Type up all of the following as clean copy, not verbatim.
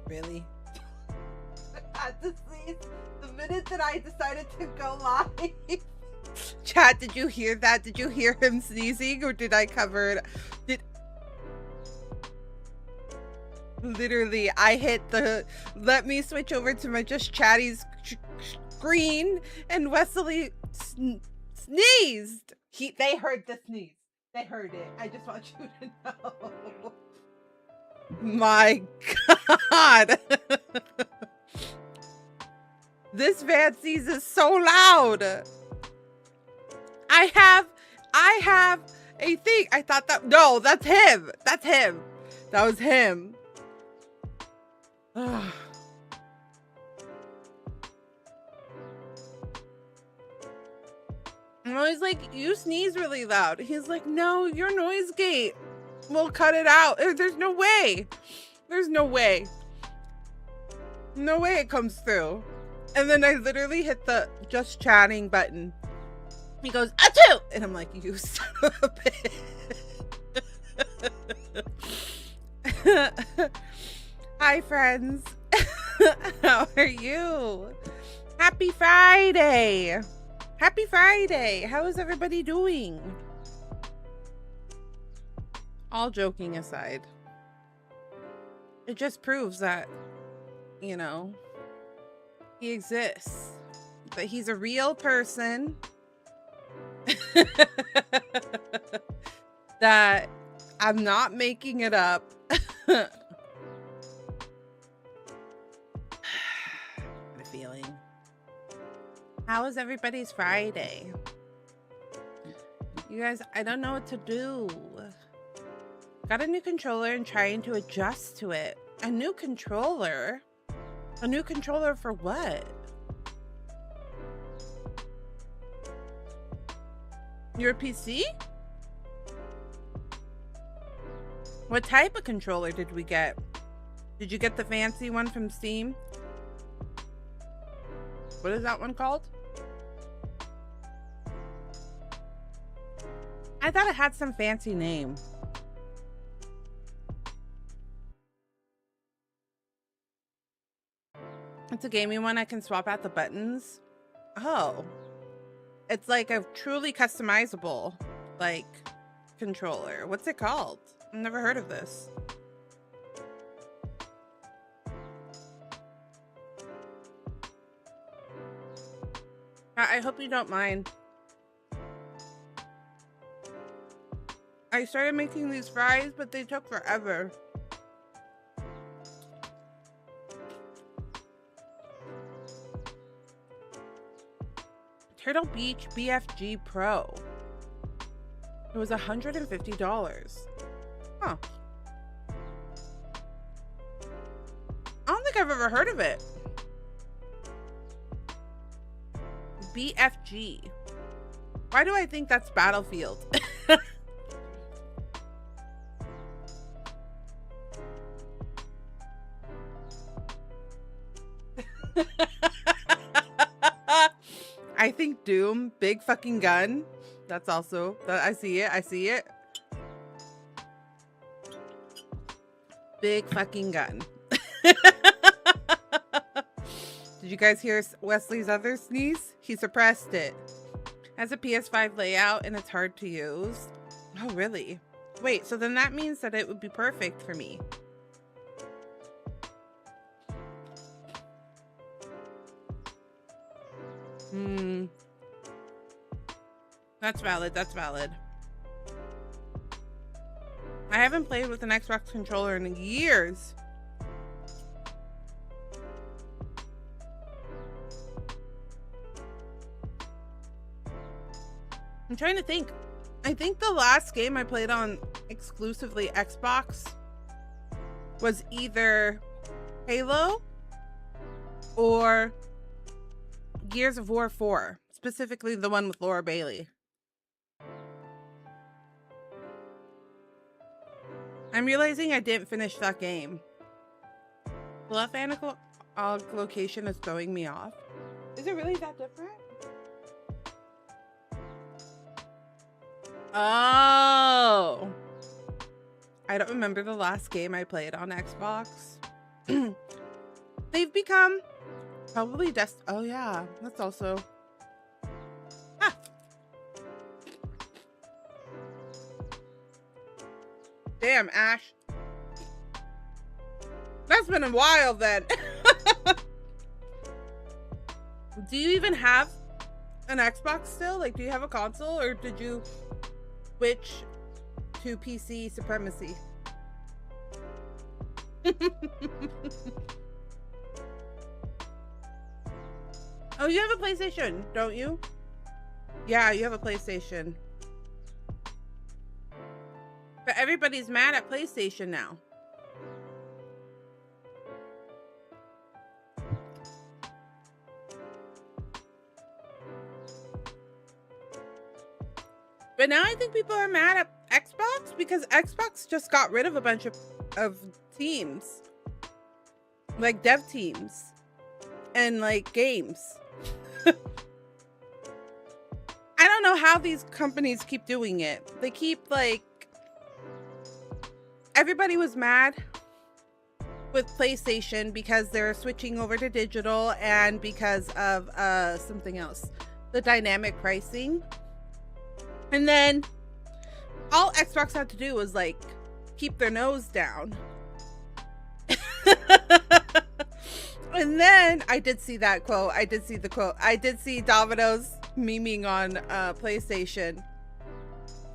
Really? I had to sneeze the minute that I decided to go live. Chat, did you hear that? Did you hear him sneezing, or did I cover it? Literally, I hit the let me switch over to my just chatty screen, and Wesley sneezed. They heard the sneeze. They heard it. I just want you to know. My God. This van is so loud. I have a thing. I thought that, no, that's him. That's him. That was him. I was like, you sneeze really loud. He's like, no, your noise gate will cut it out. There's no way. There's no way. No way it comes through. And then I literally hit the just chatting button. He goes, achoo! And I'm like, you son of a bitch. Hi, friends. How are you? Happy Friday. Happy Friday. How is everybody doing? All joking aside, it just proves that, you know, he exists. That he's a real person. That I'm not making it up. What a feeling. How is everybody's Friday? You guys, I don't know what to do. Got a new controller and trying to adjust to it. A new controller? A new controller for what? Your PC? What type of controller did we get? Did you get the fancy one from Steam? What is that one called? I thought it had some fancy name. It's a gaming one. I can swap out the buttons. Oh. It's like a truly customizable, like, controller. What's it called? I've never heard of this. I hope you don't mind. I started making these fries, but they took forever. Turtle Beach BFG Pro. It was $150. Huh. I don't think I've ever heard of it. BFG. Why do I think that's Battlefield? I think Doom, big fucking gun. That's also, I see it. I see it. Big fucking gun. Did you guys hear Wesley's other sneeze? He suppressed it. Has a PS5 layout and it's hard to use. Oh, really? Wait, so then that means that it would be perfect for me. That's valid. That's valid. I haven't played with an Xbox controller in years. I'm trying to think. I think the last game I played on exclusively Xbox was either Halo or Gears of War 4, specifically the one with Laura Bailey. I'm realizing I didn't finish that game. The left analog location is throwing me off. Is it really that different? Oh. I don't remember the last game I played on Xbox. They've become probably oh yeah, that's also damn, Ash. That's been a while then. Do you even have an Xbox still? Like, do you have a console, or did you switch to PC supremacy? Oh, you have a PlayStation, don't you? Yeah, you have a PlayStation. But everybody's mad at PlayStation now. But now I think people are mad at Xbox because Xbox just got rid of a bunch of teams. Like dev teams. And like games. I don't know how these companies keep doing it. They keep like... Everybody was mad with PlayStation because they're switching over to digital and because of something else. The dynamic pricing. And then all Xbox had to do was like keep their nose down. And then I did see that quote. I did see the quote. I did see Domino's memeing on PlayStation.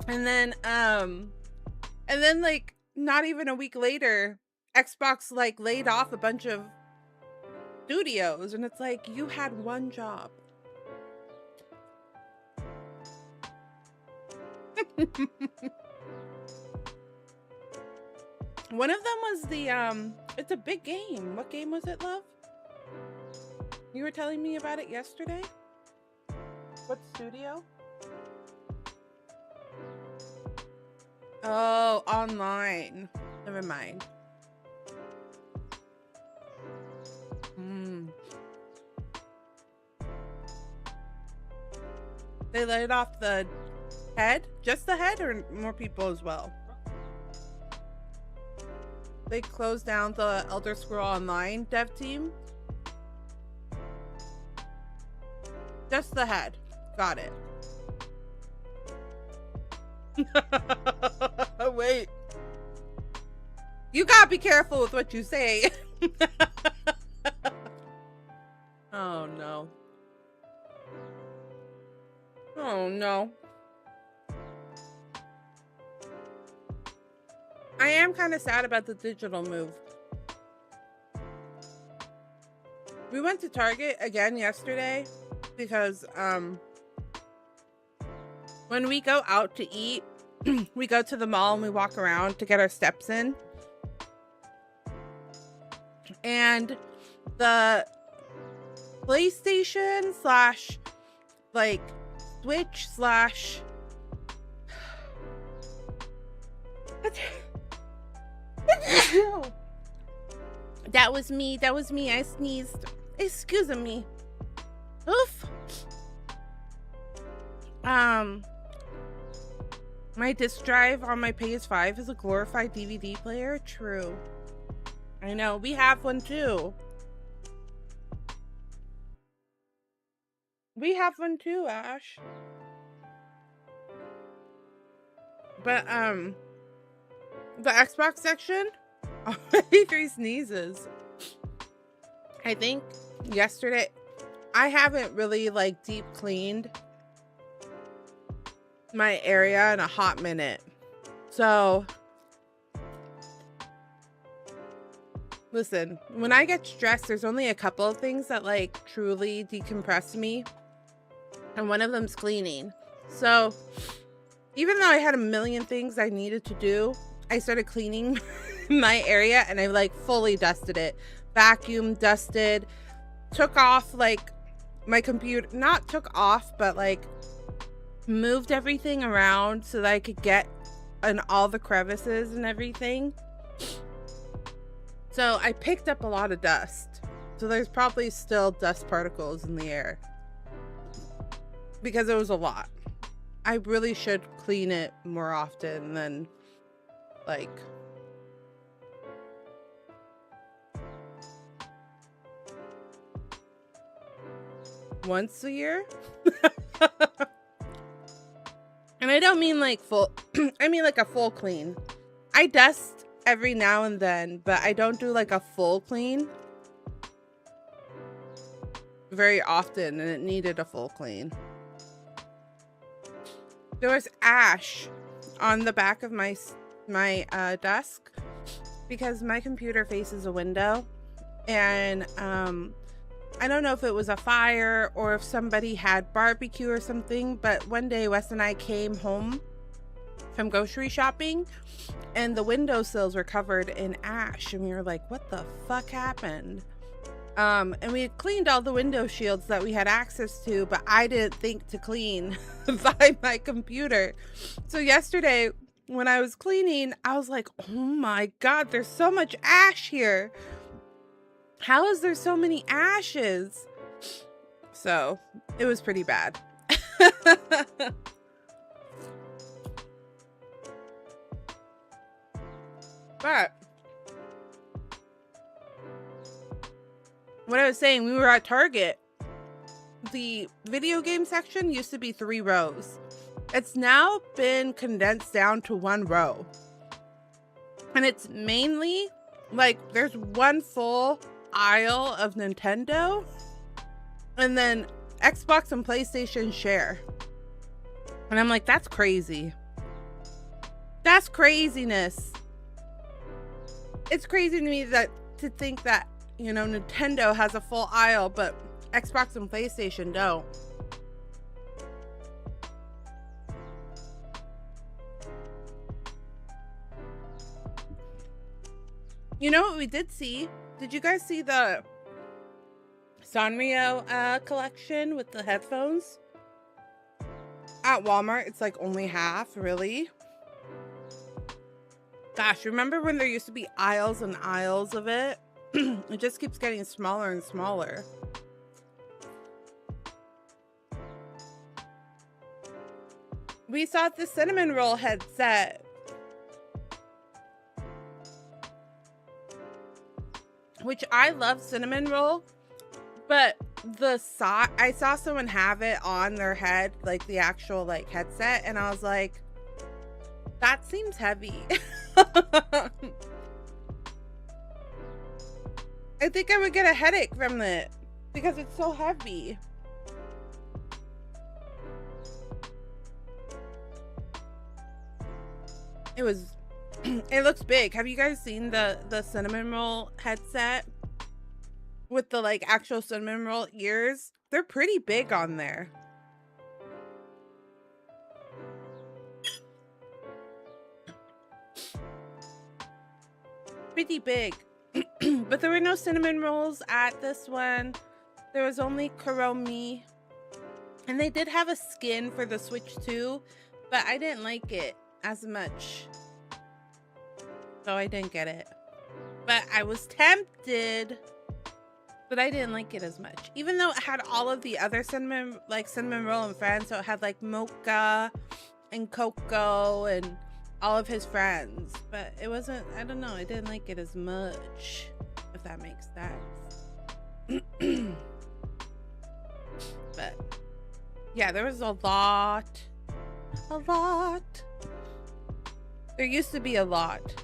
And then like not even a week later, Xbox like laid off a bunch of studios, and it's like, you had one job. One of them was the it's a big game. What game was it, love? You were telling me about it yesterday. What studio? Oh, online. Never mind. They laid off the head? Just the head, or more people as well? They closed down the Elder Scrolls Online dev team? Just the head. Got it. Wait. You gotta be careful with what you say. Oh no. Oh no. I am kind of sad about the digital move. We went to Target again yesterday because when we go out to eat, we go to the mall and we walk around to get our steps in. And the PlayStation slash like Switch slash that was me. I sneezed. Excuse me. Oof. My disc drive on my PS5 is a glorified DVD player. True. I know. We have one too. We have one too, Ash. But the Xbox section, 3 sneezes. I think yesterday, I haven't really like deep cleaned my area in a hot minute. So listen, when I get stressed, there's only a couple of things that like truly decompress me. And one of them's cleaning. So even though I had a million things I needed to do, I started cleaning my area and I like fully dusted it. Vacuum, dusted, took off like my computer, not took off, but like moved everything around so that I could get in all the crevices and everything. So I picked up a lot of dust. So there's probably still dust particles in the air because it was a lot. I really should clean it more often than like once a year. And I don't mean like full, I mean like a full clean. I dust every now and then, but I don't do like a full clean very often, and it needed a full clean. There was ash on the back of my desk because my computer faces a window, and I don't know if it was a fire or if somebody had barbecue or something, but one day Wes and I came home from grocery shopping and the windowsills were covered in ash, and we were like, what the fuck happened? And we had cleaned all the window shields that we had access to, but I didn't think to clean by my computer. So yesterday when I was cleaning, I was like, oh my God, there's so much ash here. How is there so many ashes? So it was pretty bad. But what I was saying, we were at Target. The video game section used to be 3 rows. It's now been condensed down to 1 row. And it's mainly like there's one full aisle of Nintendo, and then Xbox and PlayStation share. And I'm like, that's crazy. That's craziness. It's crazy to me that to think that, you know, Nintendo has a full aisle, but Xbox and PlayStation don't. You know what we did see? Did you guys see the Sanrio collection with the headphones? At Walmart, it's like only half, really? Gosh, remember when there used to be aisles and aisles of it? It just keeps getting smaller and smaller. We saw the cinnamon roll headset. Which I love cinnamon roll, but I saw someone have it on their head, like the actual like headset, and I was like, that seems heavy. I think I would get a headache from it because it's so heavy. It looks big. Have you guys seen the cinnamon roll headset with the like actual cinnamon roll ears? They're pretty big on there. Pretty big. But there were no cinnamon rolls at this one. There was only Kuromi. And they did have a skin for the Switch too, but I didn't like it as much. So I didn't get it. But I was tempted, but I didn't like it as much. Even though it had all of the other cinnamon roll and friends. So it had like mocha and cocoa and all of his friends. But it wasn't, I don't know, I didn't like it as much, if that makes sense. But yeah, there was a lot. There used to be a lot.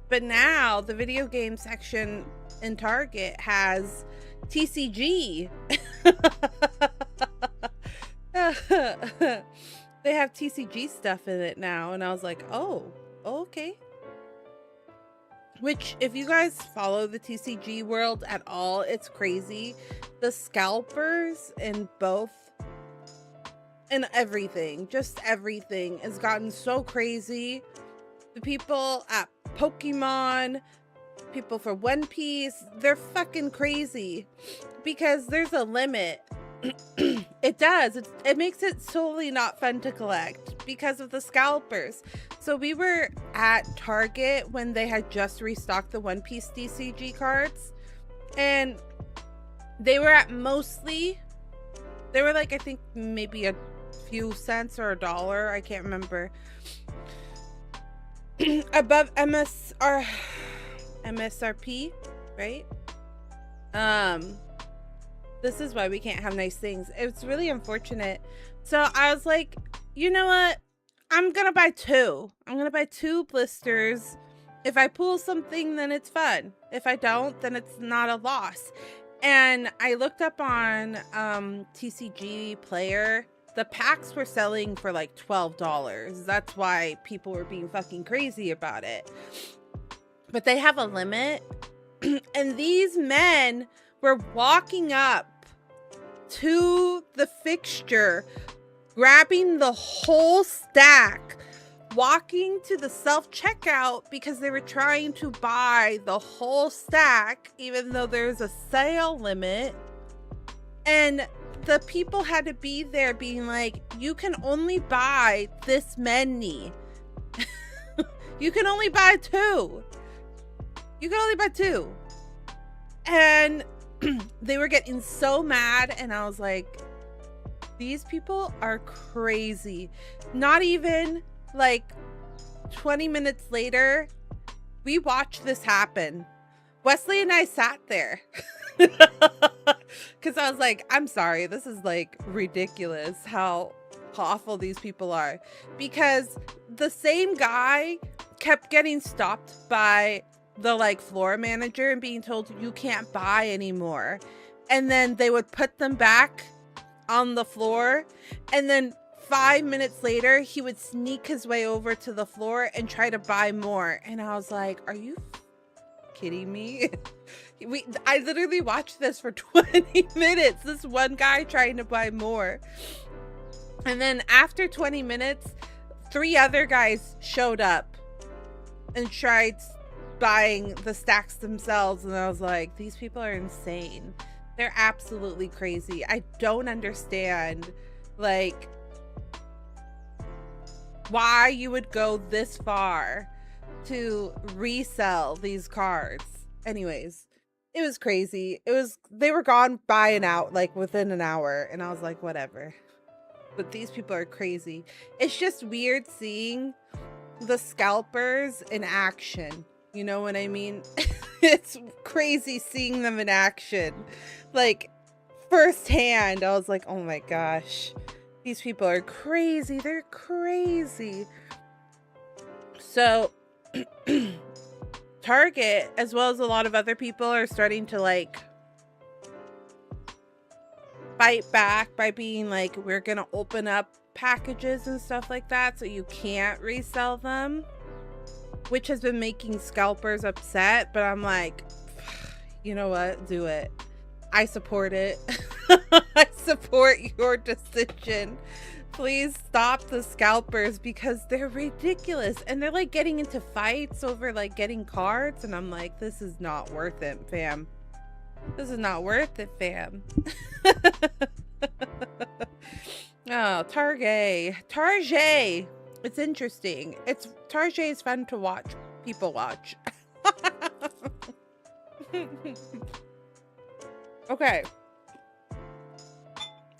But now the video game section in Target has TCG. They have TCG stuff in it now. And I was like, oh, okay. Which, if you guys follow the TCG world at all, it's crazy. The scalpers in both and everything, just everything has gotten so crazy. The people at Pokemon, people for One Piece, they're fucking crazy because there's a limit. It does. It makes it solely not fun to collect because of the scalpers. So we were at Target when they had just restocked the One Piece TCG cards, and they were at mostly, they were like, I think maybe a few cents or $1, I can't remember, above MSRP, right? This is why we can't have nice things. It's really unfortunate. So I was like, you know what? I'm gonna buy 2. I'm gonna buy 2 blisters. If I pull something, then it's fun. If I don't, then it's not a loss. And I looked up on TCG Player. The packs were selling for like $12. That's why people were being fucking crazy about it. But they have a limit. And these men were walking up to the fixture, grabbing the whole stack, walking to the self-checkout because they were trying to buy the whole stack, even though there's a sale limit. And the people had to be there being like, you can only buy this many. You can only buy 2. You can only buy 2. And they were getting so mad, and I was like, these people are crazy. Not even like 20 minutes later, we watched this happen. Wesley and I sat there because I was like, I'm sorry, this is like ridiculous how awful these people are. Because the same guy kept getting stopped by the like floor manager and being told you can't buy anymore, and then they would put them back on the floor, and then 5 minutes later he would sneak his way over to the floor and try to buy more. And I was like, are you kidding me? I literally watched this for 20 minutes, this one guy trying to buy more. And then after 20 minutes 3 other guys showed up and tried buying the stacks themselves, and I was like, these people are insane. They're absolutely crazy. I don't understand like why you would go this far to resell these cards. Anyways, it was crazy. They were gone by and out like within an hour, and I was like, whatever. But these people are crazy. It's just weird seeing the scalpers in action. You know what I mean? It's crazy seeing them in action. Like, firsthand, I was like, oh my gosh. These people are crazy. They're crazy. So, Target, as well as a lot of other people, are starting to, like, fight back by being like, we're gonna open up packages and stuff like that so you can't resell them. Which has been making scalpers upset, but I'm like, you know what? Do it. I support it. I support your decision. Please stop the scalpers because they're ridiculous. And they're like getting into fights over like getting cards. And I'm like, this is not worth it, fam. This is not worth it, fam. Oh, Target. It's interesting. Target is fun to watch. People watch. Okay.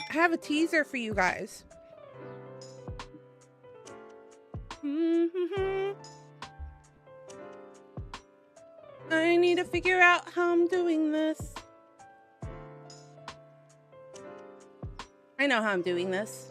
I have a teaser for you guys. I need to figure out how I'm doing this. I know how I'm doing this.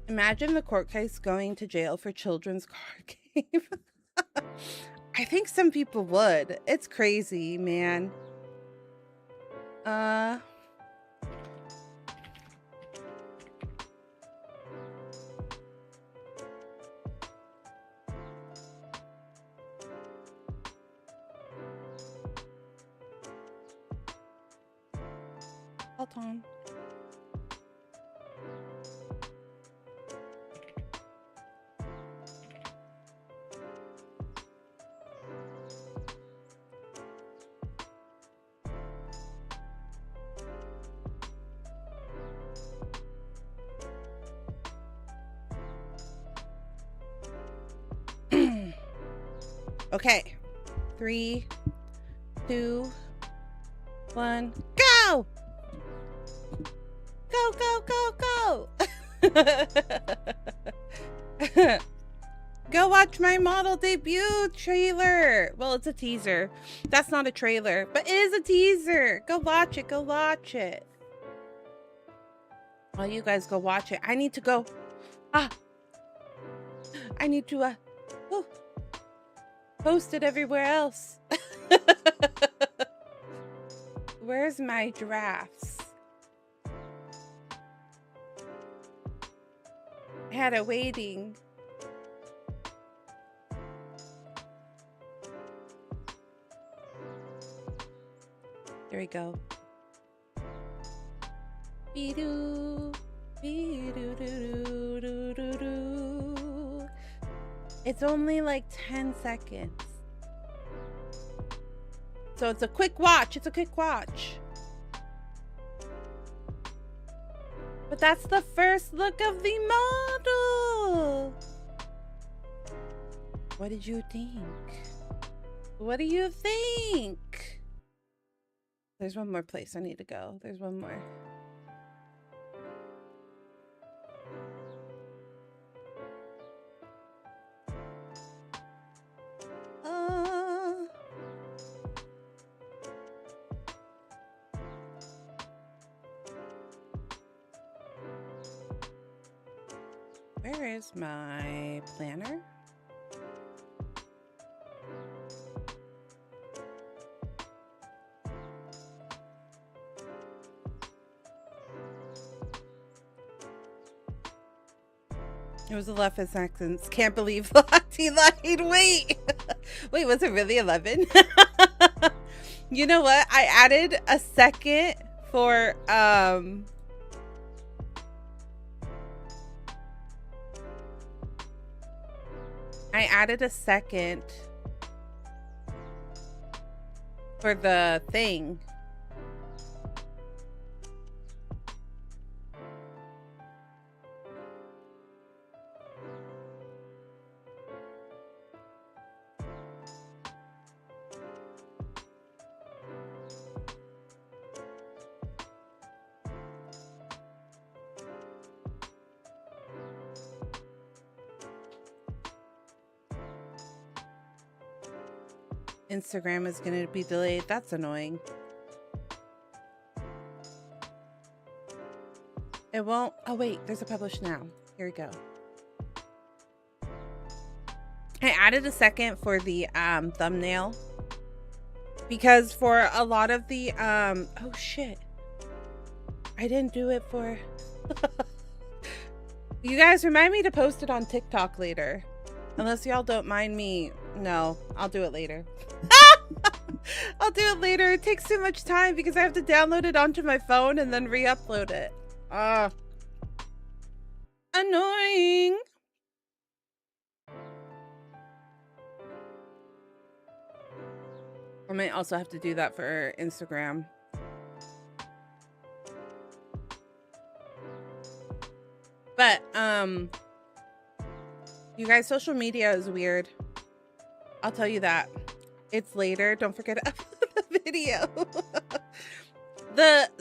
Imagine the court case going to jail for children's card game. I think some people would. It's crazy, man. Hold on. Okay. 3, 2, 1, go! Go, go, go, go! Go watch my model debut trailer. Well, it's a teaser. That's not a trailer, but it is a teaser. Go watch it. Go watch it. Well, you guys go watch it. I need to go. I need to post it everywhere else. Where's my giraffes? I had it waiting. There we go. Be-doo, be-doo-doo-doo-doo-doo. It's only like 10 seconds. So it's a quick watch. It's a quick watch. But that's the first look of the model. What did you think? What do you think? There's one more place I need to go. There's one more. Where is my planner? It was 11 seconds. Can't believe Lottie lied. Wait. Wait, was it really 11? You know what? I added a second for I added a second for the thing. Instagram is going to be delayed. That's annoying. It won't. Oh, wait. There's a publish now. Here we go. I added a second for the thumbnail. Because for a lot of the... oh, shit. I didn't do it for... You guys remind me to post it on TikTok later. Unless y'all don't mind me. No, I'll do it later. I'll do it later. It takes too much time because I have to download it onto my phone and then re-upload it. Annoying. I might also have to do that for Instagram. But, you guys, social media is weird. I'll tell you that. It's later. Don't forget to upload the video.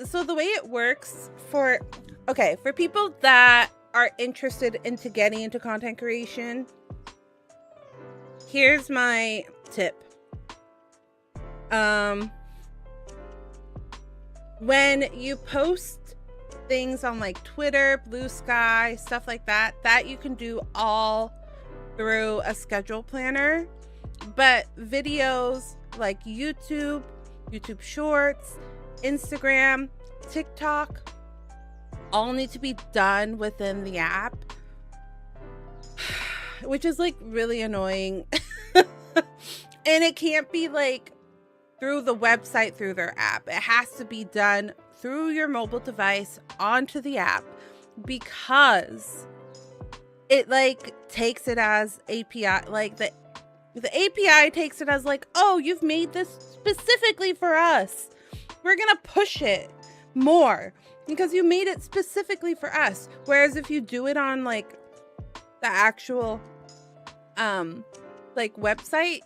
So the way it works for people that are interested into getting into content creation, here's my tip. When you post things on like Twitter, Blue Sky, stuff like that you can do all through a schedule planner. But videos like YouTube Shorts, Instagram, TikTok, all need to be done within the app, which is like really annoying. And it can't be like through the website, through their app. It has to be done through your mobile device onto the app, because it like takes it as API, like the API takes it as like, oh, you've made this specifically for us. We're gonna push it more because you made it specifically for us. Whereas if you do it on like the actual like website,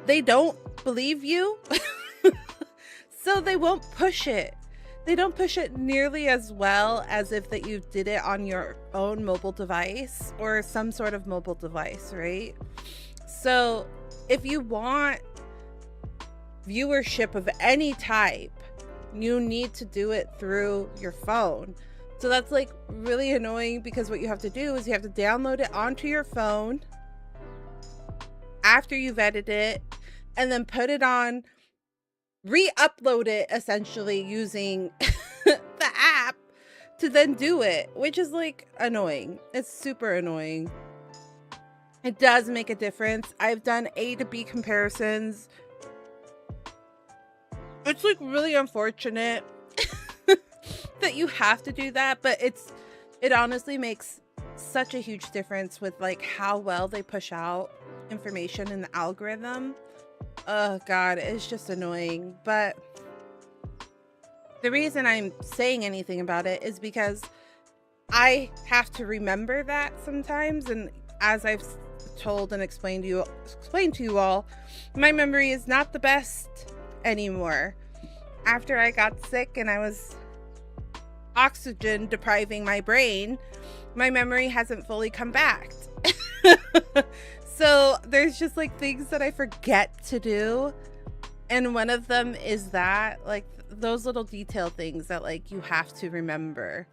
they don't believe you. So they won't push it. They don't push it nearly as well as if that you did it on your own mobile device or some sort of mobile device, right? So if you want viewership of any type, you need to do it through your phone. So that's like really annoying, because what you have to do is you have to download it onto your phone after you've edited it, and then put it on, re-upload it essentially using the app to then do it, which is like annoying. It's super annoying. It does make a difference. I've done A to B comparisons. It's like really unfortunate that you have to do that, but it honestly makes such a huge difference with like how well they push out information in the algorithm. Oh god, it's just annoying. But the reason I'm saying anything about it is because I have to remember that sometimes, and as I've told and explained to you all, my memory is not the best anymore. After I got sick and I was oxygen depriving my brain, my memory hasn't fully come back. So there's just like things that I forget to do, and one of them is that, like, those little detail things that like you have to remember.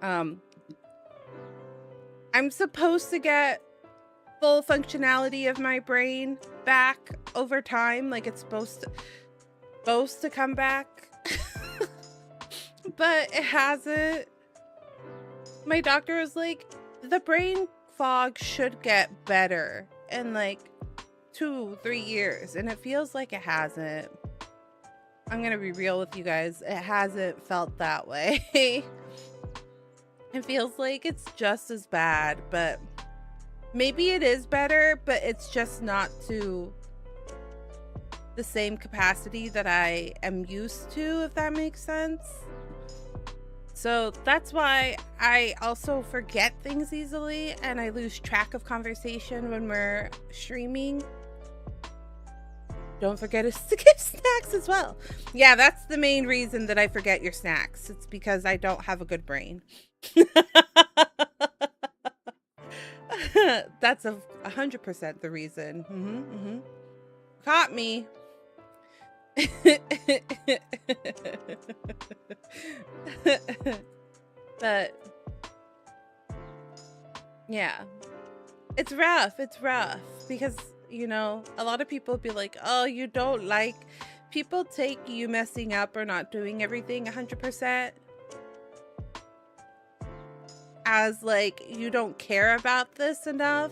I'm supposed to get full functionality of my brain back over time, like it's supposed to come back. But it hasn't. My doctor was like, the brain fog should get better in like 2-3 years, and it feels like it hasn't. I'm gonna be real with you guys, it hasn't felt that way. It feels like it's just as bad, but maybe it is better, but it's just not to the same capacity that I am used to, if that makes sense. So that's why I also forget things easily, and I lose track of conversation when we're streaming. Don't forget to give snacks as well. Yeah, that's the main reason that I forget your snacks. It's because I don't have a good brain. That's 100% the reason. Caught me. But yeah, it's rough because, you know, a lot of people be like, oh, you don't like, people take you messing up or not doing everything 100% as like you don't care about this enough,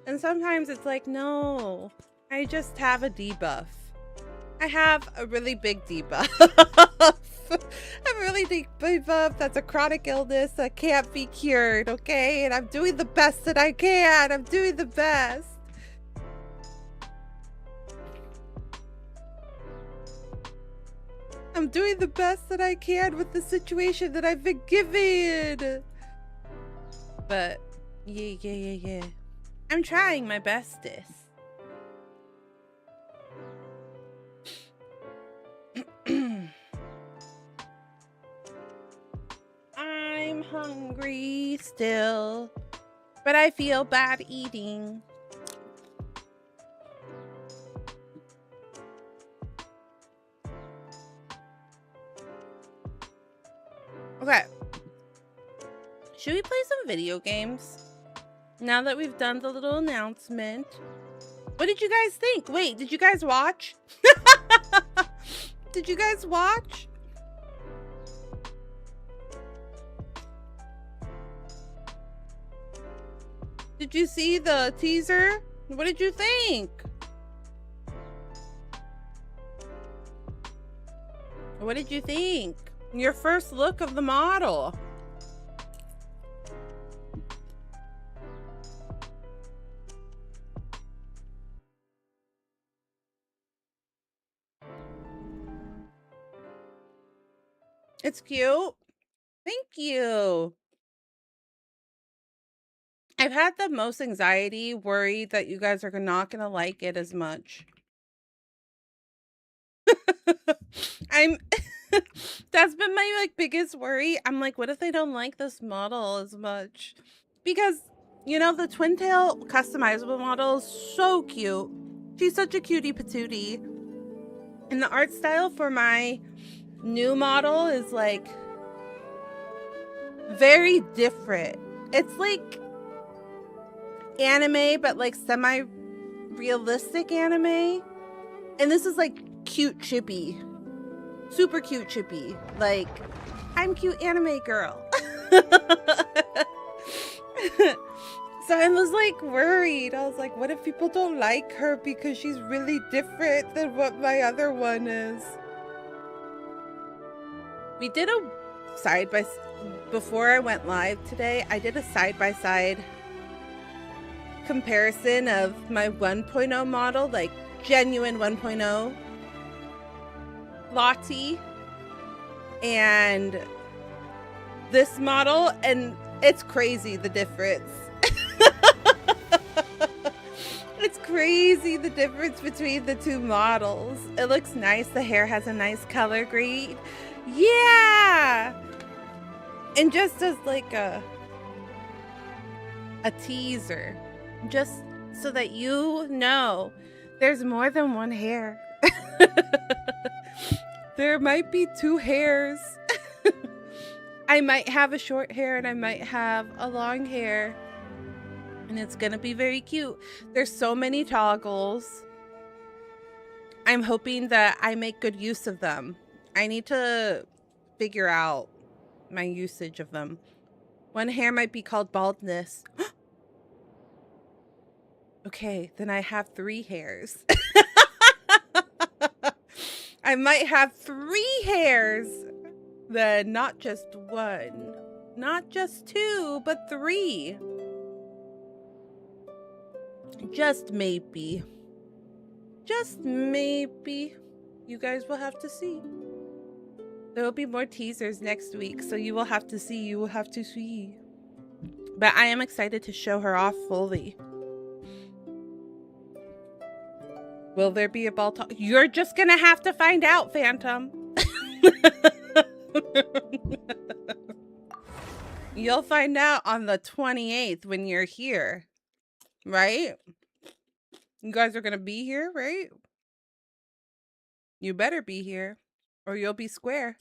and sometimes it's like, no, I just have a debuff. I have a really big debuff. I have a really big debuff that's a chronic illness that can't be cured, okay? And I'm doing the best that I can. I'm doing the best. I'm doing the best that I can with the situation that I've been given. But yeah. I'm trying my bestest. I'm hungry still, but I feel bad eating. Okay. Should we play some video games? Now that we've done the little announcement. What did you guys think? Wait, did you guys watch? Did you guys watch? Did you see the teaser? What did you think? What did you think? Your first look of the model. It's cute. Thank you. I've had the most anxiety, worried that you guys are not gonna like it as much. I'm that's been my like biggest worry. I'm like, what if they don't like this model as much? Because you know, the twin tail customizable model is so cute. She's such a cutie patootie. And the art style for my new model is like very different. It's like anime, but like semi-realistic anime. And this is like cute chippy. Super cute chippy. Like, I'm cute anime girl. So I was like worried. I was like, what if people don't like her because she's really different than what my other one is? We did a before I went live today, I did a side-by-side comparison of my 1.0 model, like genuine 1.0 Lottie, and this model, and it's crazy the difference. It's crazy the difference between the two models. It looks nice. The hair has a nice color grade. Yeah! And just as like a teaser, just so that you know there's more than one hair. There might be two hairs. I might have a short hair and I might have a long hair. And it's gonna be very cute. There's so many toggles. I'm hoping that I make good use of them. I need to figure out my usage of them. One hair might be called baldness. Okay, then I have 3 hairs. I might have 3 hairs. Then not just 1. Not just 2, but 3. Just maybe. Just maybe. You guys will have to see. There will be more teasers next week, so you will have to see. You will have to see. But I am excited to show her off fully. Will there be a ball talk? You're just gonna have to find out, Phantom. You'll find out on the 28th when you're here. Right? You guys are gonna be here, right? You better be here, or you'll be square.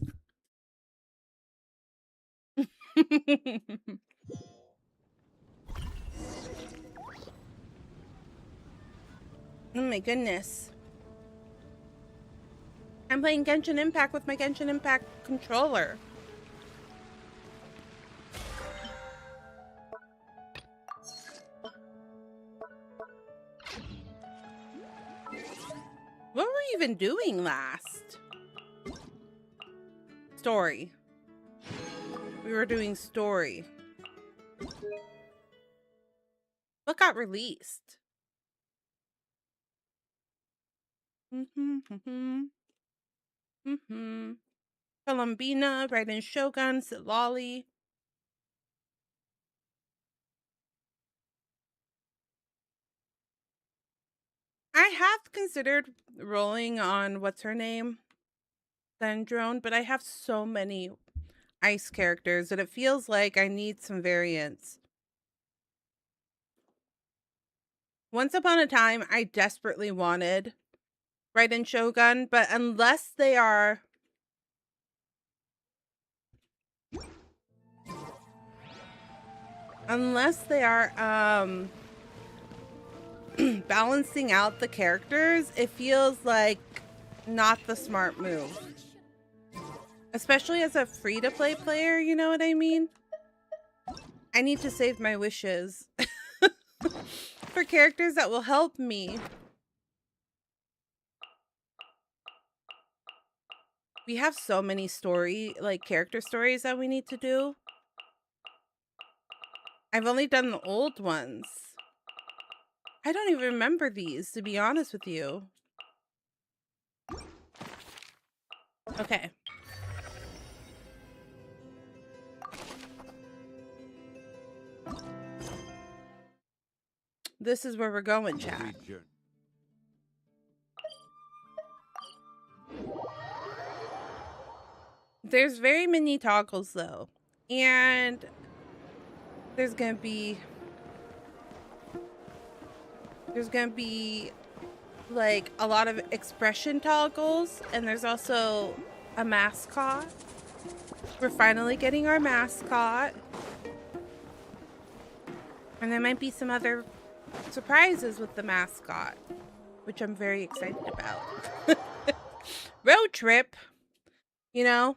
Oh my goodness. I'm playing Genshin Impact with my Genshin Impact controller. What were we even doing last? Story. We were doing story. What got released? Columbina, Raiden Shogun, Lolly. I have considered rolling on what's her name? Dendrone, but I have so many ice characters that it feels like I need some variants. Once upon a time, I desperately wanted Raiden Shogun, but unless they are balancing out the characters, it feels like not the smart move. Especially as a free-to-play player, you know what I mean? I need to save my wishes for characters that will help me. We have so many character stories that we need to do. I've only done the old ones. I don't even remember these, to be honest with you. Okay. This is where we're going, chat. There's very many toggles though, and there's gonna be like a lot of expression toggles, and there's also a mascot. We're finally getting our mascot, and there might be some other surprises with the mascot, which I'm very excited about. Road trip, you know.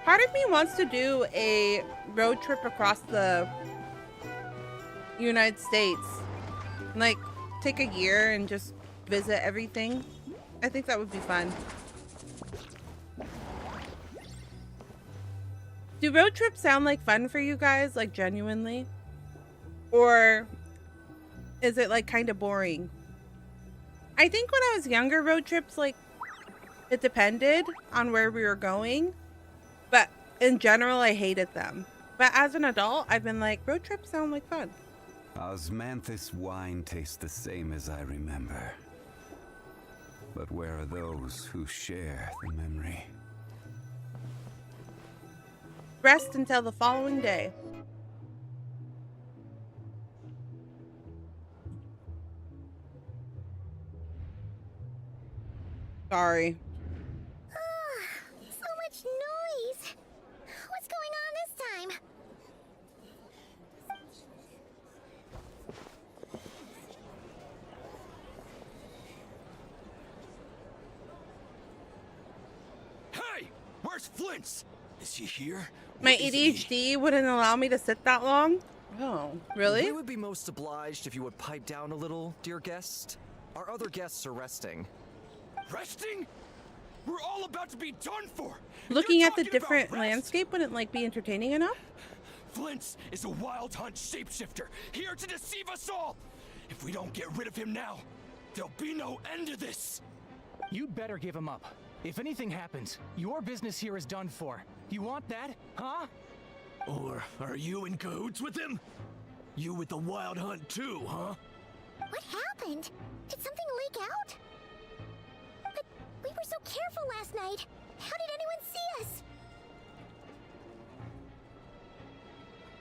Part of me wants to do a road trip across the United States, like take a year and just visit everything. I think that would be fun. Do road trips sound like fun for you guys, like genuinely? Or is it like kind of boring? I think when I was younger, road trips, like, it depended on where we were going, but in general I hated them. But as an adult, I've been like, road trips sound like fun. Osmanthus wine tastes the same as I remember. But where are those who share the memory? Rest until the following day. Sorry. So much noise. What's going on this time? Hey! Where's Flint's? Is he here? My ADHD wouldn't allow me to sit that long? Oh, really? We would be most obliged if you would pipe down a little, dear guest. Our other guests are resting. Resting? We're all about to be done for! Looking at the talking about different rest? landscape wouldn't like be entertaining enough? Flint's is a wild hunt shapeshifter, here to deceive us all! If we don't get rid of him now, there'll be no end to this! You'd better give him up. If anything happens, your business here is done for. You want that, huh? Or are you in cahoots with him? You with the wild hunt too, huh? What happened? Did something leak out? But we were so careful last night. How did anyone see us?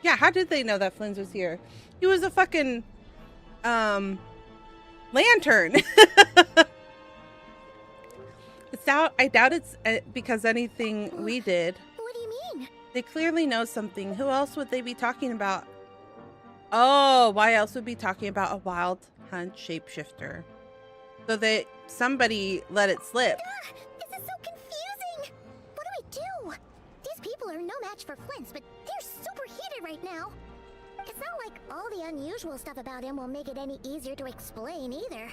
Yeah, how did they know that Flynn was here? He was a fucking lantern. I doubt it's because anything we did. What do you mean? They clearly know something. Who else would they be talking about? Oh, why else would be talking about a wild hunt shapeshifter? So that somebody let it slip. This is so confusing. What do we do? These people are no match for Flint's, but they're super heated right now. It's not like all the unusual stuff about him will make it any easier to explain either.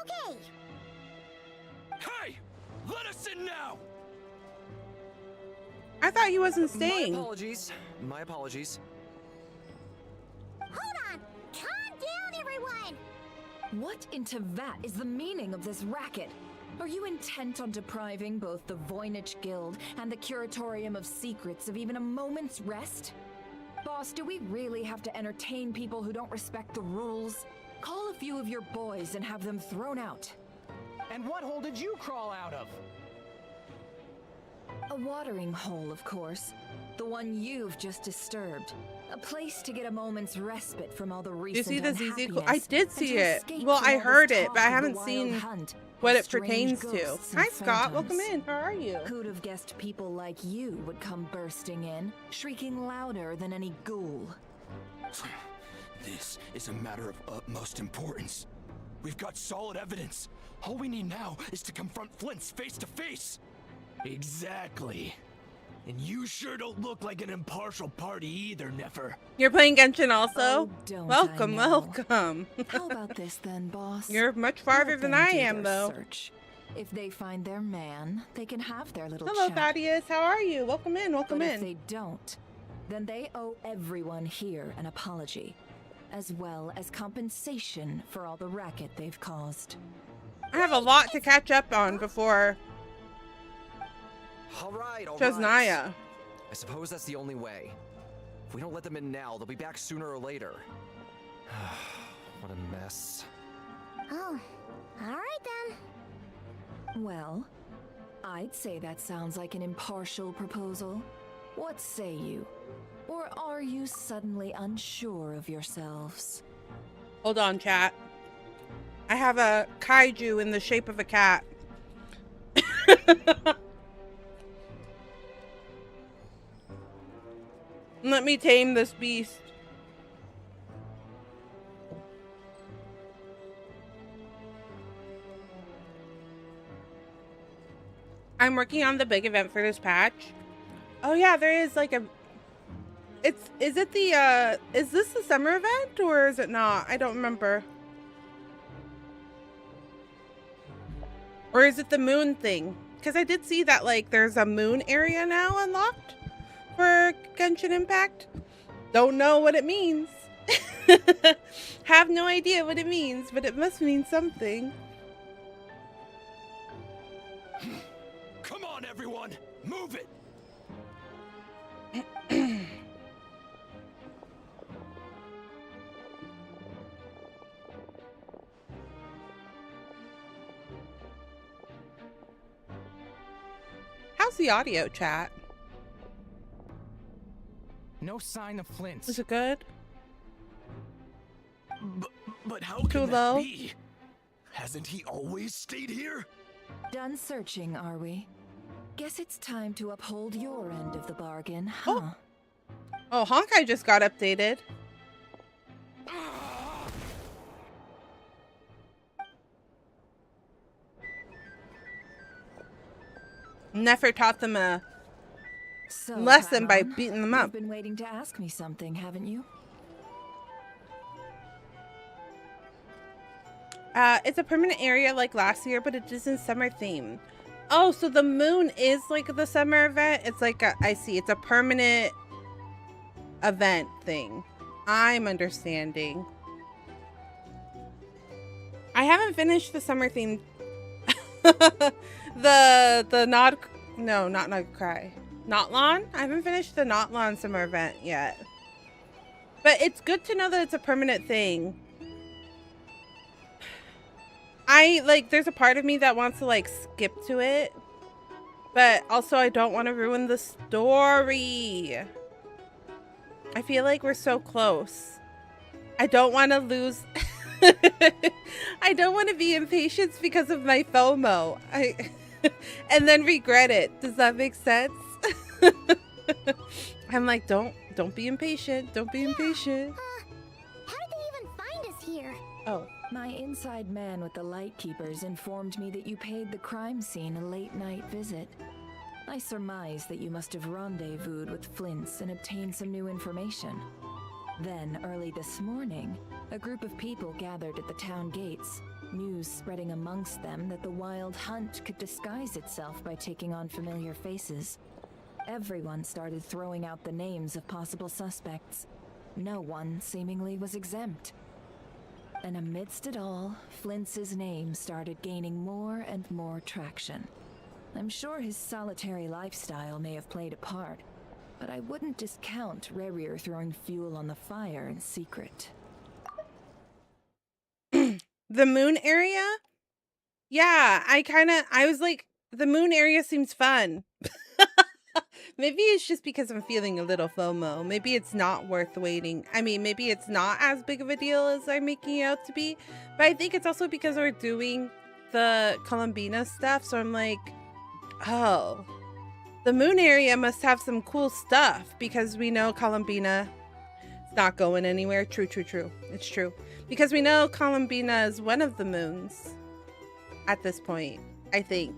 Okay. Hey! Let us in now! I thought he wasn't staying. My apologies. My apologies. Hold on. Calm down, everyone. What in Tevat is the meaning of this racket? Are you intent on depriving both the Voynich Guild and the Curatorium of Secrets of even a moment's rest? Boss, do we really have to entertain people who don't respect the rules? Call a few of your boys and have them thrown out. And what hole did you crawl out of? A watering hole, of course. The one you've just disturbed. A place to get a moment's respite from all the Did you recent see the ZZ? unhappiness I did and see to it. escape Well, from I all this heard it, talk but I of the haven't wild seen hunt what of it strange pertains to. ghosts Hi, and Scott. Welcome phantoms. in. How are you? Who'd have guessed people like you would come bursting in, shrieking louder than any ghoul? This is a matter of utmost importance. We've got solid evidence. All we need now is to confront Flint's face to face. Exactly. And you sure don't look like an impartial party either, Nefer. You're playing Genshin also? Oh, don't Welcome, I know. welcome. How about this then, boss? You're much farther Let than them I do am, their though. Search. If they find their man, they can have their little Hello, chat. Thaddeus. How are you? Welcome in, welcome But if in. they don't, then they owe everyone here an apology, as well as compensation for all the racket they've caused. I have a lot to catch up on before All right. Chesnaya. I suppose that's the only way. If we don't let them in now, they'll be back sooner or later. What a mess. Oh, alright then. Well, I'd say that sounds like an impartial proposal. What say you? Or are you suddenly unsure of yourselves? Hold on, chat. I have a kaiju in the shape of a cat. Let me tame this beast. I'm working on the big event for this patch. Oh yeah, there is like a... is it the, is this the summer event or is it not? I don't remember. Or is it the moon thing? Because I did see that like there's a moon area now unlocked for Genshin Impact. Don't know what it means. Have no idea what it means, but it must mean something. Come on, everyone! Move it! How's the audio, chat? No sign of Flint. Is it good? But how Too can low? that be? Hasn't he always stayed here? Done searching, are we? Guess it's time to uphold your end of the bargain, huh? Oh, Honkai just got updated. Nefer taught them a So, lesson by Paimon, beating them up. You've been waiting to ask me something, haven't you? It's a permanent area like last year, but it isn't summer themed. Oh, so the moon is like the summer event. It's like a, I see, it's a permanent event thing. I'm understanding. I haven't finished the summer themed. the Nod, no, not Krai. Notlon? I haven't finished the Notlon summer event yet. But it's good to know that it's a permanent thing. There's a part of me that wants to like skip to it, but also I don't want to ruin the story. I feel like we're so close. I don't want to lose. I don't want to be impatient because of my FOMO. And then regret it. Does that make sense? I'm like, don't be impatient. Don't be impatient. How did they even find us here? Oh. My inside man with the Lightkeepers informed me that you paid the crime scene a late-night visit. I surmise that you must have rendezvoused with Flints and obtained some new information. Then, early this morning, a group of people gathered at the town gates, news spreading amongst them that the wild hunt could disguise itself by taking on familiar faces. Everyone started throwing out the names of possible suspects. No one seemingly was exempt. And amidst it all, Flints' name started gaining more and more traction. I'm sure his solitary lifestyle may have played a part, but I wouldn't discount Rerir throwing fuel on the fire in secret. The moon area? Yeah, I was like, the moon area seems fun. Maybe it's just because I'm feeling a little FOMO. Maybe it's not worth waiting. I mean, maybe it's not as big of a deal as I'm making it out to be. But I think it's also because we're doing the Columbina stuff. So I'm like, oh, the moon area must have some cool stuff because we know Columbina is not going anywhere. True. It's true. Because we know Columbina is one of the moons at this point, I think.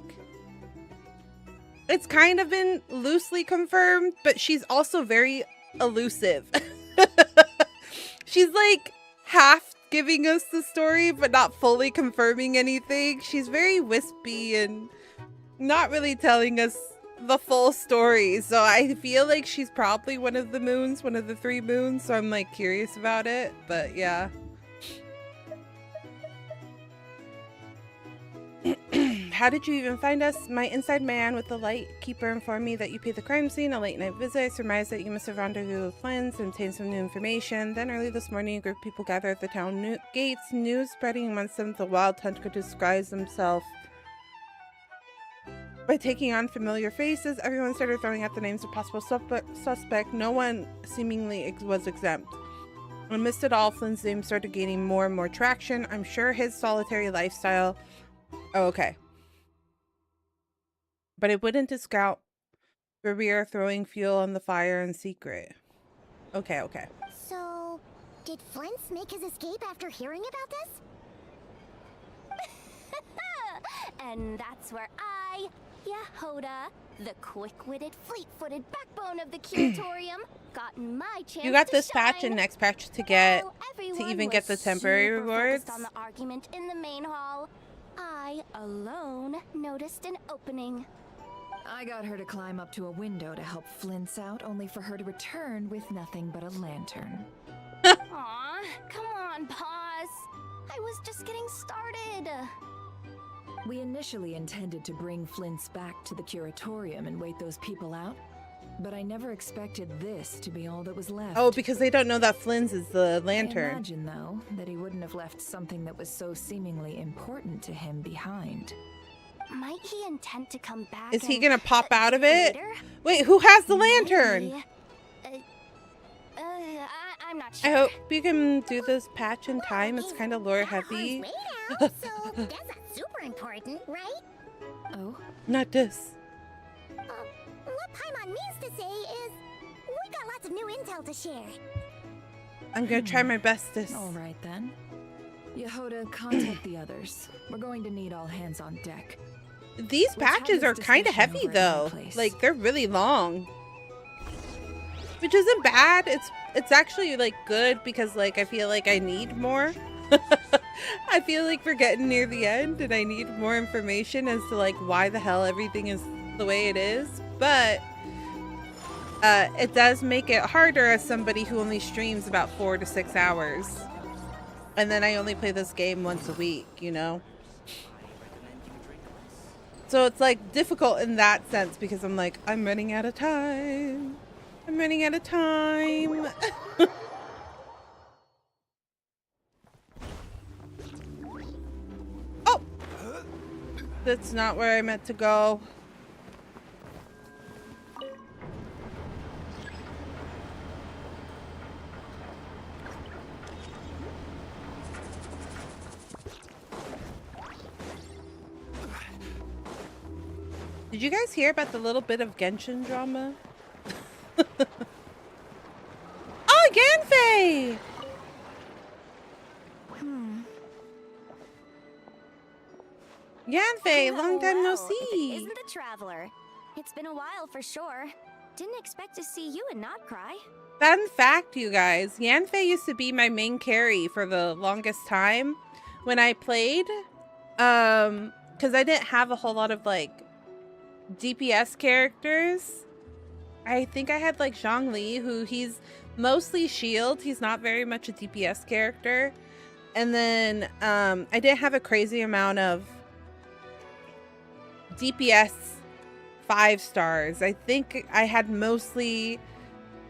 It's kind of been loosely confirmed, but she's also very elusive. She's like half giving us the story, but not fully confirming anything. She's very wispy and not really telling us the full story. So I feel like she's probably one of the moons, one of the 3 moons. So I'm like curious about it, but yeah. how did you even find us? My inside man with the light keeper informed me that you paid the crime scene, a late night visit. I surmised that you must have rendezvoused with friends and obtained some new information. Then early this morning, a group of people gathered at the town gates. News spreading amongst them the wild hunt could disguise themselves by taking on familiar faces. Everyone started throwing out the names of possible suspect. No one seemingly was exempt. Amidst it all, Flynn's name started gaining more and more traction. I'm sure his solitary lifestyle... Oh, okay. But it wouldn't discount Barrier throwing fuel on the fire in secret. Okay, okay. So, did Flint's make his escape after hearing about this? And that's where I, Yehoda, the quick-witted, fleet-footed backbone of the curatorium, got my chance. You got to this shine. patch and next patch to get While to even was get the temporary super rewards. focused on the argument in the main hall, I alone noticed an opening. I got her to climb up to a window to help Flint's out, only for her to return with nothing but a lantern. Aw, come on, pause. I was just getting started. We initially intended to bring Flint's back to the curatorium and wait those people out, but I never expected this to be all that was left. Oh, because they don't know that Flynn's is the I lantern. imagine, though, that he wouldn't have left something that was so seemingly important to him behind. Might he intend to come back? Is he and, gonna pop out of it? later? Wait, who has the lantern? Maybe. I'm not sure. I hope you can do this patch in time. It's kind of lore heavy. Way down, so that's not super important, right? Oh? Not this. What Paimon means to say is, we got lots of new intel to share. I'm gonna try my bestest. All right, then. Yehoda, contact the others. We're going to need all hands on deck. These Let's have patches this are kind of discussion heavy over at my though. place. Like they're really long. Which isn't bad. It's actually like good because like I feel like I need more. I feel like we're getting near the end and I need more information as to like why the hell everything is the way it is. But it does make it harder as somebody who only streams about 4 to 6 hours. And then I only play this game once a week, you know? So it's like difficult in that sense because I'm like, I'm running out of time. I'm running out of time. Oh! That's not where I meant to go. Did you guys hear about the little bit of Genshin drama? Oh, Yanfei! Yanfei, long time no Well, if it see. isn't the Traveler. It's been a while for sure. Didn't expect to see you and not Krai. Fun fact, you guys, Yanfei used to be my main carry for the longest time when I played. Because I didn't have a whole lot of like DPS characters. I think I had like Zhongli, who he's mostly shield. He's not very much a DPS character. And then I didn't have a crazy amount of DPS 5 stars. I think I had mostly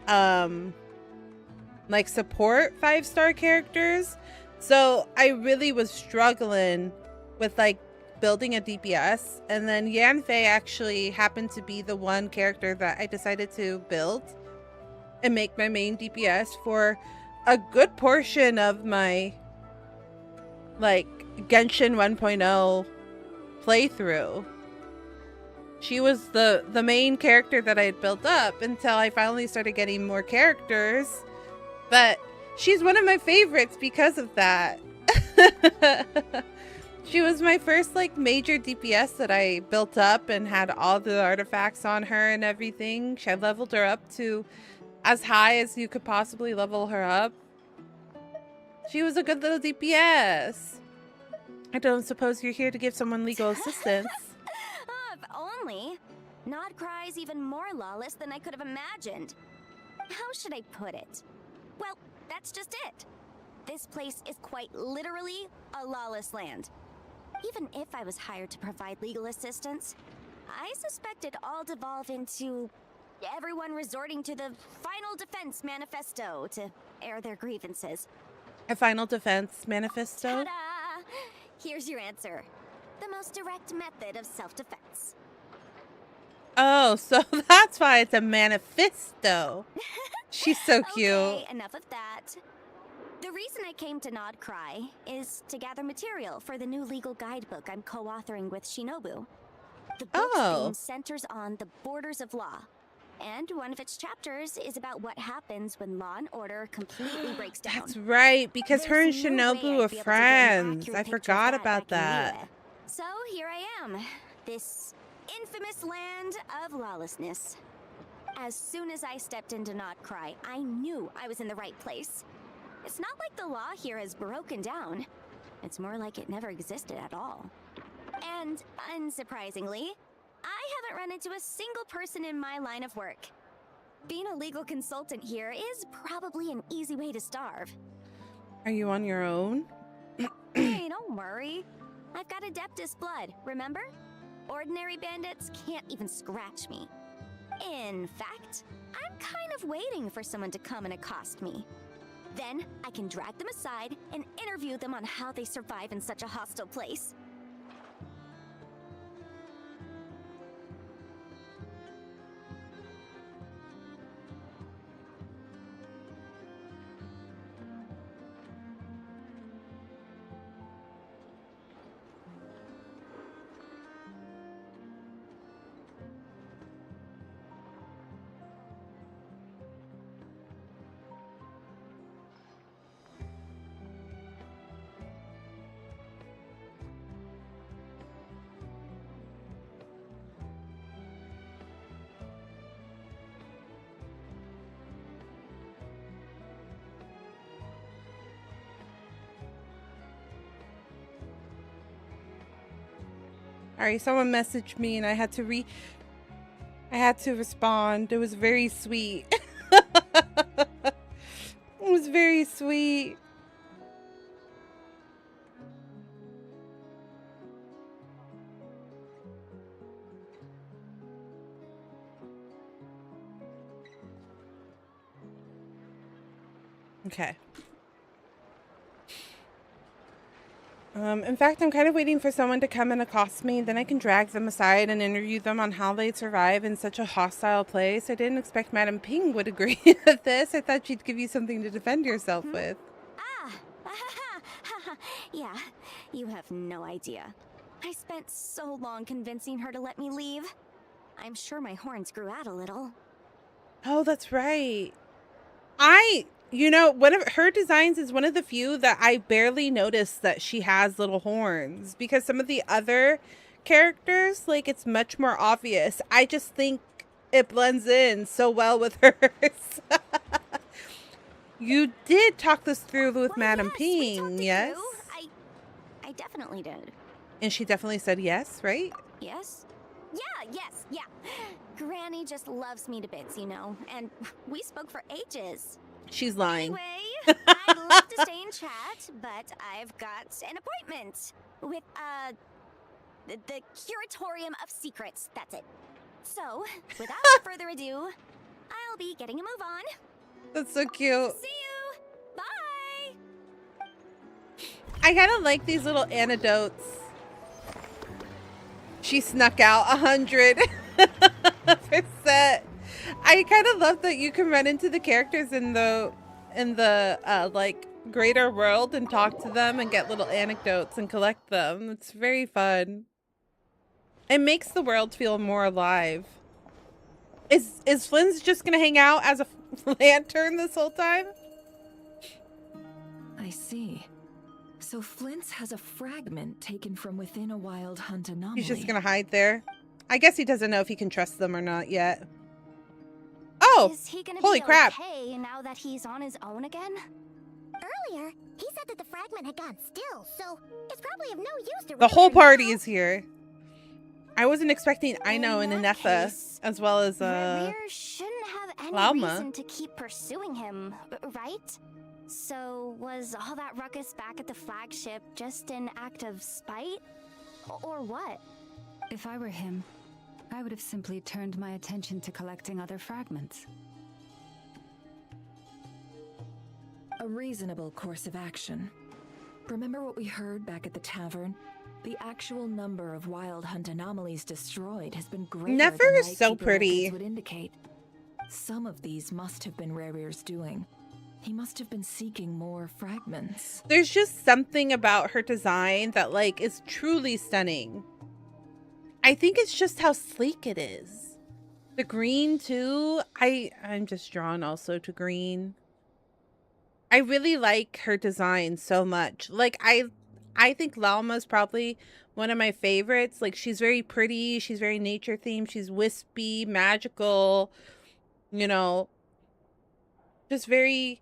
like support 5-star characters. So I really was struggling with like building a DPS, and then Yanfei actually happened to be the one character that I decided to build and make my main DPS for a good portion of my like Genshin 1.0 playthrough. She was the main character that I had built up until I finally started getting more characters, but she's one of my favorites because of that. She was my first like major DPS that I built up and had all the artifacts on her and everything. I leveled her up to as high as you could possibly level her up. She was a good little DPS. I don't suppose you're here to give someone legal assistance. If only. Not Krai's even more lawless than I could have imagined. How should I put it? Well, that's just it. This place is quite literally a lawless land. even if I was hired to provide legal assistance, I suspect it'd all devolve into everyone resorting to the Final Defense Manifesto to air their grievances. A Final Defense Manifesto? Ta-da! Here's your answer. The most direct method of self-defense. Oh, so that's why it's a manifesto. She's so cute. Okay, enough of that. The reason I came to Nod Krai is to gather material for the new legal guidebook I'm co-authoring with Shinobu. The book's theme centers on the borders of law, and one of its chapters is about what happens when law and order completely breaks down. That's right, because her and There's no way Shinobu I'd are be able to get an friends. accurate I picture of forgot that about back in that. Niue. So here I am, this infamous land of lawlessness. As soon as I stepped into Nod Krai, I knew I was in the right place. It's not like the law here has broken down. It's more like it never existed at all. And unsurprisingly, I haven't run into a single person in my line of work. Being a legal consultant here is probably an easy way to starve. Are you on your own? Hey, don't worry. I've got Adeptus blood, remember? Ordinary bandits can't even scratch me. In fact, I'm kind of waiting for someone to come and accost me. Then I can drag them aside and interview them on how they survive in such a hostile place. Alright, someone messaged me and I had to respond. It was very sweet. It was very sweet. Okay. In fact, I'm kind of waiting for someone to come and accost me. Then I can drag them aside and interview them on how they survive in such a hostile place. I didn't expect Madame Ping would agree with this. I thought she'd give you something to defend yourself with. Yeah, you have no idea. I spent so long convincing her to let me leave. I'm sure my horns grew out a little. Oh, that's right. You know, one of her designs is one of the few that I barely noticed that she has little horns, because some of the other characters, like, it's much more obvious. I just think it blends in so well with hers. You did talk this through with Madame Ping, yes? I definitely did. And she definitely said yes, right? Yes? Yeah. Granny just loves me to bits, you know, and we spoke for ages. She's lying. Anyway, I'd love to stay in chat, but I've got an appointment with, the Curatorium of Secrets. That's it. So, without further ado, I'll be getting a move on. That's so cute. See you! Bye! I kind of like these little anecdotes. She snuck out 100%. I kind of love that you can run into the characters in the like greater world and talk to them and get little anecdotes and collect them. It's very fun. It makes the world feel more alive. Is Flynn's just gonna hang out as a lantern this whole time? I see. So Flint's has a fragment taken from within a wild hunt anomaly. He's just gonna hide there. I guess he doesn't know if he can trust them or not yet. Oh, Is he gonna holy be crap. okay now that he's on his own again? Earlier, he said that the fragment had gone still, so it's probably of no use to The whole return party now. is here. I wasn't expecting Aino and In that Inefa, case, as well as Rerir shouldn't have any Lauma. reason to keep pursuing him, right? So was all that ruckus back at the flagship just an act of spite? Or what? If I were him, I would have simply turned my attention to collecting other fragments. A reasonable course of action. Remember what we heard back at the tavern? The actual number of Wild Hunt anomalies destroyed has been greater Nefer than is so Lightkeeper pretty. records would indicate. Some of these must have been Rare's doing. He must have been seeking more fragments. There's just something about her design that like is truly stunning. I think it's just how sleek it is. The green too. I'm just drawn also to green. I really like her design so much. Like I think Lalma's probably one of my favorites. Like she's very pretty, she's very nature themed, she's wispy, magical, you know, just very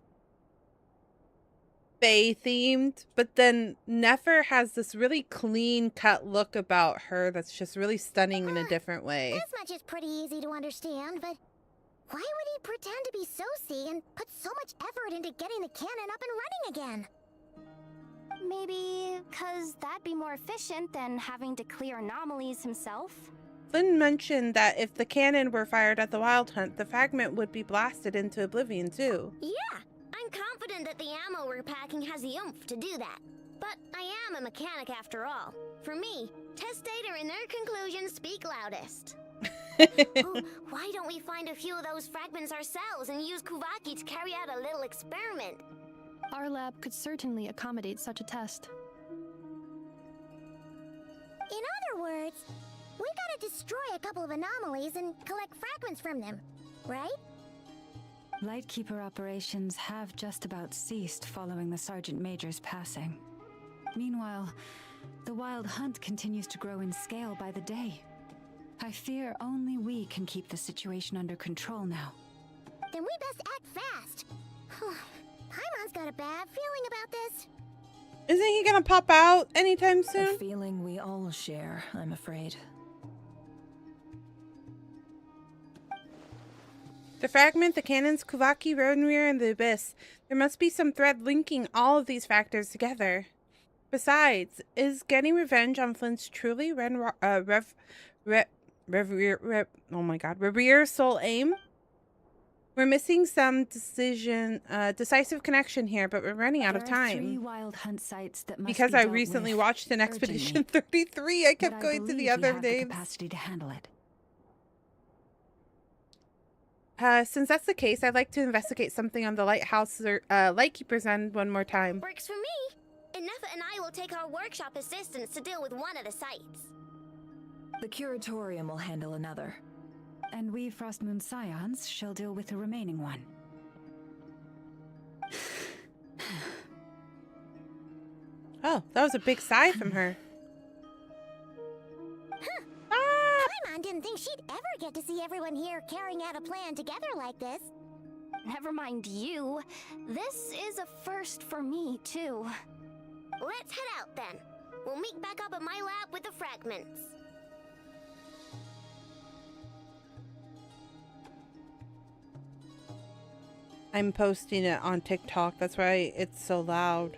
fae themed. But then Nefer has this really clean cut look about her that's just really stunning in a different way. This much is pretty easy to understand, but why would he pretend to be Soci and put so much effort into getting the cannon up and running again? Maybe because that'd be more efficient than having to clear anomalies himself? Flynn mentioned that if the cannon were fired at the Wild Hunt, the fragment would be blasted into oblivion too. Yeah, I'm confident that the ammo we're packing has the oomph to do that. But I am a mechanic after all. For me, test data and their conclusions speak loudest. Oh, why don't we find a few of those fragments ourselves and use Kuvaki to carry out a little experiment? Our lab could certainly accommodate such a test. In other words, we gotta destroy a couple of anomalies and collect fragments from them, right? Lightkeeper operations have just about ceased following the Sergeant Major's passing. Meanwhile, the Wild Hunt continues to grow in scale by the day. I fear only we can keep the situation under control now. Then we best act fast. Paimon's got a bad feeling about this. Isn't he gonna pop out anytime A soon? feeling we all share, I'm afraid. The fragment, the cannons, Kuvaki, Rodenweir, and the Abyss. There must be some thread linking all of these factors together. Besides, is getting revenge on Flint's truly Revere's sole aim? We're missing some decisive connection here, but we're running out of There are 3 time. Wild Hunt sites that must Because be I dealt recently with watched an Expedition urgently. 33. I kept But going to believe the we other have names. the capacity to handle it. Since that's the case, I'd like to investigate something on the lighthouse or lightkeeper's end one more time. Works for me. Nefa and I will take our workshop assistants to deal with one of the sites. The curatorium will handle another. And we Frostmoon Scions shall deal with the remaining one. Oh, that was a big sigh from her. Paimon didn't think she'd ever get to see everyone here carrying out a plan together like this. Never mind you. This is a first for me, too. Let's head out then. We'll meet back up at my lab with the fragments. I'm posting it on TikTok. That's why it's so loud.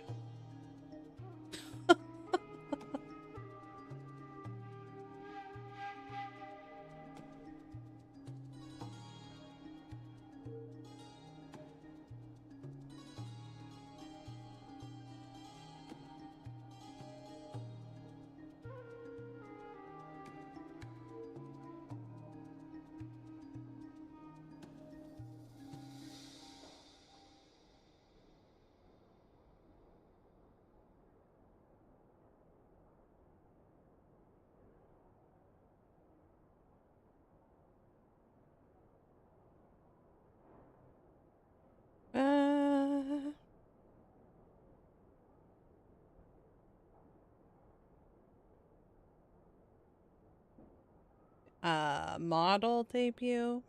Model debut.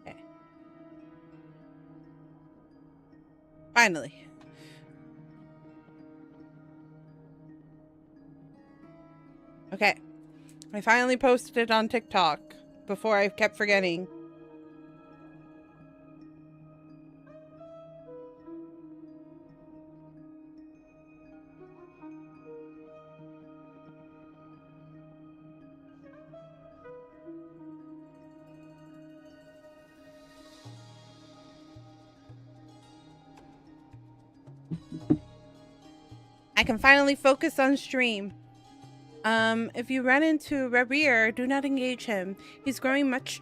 Okay. Finally. Okay. I finally posted it on TikTok before I kept forgetting. I can finally focus on stream. If you run into Rerir, do not engage him. He's grown much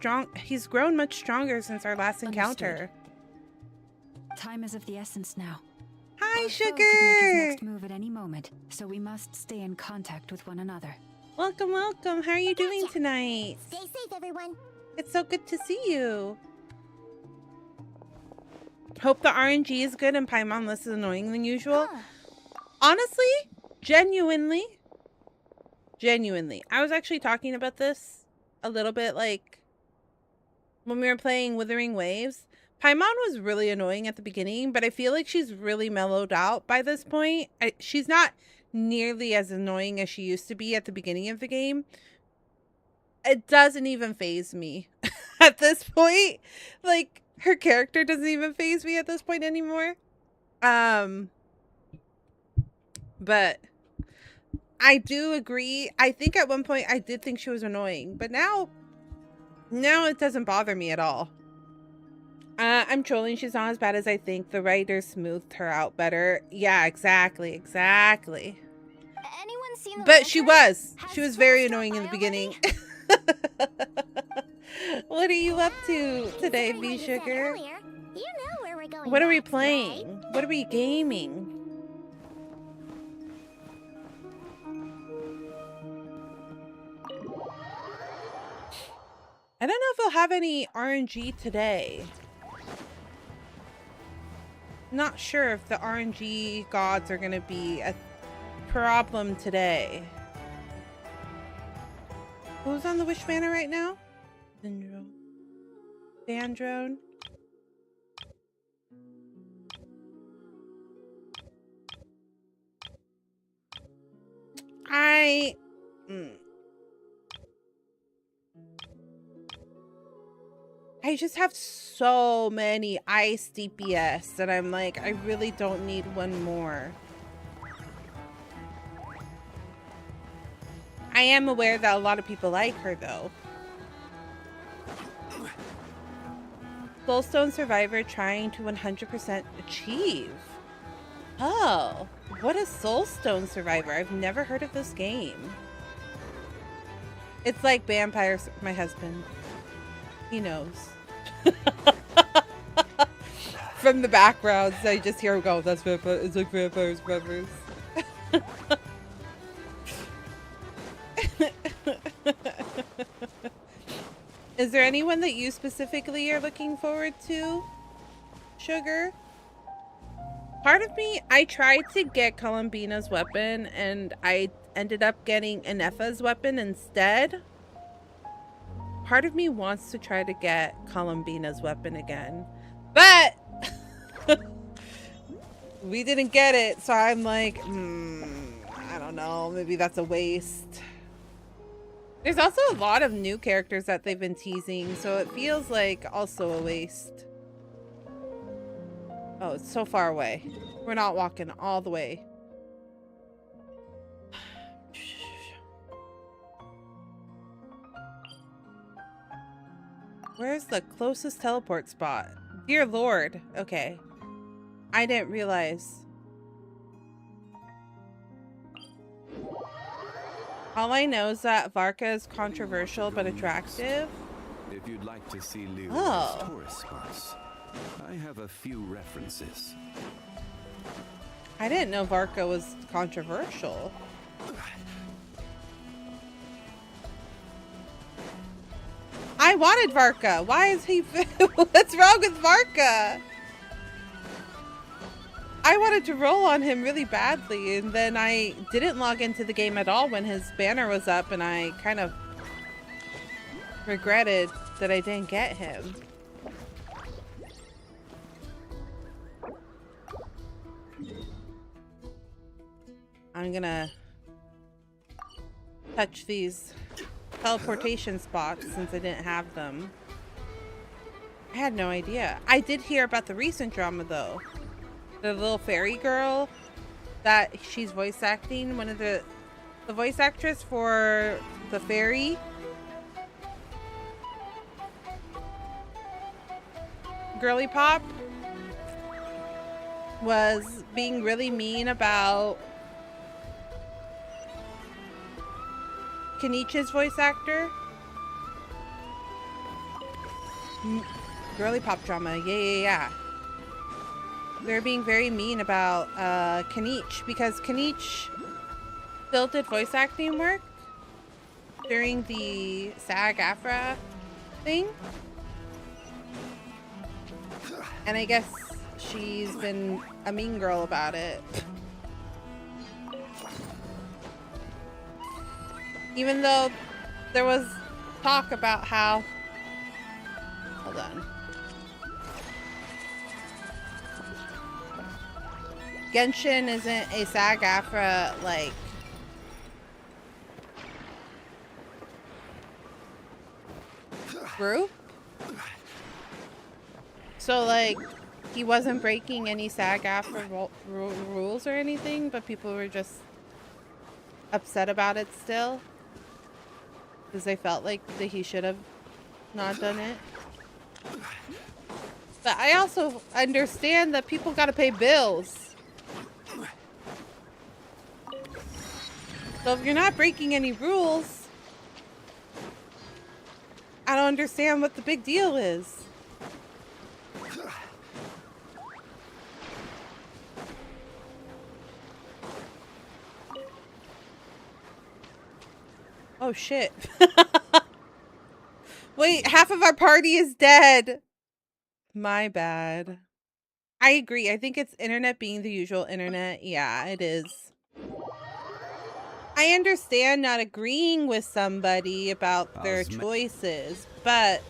stronger since our last encounter. Time is of the essence now. Hi, Our foe Sugar! could make his next move at any moment, so we must stay in contact with one another. Welcome, welcome. How are you doing tonight? Stay safe, everyone. It's so good to see you. Hope the RNG is good and Paimon less annoying than usual. Huh. Honestly, genuinely, I was actually talking about this a little bit, like, when we were playing Withering Waves. Paimon was really annoying at the beginning, but I feel like she's really mellowed out by this point. She's not nearly as annoying as she used to be at the beginning of the game. It doesn't even faze me at this point. Like, her character doesn't even faze me at this point anymore. But I do agree. I think at one point I did think she was annoying, but now it doesn't bother me at all. I'm trolling. She's not as bad as I think. The writer smoothed her out better. Yeah, exactly. Anyone seen the But she was Has very Frost annoying in the stopped by beginning. What are you up to today, Sorry, V like I said Sugar? earlier, you know where we're going What are we next, playing? right? What are we gaming? I don't know if we'll have any RNG today. Not sure if the RNG gods are going to be a problem today. Who's on the Wish Banner right now? Dandrone. I just have so many ice DPS that I'm like, I really don't need one more. I am aware that a lot of people like her though. Soulstone Survivor trying to 100% achieve. Oh, what is Soulstone Survivor? I've never heard of this game. It's like Vampire, my husband. He knows. From the background, so I just hear him go, that's vampire, it's like vampires, brothers. Is there anyone that you specifically are looking forward to, Sugar? Part of me, I tried to get Columbina's weapon and I ended up getting Anefa's weapon instead. Part of me wants to try to get Columbina's weapon again, but we didn't get it, so I'm like, I don't know, maybe that's a waste. There's also a lot of new characters that they've been teasing, so it feels like also a waste. Oh, it's so far away. We're not walking all the way. Where's the closest teleport spot? Dear Lord. Okay. I didn't realize. All I know is that Varka is controversial but attractive. If you'd like to see Lyra's Oh. tourist spots, I have a few references. I didn't know Varka was controversial. I wanted Varka. Why is he... What's wrong with Varka? I wanted to roll on him really badly, and then I didn't log into the game at all when his banner was up, and I kind of regretted that I didn't get him. I'm gonna touch these teleportation spots since I didn't have them. I had no idea. I did hear about the recent drama though. The little fairy girl that she's voice acting, one of the voice actress for the fairy girly pop was being really mean about Kenichi's voice actor. Girly pop drama, yeah. They're being very mean about Kenich because Kenich still did voice acting work during the SAG-AFTRA thing. And I guess she's been a mean girl about it. Even though there was talk about how... Hold on. Genshin isn't a SAG-AFTRA, like... group. So, like, he wasn't breaking any SAG-AFTRA rules or anything, but people were just upset about it still. Because they felt like that he should have not done it. But I also understand that people gotta pay bills. So if you're not breaking any rules, I don't understand what the big deal is. Oh shit. Wait, half of our party is dead. My bad. I agree. I think it's internet being the usual internet. Yeah, it is. I understand not agreeing with somebody about their choices, but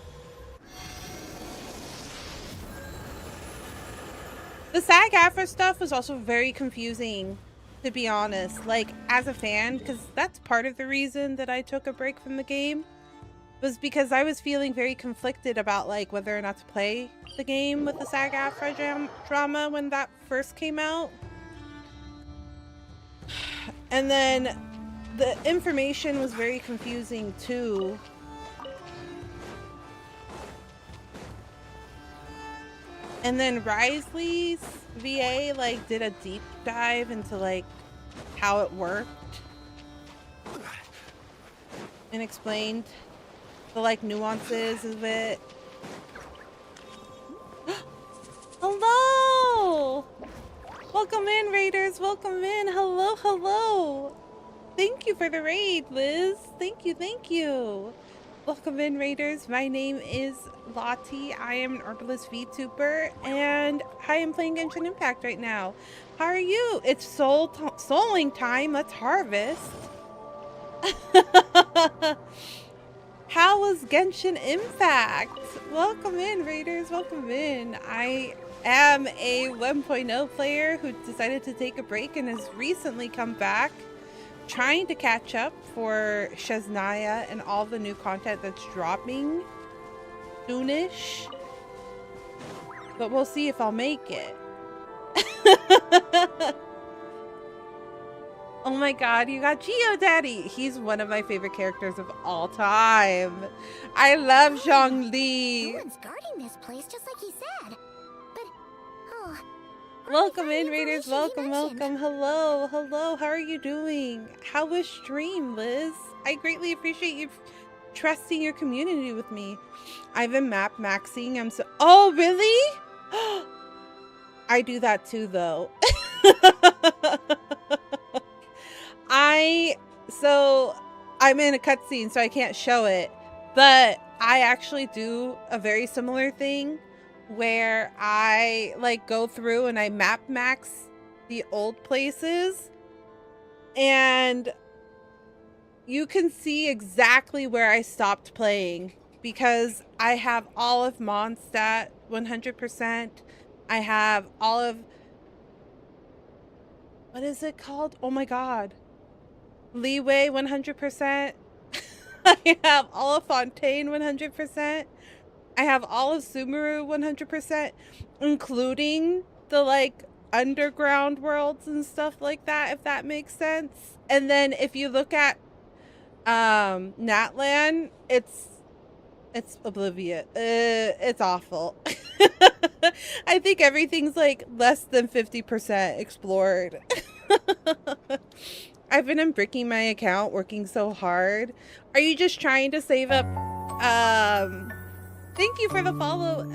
the SAG-AFTRA stuff was also very confusing, to be honest. Like, as a fan, because that's part of the reason that I took a break from the game, was because I was feeling very conflicted about, like, whether or not to play the game with the SAG-AFTRA drama when that first came out. And then the information was very confusing too. And then Risley's VA like did a deep dive into like how it worked and explained the like nuances of it. Hello! Welcome in, Raiders. Welcome in. Hello, hello. Thank you for the raid, Liz. Thank you, thank you. Welcome in, Raiders. My name is Lottie. I am an Herbalist VTuber, and I am playing Genshin Impact right now. How are you? It's souling time. Let's harvest. How was Genshin Impact? Welcome in, Raiders. Welcome in. I am a 1.0 player who decided to take a break and has recently come back, trying to catch up for Shaznia and all the new content that's dropping soonish. But we'll see if I'll make it. Oh my god, you got Geodaddy! He's one of my favorite characters of all time. I love Zhongli. No one's guarding this place, just like he said. But, oh... Welcome in, Raiders. Welcome, welcome. Hello, hello. How are you doing? How was stream, Liz? I greatly appreciate you trusting your community with me. I've been map maxing. I'm so... Oh, really? I do that too, though. I'm in a cutscene, so I can't show it. But I actually do a very similar thing where I like go through and I map max the old places, and you can see exactly where I stopped playing because I have all of Mondstadt 100%. I have all of, what is it called? Oh my god. Leeway 100%. I I have all of Fontaine 100%. I have all of Sumeru 100%, including the like underground worlds and stuff like that, if that makes sense. And then if you look at Natlan, it's oblivious. It's awful. I think everything's like less than 50% explored. I've been unbricking my account, working so hard. Are you just trying to save up? Thank you for the follow,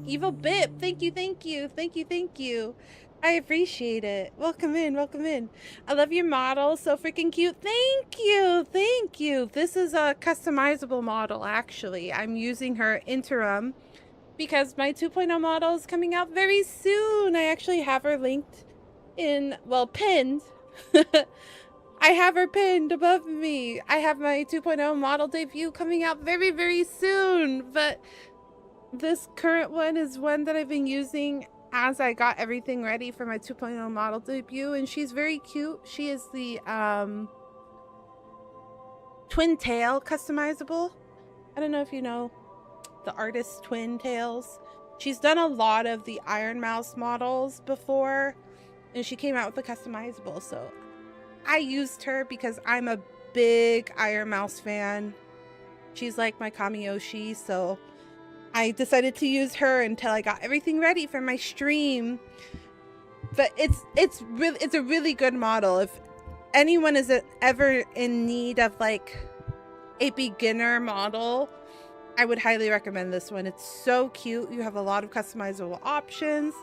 Evil Bip. Thank you, thank you, thank you, thank you. I appreciate it. Welcome in, welcome in. I love your model, so freaking cute. Thank you, thank you. This is a customizable model, actually. I'm using her interim because my 2.0 model is coming out very soon. I actually have her linked in, well, pinned. I have her pinned above me. I have my 2.0 model debut coming out very, very soon. But this current one is one that I've been using as I got everything ready for my 2.0 model debut. And she's very cute. She is the twin tail customizable. I don't know if you know the artist Twin Tails. She's done a lot of the Iron Mouse models before. And she came out with the customizable. So I used her because I'm a big Iron Mouse fan. She's like my Kamiyoshi, so I decided to use her until I got everything ready for my stream. But it's a really good model. If anyone is ever in need of like a beginner model, I would highly recommend this one. It's so cute. You have a lot of customizable options.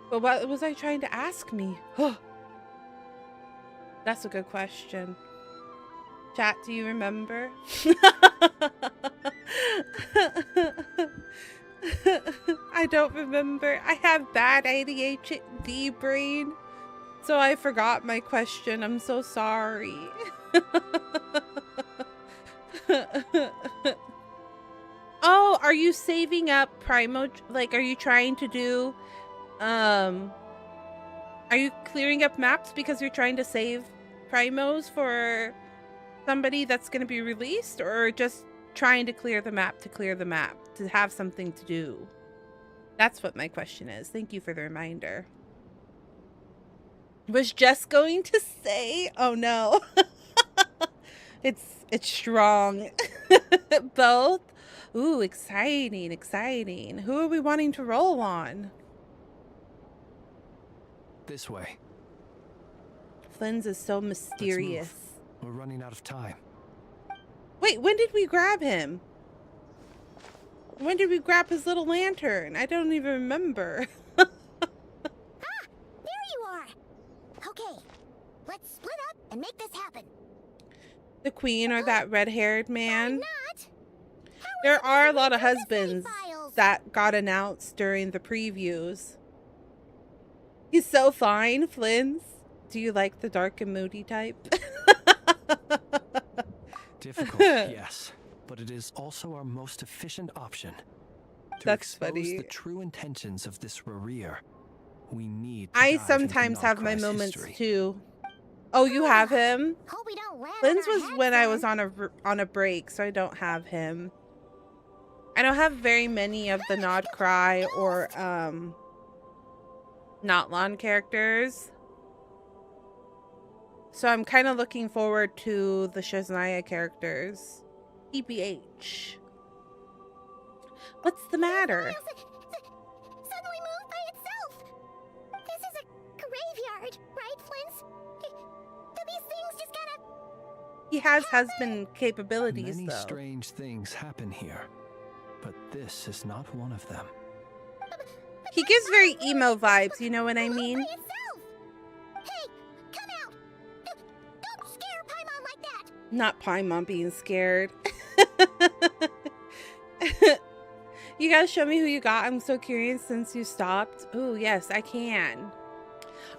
But what was I trying to ask me? That's a good question. Chat, do you remember? I don't remember. I have bad ADHD brain, so I forgot my question. I'm so sorry. Oh, are you saving up Primo? Like, are you trying to do... Are you clearing up maps because you're trying to save primos for somebody that's going to be released, or just trying to clear the map to have something to do? That's what my question is. Thank you for the reminder. Was just going to say, oh no. it's strong. Both. Ooh, exciting, exciting. Who are we wanting to roll on? This way. Flynn's is so mysterious. We're running out of time. Wait, when did we grab him? When did we grab his little lantern? I don't even remember. Ah! There you are! Okay, let's split up and make this happen. The queen or that red-haired man? Not? There are a lot of the husbands files? that got announced during the previews. He's so fine, Flynn's. Do you like the dark and moody type? Difficult, yes. But it is also our most efficient option. To expose the true intentions of this Rereer, we need to I dive sometimes into have my Nogkrai's moments history. too. Oh, you have him? Hope we don't land Flynn's on our was heads when I then. was on a break, so I don't have him. I don't have very many of the Nod Krai or Notlon characters. So I'm kind of looking forward to the Shaznia characters. EBH. What's the matter? Suddenly moved by itself. This is a graveyard, right, Flint? Do these things just kind of... He has husband capabilities, Many though. strange things happen here, but this is not one of them. He gives very emo vibes, you know what I mean? By itself. Hey, come out. Don't scare Paimon like that. Not Paimon being scared. You guys show me who you got. I'm so curious since you stopped. Oh, yes, I can.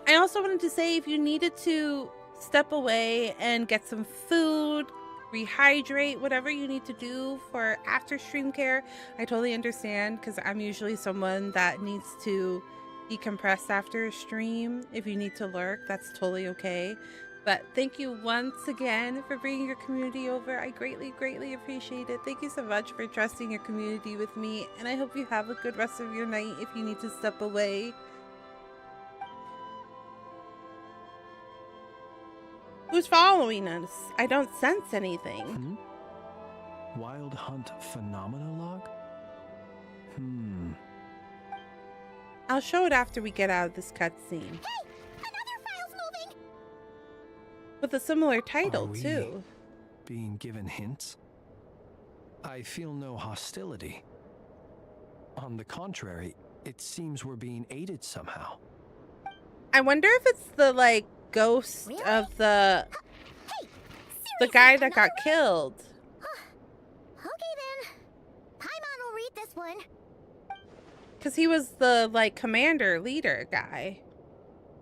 I also wanted to say if you needed to step away and get some food, rehydrate, whatever you need to do for after stream care, I totally understand, because I'm usually someone that needs to decompress after a stream. If you need to lurk, that's totally okay. But thank you once again for bringing your community over. I greatly, greatly appreciate it. Thank you so much for trusting your community with me. And I hope you have a good rest of your night if you need to step away. Who's following us? I don't sense anything. Wild Hunt Phenomena Log? I'll show it after we get out of this cutscene. Hey! Another file's moving! With a similar title, Are we too. Being given hints? I feel no hostility. On the contrary, it seems we're being aided somehow. I wonder if it's the, like, ghost Really? of the Hey! the guy that got killed. Okay then. Paimon will read this one. Because he was the, like, commander, leader guy.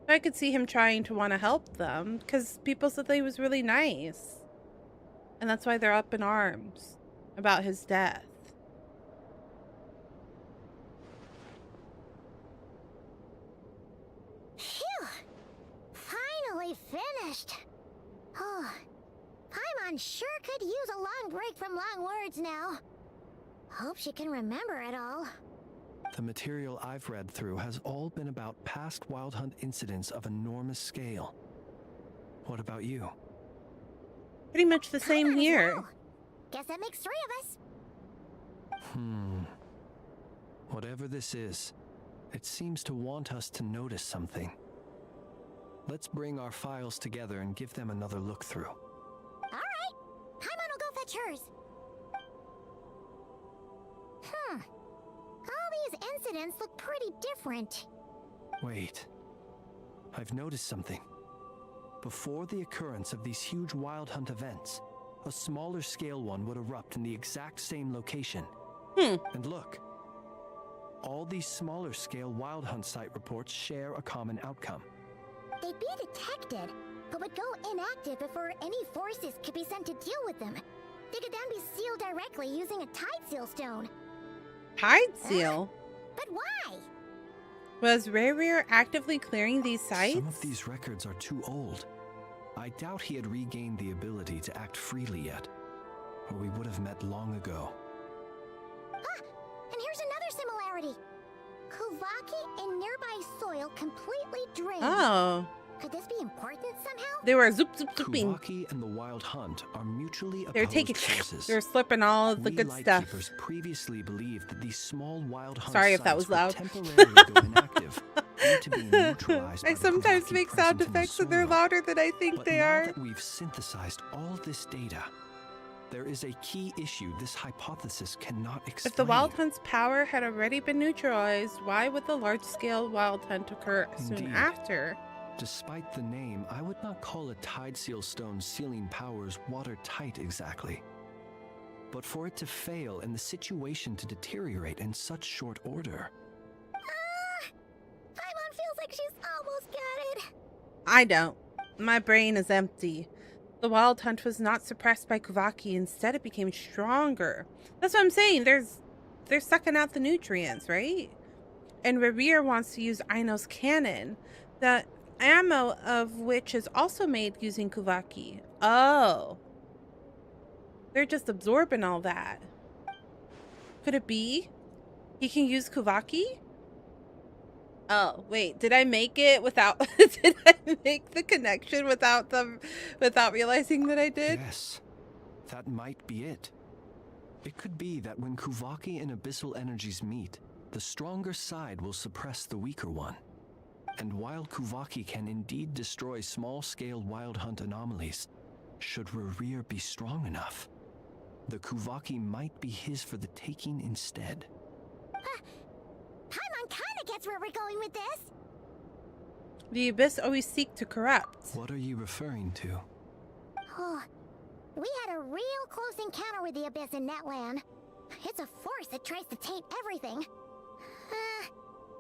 I could see him trying to want to help them. Because people said that he was really nice. And that's why they're up in arms about his death. Phew! Finally finished. Oh, Paimon sure could use a long break from long words now. Hope she can remember it all. The material I've read through has all been about past Wild Hunt incidents of enormous scale. What about you? Pretty much the same Paimon as here. well. Guess that makes 3 of us. Whatever this is, it seems to want us to notice something. Let's bring our files together and give them another look through. All right. Paimon will go fetch hers. All these incidents look pretty different. Wait. I've noticed something. Before the occurrence of these huge Wild Hunt events, a smaller scale one would erupt in the exact same location. And look. All these smaller scale Wild Hunt site reports share a common outcome. They'd be detected, but would go inactive before any forces could be sent to deal with them. They could then be sealed directly using a tide seal stone. Tide seal? But why? Was Rear actively clearing these sites? Some of these records are too old. I doubt he had regained the ability to act freely yet, or we would have met long ago. Ah! And here's another similarity. Kuvaki and nearby soil completely drained. Oh. Could this be important somehow? They were zoop zoop zooping. Kuvaki and the Wild Hunt are mutually They're opposed taking forces. they're slipping all of the good stuff. Lightkeepers previously believed that these small Wild Hunt Sorry if that was sites would loud. temporarily go inactive, due to being neutralized by I the sometimes Kuvaki make sound present in the effects and they're soil. louder than I think But they now are. that we've synthesized all this data, there is a key issue this hypothesis cannot explain. If the Wild Hunt's power had already been neutralized, why would the large-scale Wild Hunt occur soon Indeed. after? Despite the name, I would not call a tide seal stone's sealing powers watertight exactly. But for it to fail and the situation to deteriorate in such short order. Paimon feels like she's almost got it. I don't. My brain is empty. The Wild Hunt was not suppressed by Kuvaki. Instead, it became stronger. That's what I'm saying. They're sucking out the nutrients, right? And Rerir wants to use Aino's cannon, the ammo of which is also made using Kuvaki. Oh. They're just absorbing all that. Could it be he can use Kuvaki? Oh, wait, did I make it without did I make the connection without realizing that I did? Yes, that might be it. It could be that when Kuvaki and abyssal energies meet, the stronger side will suppress the weaker one. And while Kuvaki can indeed destroy small-scale Wild Hunt anomalies, should Rerir be strong enough, the Kuvaki might be his for the taking instead. Paimon kinda gets where we're going with this. The Abyss always seek to corrupt. What are you referring to? Oh, we had a real close encounter with the Abyss in Netland. It's a force that tries to taint everything.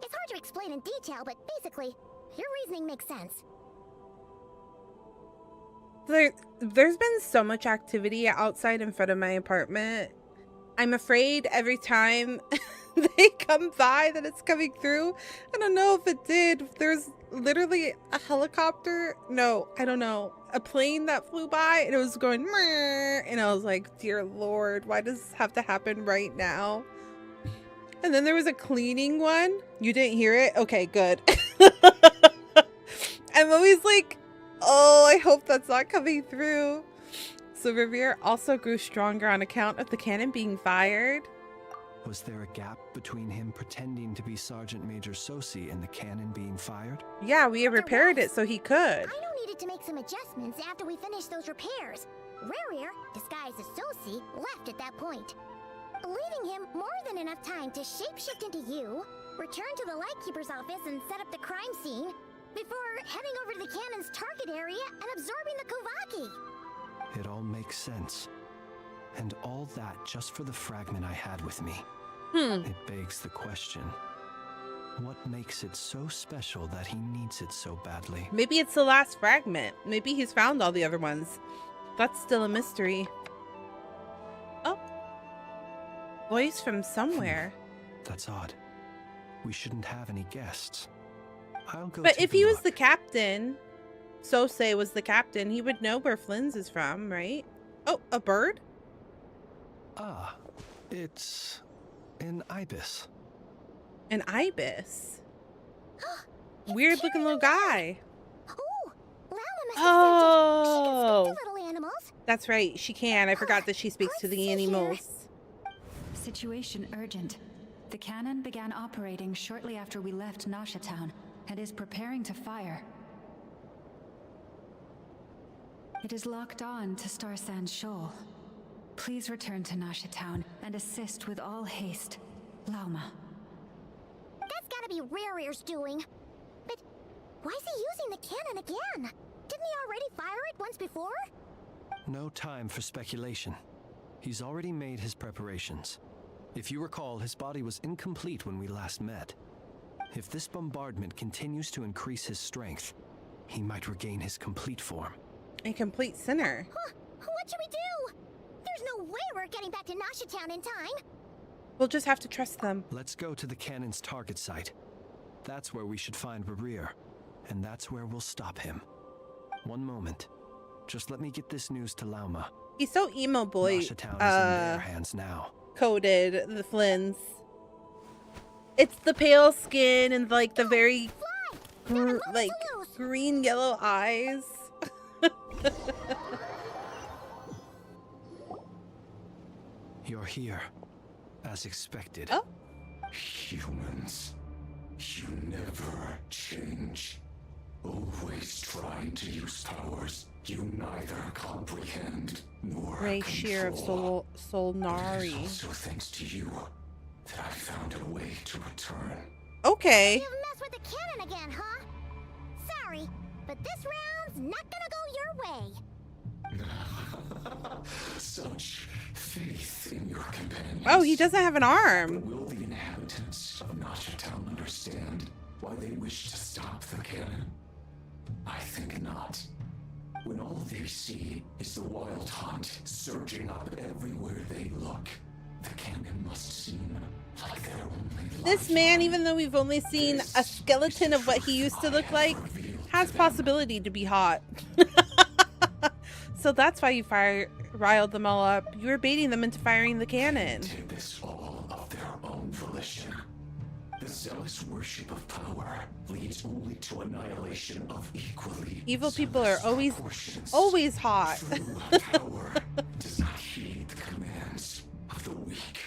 It's hard to explain in detail, but basically, your reasoning makes sense. There's been so much activity outside in front of my apartment. I'm afraid every time they come by that it's coming through. I don't know if it did. There's literally a helicopter. No, I don't know. a plane that flew by and it was going "Meh," and I was like, dear Lord, why does this have to happen right now? And then there was a cleaning one. You didn't hear it? Okay, good. I'm always like, oh, I hope that's not coming through. So Revere also grew stronger on account of the cannon being fired. Was there a gap between him pretending to be Sergeant Major Sosi and the cannon being fired? Yeah, we repaired it so he could. I needed to make some adjustments after we finished those repairs. Rarier, disguised as Sosi, left at that point, leaving him more than enough time to shapeshift into you, return to the Lightkeeper's office and set up the crime scene, before heading over to the cannon's target area and absorbing the Kuvaki. It all makes sense. And all that just for the fragment I had with me. It begs the question, what makes it so special that he needs it so badly? Maybe it's the last fragment. Maybe he's found all the other ones. That's still a mystery. Oh. Voice from somewhere. That's odd. We shouldn't have any guests. I'll go. But if he was the captain, Sosei was the captain, he would know where Flynn's is from, right? Oh, a bird? Ah, it's an ibis. An ibis? Weird looking little guy. Oh, Lala must Oh, she can speak to little animals. That's right, she can. I forgot that she speaks to the animals. Situation urgent. The cannon began operating shortly after we left Nasha Town and is preparing to fire. It is locked on to Star Sand Shoal. Please return to Nasha Town and assist with all haste. Lauma. That's gotta be Rarier's doing. But why is he using the cannon again? Didn't he already fire it once before? No time for speculation. He's already made his preparations. If you recall, his body was incomplete when we last met. If this bombardment continues to increase his strength, he might regain his complete form. A complete sinner. Huh, what should we do? There's no way we're getting back to Nasha Town in time. We'll just have to trust them. Let's go to the cannon's target site. That's where we should find Rarier, and that's where we'll stop him. One moment. Just let me get this news to Lauma. He's so emo boy. Nasha Town is in their hands now. Coded the Flynn's. It's the pale skin and like the very like green yellow eyes. You're here, as expected. Oh. Humans, you never change. Always trying to use powers you neither comprehend nor Ray Shear of Solnari. It is also thanks to you that I found a way to return. Okay. You've messed with the cannon again, huh? Sorry, but this round's not gonna go your way. Such faith in your companions. Oh, he doesn't have an arm. But will the inhabitants of Nasha Town understand why they wish to stop the cannon? I think not. When all they see is the wild hunt surging up everywhere they look, the cannon must seem like their only life. This man, even though we've only seen a skeleton of what he used to look like, has possibility to be hot. So that's why you riled them all up. You were baiting them into firing the cannon. They did this all of their own volition. The zealous worship of power leads only to annihilation of equally evil people are always hot. True power does not heed the commands of the weak.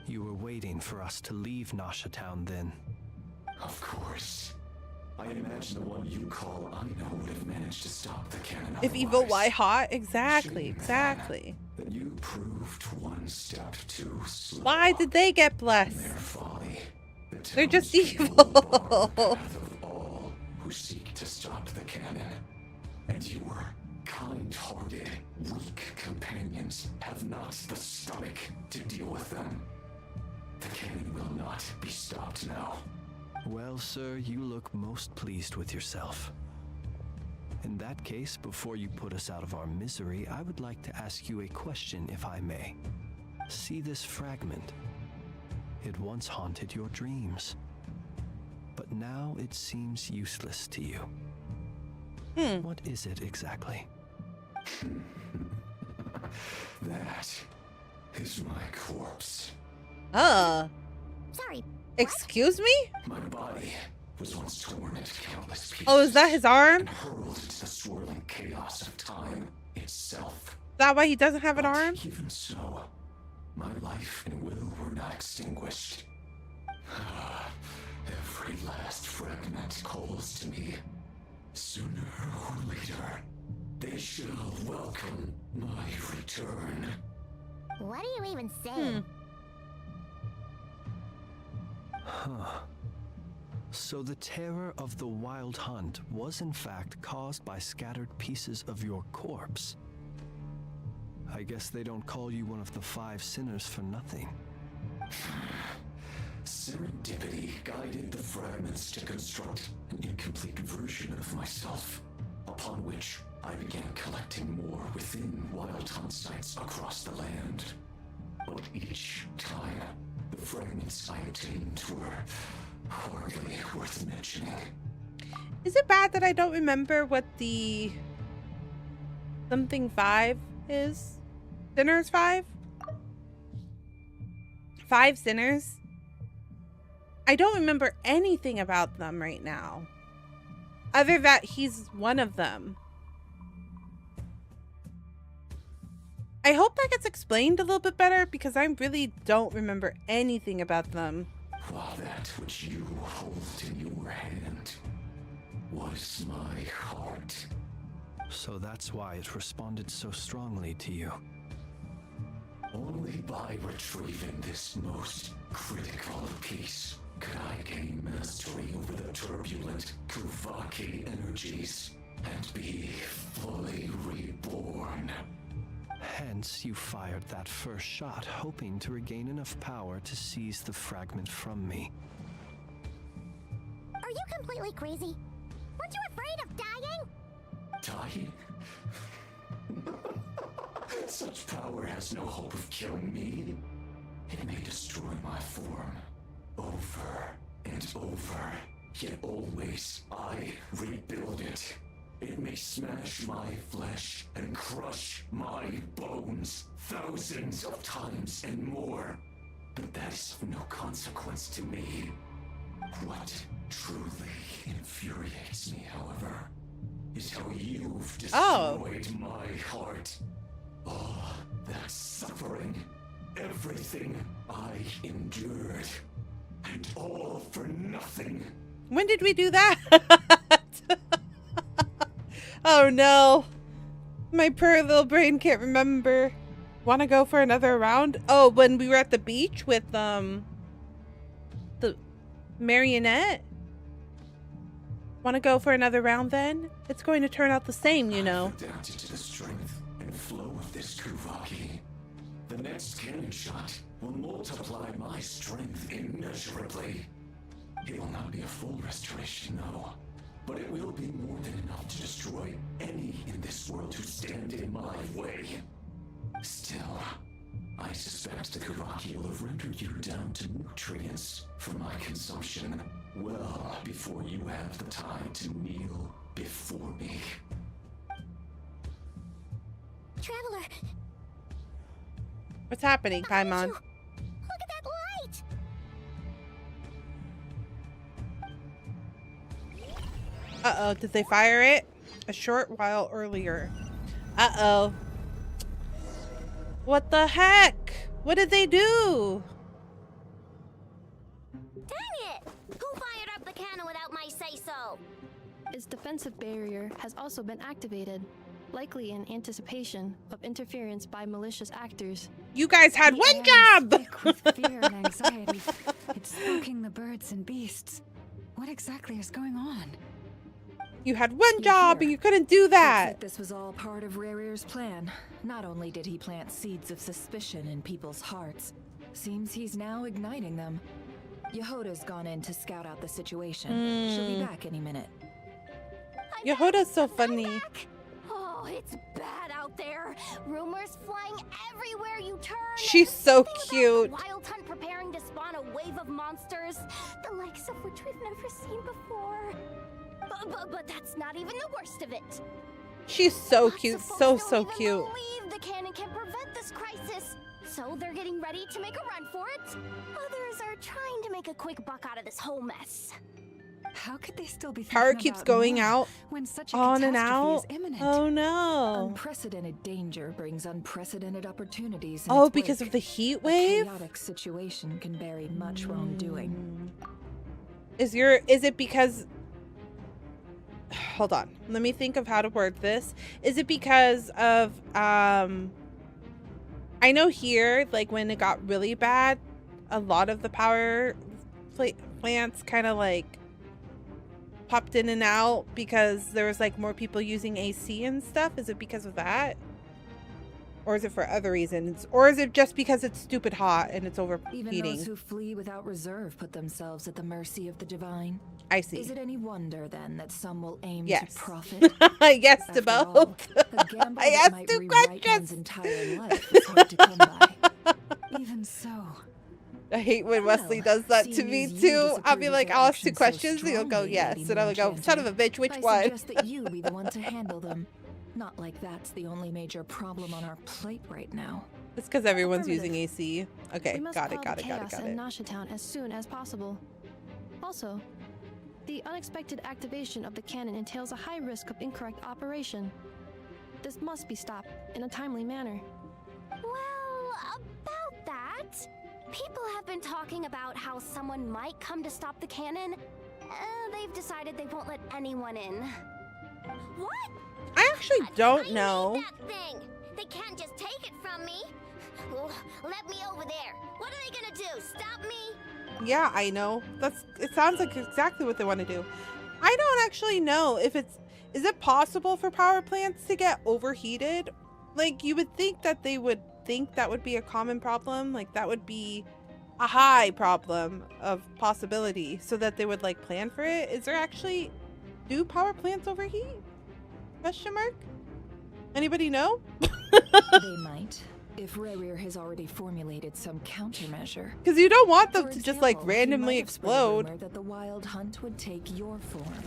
You were waiting for us to leave Nasha Town then. Of course. I imagine the one you call Aino would have managed to stop the cannon. If evil, why hot? Exactly, exactly. Then you proved one step too slow. Why did they get blessed? Their folly. They're just evil. Of all who seek to stop the cannon, and your kind-hearted, weak companions have not the stomach to deal with them. The cannon will not be stopped now. Well, sir, you look most pleased with yourself. In that case, before you put us out of our misery, I would like to ask you a question, if I may. See this fragment? It once haunted your dreams, but now it seems useless to you. What is it exactly? That is my corpse. Sorry. Excuse me? My body was once torn into countless pieces. Oh, is that his arm? And hurled into the swirling chaos of time itself. Is that why he doesn't have an arm? Even so, my life and will were not extinguished. Every last fragment calls to me. Sooner or later, they shall welcome my return. What are you even saying? So the terror of the Wild Hunt was in fact caused by scattered pieces of your corpse. I guess they don't call you one of the 5 sinners for nothing. Serendipity guided the fragments to construct an incomplete version of myself, upon which I began collecting more within Wild Hunt sites across the land. But each time, the fragments I obtained were hardly worth mentioning. Is it bad that I don't remember what the something 5 is? Sinners 5? 5 sinners? I don't remember anything about them right now. Other that he's one of them. I hope that gets explained a little bit better because I really don't remember anything about them. While that which you hold in your hand was my heart. So that's why it responded so strongly to you. Only by retrieving this most critical piece could I gain mastery over the turbulent Kuvaki energies and be fully reborn. Hence, you fired that first shot, hoping to regain enough power to seize the fragment from me. Are you completely crazy? Weren't you afraid of dying? Dying? Such power has no hope of killing me. It may destroy my form over and over, yet always I rebuild it. It may smash my flesh and crush my bones thousands of times and more. But that is of no consequence to me. What truly infuriates me, however, is how you've destroyed my heart. All that suffering, everything I endured, and all for nothing. When did we do that? Oh no. My poor little brain can't remember. Want to go for another round? Oh, when we were at the beach with the marionette? Want to go for another round then? It's going to turn out the same, you know. I've adapted to the strength and flow of this Kuvaki. The next cannon shot will multiply my strength immeasurably. It will not be a full restoration, no. But it will be more than enough to destroy any in this world who stand in my way. Still, I suspect the Kuvaki will have rendered you down to nutrients for my consumption well before you have the time to kneel before me. Traveler! What's happening, Paimon? Look at that light! Uh-oh, did they fire it? A short while earlier. Uh-oh. What the heck? What did they do? Dang it! Who fired up the cannon without my say-so? Its defensive barrier has also been activated, likely in anticipation of interference by malicious actors. You guys had one job! Thick with fear and anxiety. It's spooking the birds and beasts. What exactly is going on? You had one job and you couldn't do that. Looks like this was all part of Rerir's plan. Not only did he plant seeds of suspicion in people's hearts, seems he's now igniting them. Yehoda's gone in to scout out the situation. She'll be back any minute. Yehoda's so funny. Oh, it's bad out there. Rumors flying everywhere you turn. She's so cute. Wild Hunt preparing to spawn a wave of monsters, the likes of which we've never seen before. But that's not even the worst of it. She's so Lots cute, of folks so don't even cute. believe the cannon can prevent this crisis, so they're getting ready to make a run for it. Others are trying to make a quick buck out of this whole mess. How could they still be Power thinking keeps about going more out, when such a on and catastrophe out. is imminent? Oh no. Unprecedented danger brings unprecedented opportunities. In Oh, its because wake. of the heat A wave? chaotic situation can bury much wrongdoing. Is it because, hold on, let me think of how to word this. Is it because of, I know here, like when it got really bad, a lot of the power plants kind of like popped in and out because there was like more people using AC and stuff. Is it because of that? Or is it for other reasons? Or is it just because it's stupid hot and it's overheating? Even those who flee without reserve put themselves at the mercy of the divine. I see. Is it any wonder then that some will aim Yes. to profit? Yes to After all, both. a gamble I that asked might 2 rewrite one's questions. entire life is hard to come by. Even so, I hate when Well, Wesley does that to me seeing as you too. I'll disapprove be of like, their I'll ask 2 actions so questions, and he'll go, strongly, yes. Lady And I'll go, son of a bitch, which I one? suggest that you be the one to handle them. Not like that's the only major problem on our plate right now. It's because everyone's using Affirmative. AC. Okay, We must got it, quell got the it, got it, chaos got in it. Nasha Town as soon as possible. Also, the unexpected activation of the cannon entails a high risk of incorrect operation. This must be stopped in a timely manner. Well, about that, people have been talking about how someone might come to stop the cannon. They've decided they won't let anyone in. What? I actually don't I know. need that thing. They can't just take it from me. Well, let me over there. What are they gonna do? Stop me? Yeah, I know. It sounds like exactly what they want to do. I don't actually know if is it possible for power plants to get overheated? Like, you would think that they would think that would be a common problem. Like, that would be a high problem of possibility so that they would like plan for it. Is there actually, do power plants overheat? Question mark? Anybody know? They might, if Rerir has already formulated some countermeasure. Because you don't want them For to just like example, he randomly might have spread a explode. rumor that the wild hunt would take your form.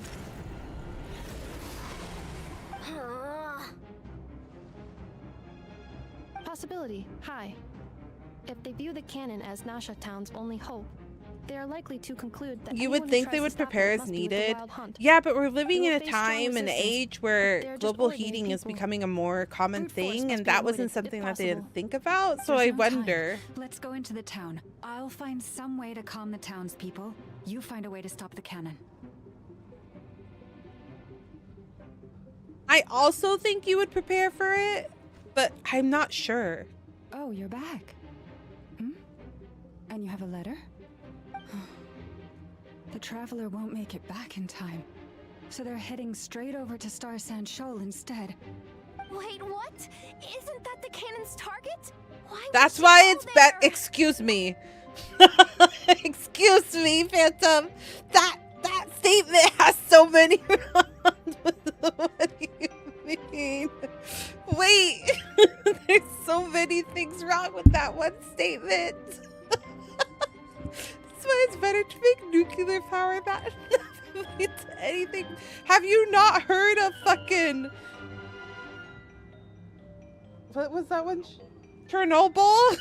Possibility high. If they view the cannon as Nasha Town's only hope, they are likely to conclude that You anyone would who think tries they to would stop it prepare as must be with the needed. wild hunt. Yeah, but we're living They in will a face strong time and resistance, age but where they are just global ordinary heating is people. becoming a more common Brute force thing, must and be that wasn't avoided, if something that they didn't possible. think about. So there's I no time. wonder. Let's go into the town. I'll find some way to calm the townspeople. You find a way to stop the cannon. I also think you would prepare for it, but I'm not sure. Oh, you're back. Hmm? And you have a letter? The traveler won't make it back in time. So they're heading straight over to Star Sand Shoal instead. Wait, what? Isn't that the cannon's target? Why would That's she why go it's there? Excuse me. Excuse me, Phantom. That statement has so many wrongs. What do you mean? Wait. There's so many things wrong with that one statement. That's why it's better to make nuclear power that leads to anything. Have you not heard of fucking... What was that one? Chernobyl?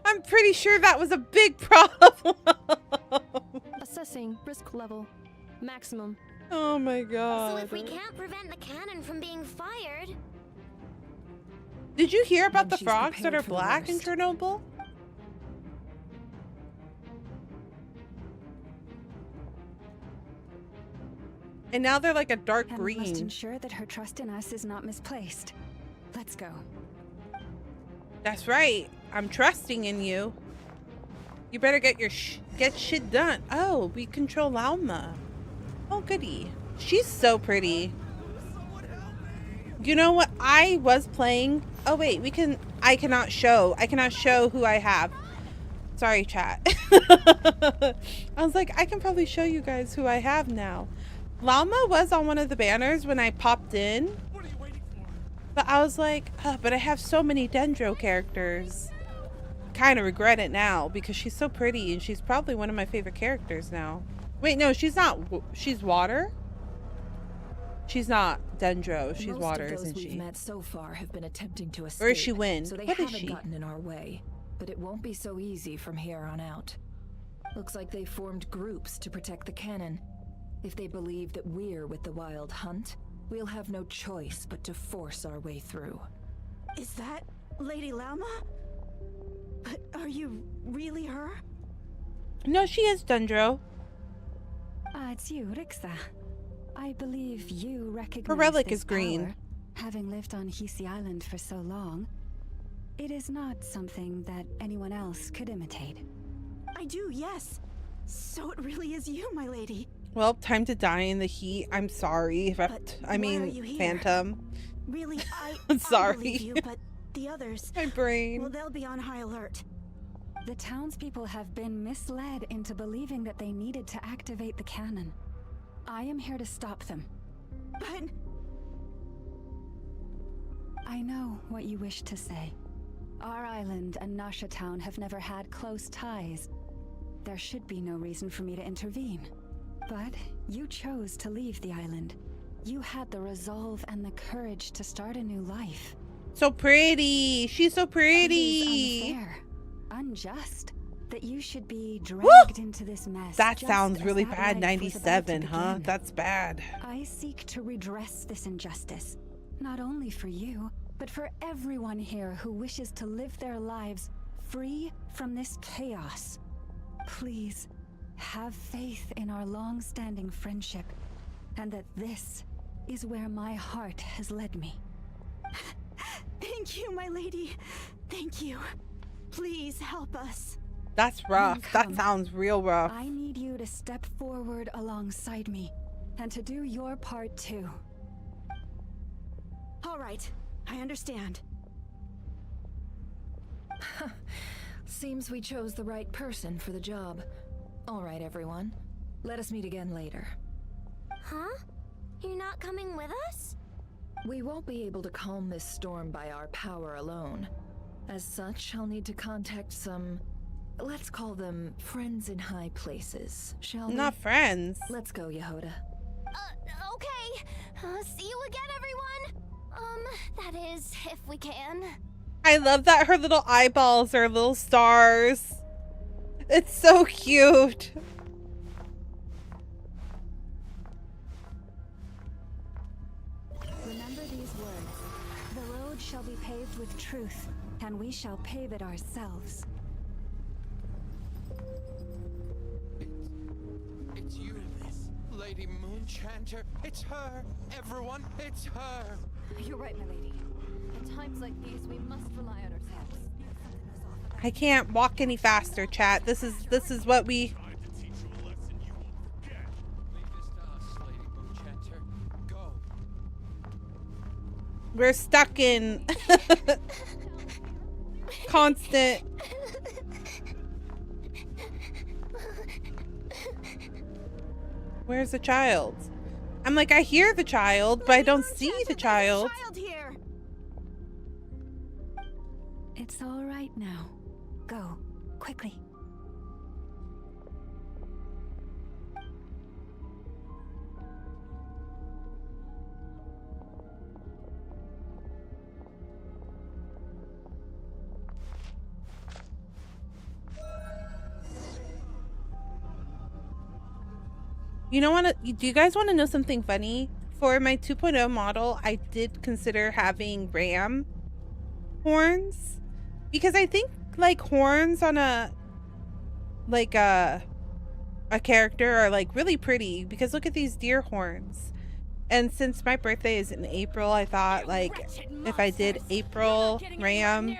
I'm pretty sure that was a big problem. Assessing risk level. Maximum. Oh my So god. if we can't prevent the cannon from being fired, Did you hear about Then the she's frogs that prepared are for the black in worst. Chernobyl? And now they're like a dark And we must green. ensure that her trust in us is not misplaced. Let's go. That's right. I'm trusting in you. You better get your get shit done. Oh, we control Lauma. Oh, goody. She's so pretty. You know what? I was playing. Oh wait, I cannot show who I have. Sorry, chat. I was like, I can probably show you guys who I have now. Lauma was on one of the banners when I popped in. But I was like, but I have so many Dendro characters. Kind of regret it now because she's so pretty and she's probably one of my favorite characters now. Wait, no, she's not. She's water? She's not Dendro. She's water, Most of isn't those we've she? met so far have been attempting to escape. Or is she wind? So they What is haven't she? gotten in our way. But it won't be so easy from here on out. Looks like they formed groups to protect the cannon. If they believe that we're with the Wild Hunt, we'll have no choice but to force our way through. Is that Lady Lama? But are you really her? No, she is Dendro. It's you, Rixa. I believe you recognize Her relic this is green. power. Having lived on Hisi Island for so long, it is not something that anyone else could imitate. I do, yes. So it really is you, my lady. Well, time to die in the heat. I'm sorry. I Why are you mean, here? Phantom. Really, I'm I sorry. believe you, but the others, My brain. well, they'll be on high alert. The townspeople have been misled into believing that they needed to activate the cannon. I am here to stop them. But I know what you wish to say. Our island and Nasha Town have never had close ties. There should be no reason for me to intervene. But you chose to leave the island. You had the resolve and the courage to start a new life. So pretty. She's so It pretty. is unfair, unjust, that you should be dragged into this mess. That just sounds as really that bad. life was about to 97, huh? begin. That's bad. I seek to redress this injustice, not only for you, but for everyone here who wishes to live their lives free from this chaos. Please, have faith in our long-standing friendship, and that this is where my heart has led me. thank you, my lady. Thank you. Please help us. That's rough. That Come. sounds real rough. I need you to step forward alongside me, and to do your part too. All right, I understand. Seems we chose the right person for the job. All right, everyone. Let us meet again later. Huh? You're not coming with us? We won't be able to calm this storm by our power alone. As such, I'll need to contact some... let's call them friends in high places, shall we? Not friends. Let's go, Yehoda. Okay. See you again, everyone. That is, if we can. I love that her little eyeballs are little stars. It's so cute. Remember these words. The road shall be paved with truth, and we shall pave it ourselves. It's you, Lady Moonchanter. It's her. Everyone, it's her. You're right, my lady. At times like these, we must rely on ourselves. I can't walk any faster, chat. This is what we... Leave this to us, Lady Moonchanter. Go. We're stuck in constant... Where's the child? I'm like, I hear the child, but I don't see the child. Child here. It's all right now. Go, quickly. You know what? Do you guys want to know something funny? For my 2.0 model, I did consider having ram horns, because I think like horns on a character are like really pretty, because look at these deer horns. And since my birthday is in April, I thought like if I did April ram,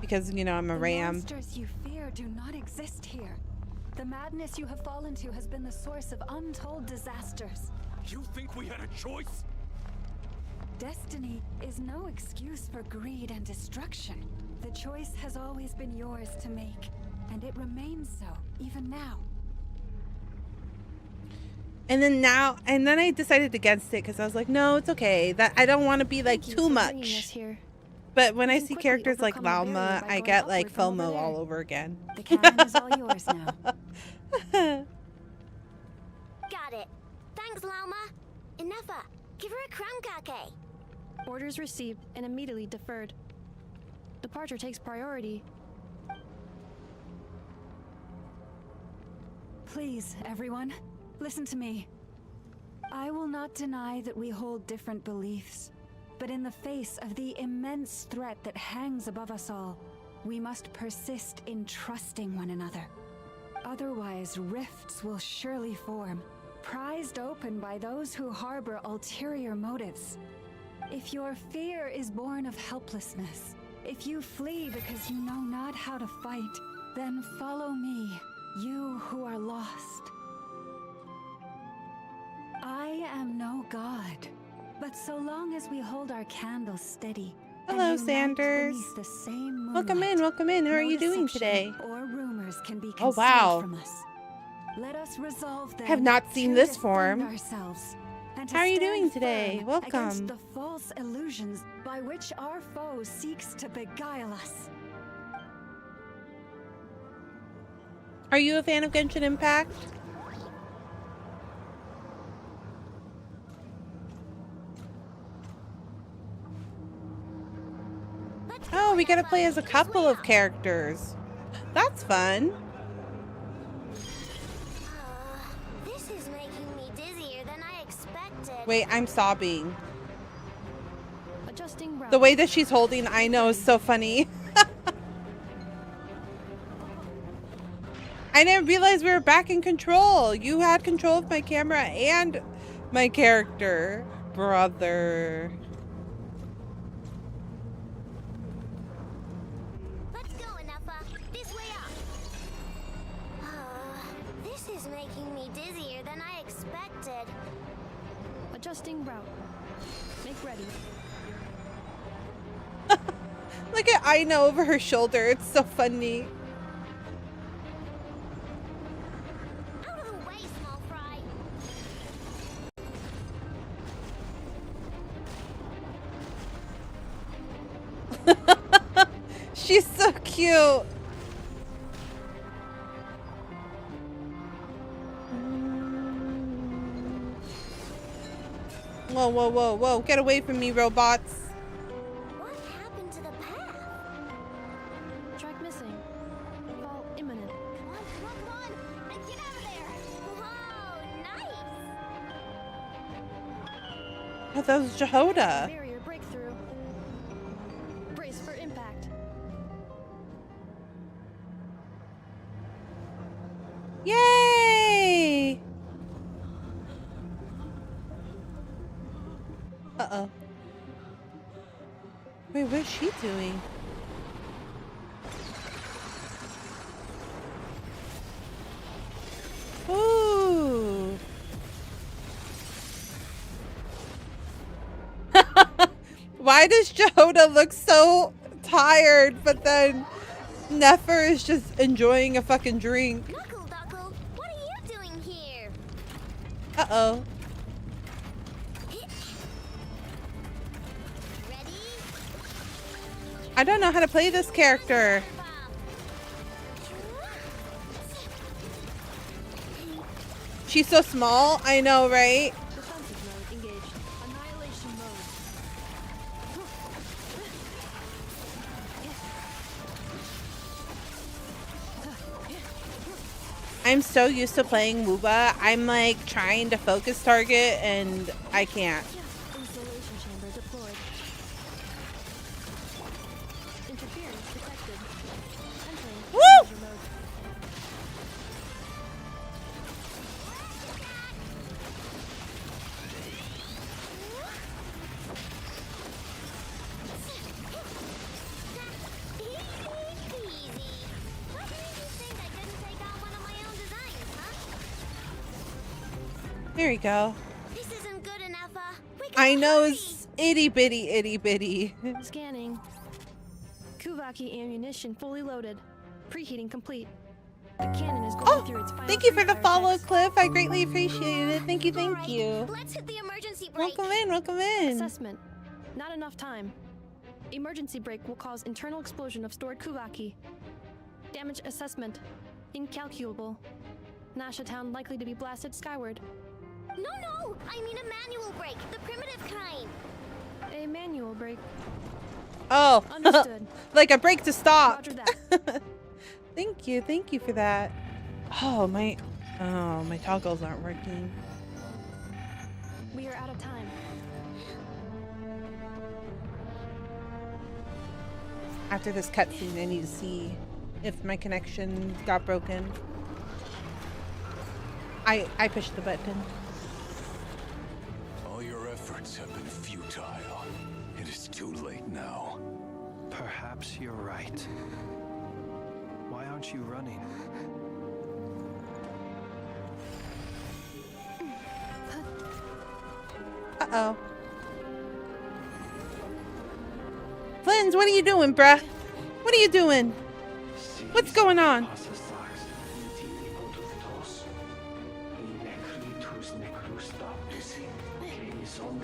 because you know I'm a The ram. monsters you fear do not exist here. The madness you have fallen to has been the source of untold disasters. You think we had a choice? Destiny is no excuse for greed and destruction. The choice has always been yours to make, and it remains so, even now. And then I decided against it because I was like, no, it's okay. That I don't want to be like Thank you too for bringing much. us here. But when I You see can quickly characters like overcome a barrier Lalma, by I going get like upward from over FOMO there. all over again. The cannon is all yours now. Thanks, Llama. Inefa, give her a crown kake. Orders received and immediately deferred. Departure takes priority. Please, everyone, listen to me. I will not deny that we hold different beliefs, but in the face of the immense threat that hangs above us all, we must persist in trusting one another. Otherwise, rifts will surely form, prized open by those who harbor ulterior motives. If your fear is born of helplessness, if you flee because you know not how to fight, then follow me, you who are lost. I am no god, but so long as we hold our candles steady. Hello, Sanders. The same Welcome in, welcome in. How are you doing today? Or rumors can be Oh, wow. from us. Let us resolve them. I have not seen to this defend form. Ourselves, and to How are you stand doing today? firm Welcome. against the false illusions by which our foe seeks to beguile us. Are you a fan of Genshin Impact? Oh, we gotta play as a couple of characters. That's fun. This is making me dizzier than I expected. Wait, I'm sobbing. Adjusting route. The way that she's holding I know is so funny. I didn't realize we were back in control. You had control of my camera and my character. Brother. Let's go, Inefa. This way up. This is making me dizzier than I expected. Adjusting route. Make ready. Look at Aina over her shoulder. It's so funny. Out of the way, small fry. She's so cute. Whoa, whoa, whoa, whoa. Get away from me, robots. What happened to the path? Track missing. Fall imminent. Come on, come on, come on. And get out of there. Whoa, nice. Oh, that was Jehoda. Barrier breakthrough. Brace for impact. Yay! Uh-oh. Wait, what's she doing? Ooh. Why does Jehoda look so tired, but then Nefer is just enjoying a fucking drink? Knuckle Duckle, what are you doing here? Uh-oh. Ready? I don't know how to play this character. She's so small. I know, right? Defensive mode engaged. Annihilation mode. I'm so used to playing Wuba. I'm like trying to focus target and I can't. Installation chamber deployed. Interference detected. Entering Woo! danger mode. Easy peasy. What made you think I couldn't take on one of my own designs, huh? There you go. This isn't good enough, we gotta I know hurry. it's itty bitty, itty bitty. Scanning. Kuvaki ammunition fully loaded. Preheating complete. The cannon is going through its final Thank you for the pre-fire follow, checks. Cliff. I greatly appreciate it. Thank you, thank Alright, you. Let's hit the emergency brake. Welcome in, welcome in. Assessment. Not enough time. Emergency brake will cause internal explosion of stored Kuvaki. Damage assessment. Incalculable. Nasha Town likely to be blasted skyward. No, I mean a manual brake, the primitive kind. A manual brake. Oh, Understood. like a break to stop. Roger that. Thank you for that. Oh, my toggles aren't working. We are out of time. After this cutscene, I need to see if my connection got broken. I pushed the button. All your efforts have been futile. It is too late now. Perhaps you're right. Why aren't you running? Uh-oh. Flins, what are you doing, bruh? What are you doing? What's going on?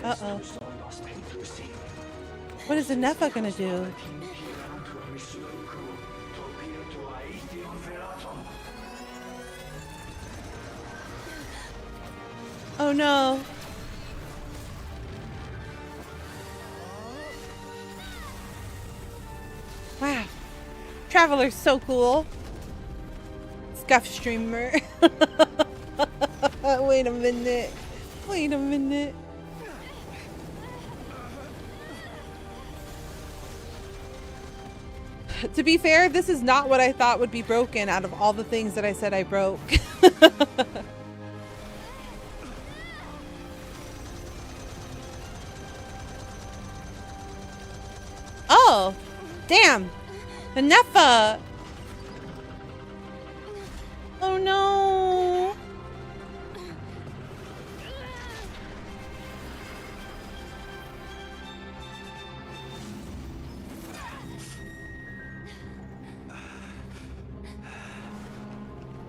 Uh-oh. What is the Nefa gonna do? Oh no. Wow. Traveler's so cool. Scuff streamer. Wait a minute. Wait a minute. To be fair, this is not what I thought would be broken out of all the things that I said I broke. Oh, damn. The Nefa. Oh no.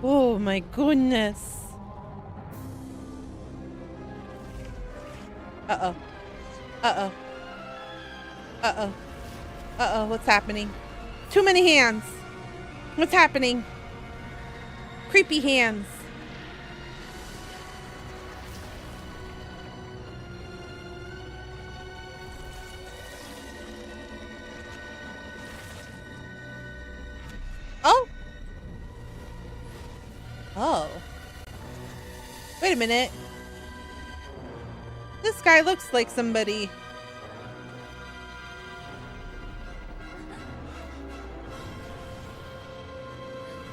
Oh my goodness. Uh-oh. Uh-oh. Uh-oh. Uh-oh, what's happening? Too many hands. What's happening? Creepy hands. Oh. Oh. Wait a minute. This guy looks like somebody.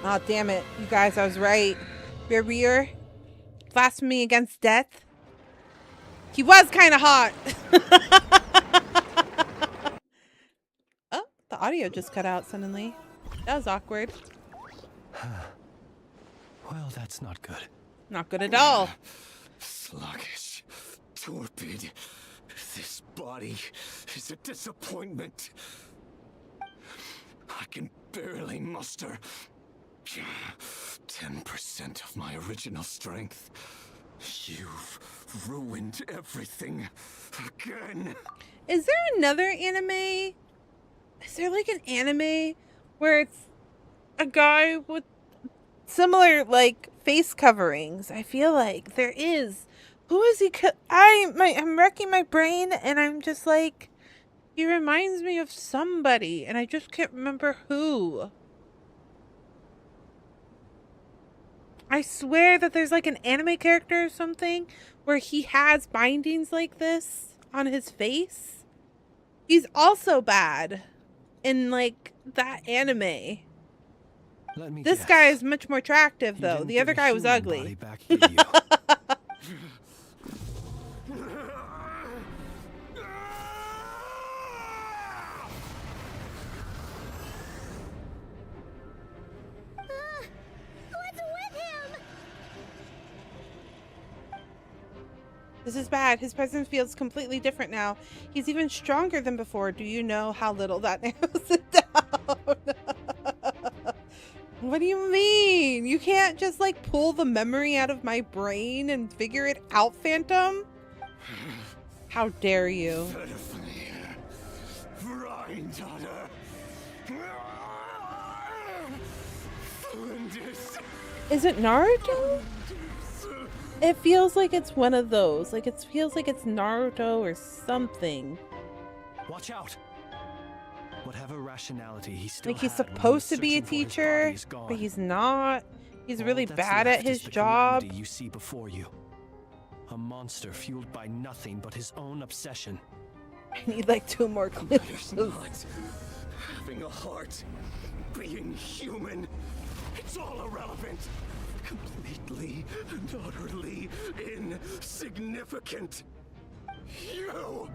Oh, damn it. You guys, I was right. Rear. Blasphemy against death. He was kind of hot. Oh, the audio just cut out suddenly. That was awkward. Well, that's not good. Not good at all. Sluggish. Torpid. This body is a disappointment. I can barely muster 10% of my original strength. You've ruined everything again. Is there another anime? Is there like an anime where it's a guy with similar like face coverings? I feel like there is. Who is he? I'm wrecking my brain and I'm just like, he reminds me of somebody and I just can't remember who. I swear that there's like an anime character or something where he has bindings like this on his face. He's also bad in like that anime. This guy is much more attractive though. The other guy was ugly. This is bad. His presence feels completely different now. He's even stronger than before. Do you know how little that narrows it down? What do you mean? You can't just like pull the memory out of my brain and figure it out, Phantom? How dare you? Is it Naruto? It feels like it's one of those. Like, it feels like it's Naruto or something. Watch out! Whatever rationality he still Like, he's had when he was supposed to be a searching for his teacher, body is gone. but he's not. He's really All that's bad at left his is the job. calamity you see before you. A monster fueled by nothing but his own obsession. I need like 2 more clips. Having a heart, being human, it's all irrelevant. Completely and utterly insignificant. You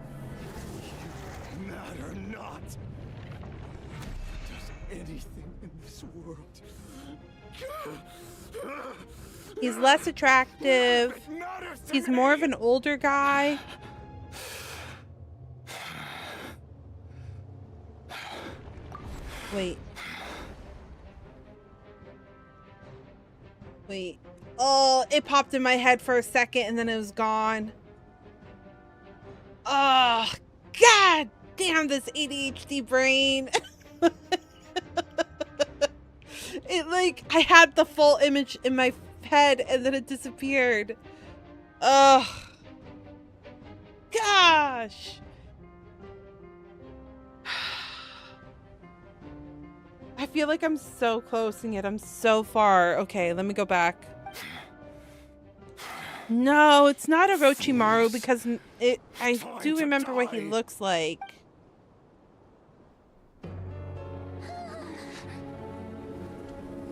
matter not. Does anything in this world? He's less attractive. He's more of an older guy. Wait. Wait. Oh, it popped in my head for a second and then it was gone. Oh, god damn this ADHD brain. It like, I had the full image in my head and then it disappeared. Ugh. Gosh. I feel like I'm so close and yet I'm so far. Okay, let me go back. No, it's not Orochimaru because I do remember what he looks like.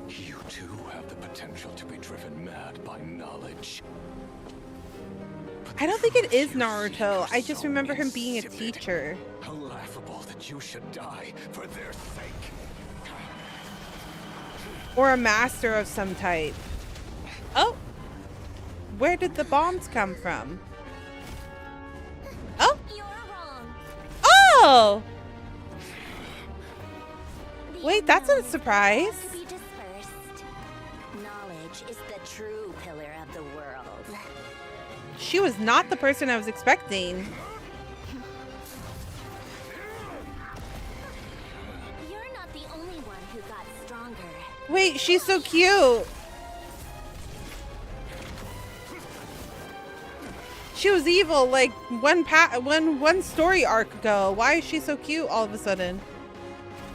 You too have the potential to be driven mad by knowledge. I don't think it is Naruto. I just remember him being a teacher. How laughable that you should die for their sake. Or a master of some type. Oh! Where did the bombs come from? Oh! Oh! Wait, that's a surprise. Knowledge is the true pillar of the world. She was not the person I was expecting. You're not the only one who got stronger. Wait, she's so cute. She was evil like one story arc ago. Why is she so cute all of a sudden?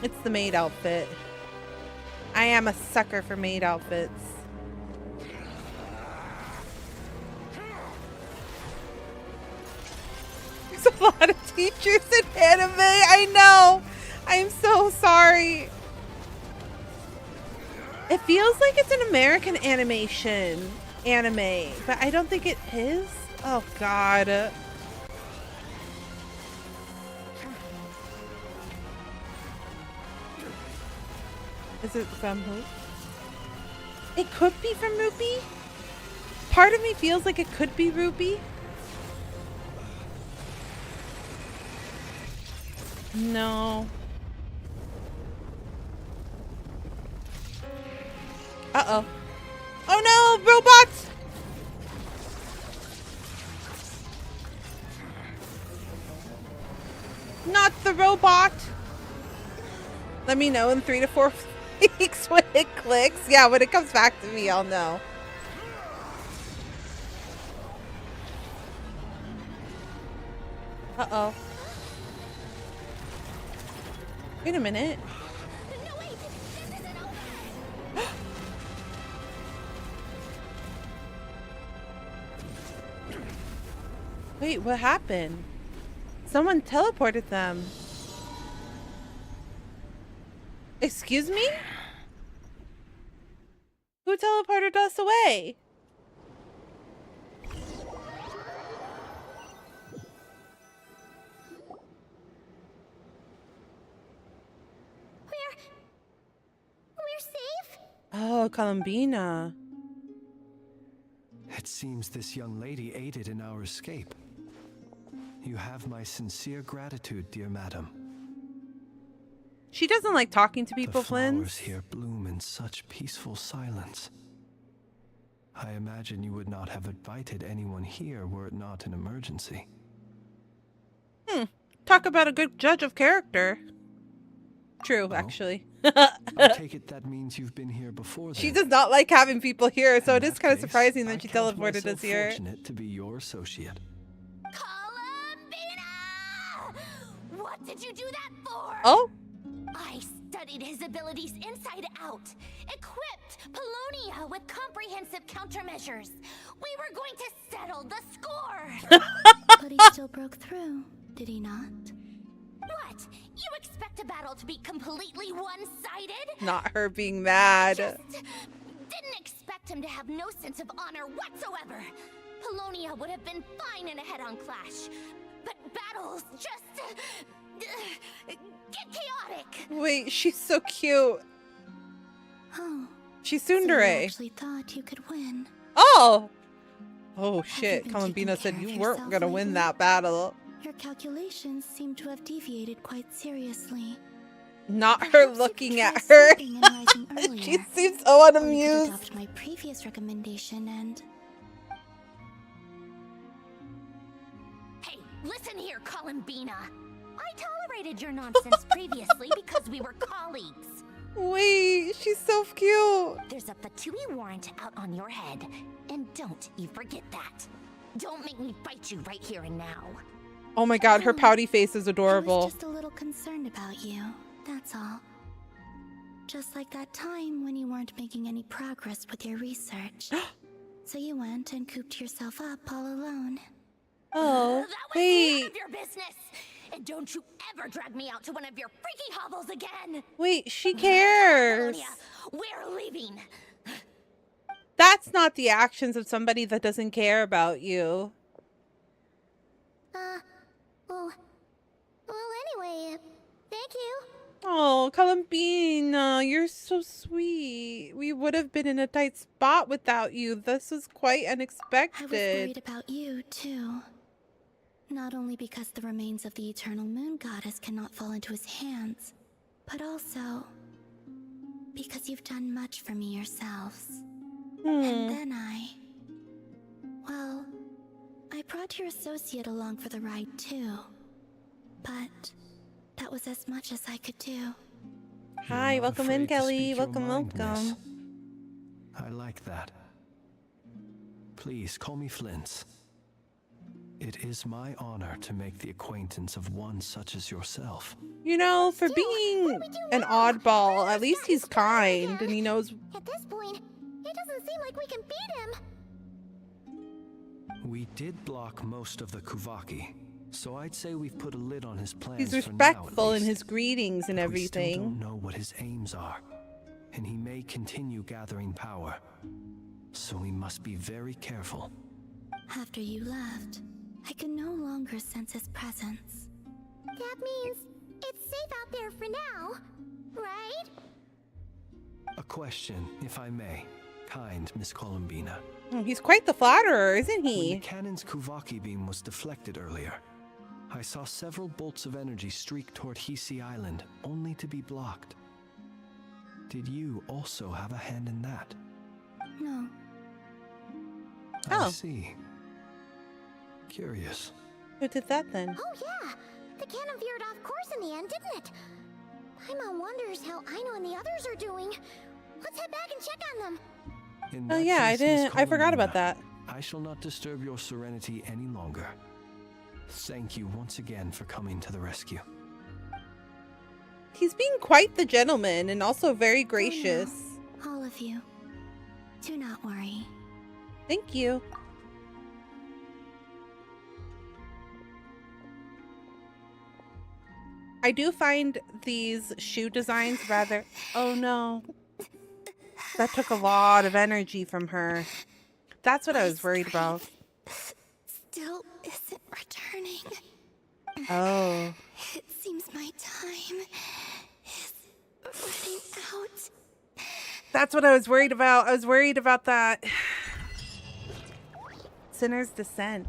It's the maid outfit. I am a sucker for maid outfits. There's a lot of teachers in anime. I know. I'm so sorry. It feels like it's an American anime, but I don't think it is. Oh god. Is it from who? It could be from Ruby. Part of me feels like it could be Ruby. No. Uh-oh. Oh no, robots! Not the robot! Let me know in 3 to 4 weeks when it clicks. Yeah, when it comes back to me, I'll know. Uh-oh. Wait a minute. Wait, what happened? Someone teleported them. Excuse me? Who teleported us away? We're safe? Oh, Columbina. It seems this young lady aided in our escape. You have my sincere gratitude, dear madam. She doesn't like talking to people, The flowers Flynn. here bloom in such peaceful silence. I imagine you would not have invited anyone here were it not an emergency. Talk about a good judge of character. True, actually. I take it that means you've been here before. She then. does not like having people here, so In it is that kind of case, surprising I that she count teleported us myself here. Fortunate to be your associate. What did you do that for? Oh? I studied his abilities inside out, equipped Polonia with comprehensive countermeasures. We were going to settle the score. But he still broke through, did he not? What? You expect a battle to be completely one-sided? Not her being mad. Didn't expect him to have no sense of honor whatsoever. Polonia would have been fine in a head-on clash, but battles just get chaotic. Wait, she's so cute. Oh. She's So you tsundere. actually thought you could win. Oh! Oh shit, been Columbina taking said care you of weren't yourself gonna win lately? that battle. Your calculations seem to have deviated quite seriously. Not her Perhaps you looking could at try her. sleeping and rising earlier. She seems so Or you could unamused. adopt my previous recommendation and... Hey, listen here, Columbina. I tolerated your nonsense previously because we were colleagues. Wait, she's so cute. There's a Fatui warrant out on your head, and don't you forget that. Don't make me fight you right here and now. Oh my god, her pouty face is I adorable. was just a little concerned about you, that's all. Just like that time when you weren't making any progress with your research. So you went and cooped yourself up all alone. Oh, That was wait. none of your business. And don't you ever drag me out to one of your freaky hovels again. Wait, she cares. Polonia, we're leaving. That's not the actions of somebody that doesn't care about you. Well, anyway, thank you. Oh, Columbina, you're so sweet. We would have been in a tight spot without you. This was quite I was unexpected. worried about you, too. Not only because the remains of the eternal moon goddess cannot fall into his hands, but also because you've done much for me yourselves. And then well, I brought your associate along for the ride too. But that was as much as I could do. Hi, You're not welcome in, afraid to Kelly. speak your Welcome, mind, miss. welcome. I like that. Please call me Flint's. It is my honor to make the acquaintance of one such as yourself. You know, for being an oddball, at least he's kind and he knows. At this point, it doesn't seem like we can beat him. We did block most of the Kuvaki, so I'd say we've put a lid on his plans He's for now, at respectful in least. his greetings and But we still everything. don't know what his aims are, and he may continue gathering power. So we must be very careful. After you left, I could no longer sense his presence. That means it's safe out there for now, right? A question, if I may, kind Miss Columbina. Oh, he's quite the flatterer, isn't When the he? cannon's Kuvaki beam was deflected earlier, I saw several bolts of energy streak toward Hisi Island, only to be blocked. Did you also have a hand in that? No. Oh. I see. Curious. Who did that then? Oh yeah, the cannon veered off course in the end, didn't it? Paimon wonders how Aino and the others are doing. Let's head back and check on them. In Oh that yeah, I case, Miss didn't. I forgot about Columbina, that. I shall not disturb your serenity any longer. Thank you once again for coming to the rescue. He's being quite the gentleman and also very gracious. All of you. Do not worry. Thank you. I do find these shoe designs rather... Oh no. That took a lot of energy from her. That's what I was worried about. Still isn't returning. Oh. It seems my time is running out. That's what I was worried about. I was worried about that. Sinner's Descent.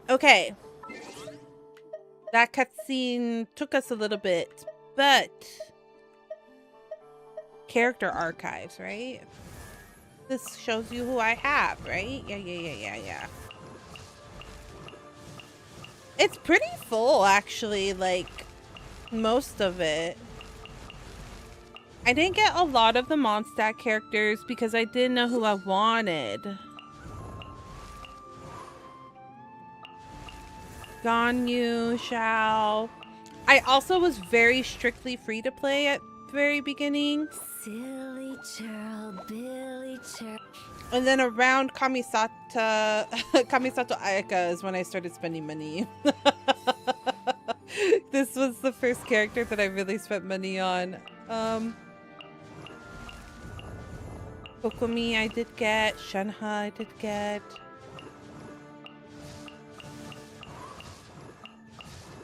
Okay. That cutscene took us a little bit, but character archives, right? This shows you who I have, right? Yeah. It's pretty full, actually, like, most of it. I didn't get a lot of the Mondstadt characters because I didn't know who I wanted. Ganyu, Xiao. I also was very strictly free to play at the very beginning. Silly churl, Billy churl. And then around Kamisato Ayaka is when I started spending money. This was the first character that I really spent money on. Kokomi I did get, Shenhe I did get.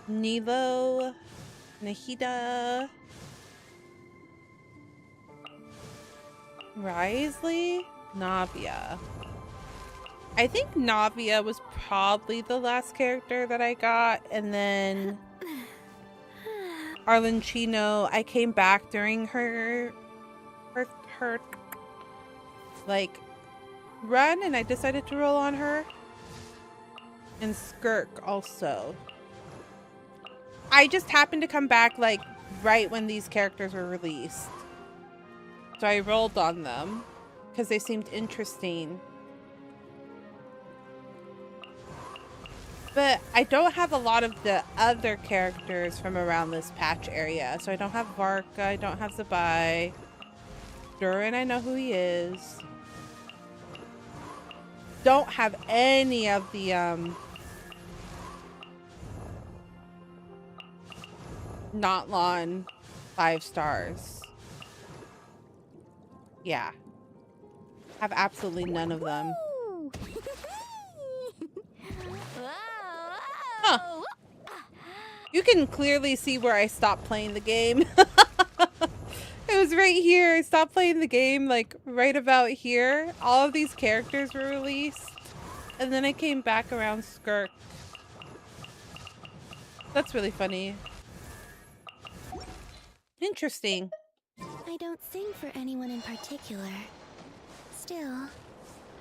Nilo, Nahida, Risley, Navia. I think Navia was probably the last character that I got, and then Arlenchino, I came back during her like run, and I decided to roll on her. And Skirk also. I just happened to come back like right when these characters were released. So I rolled on them because they seemed interesting. But I don't have a lot of the other characters from around this patch area. So I don't have Varka, I don't have Zabai. Durin, I know who he is. Don't have any of the Notlon 5 stars. Yeah. Have absolutely none of them. Huh. You can clearly see where I stopped playing the game. It was right here. I stopped playing the game like right about here. All of these characters were released. And then I came back around Skirk. That's really funny. Interesting. I don't sing for anyone in particular. Still,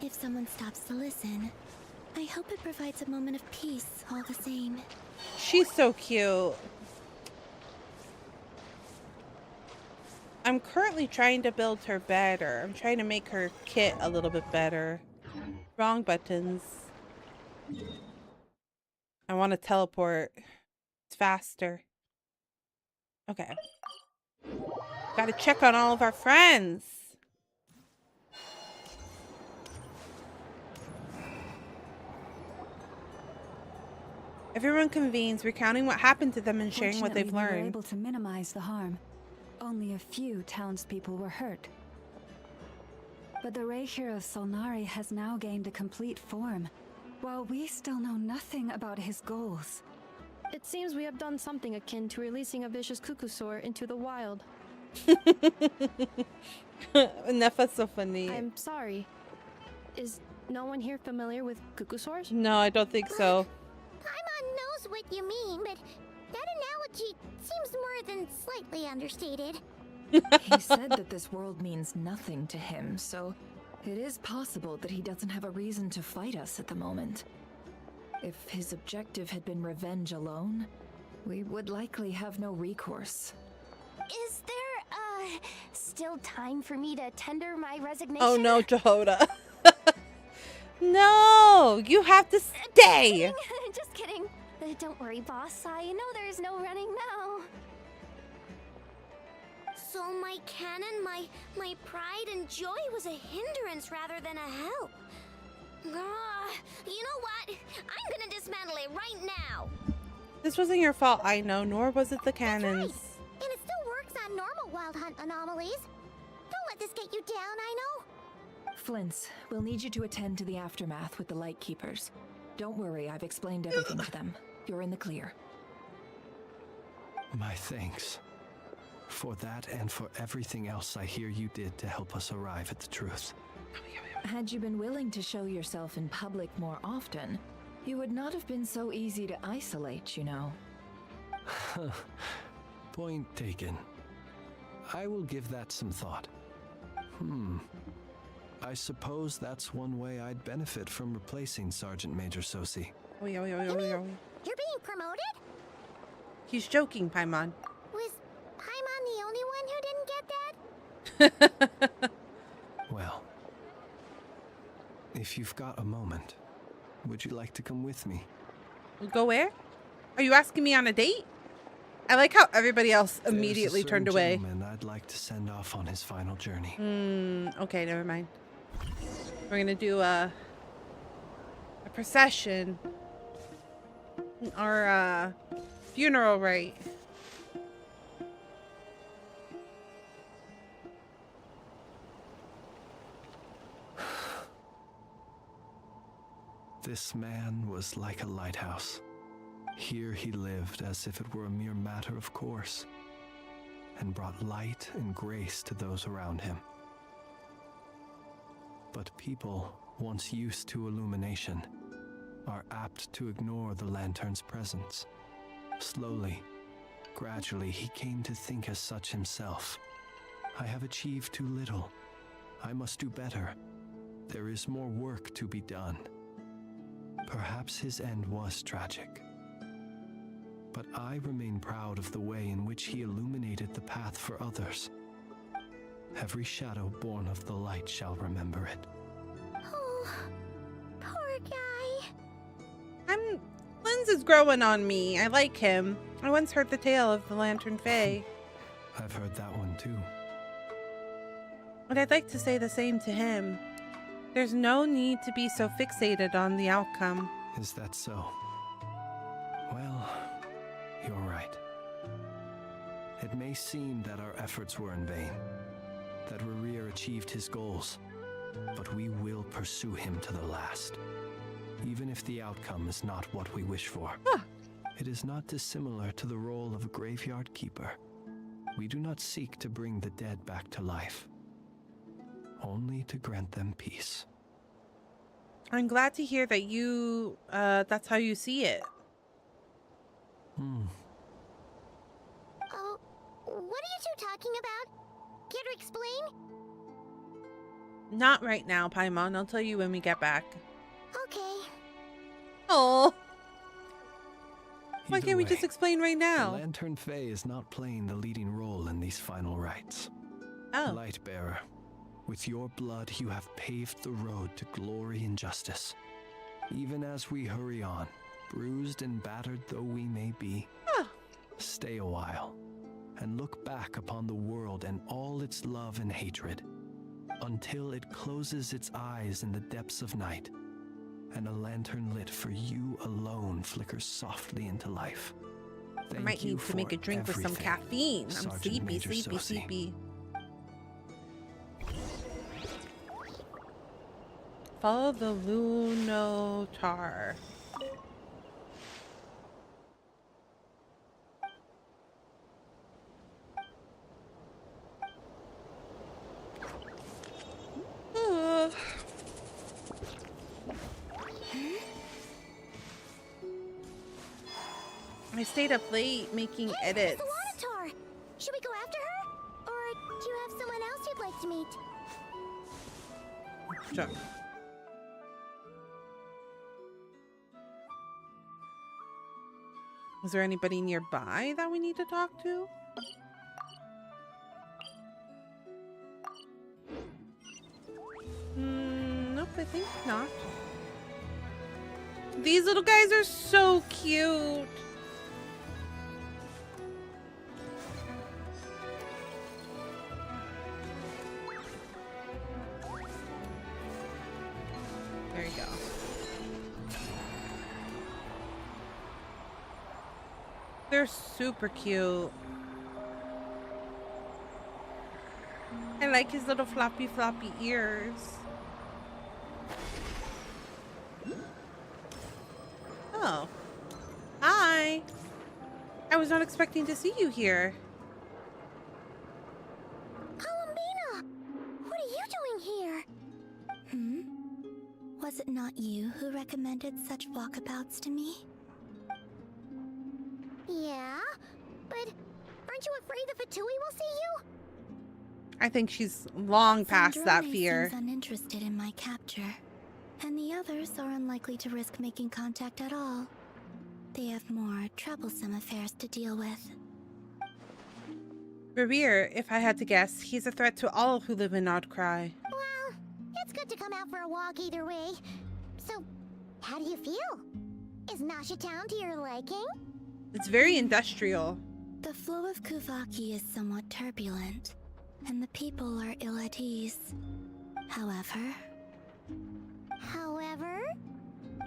if someone stops to listen, I hope it provides a moment of peace all the same. She's so cute. I'm currently trying to build her better. I'm trying to make her kit a little bit better. Wrong buttons. I want to teleport. It's faster. Okay. Gotta check on all of our friends. Everyone convenes, recounting what happened to them and sharing what they've Fortunately, we were learned. able to minimize the harm. Only a few townspeople were hurt. But the Rei hero Solnari has now gained a complete form, while we still know nothing about his goals. It seems we have done something akin to releasing a vicious Kukusaur into the wild. Nefa's so funny. I'm sorry. Is no one here familiar with Kukusaurs? No, I don't think so. Paimon knows what you mean, but that analogy seems more than slightly understated. He said that this world means nothing to him, so it is possible that he doesn't have a reason to fight us at the moment. If his objective had been revenge alone, we would likely have no recourse. Is there, still time for me to tender my resignation? Oh no, Jehoda. No, you have to stay. Just kidding. Don't worry, boss. I know there's no running now. So my cannon, my pride and joy was a hindrance rather than a help. You know what? I'm gonna dismantle it right now. This wasn't your fault, I know, nor was it the cannons. That's right. And it still works on normal wild hunt anomalies. Don't let this get you down, I know. Flint's, we'll need you to attend to the aftermath with the Lightkeepers. Don't worry, I've explained everything to them. You're in the clear. My thanks. For that and for everything else I hear you did to help us arrive at the truth. Had you been willing to show yourself in public more often, you would not have been so easy to isolate, you know. Point taken. I will give that some thought. I suppose that's one way I'd benefit from replacing Sergeant Major Sosi. Oh, You're being He's joking, Paimon. Was Paimon the only one who didn't get that? Well, if you've got a moment, would you like to come with me? Go where? Are you asking me on a date? I like how everybody else immediately turned away. And I'd like to send off on his final journey. Okay, never mind. We're gonna do a procession. Our funeral rite. This man was like a lighthouse. Here he lived as if it were a mere matter of course, and brought light and grace to those around him. But people, once used to illumination, are apt to ignore the lantern's presence. Slowly, gradually, he came to think as such himself. I have achieved too little. I must do better. There is more work to be done. Perhaps his end was tragic. But I remain proud of the way in which he illuminated the path for others. Every shadow born of the light shall remember it. Oh, poor guy. Lens is growing on me. I like him. I once heard the tale of the Lantern Fae. I've heard that one too. But I'd like to say the same to him. There's no need to be so fixated on the outcome. Is that so? Well, you're right. It may seem that our efforts were in vain, that Rerir achieved his goals, but we will pursue him to the last, even if the outcome is not what we wish for. It is not dissimilar to the role of a graveyard keeper. We do not seek to bring the dead back to life, only to grant them peace. I'm glad to hear that you, that's how you see it. Oh, what are you two talking about? Care to explain? Not right now, Paimon. I'll tell you when we get back. Okay. Oh. Why Either can't we way, just explain right now? The Lantern Fae is not playing the leading role in these final rites. Oh. Lightbearer, with your blood you have paved the road to glory and justice. Even as we hurry on, bruised and battered though we may be, stay a while and look back upon the world and all its love and hatred, until it closes its eyes in the depths of night, and a lantern lit for you alone flickers softly into life. I might need to make a drink with some caffeine. I'm sleepy, sleepy, sleepy. Follow the Lunotar. I stayed up late making edits. It's the Lottatar. Should we go after her? Or do you have someone else you'd like to meet? Sure. Is there anybody nearby that we need to talk to? Nope, I think not. These little guys are so cute. There you go. They're super cute. I like his little floppy ears. Oh. Hi. I was not expecting to see you here. Columbina! What are you doing here? Was it not you who recommended such walkabouts to me? Yeah, but aren't you afraid the Fatui will see you? I think she's long past that Sandrone fear. seems uninterested in my capture, and the others are unlikely to risk making contact at all. They have more troublesome affairs to deal with. Revere, if I had to guess, he's a threat to all who live in Krai. Well, it's good to come out for a walk either way. So, how do you feel? Is Nasha Town to your liking? It's very industrial. The flow of Kuvaki is somewhat turbulent, and the people are ill at ease. However...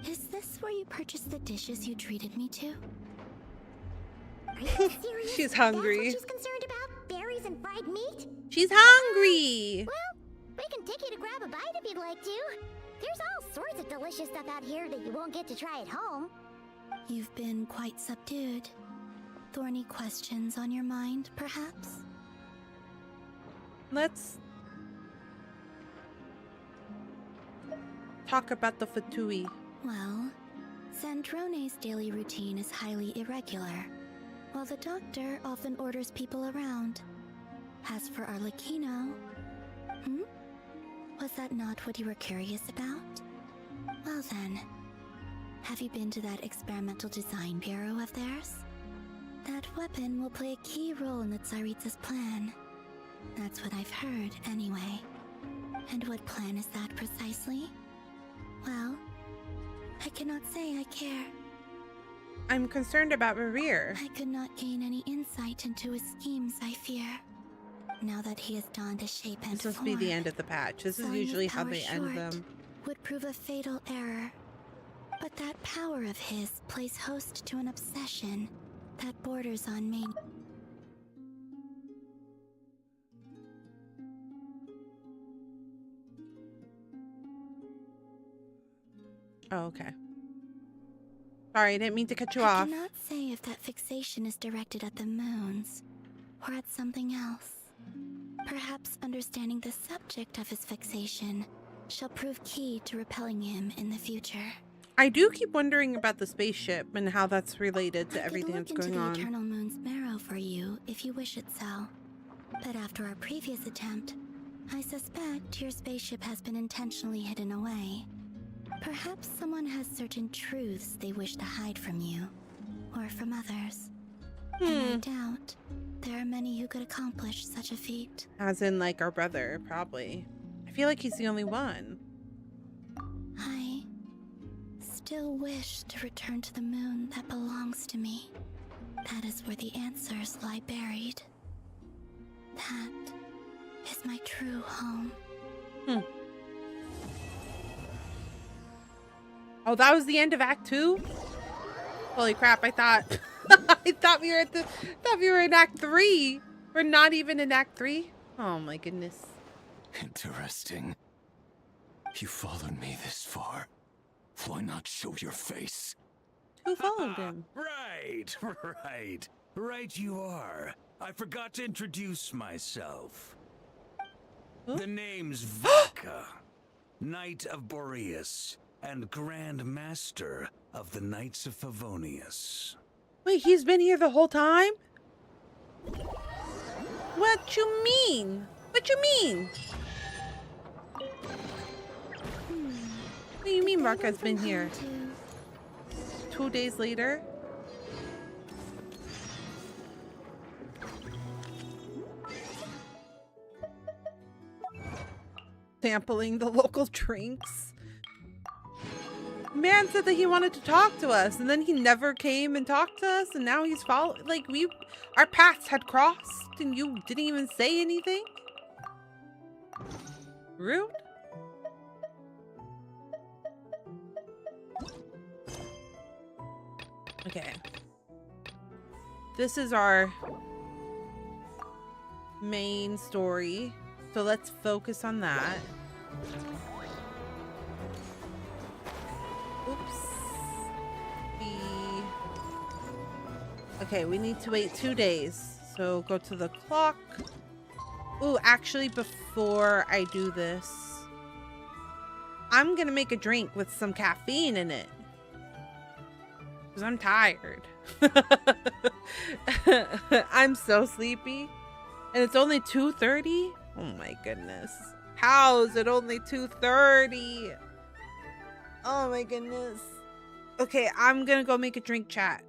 Is this where you purchased the dishes you treated me to? Are you serious? She's hungry. That's what she's concerned about? Berries and fried meat? She's hungry! Well, we can take you to grab a bite if you'd like to. There's all sorts of delicious stuff out here that you won't get to try at home. You've been quite subdued. Thorny questions on your mind, perhaps? Let's talk about the Fatui. Well, Sandrone's daily routine is highly irregular, while the doctor often orders people around. As for Arlecchino... Was that not what you were curious about? Well then, have you been to that experimental design bureau of theirs? That weapon will play a key role in the Tsaritsa's plan. That's what I've heard, anyway. And what plan is that precisely? Well, I cannot say I care. I'm concerned about Revere. I could not gain any insight into his schemes, I fear. Now that he has donned a shape and This must be the end of the patch. This is usually how they end them. Would prove a fatal error. But that power of his plays host to an obsession that borders on mania. Oh, okay. Sorry, I didn't mean to cut you off. I cannot say if that fixation is directed at the moons, or at something else. Perhaps understanding the subject of his fixation shall prove key to repelling him in the future. I do keep wondering about the spaceship and how that's related to everything that's going on. I could look into the Eternal Moon's marrow for you if you wish it so. But after our previous attempt, I suspect your spaceship has been intentionally hidden away. Perhaps someone has certain truths they wish to hide from you, or from others. And I doubt there are many who could accomplish such a feat. As in, like, our brother, probably. I feel like he's the only one. I still wish to return to the moon that belongs to me. That is where the answers lie buried. That is my true home. Oh, that was the end of Act 2? Holy crap, I thought I thought we were in Act 3. We're not even in Act 3? Oh my goodness. Interesting. You followed me this far. Why not show your face? Who followed him? Right you are. I forgot to introduce myself. Huh? The name's Vodka, Knight of Boreas, and Grand Master of the Knights of Favonius. Wait, he's been here the whole time? What you mean? What you mean? What do you mean Marka's been here? 2 days later? Sampling the local drinks. Man said that he wanted to talk to us, and then he never came and talked to us, and now he's following. Like, our paths had crossed, and you didn't even say anything? Rude? Okay. This is our main story, so let's focus on that. Oops. Okay, we need to wait 2 days. So go to the clock. Ooh, actually, before I do this, I'm gonna make a drink with some caffeine in it. Because I'm tired. I'm so sleepy. And it's only 2:30? Oh my goodness. How is it only 2:30? Oh my goodness. Okay, I'm gonna go make a drink, chat.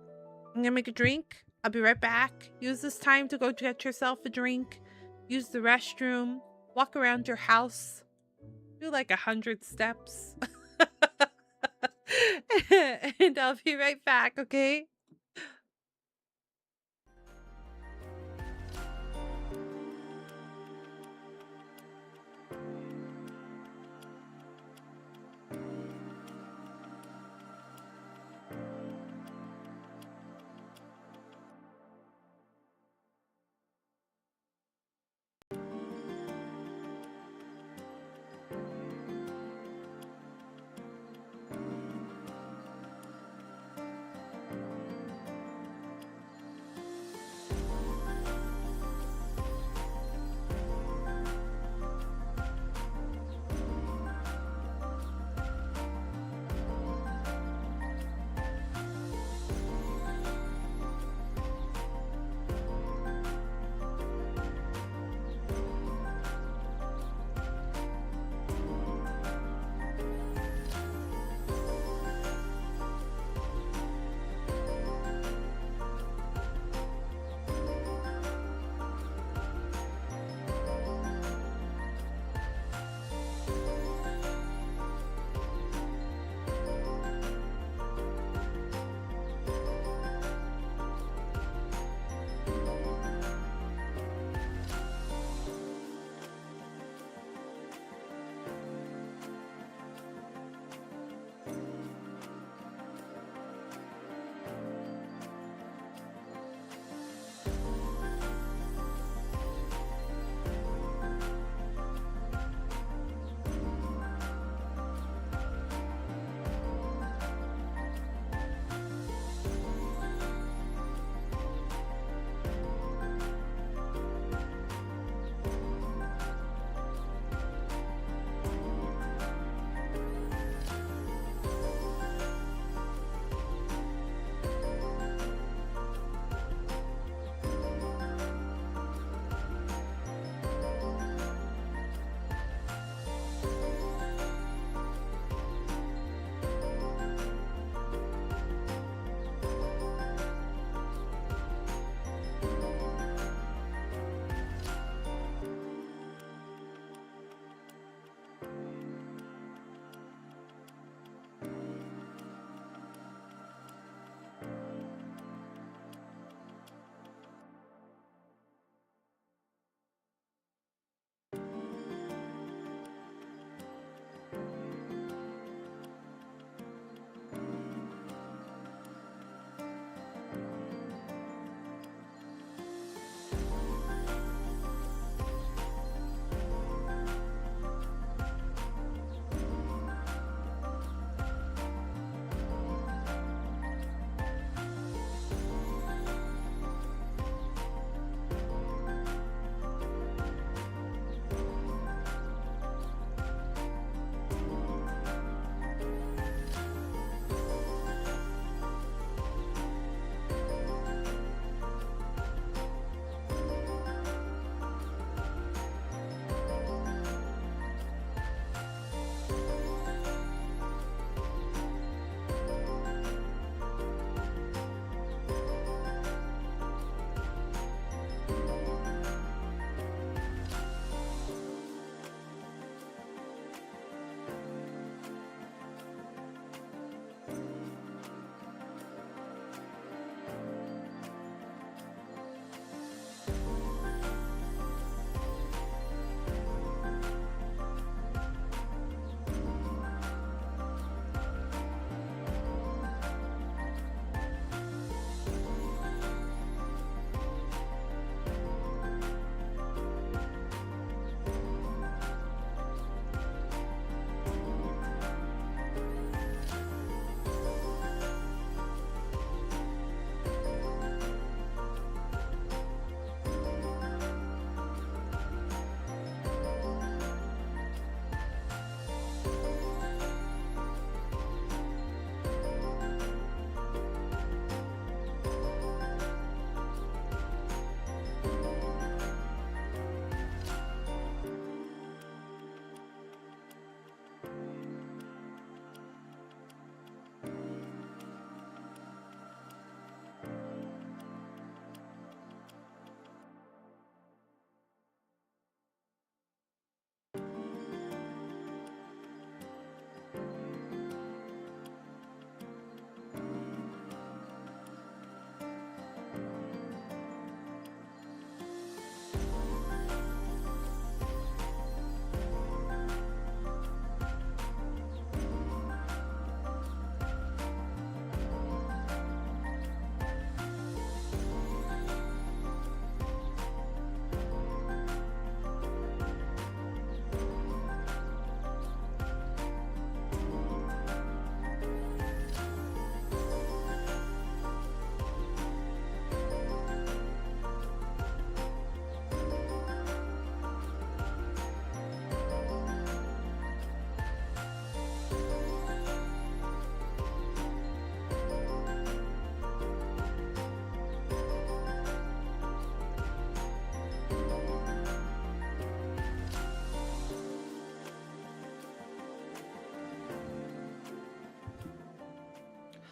I'm gonna make a drink. I'll be right back. Use this time to go get yourself a drink. Use the restroom. Walk around your house. Do like 100 steps. And I'll be right back, okay?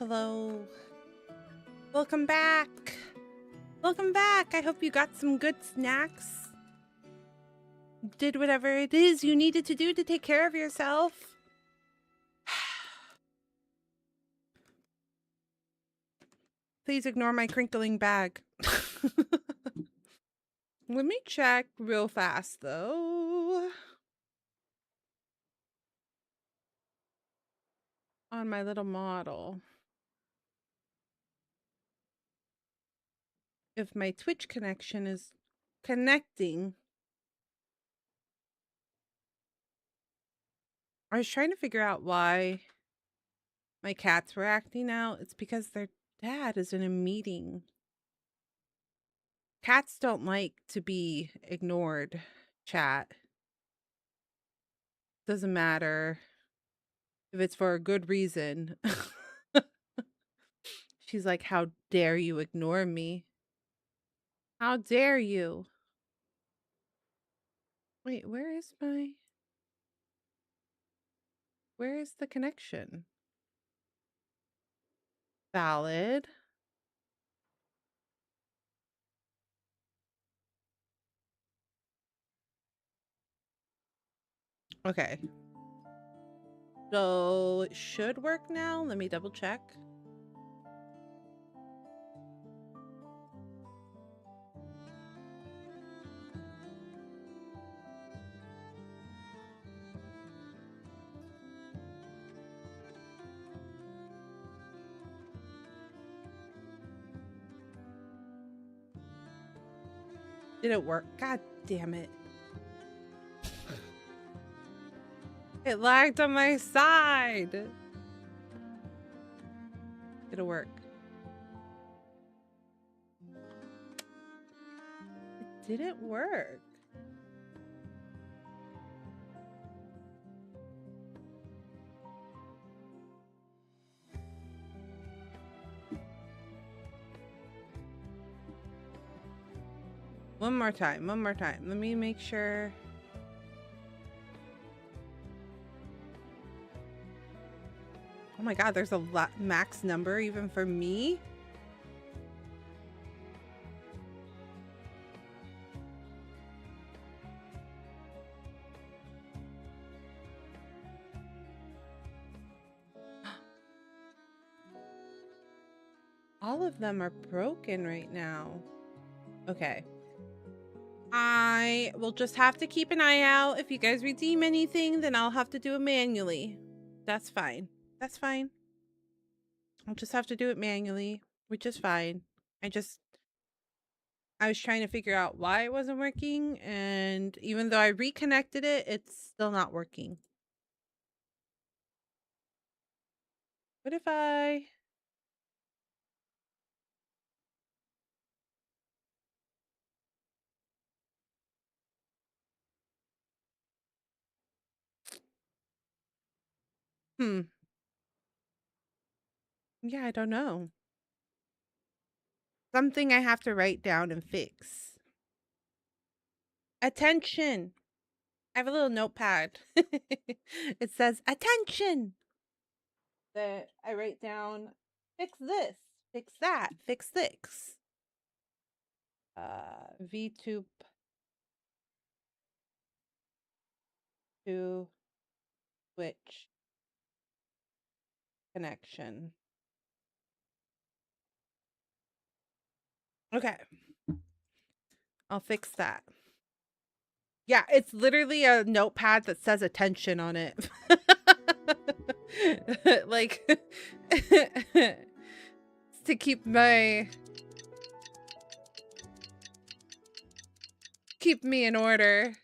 Hello. Welcome back. Welcome back. I hope you got some good snacks. Did whatever it is you needed to do to take care of yourself. Please ignore my crinkling bag. Let me check real fast, though. On my little model. If my Twitch connection is connecting. I was trying to figure out why my cats were acting out. It's because their dad is in a meeting. Cats don't like to be ignored, chat. Doesn't matter if it's for a good reason. She's like, how dare you ignore me? How dare you? Wait, where is the connection? Valid. Okay. So it should work now. Let me double check. Did it work? God damn it. It lagged on my side. It'll work. It didn't work. One more time. Let me make sure. Oh my god, there's a max number even for me? All of them are broken right now. Okay. I will just have to keep an eye out. If you guys redeem anything, then I'll have to do it manually. That's fine. That's fine. I'll just have to do it manually, which is fine. I was trying to figure out why it wasn't working, and even though I reconnected it, it's still not working. What if I... Yeah, I don't know. Something I have to write down and fix. Attention. I have a little notepad. It says, attention. That I write down, fix this, fix that, fix this. VTube to Twitch connection. Okay. I'll fix that. Yeah, it's literally a notepad that says attention on it. Like, to keep me in order.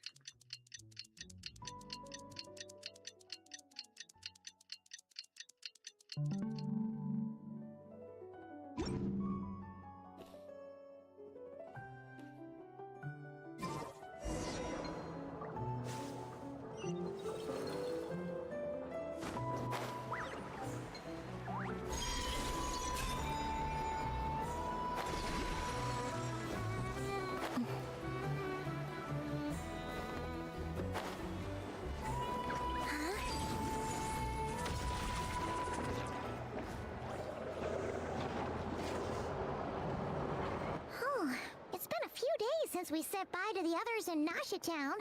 since we sent by to the others in Nasha Town.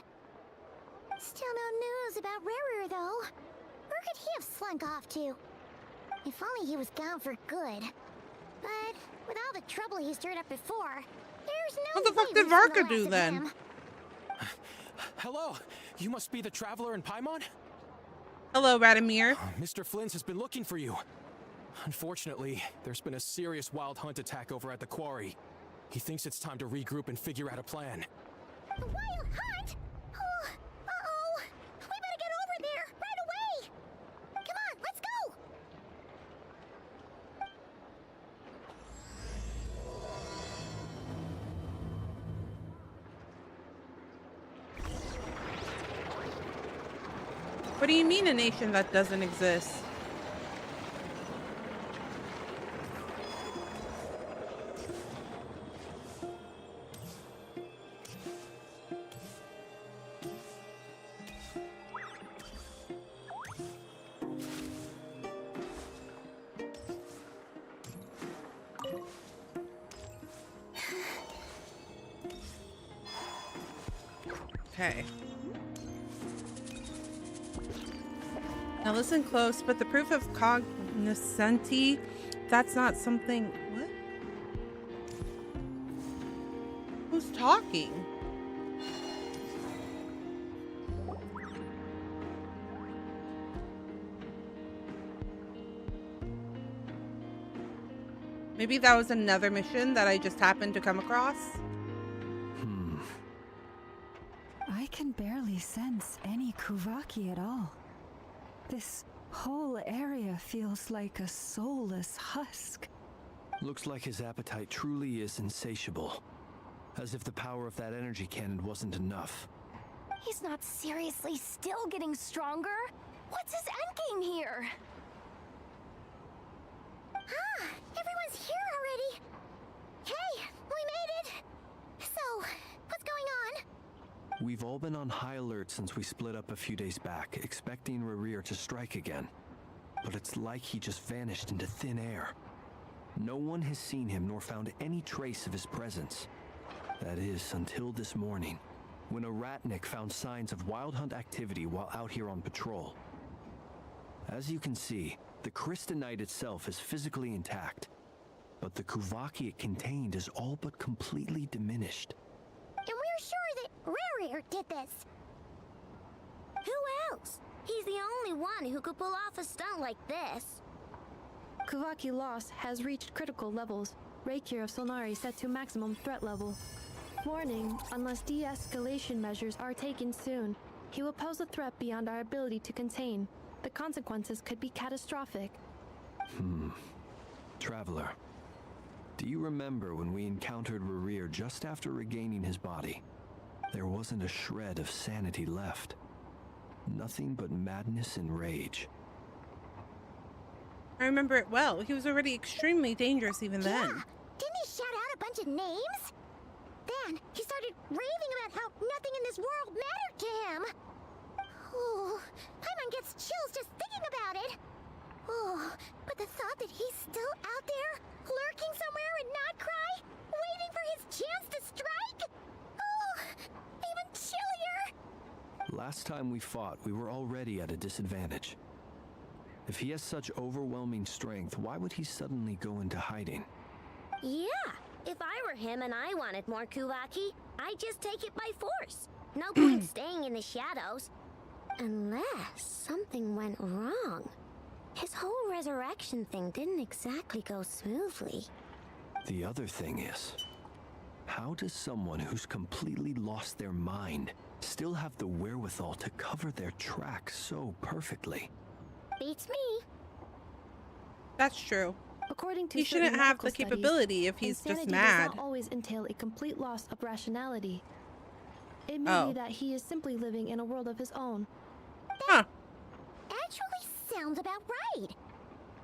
Still no news about Rarer, though. Where could he have slunk off to? If only he was gone for good. But with all the trouble he stirred up before, there's no What the fuck way did we've seen the Varka last do of then? him. Hello, you must be the traveler in Paimon? Hello, Radomir. Mr. Flynn's has been looking for you. Unfortunately, there's been a serious wild hunt attack over at the quarry. He thinks it's time to regroup and figure out a plan. A wild hunt? Oh, uh-oh. We better get over there, right away. Come on, let's go. What do you mean a nation that doesn't exist? Okay. Now listen close, but the proof of cognoscenti, that's not something... What? Who's talking? Maybe that was another mission that I just happened to come across. I can barely sense any Kuvaki at all. This whole area feels like a soulless husk. Looks like his appetite truly is insatiable. As if the power of that energy cannon wasn't enough. He's not seriously still getting stronger? What's his endgame here? Ah, everyone's here already. Hey, we made it. So, what's going on? We've all been on high alert since we split up a few days back, expecting Rarir to strike again. But it's like he just vanished into thin air. No one has seen him nor found any trace of his presence. That is, until this morning, when a ratnik found signs of wild hunt activity while out here on patrol. As you can see, the Crystonite itself is physically intact, but the Kuvaki it contained is all but completely diminished. And we're sure that Rarir did this. Who else? He's the only one who could pull off a stunt like this. Kuvaki loss has reached critical levels. Reikir of Solnari set to maximum threat level. Warning, unless de-escalation measures are taken soon, he will pose a threat beyond our ability to contain. The consequences could be catastrophic. Traveler, do you remember when we encountered Rarir just after regaining his body? There wasn't a shred of sanity left. Nothing but madness and rage. I remember it well. He was already extremely dangerous even then. Didn't he shout out a bunch of names? Then he started raving about how nothing in this world mattered to him. Ooh, Paimon gets chills just thinking about it. Oh, but the thought that he's still out there, lurking somewhere in Not Krai, waiting for his chance to strike? Oh, even chillier. Last time we fought, we were already at a disadvantage. If he has such overwhelming strength, why would he suddenly go into hiding? Yeah, if I were him and I wanted more Kuvaki, I'd just take it by force. No point staying in the shadows. Unless something went wrong. His whole resurrection thing didn't exactly go smoothly. The other thing is, how does someone who's completely lost their mind still have the wherewithal to cover their tracks so perfectly? Beats me. That's true. According to he shouldn't have the studies, capability if he's insanity just mad. does not always entail a complete loss of rationality. It may be that he is simply living in a world of his own. Huh. Actually sounds about right.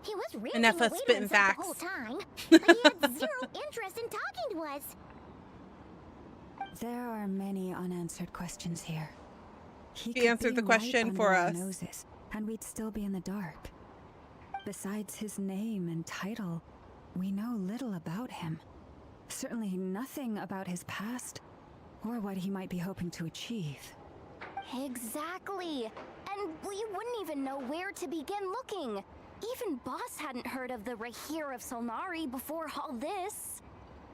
He was really Enough of away to spitting himself facts. the whole time, but he had zero interest in talking to us. There are many unanswered questions here. He could answered be the question right for under our us. noses, and we'd still be in the dark. Besides his name and title, we know little about him. Certainly nothing about his past or what he might be hoping to achieve. Exactly. And we wouldn't even know where to begin looking. Even Boss hadn't heard of the Rahir of Solnari before all this.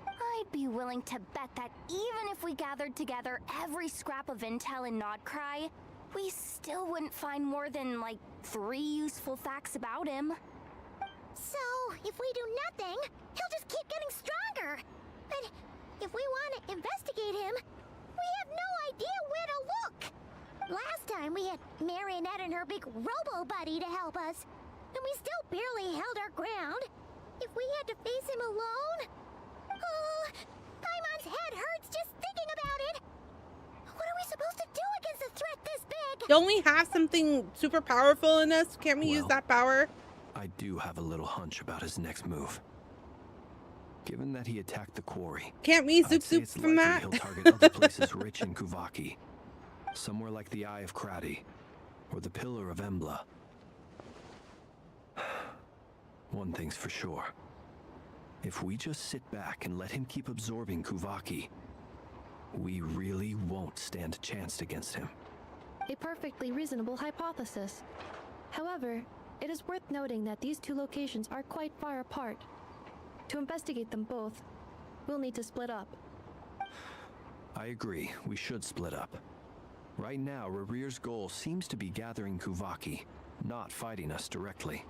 I'd be willing to bet that even if we gathered together every scrap of intel in Krai, we still wouldn't find more than, like, 3 useful facts about him. So, if we do nothing, he'll just keep getting stronger. But if we want to investigate him, we have no idea where to look. Last time we had Marionette and her big robo-buddy to help us, and we still barely held our ground. If we had to face him alone... Oh, Paimon's head hurts just thinking about it. What are we supposed to do against a threat this big? Don't we have something super powerful in us? Can't we use that power? I do have a little hunch about his next move. Given that he attacked the quarry, can't we zoop from that? He'll target other places rich in Kuvaki. Somewhere like the Eye of Krati, or the Pillar of Embla. One thing's for sure. If we just sit back and let him keep absorbing Kuvaki, we really won't stand a chance against him. A perfectly reasonable hypothesis. However, it is worth noting that these 2 locations are quite far apart. To investigate them both, we'll need to split up. I agree, we should split up. Right now, Rarir's goal seems to be gathering Kuvaki, not fighting us directly.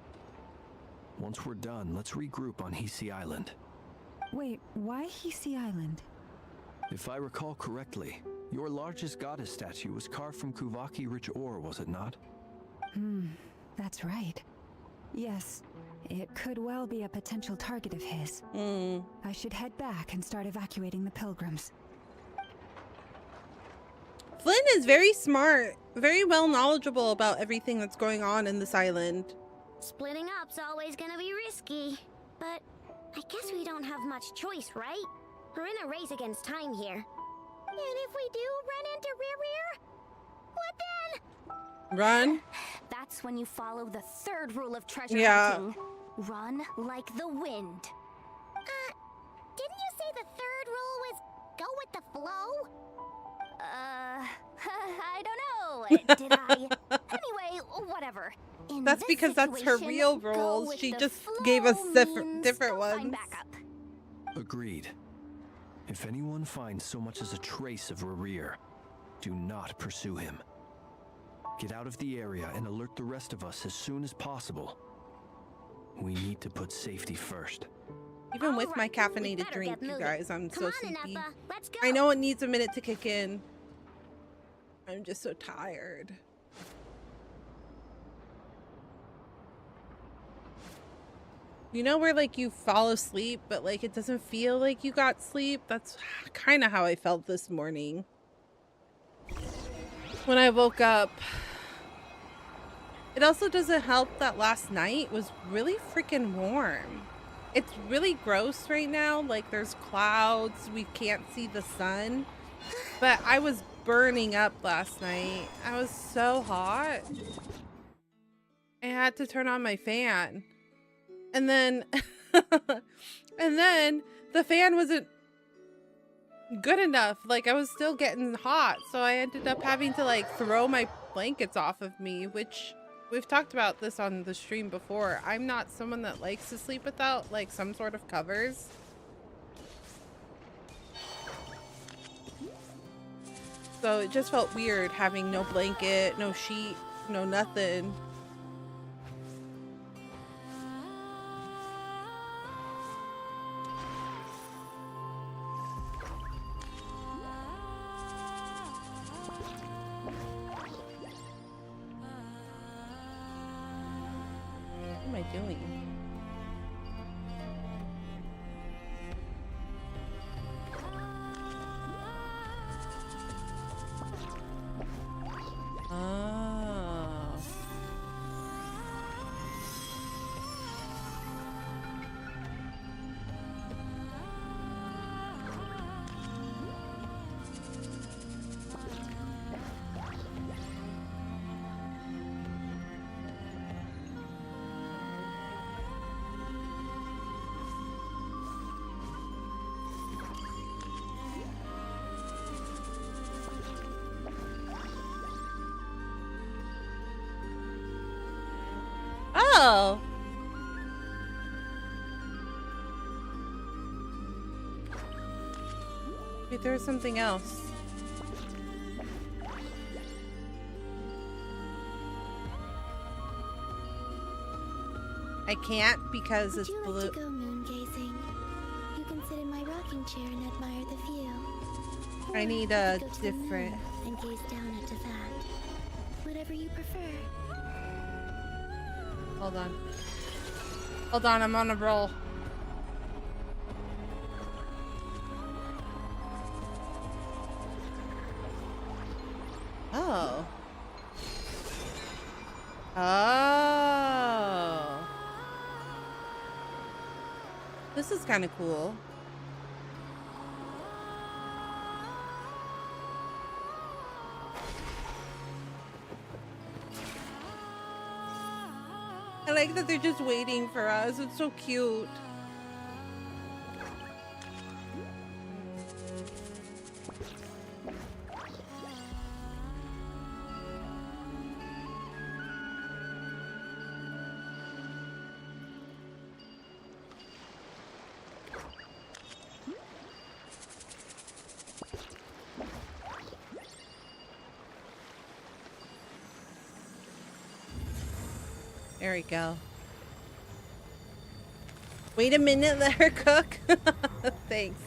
Once we're done, let's regroup on Hisi Island. Wait, why Hisi Island? If I recall correctly, your largest goddess statue was carved from Kuvaki-rich ore, was it not? That's right. Yes, it could well be a potential target of his. I should head back and start evacuating the pilgrims. Flynn is very smart, very well knowledgeable about everything that's going on in this island. Splitting up's always gonna be risky, but I guess we don't have much choice, right? We're in a race against time here. And if we do run into Rarir, what then? Run? That's when you follow the 3rd rule of treasure hunting. Run like the wind. Didn't you say the 3rd rule was go with the flow? I don't know. Did I? Anyway, whatever. That's because that's her real rules. She just gave us different ones. Agreed. If anyone finds so much as a trace of Rarir, do not pursue him. Get out of the area and alert the rest of us as soon as possible. We need to put safety first. Even with my caffeinated drink, you guys, I'm so sleepy. I know it needs a minute to kick in. I'm just so tired. You know where like you fall asleep, but like it doesn't feel like you got sleep? That's kind of how I felt this morning. When I woke up. It also doesn't help that last night was really freaking warm. It's really gross right now. Like there's clouds. We can't see the sun. But I was burning up last night. I was so hot. I had to turn on my fan. And then the fan wasn't good enough. Like I was still getting hot. So I ended up having to like throw my blankets off of me, which we've talked about this on the stream before. I'm not someone that likes to sleep without like some sort of covers. So it just felt weird having no blanket, no sheet, no nothing. What am I doing? Oh. Wait, there's something else. I can't because it's blue. Would you like to go moon gazing? You can sit in my rocking chair and admire the view. I need a different. And gaze down at that. Whatever you prefer. Hold on. Hold on, I'm on a roll. Oh. Oh. This is kind of cool. I like that they're just waiting for us. It's so cute. There we go. Wait a minute, let her cook. Thanks.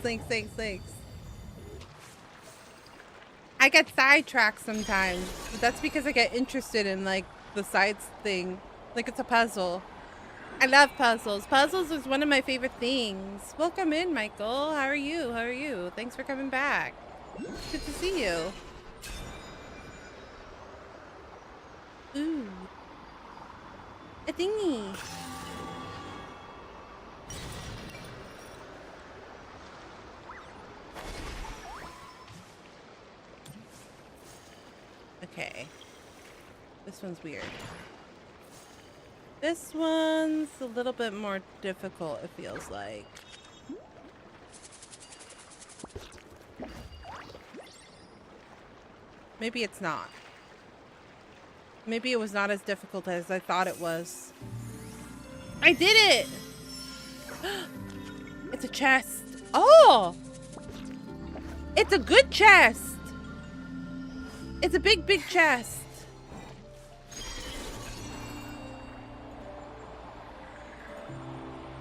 I get sidetracked sometimes, but that's because I get interested in like the sides thing. Like it's a puzzle. I love puzzles. Puzzles is one of my favorite things. Welcome in, Michael. How are you? How are you? Thanks for coming back. Good to see you. Ooh. A thingy. Okay. This one's weird. This one's a little bit more difficult, it feels like. Maybe it's not. Maybe it was not as difficult as I thought it was. I did it! It's a chest. Oh! It's a good chest! It's a big, big chest.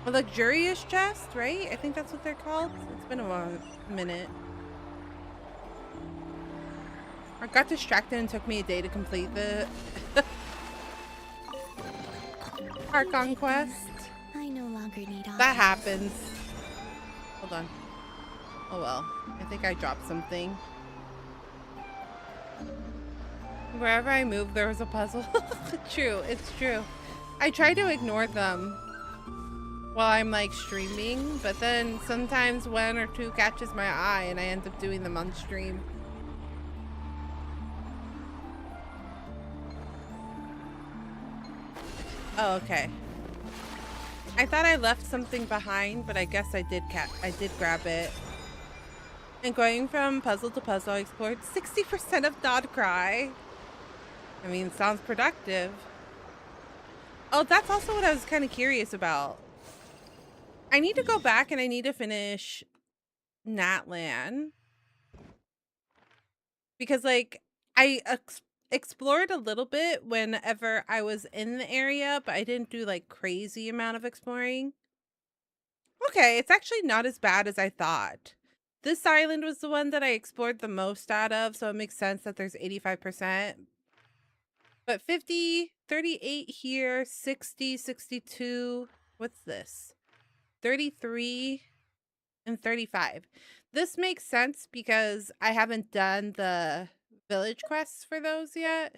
A luxurious chest, right? I think that's what they're called. It's been a minute. I got distracted and took me a day to complete the Heart Conquest. I no longer need all that happens. Hold on. Oh well. I think I dropped something. Wherever I moved, there was a puzzle. True, it's true. I try to ignore them while I'm like streaming, but then sometimes one or two catches my eye and I end up doing them on stream. Oh, okay. I thought I left something behind, but I guess I did grab it. And going from puzzle to puzzle, I explored 60% of Krai. I mean, sounds productive. Oh, that's also what I was kind of curious about. I need to go back and I need to finish Natlan. Because, like, I explored a little bit whenever I was in the area, but I didn't do, like, crazy amount of exploring. Okay, it's actually not as bad as I thought. This island was the one that I explored the most out of, so it makes sense that there's 85%. But 50, 38 here, 60, 62. What's this? 33 and 35. This makes sense because I haven't done the village quests for those yet.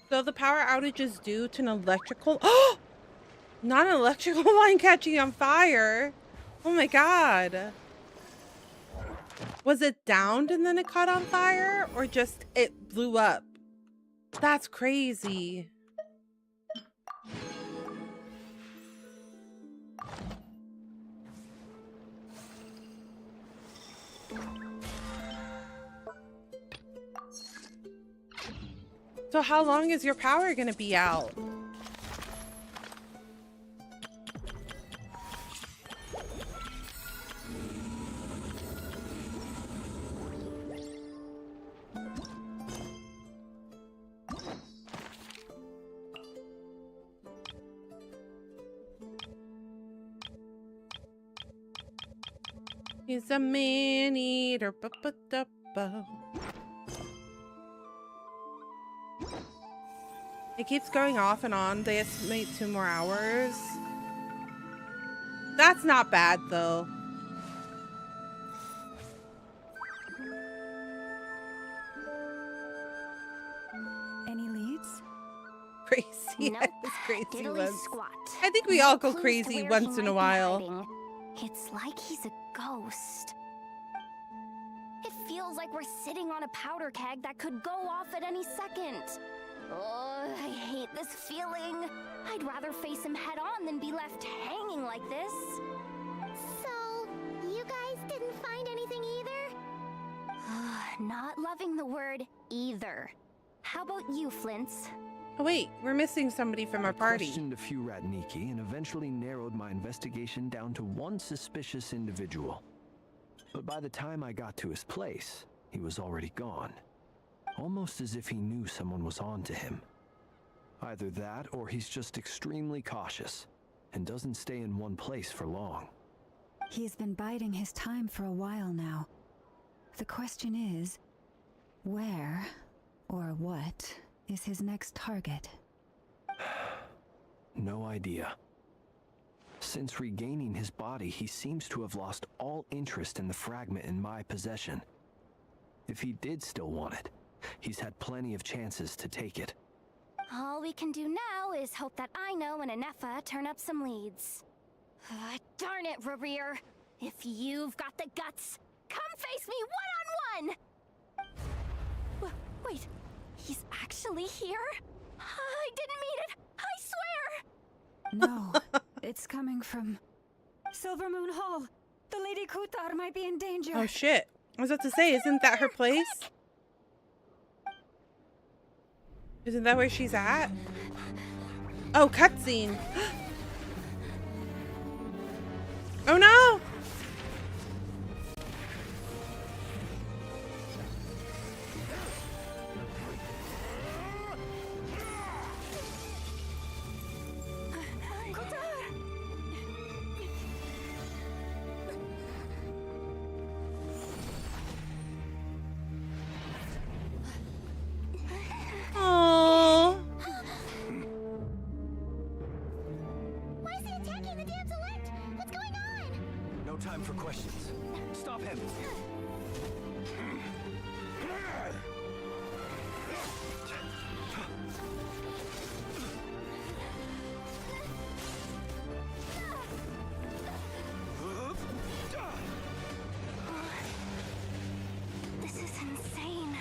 So the power outage is due to an electrical... Oh! Not an electrical line catching on fire. Oh my god. Was it downed and then it caught on fire? Or just it blew up? That's crazy. how long is your power gonna be out? He's a man-eater. Ba-ba-da-ba. It keeps going off and on. They estimate 2 more hours. That's not bad, though. Any leads? Crazy. Nope. Yes, crazy Diddly once. squat. I think we No all go clues to crazy where once he in a might be while. hiding. It's like he's a ghost. It feels like we're sitting on a powder keg that could go off at any second. Oh, I hate this feeling. I'd rather face him head on than be left hanging like this. So, you guys didn't find anything either? Not loving the word either. How about you, Flints? Oh wait, we're missing somebody from our party. I questioned a few Ratniki and eventually narrowed my investigation down to one suspicious individual. But by the time I got to his place, he was already gone. Almost as if he knew someone was on to him. Either that or he's just extremely cautious and doesn't stay in one place for long. He's been biding his time for a while now. The question is, where or what is his next target? No idea. Since regaining his body, he seems to have lost all interest in the fragment in my possession. If he did still want it, he's had plenty of chances to take it. All we can do now is hope that Ino and Anefa turn up some leads. Darn it, Rereer. If you've got the guts, come face me one-on-one! Wait, he's actually here? I didn't mean it, I swear! No, it's coming from Silver Moon Hall. The Lady Kutar might be in danger. Oh shit. I was about to say, isn't that her place? Isn't that where she's at? Oh, cutscene. Oh no! Aww. Why is he attacking the damsel elect? What's going on? No time for questions. Stop him! This is insane.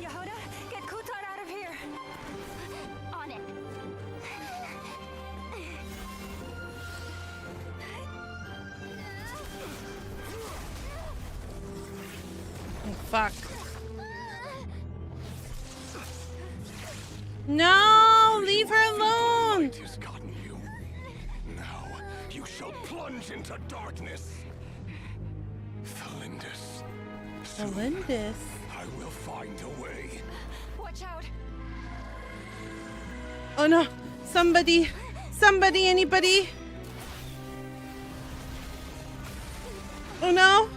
Yehuda, get Kutar out of here! On it. Oh, fuck. No! Leave her alone! Light has gotten you. Now you shall plunge into darkness. Felindus. Soon Felindus? I will find a way. Watch out! Oh no! Somebody! Somebody! Anybody! Oh no!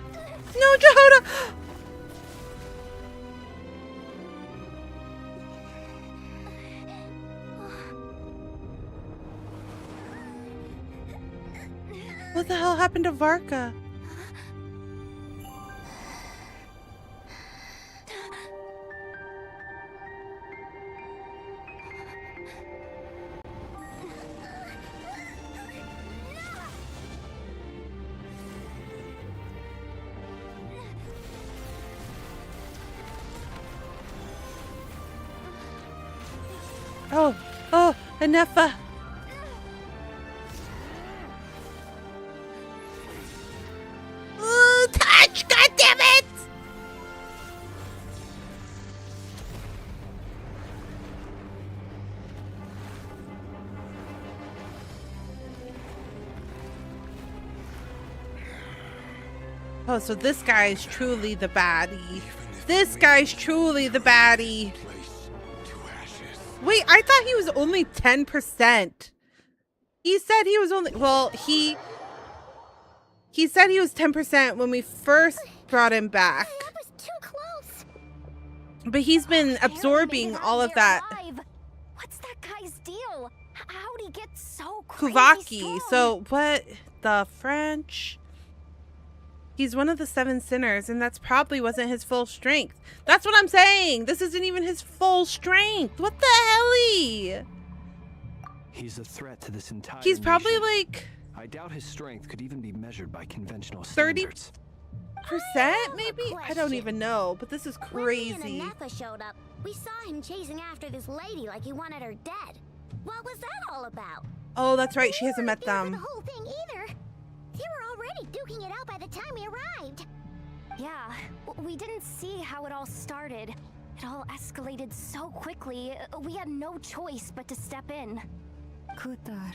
No, Jehoda! What the hell happened to Varka? Oh, Anefa. Touch! God damn it! Oh, so this guy is truly the baddie. This guy's truly the baddie. Wait, I thought he was only 10%. He said he was only, well, he said he was 10% when we first brought him back. That was too close. But he's been absorbing all of that. What's that guy's deal? How'd he get so crazy Kuvaki. strong? So what the French? He's one of the 7 sinners, and that's probably wasn't his full strength. That's what I'm saying. This isn't even his full strength. What the hell? He's a threat to this entire He's probably nation. like I doubt his strength could even be measured by conventional 30%, standards. maybe? I don't even know, but this is crazy. When me and Anatha showed up, we saw him chasing after this lady like he wanted her dead. What was that all about? Oh, that's right. She hasn't met The them. whole thing either. They were already duking it out by the time we arrived. Yeah, we didn't see how it all started. It all escalated so quickly, we had no choice but to step in. Kutar.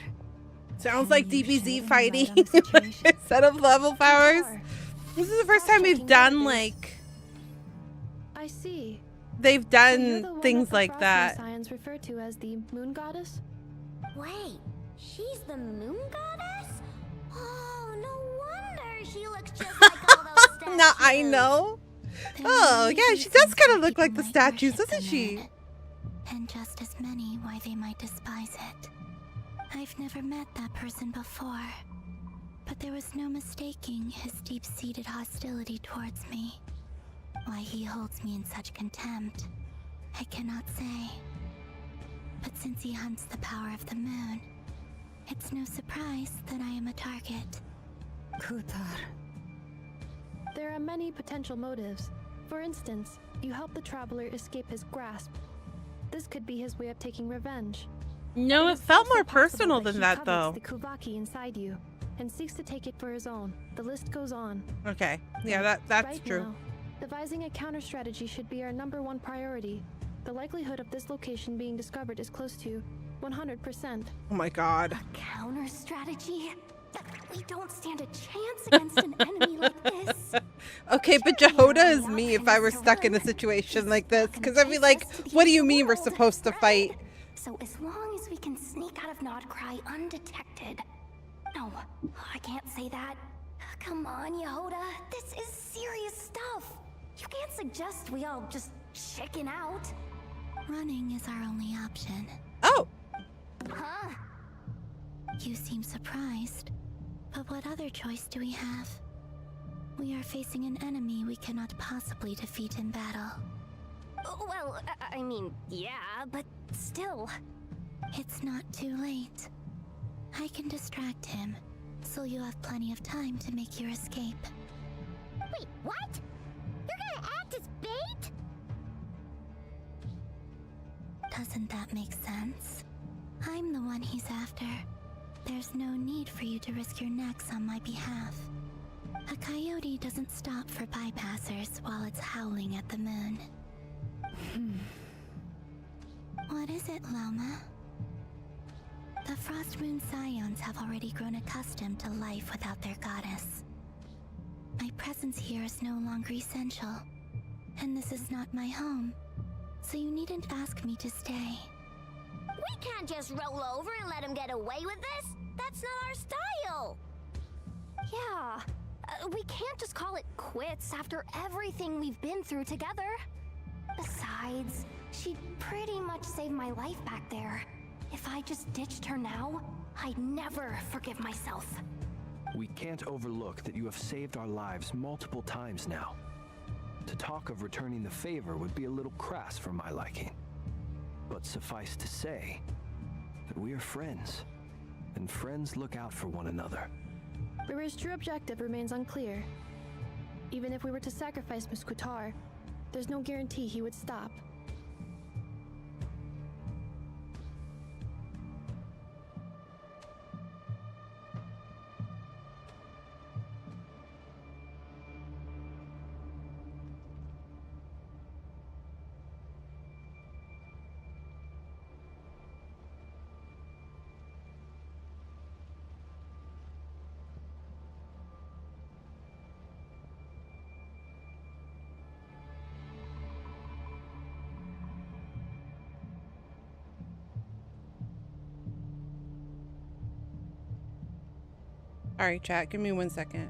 Sounds like DBZ fighting instead of level powers. This is the first time we've done like I see. they've So you're done the one things the like Frost that. Science referred to as the moon goddess? Wait, she's the moon goddess? Oh, no wonder she looks just like all those statues. No, I know. Oh, yeah, she does kind of look like the statues, doesn't she? And just as many why they might despise it. I've never met that person before, but there was no mistaking his deep-seated hostility towards me. Why he holds me in such contempt, I cannot say. But since he hunts the power of the moon, it's no surprise that I am a target. Kutar. There are many potential motives. For instance, you help the traveler escape his grasp. This could be his way of taking revenge. No, it is felt also more possible personal that than he that, covets though. the Kuvaki inside you and seeks to take it for his own. The list goes on. Okay, yeah, that's Right true. now, devising a counter strategy should be our #1 priority. The likelihood of this location being discovered is close to 100%. Oh my god. Counter strategy? We don't stand a chance against an enemy like this. Okay, but Jehoda is me if I were stuck in a situation like this, because I'd be like, what do you mean we're supposed to fight? So as long as we can sneak out of Krai undetected. No, I can't say that. Come on, Yehoda. This is serious stuff. You can't suggest we all just chicken out. Running is our only option. Oh! Huh? You seem surprised. But what other choice do we have? We are facing an enemy we cannot possibly defeat in battle. Well, I mean, yeah, but still. It's not too late. I can distract him, so you'll have plenty of time to make your escape. Wait, what? You're gonna act as bait? Doesn't that make sense? I'm the one he's after. There's no need for you to risk your necks on my behalf. A coyote doesn't stop for bypassers while it's howling at the moon. What is it, Loma? The Frost Moon Scions have already grown accustomed to life without their goddess. My presence here is no longer essential, and this is not my home, so you needn't ask me to stay. We can't just roll over and let him get away with this. That's not our style. Yeah, we can't just call it quits after everything we've been through together. Besides, she pretty much saved my life back there. If I just ditched her now, I'd never forgive myself. We can't overlook that you have saved our lives multiple times now. To talk of returning the favor would be a little crass for my liking. But suffice to say that we are friends, and friends look out for one another. Rira's true objective remains unclear. Even if we were to sacrifice Miss Kutar, there's no guarantee he would stop. Alright, chat, give me 1 second.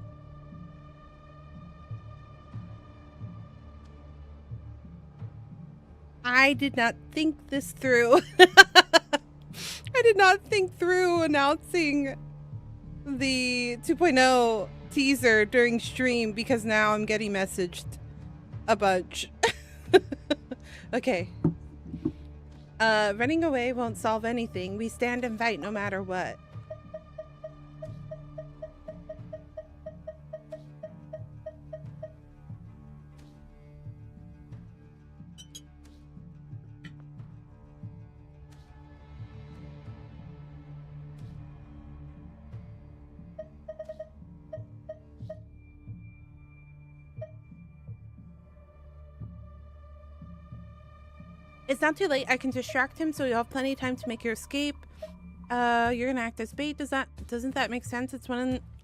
I did not think this through. I did not think through announcing the 2.0 teaser during stream because now I'm getting messaged a bunch. Okay. Running away won't solve anything. We stand and fight no matter what. It's not too late. I can distract him so you'll have plenty of time to make your escape. You're gonna act as bait. Doesn't that make sense?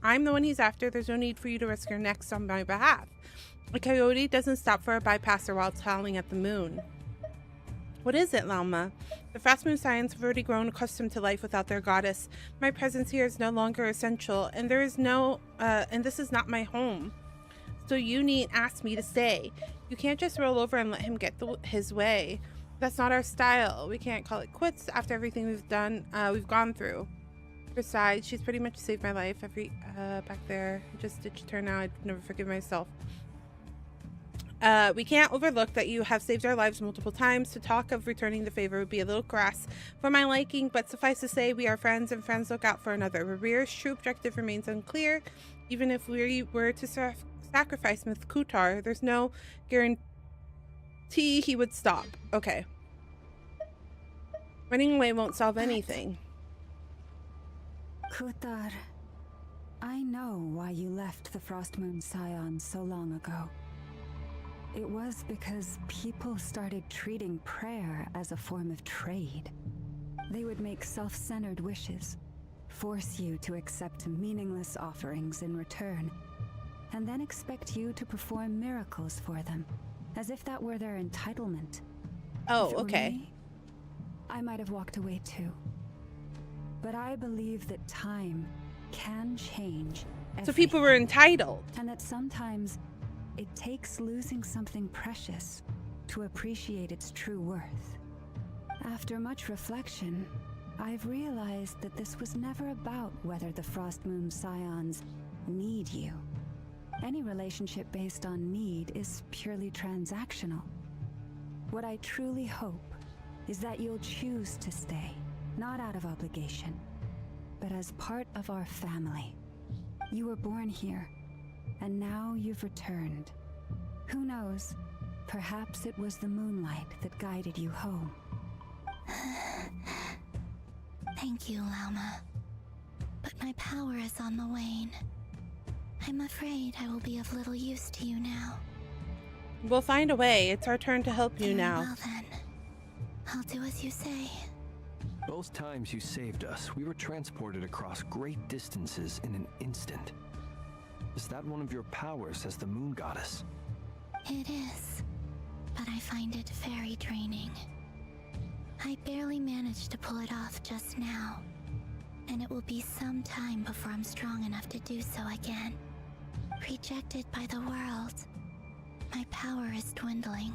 I'm the one he's after. There's no need for you to risk your necks on my behalf. A coyote doesn't stop for a bypasser while it's howling at the moon. What is it, Lalma? The Frost Moon Scions have already grown accustomed to life without their goddess. My presence here is no longer essential, and there is no and this is not my home. So you need ask me to stay. You can't just roll over and let him get his way. That's not our style. We can't call it quits after everything we've gone through. Besides, she's pretty much saved my life. Back there, I just ditched her now. I'd never forgive myself. We can't overlook that you have saved our lives multiple times. To talk of returning the favor would be a little crass for my liking, but suffice to say, we are friends, and friends look out for another. Revere's true objective remains unclear. Even if we were to sacrifice Myth Kutar, there's no guarantee he would stop. Okay. Running away won't solve anything. Kutar, I know why you left the Frost Moon Scions so long ago. It was because people started treating prayer as a form of trade. They would make self-centered wishes, force you to accept meaningless offerings in return, and then expect you to perform miracles for them, as if that were their entitlement. Oh, okay. Me, I might have walked away too. But I believe that time can change everything. So people were entitled. And that sometimes it takes losing something precious to appreciate its true worth. After much reflection, I've realized that this was never about whether the Frost Moon Scions need you. Any relationship based on need is purely transactional. What I truly hope is that you'll choose to stay, not out of obligation, but as part of our family. You were born here, and now you've returned. Who knows? Perhaps it was the moonlight that guided you home. Thank you, Lalma. But my power is on the wane. I'm afraid I will be of little use to you now. We'll find a way. It's our turn to help you now. Well then, I'll do as you say. Both times you saved us, we were transported across great distances in an instant. Is that one of your powers as the moon goddess? It is, but I find it very draining. I barely managed to pull it off just now, and it will be some time before I'm strong enough to do so again. Rejected by the world, my power is dwindling.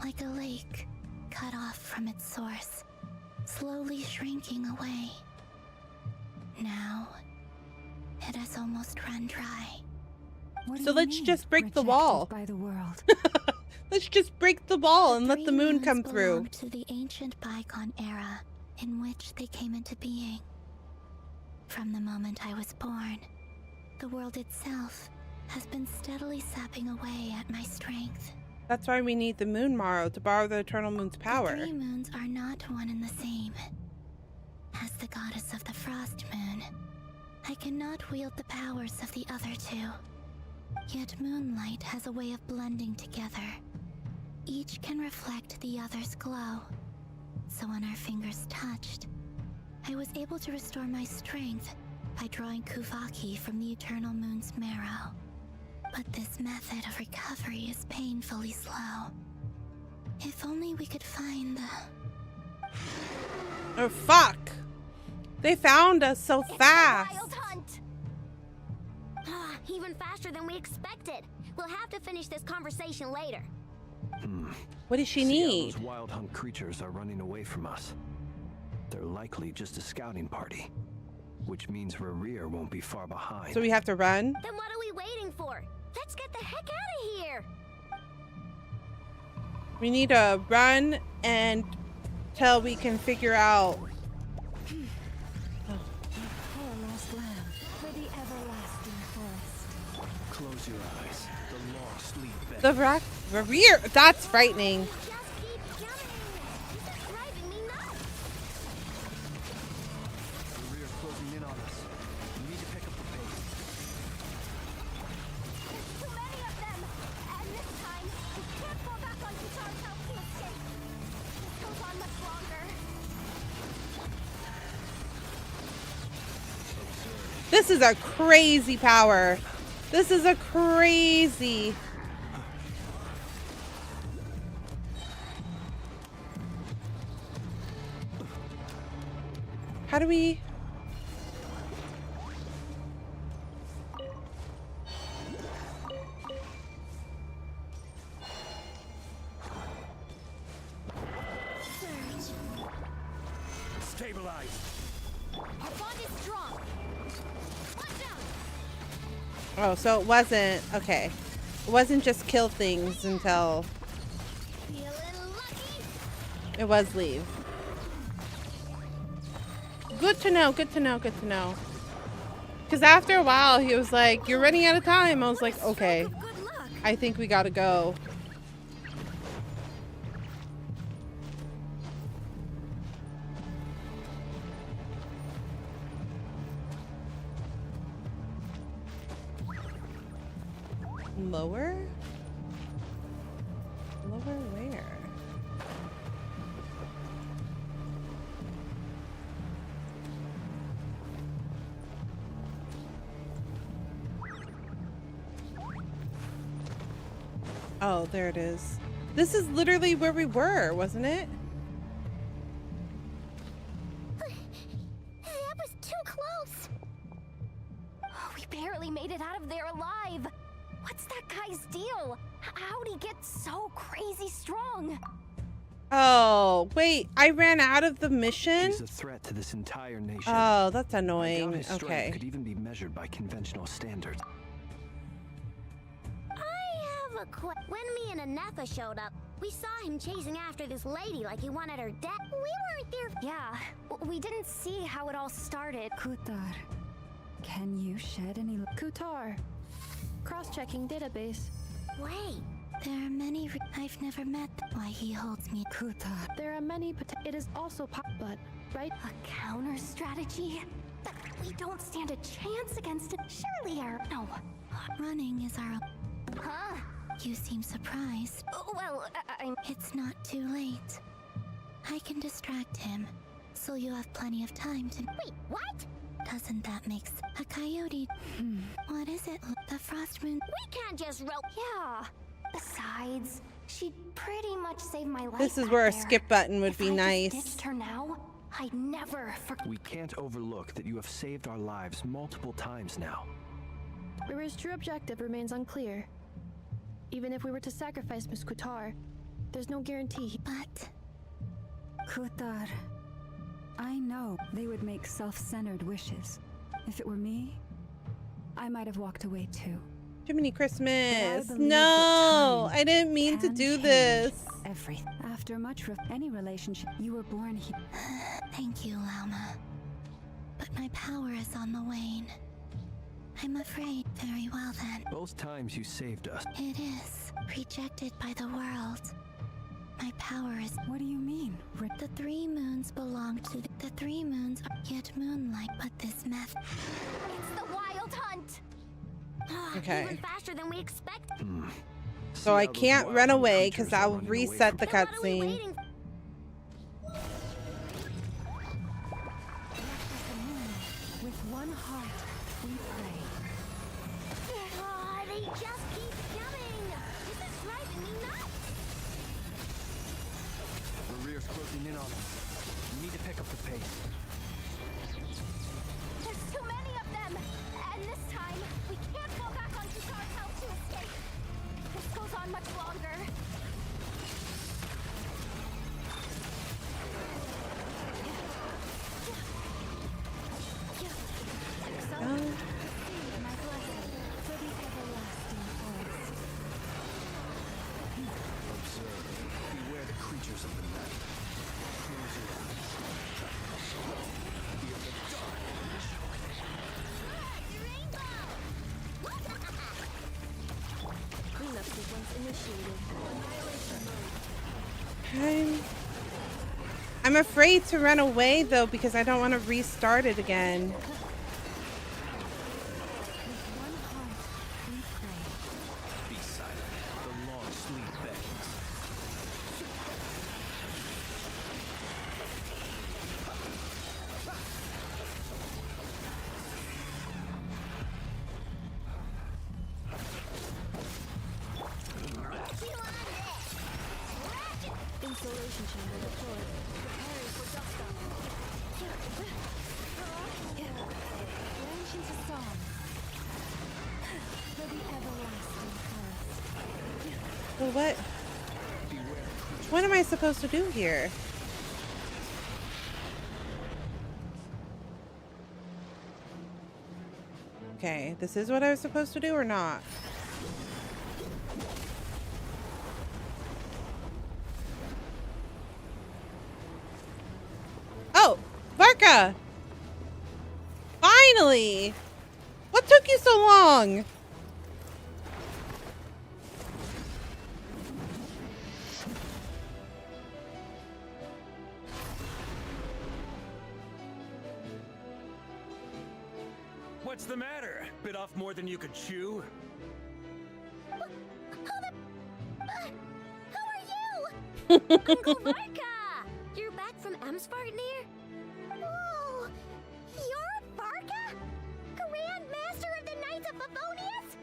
Like a lake cut off from its source, slowly shrinking away. Now, it has almost run dry. So let's just break the wall. By the world. Let's just break the wall and let the moon come through. To the ancient bygone era in which they came into being. From the moment I was born, the world itself has been steadily sapping away at my strength. That's why we need the moon morrow to borrow the eternal moon's power. The 3 moons are not one and the same. As the goddess of the Frost Moon, I cannot wield the powers of the other 2. Yet moonlight has a way of blending together. Each can reflect the other's glow. So when our fingers touched, I was able to restore my strength by drawing Kuvaki from the eternal moon's marrow. But this method of recovery is painfully slow. If only we could find the... Oh, fuck! They found us so fast! Wild hunt! even faster than we expected. We'll have to finish this conversation later. What does she See how need? those wild hunt creatures are running away from us. They're likely just a scouting party, which means Rerir won't be far behind. So we have to run? Then what are we waiting for? Let's get the heck out of here! We need to run and till we can figure out. Poor lost land for the everlasting forest. Close your eyes. The lost lead back. The rear. That's frightening. Just keep jumping! This is driving me nuts! Rerir's closing in on us. We need to pick up the pace. Too many of them! And this time, we can't fall back on Kutar's help to escape. This goes on much longer. This is a crazy power. This is a crazy. How do we? Stabilize. Our bond is strong! Watch out! Oh, so it wasn't okay. It wasn't just kill things until Feeling lucky? it was leave. Good to know, good to know, good to know. Because after a while, he was like, "You're running out of time." I was like, "Okay, Good luck! I think we gotta go." Lower? Lower where? Oh, there it is. This is literally where we were, wasn't it? That was too close! Oh, we barely made it out of there alive. What's that guy's deal? How'd he get so crazy strong? Oh, wait. I ran out of the mission? He's a threat to this entire nation. Oh, that's I doubt annoying. his strength Okay. could even be measured by conventional standards. I have a when me and Anetha showed up, we saw him chasing after this lady like he wanted her dead. We weren't there. Yeah, we didn't see how it all started. Kutar, can you shed any light? Kutar. Cross-checking database. Wait. There are many I've never met. Why he holds me. Kutar. There are many it is also but right? A counter strategy? But we don't stand a chance against it. Surely no. Running is our. Huh? You seem surprised. Well, It's not too late. I can distract him, so you have plenty of time to. Wait, what? Doesn't that make sense? A coyote. What is it? The frost moon. We can't just rope. Yeah. Besides, she'd pretty much saved my life. This is back where a there. skip button would If be I nice. Just ditched her now, I'd never forget. We can't overlook that you have saved our lives multiple times now. Rerir's true objective remains unclear. Even if we were to sacrifice Miss Kutar, there's no guarantee. But Kutar, I know they would make self-centered wishes. If it were me, I might have walked away too. Jiminy Christmas. believe No, that time I didn't mean to can do change this. Everything. After much any relationship, you were born here. thank you, Lauma. But my power is on the wane. I'm afraid. Very well then. Both times you saved us. It is rejected by the world. My power is. What do you mean? The 3 moons belong to the 3 moons are yet moonlight, but this meth. It's the wild hunt. Okay. Even faster than we expected. So I can't run away because I'll reset the Then what are we cutscene. waiting for? With one heart, we pray. They just keep coming. This is driving me nuts. Rerir's closing in on us. We need to pick up the pace. There's too many of them! And this time, we can't fall back on Kisar's help to escape! This goes on much longer. Beware the creatures of the night. Close your eyes. Fear the dark. Cleanup sequence initiated. I'm afraid to run away though because I don't want to restart it again. Be silent. The long sleep beckons. Insulation chamber deployed. Preparing for dust up. Launch into song. For the everlasting forest. Well, what am I supposed to do here? Okay, this is what I was supposed to do or not? Oh, Varka! Finally! What took you so long? What's the matter? Bit off more than you could chew? Who are you? Uncle Varka! You're back from Amsvartnir? Whoa! You're Varka? Grand Master of the Knights of Favonius?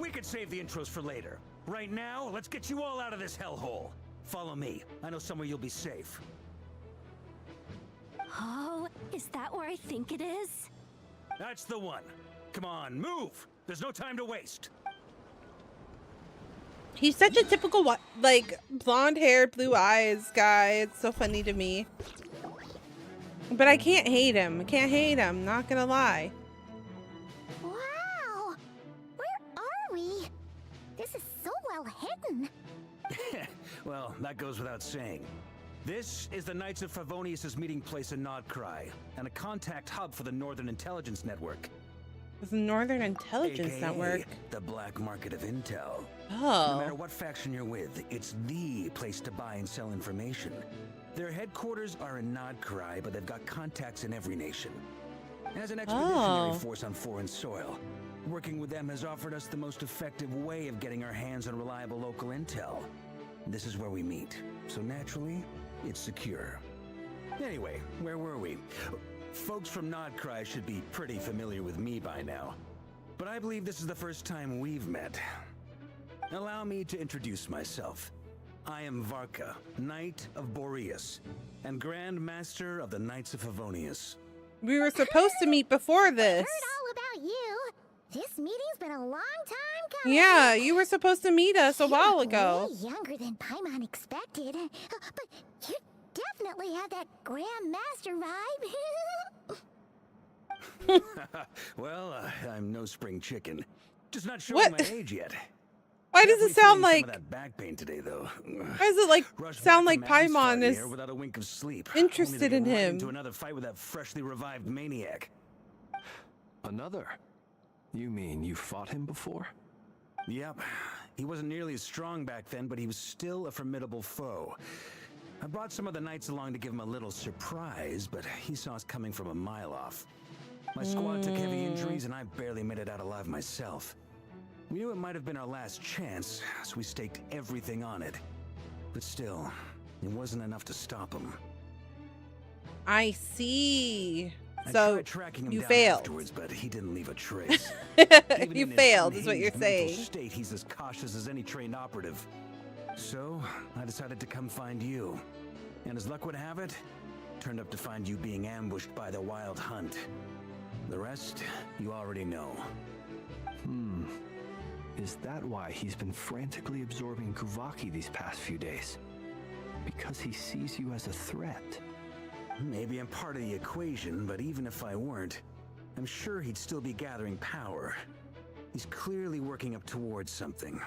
We could save the intros for later. Right now, let's get you all out of this hellhole. Follow me. I know somewhere you'll be safe. Oh, is that where I think it is? That's the one. Come on, move! There's no time to waste. He's such a typical, like, blonde hair, blue eyes guy. It's so funny to me. But I can't hate him. I can't hate him. Not gonna lie. Wow! Where are we? This is so well hidden. Well, that goes without saying. This is the Knights of Favonius' meeting place in Krai, and a contact hub for the Northern Intelligence Network. The Northern Intelligence AKA Network. The black market of intel. Oh. No matter what faction you're with, it's the place to buy and sell information. Their headquarters are in Krai, but they've got contacts in every nation. As an expeditionary force on foreign soil, working with them has offered us the most effective way of getting our hands on reliable local intel. This is where we meet, so naturally, it's secure. Anyway, where were we? Folks from Krai should be pretty familiar with me by now. But I believe this is the first time we've met. Allow me to introduce myself. I am Varka, Knight of Boreas, and Grand Master of the Knights of Favonius. We were supposed to meet before this. Heard all about you. This meeting's been a long time coming. Yeah, you were supposed to meet us a while ago. Way younger than Paimon expected. But you definitely have that Grand Master vibe. Well, I'm no spring chicken. Just not showing my age yet. Why does it sound like some of that back pain today, though? Why does it like sound like Paimon is without a wink of sleep, interested in him? Into another fight with that freshly revived maniac. Another? You mean you fought him before? Yep. He wasn't nearly as strong back then, but he was still a formidable foe. I brought some of the knights along to give him a little surprise, but he saw us coming from a mile off. My squad took heavy injuries, and I barely made it out alive myself. We knew it might have been our last chance, so we staked everything on it. But still, it wasn't enough to stop him. I see. I So tried tracking him you down failed. afterwards, but he didn't leave a trace. You failed, is what you're saying. State, he's as cautious as any trained operative. So I decided to come find you, and as luck would have it, turned up to find you being ambushed by the Wild Hunt. The rest, you already know. Is that why he's been frantically absorbing Kuvaki these past few days? Because he sees you as a threat? Maybe I'm part of the equation, but even if I weren't, I'm sure he'd still be gathering power. He's clearly working up towards something.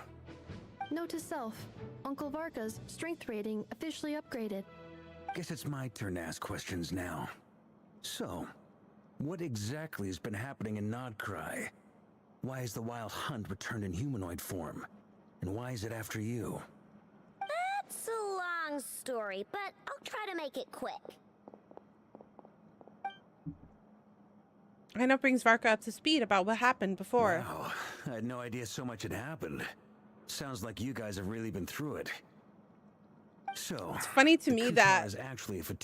Note to self, Uncle Varka's strength rating officially upgraded. Guess it's my turn to ask questions now. So, what exactly has been happening in Krai? Why is the Wild Hunt returned in humanoid form? And why is it after you? That's a long story, but I'll try to make it quick. I know brings Varka up to speed about what happened before. Wow, I had no idea so much had happened. Sounds like you guys have really been through it. So, it's funny to me that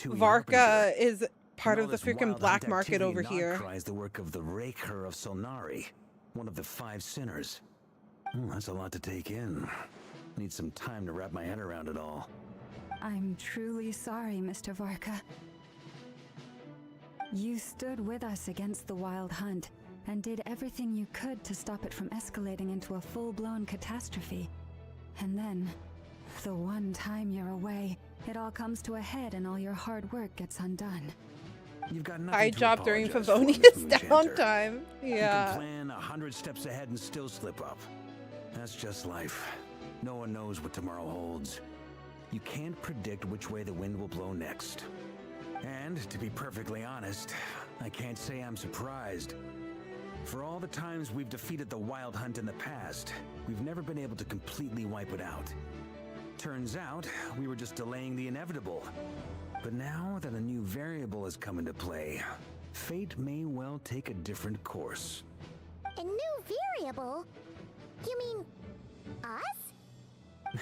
Varka is part of the freaking black market over here. Krai is the work of the Raker of Solnari, one of the 5 sinners. That's a lot to take in. Need some time to wrap my head around it all. I'm truly sorry, Mr. Varka. You stood with us against the Wild Hunt and did everything you could to stop it from escalating into a full-blown catastrophe. And then, the one time you're away, it all comes to a head and all your hard work gets undone. You've got nothing I to job during apologize Favonius for, Miss Moon downtime. Yeah. You can plan 100 steps ahead and still slip up. That's just life. No one knows what tomorrow holds. You can't predict which way the wind will blow next. And, to be perfectly honest, I can't say I'm surprised. For all the times we've defeated the Wild Hunt in the past, we've never been able to completely wipe it out. Turns out, we were just delaying the inevitable. But now that a new variable has come into play, fate may well take a different course. A new variable? You mean us?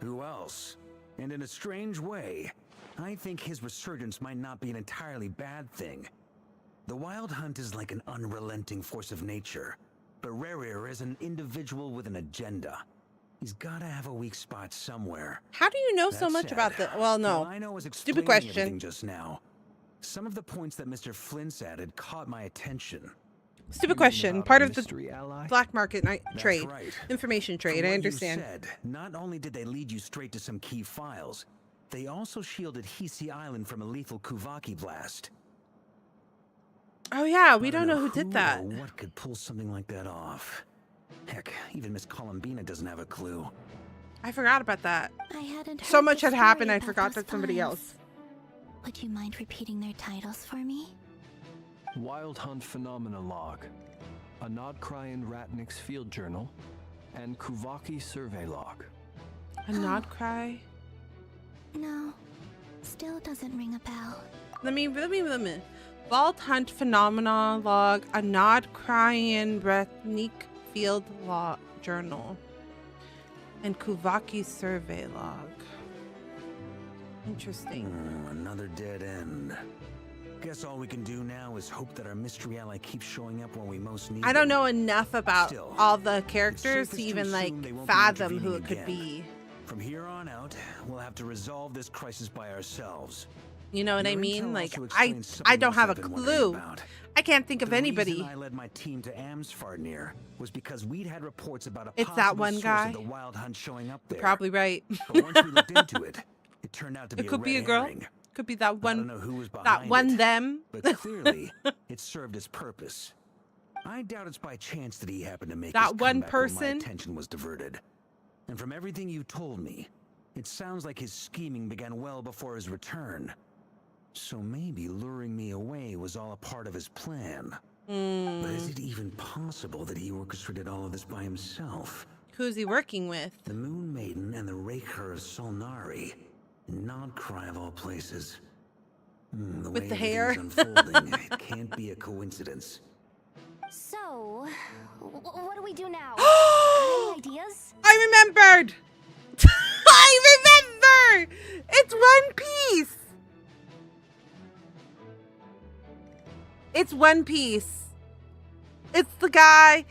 Who else? And in a strange way, I think his resurgence might not be an entirely bad thing. The Wild Hunt is like an unrelenting force of nature, but Rerir is an individual with an agenda. He's gotta have a weak spot somewhere. How do you know so much about the? Well, no. I know was Stupid question. Just now. Some of the points that Mr. Flint's added caught my attention. Stupid question. Part of the ally? black market trade, right. Information trade. I understand. You said, not only did they lead you straight to some key files, they also shielded Hisi Island from a lethal Kuvaki blast. Oh yeah, we don't know who did that. Or what could pull something like that off? Heck, even Miss Columbina doesn't have a clue. I forgot about that. I hadn't heard so much the had happened, story I about forgot those that somebody files. else. Would you mind repeating their titles for me? Wild Hunt Phenomena Log, a Krai and Ratnik's Field Journal, and Kuvaki Survey Log. A Krai? No, still doesn't ring a bell. Let me. Vault Hunt Phenomena Log, a Krai and Ratnik Field Log Journal, and Kuvaki Survey Log. Interesting. Another dead end. Guess all we can do now is hope that our mystery ally keeps showing up when we most need I don't them. know enough about Still, all the characters it's to safest even like assume they won't be fathom who intervening it could again. be. From here on out, we'll have to resolve this crisis by ourselves. You know what I Your mean? intel Like also I explains something don't else have a I've been wondering clue. about. I can't think of The anybody. reason I led my team to Amsfarnir was because we'd had reports about a It's that possible one source guy. of the Wild Hunt showing up there. You're probably right. But once we looked into it, it turned out to be It could a be a red girl. herring. Could be that one. I don't know who was that behind one it, them. but clearly it served its purpose. I doubt it's by chance that he happened to make That his one comeback when my person? attention was diverted. And from everything you told me, it sounds like his scheming began well before his return. So maybe luring me away was all a part of his plan. But is it even possible that he orchestrated all of this by himself? Who's he working with? The Moon Maiden and the Raker of Solnari. Krai of all places. The With way the hair. everything's unfolding, it can't be a coincidence. So, what do we do now? Any ideas? I remembered! I remember! It's One Piece! It's One Piece. It's the guy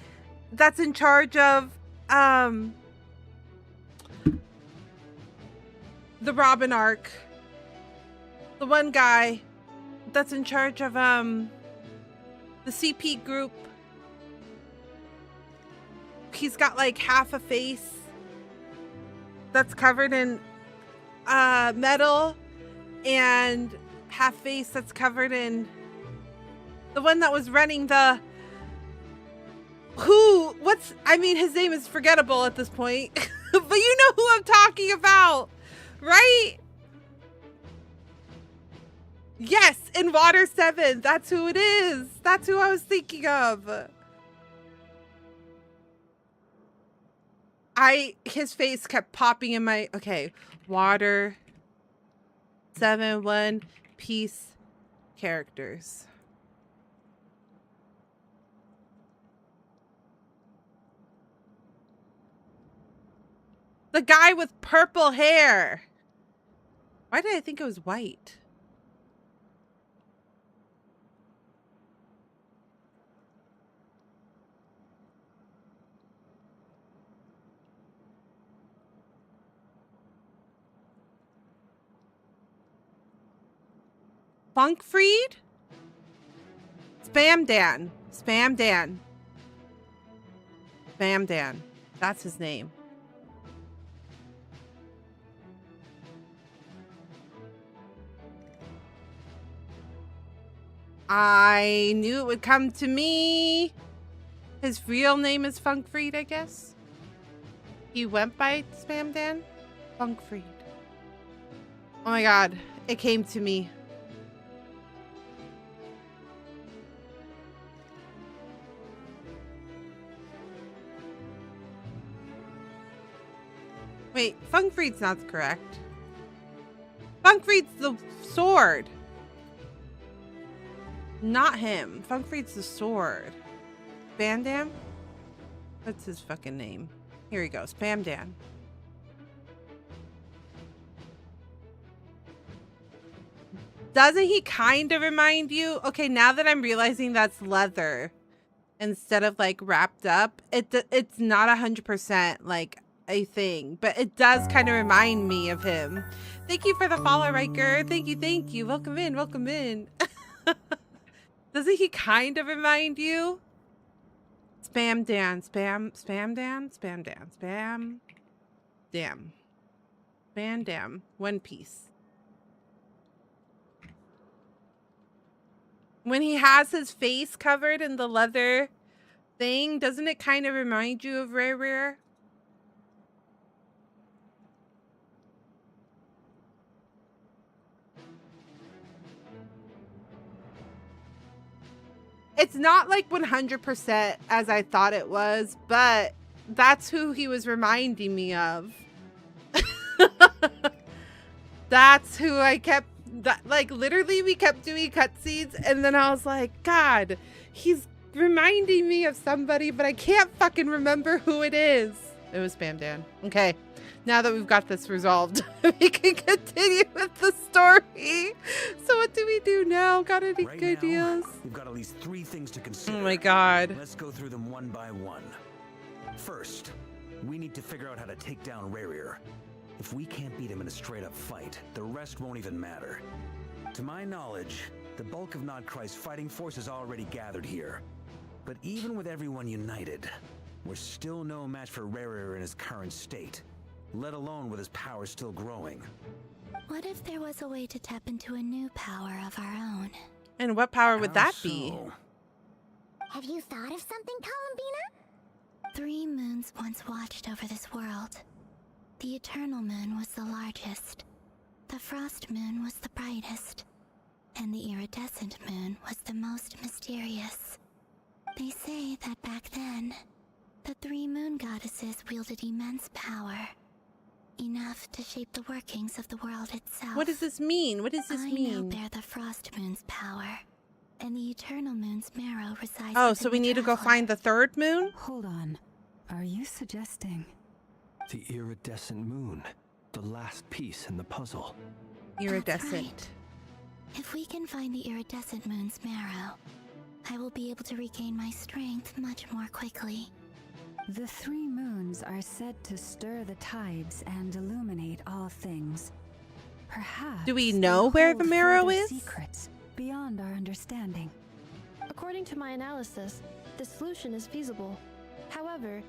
that's in charge of, the Robin arc. The one guy that's in charge of, The CP group. He's got like half a face that's covered in metal and half face that's covered in the one that was running the I mean, his name is forgettable at this point. But you know who I'm talking about, right? Yes, in Water 7. That's who it is. That's who I was thinking of. His face kept popping in my, okay, Water 7 One Piece characters. The guy with purple hair. Why did I think it was white? Funkfried? Spam Dan. Spam Dan. Spam Dan. That's his name. I knew it would come to me. His real name is Funkfried, I guess. He went by Spam Dan? Funkfried. Oh my god. It came to me. Wait, Funkfried's not correct. Funkfried's the sword. Not him. Funkfried's the sword. Spam? What's his fucking name? Here he goes. Spam Dan. Doesn't he kind of remind you? Okay, now that I'm realizing that's leather instead of like wrapped up, it's not 100% like a thing, but it does kind of remind me of him. Thank you for the follow, Riker. Thank you. Welcome in, welcome in. Doesn't he kind of remind you? Spam Dan, Spam Dan, Spam Dan, Spam Dam. Spam Dam, One Piece. When he has his face covered in the leather thing, doesn't it kind of remind you of Rare? It's not like 100% as I thought it was, but that's who he was reminding me of. That's who I kept, like literally we kept doing cutscenes and then I was like, God, he's reminding me of somebody, but I can't fucking remember who it is. It was Spam Dan. Okay. Now that we've got this resolved, we can continue with the story. So what do we do now? Got any good ideas? We've got at least 3 things to consider. Oh my god. Let's go through them one by one. First, we need to figure out how to take down Rare. If we can't beat him in a straight-up fight, the rest won't even matter. To my knowledge, the bulk of Krai's fighting force is already gathered here. But even with everyone united, we're still no match for Rare in his current state, let alone with his power still growing. What if there was a way to tap into a new power of our own? And what power would that be? Have you thought of something, Columbina? 3 moons once watched over this world. The Eternal Moon was the largest. The Frost Moon was the brightest. And the Iridescent Moon was the most mysterious. They say that back then, the 3 moon goddesses wielded immense power. Enough to shape the workings of the world itself. What does this mean? What does this mean? I now bear the Frost Moon's power, and the Eternal Moon's marrow resides. Oh, so we need to go find the 3rd moon? Hold on. Are you suggesting? The Iridescent Moon, the last piece in the puzzle. Iridescent. Right. If we can find the Iridescent Moon's marrow, I will be able to regain my strength much more quickly. The 3 moons are said to stir the tides and illuminate all things. Perhaps. Do we know where the marrow is? Secrets beyond our understanding. According to my analysis, the solution is feasible. However,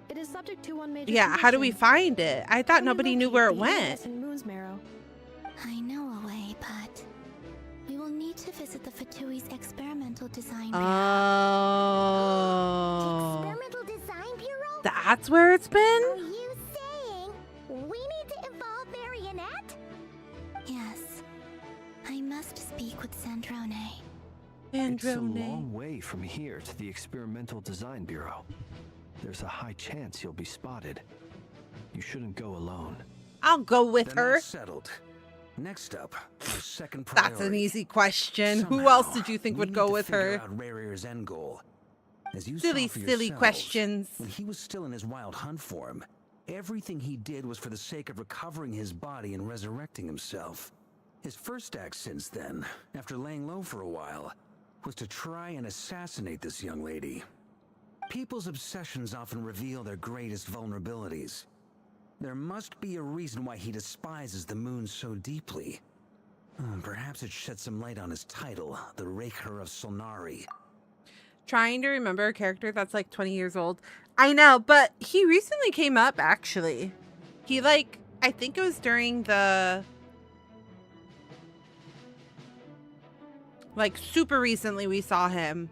it is subject to one major Yeah, how do we condition. find it? I thought nobody knew where it went. Iridescent moon's marrow. I know a way, but we will need to visit the Fatui's experimental design bureau. Oh. Experimental Design Bureau? That's where it's been? Are you saying we need to involve Marionette? Yes. I must speak with Sandrone. It's a long way from here to the Experimental Design Bureau. There's a high chance you'll be spotted. You shouldn't go alone. I'll go with Then her. that's settled. Next up, our second priority. That's an easy question. Who Somehow, else did you think we would need go to with figure her? out Rare's end goal. As you Silly, saw for silly yourselves, questions. When he was still in his wild hunt form, everything he did was for the sake of recovering his body and resurrecting himself. His first act since then, after laying low for a while, was to try and assassinate this young lady. People's obsessions often reveal their greatest vulnerabilities. There must be a reason why he despises the moon so deeply. Perhaps it sheds some light on his title, the Raker of Solnari. Trying to remember a character that's like 20 years old. I know, but he recently came up, actually. He, like, I think it was during the... Like, super recently we saw him.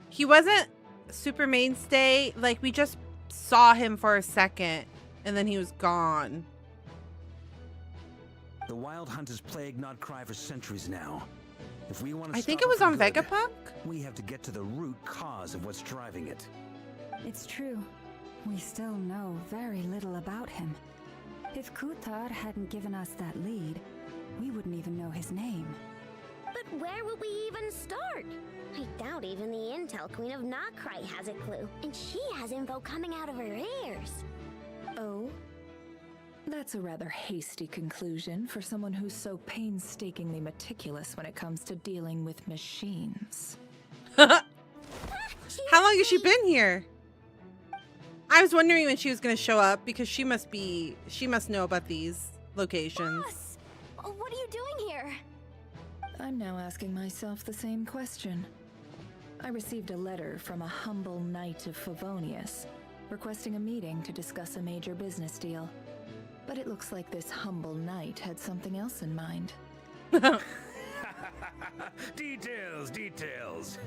He wasn't super mainstay. Like, we just saw him for a second, and then he was gone. The wild hunt has plagued Not Krai for centuries now. If we want to I think stop it was for on good, Vegapunk? we have to get to the root cause of what's driving it. It's true. We still know very little about him. If Kutar hadn't given us that lead, we wouldn't even know his name. But where would we even start? I doubt even the Intel Queen of Nokrai has a clue. And she has info coming out of her ears. Oh? That's a rather hasty conclusion for someone who's so painstakingly meticulous when it comes to dealing with machines. How long has she been here? I was wondering when she was going to show up because she must know about these locations. Boss! What are you doing here? I'm now asking myself the same question. I received a letter from a humble knight of Favonius, requesting a meeting to discuss a major business deal. But it looks like this humble knight had something else in mind. Details.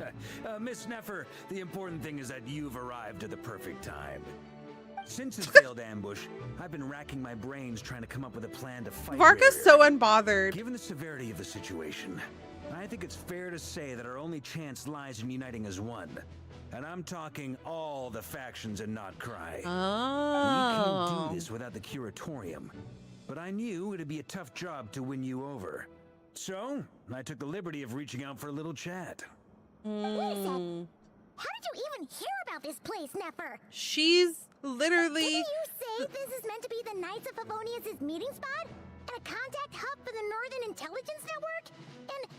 Miss Neffer, the important thing is that you've arrived at the perfect time. Since his failed ambush, I've been racking my brains trying to come up with a plan to fight Varka's Rare. so unbothered. Given the severity of the situation, I think it's fair to say that our only chance lies in uniting as one. And I'm talking all the factions in Not Krai. Oh. We can't do this without the Curatorium. But I knew it'd be a tough job to win you over. So, I took the liberty of reaching out for a little chat. Wait a sec. How did you even hear about this place, Neffer? She's literally... Didn't you say this is meant to be the Knights of Favonius' meeting spot? And a contact hub for the Northern Intelligence Network? And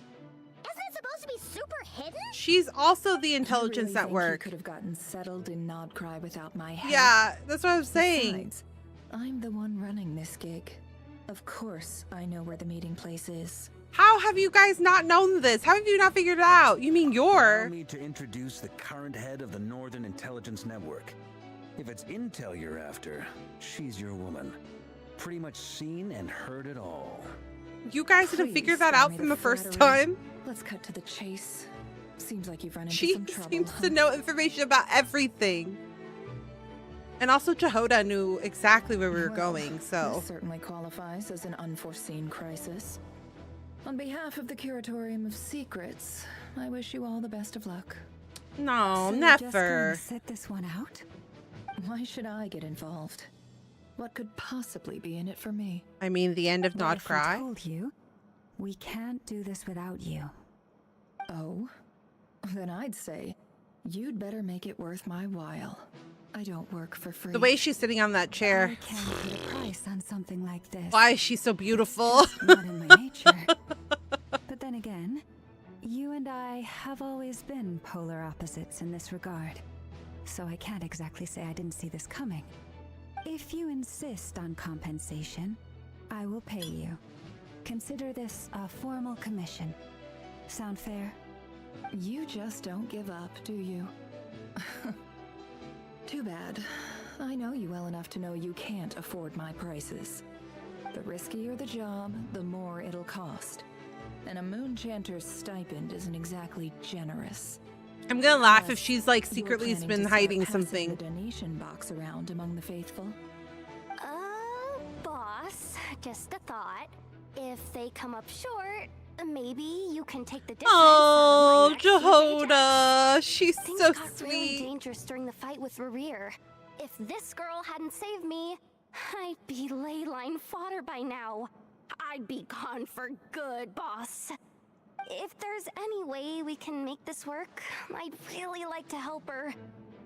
isn't it supposed to be super hidden? She's also the Intelligence You really think Network. you could have gotten settled in Nodcry without my help? Yeah, that's what I was saying. Besides, I'm the one running this gig. Of course, I know where the meeting place is. How have you guys not known this? How have you not figured it out? You mean Allow me to introduce the current head of the Northern Intelligence Network. If it's intel you're after, she's your woman. Pretty much seen and heard it all. You guys didn't Please figure that spare out me from the first flattery. time? Let's cut to the chase. Seems like you've run into She some trouble. seems huh? to know information about everything. And also Jehoda knew exactly where we were Well, going, so... This certainly qualifies as an unforeseen crisis. On behalf of the Curatorium of Secrets, I wish you all the best of luck. No, So you're just going never. to sit this one out? Why should I get involved? What could possibly be in it for me? I mean, the end of What Not if we Cry. told you we can't do this without you? Oh? Then I'd say you'd better make it worth my while. I don't work for free. The way she's sitting on that chair. I can't put a price on something like this. Why is she so beautiful? It's not in my nature. But then again, you and I have always been polar opposites in this regard. So I can't exactly say I didn't see this coming. If you insist on compensation, I will pay you. Consider this a formal commission. Sound fair? You just don't give up, do you? Too bad. I know you well enough to know you can't afford my prices. The riskier the job, the more it'll cost. And a moon chanter's stipend isn't exactly generous. I'm gonna laugh if she's like You're secretly planning been to start hiding passing something. the donation box around among the faithful. Boss, just a thought. If they come up short, maybe you can take the difference. Oh, out of my next few Jehoda, she's Things so got really sweet. dangerous during the fight with Rerir. If this girl hadn't saved me, I'd be ley line fodder by now. I'd be gone for good, boss. If there's any way we can make this work, I'd really like to help her.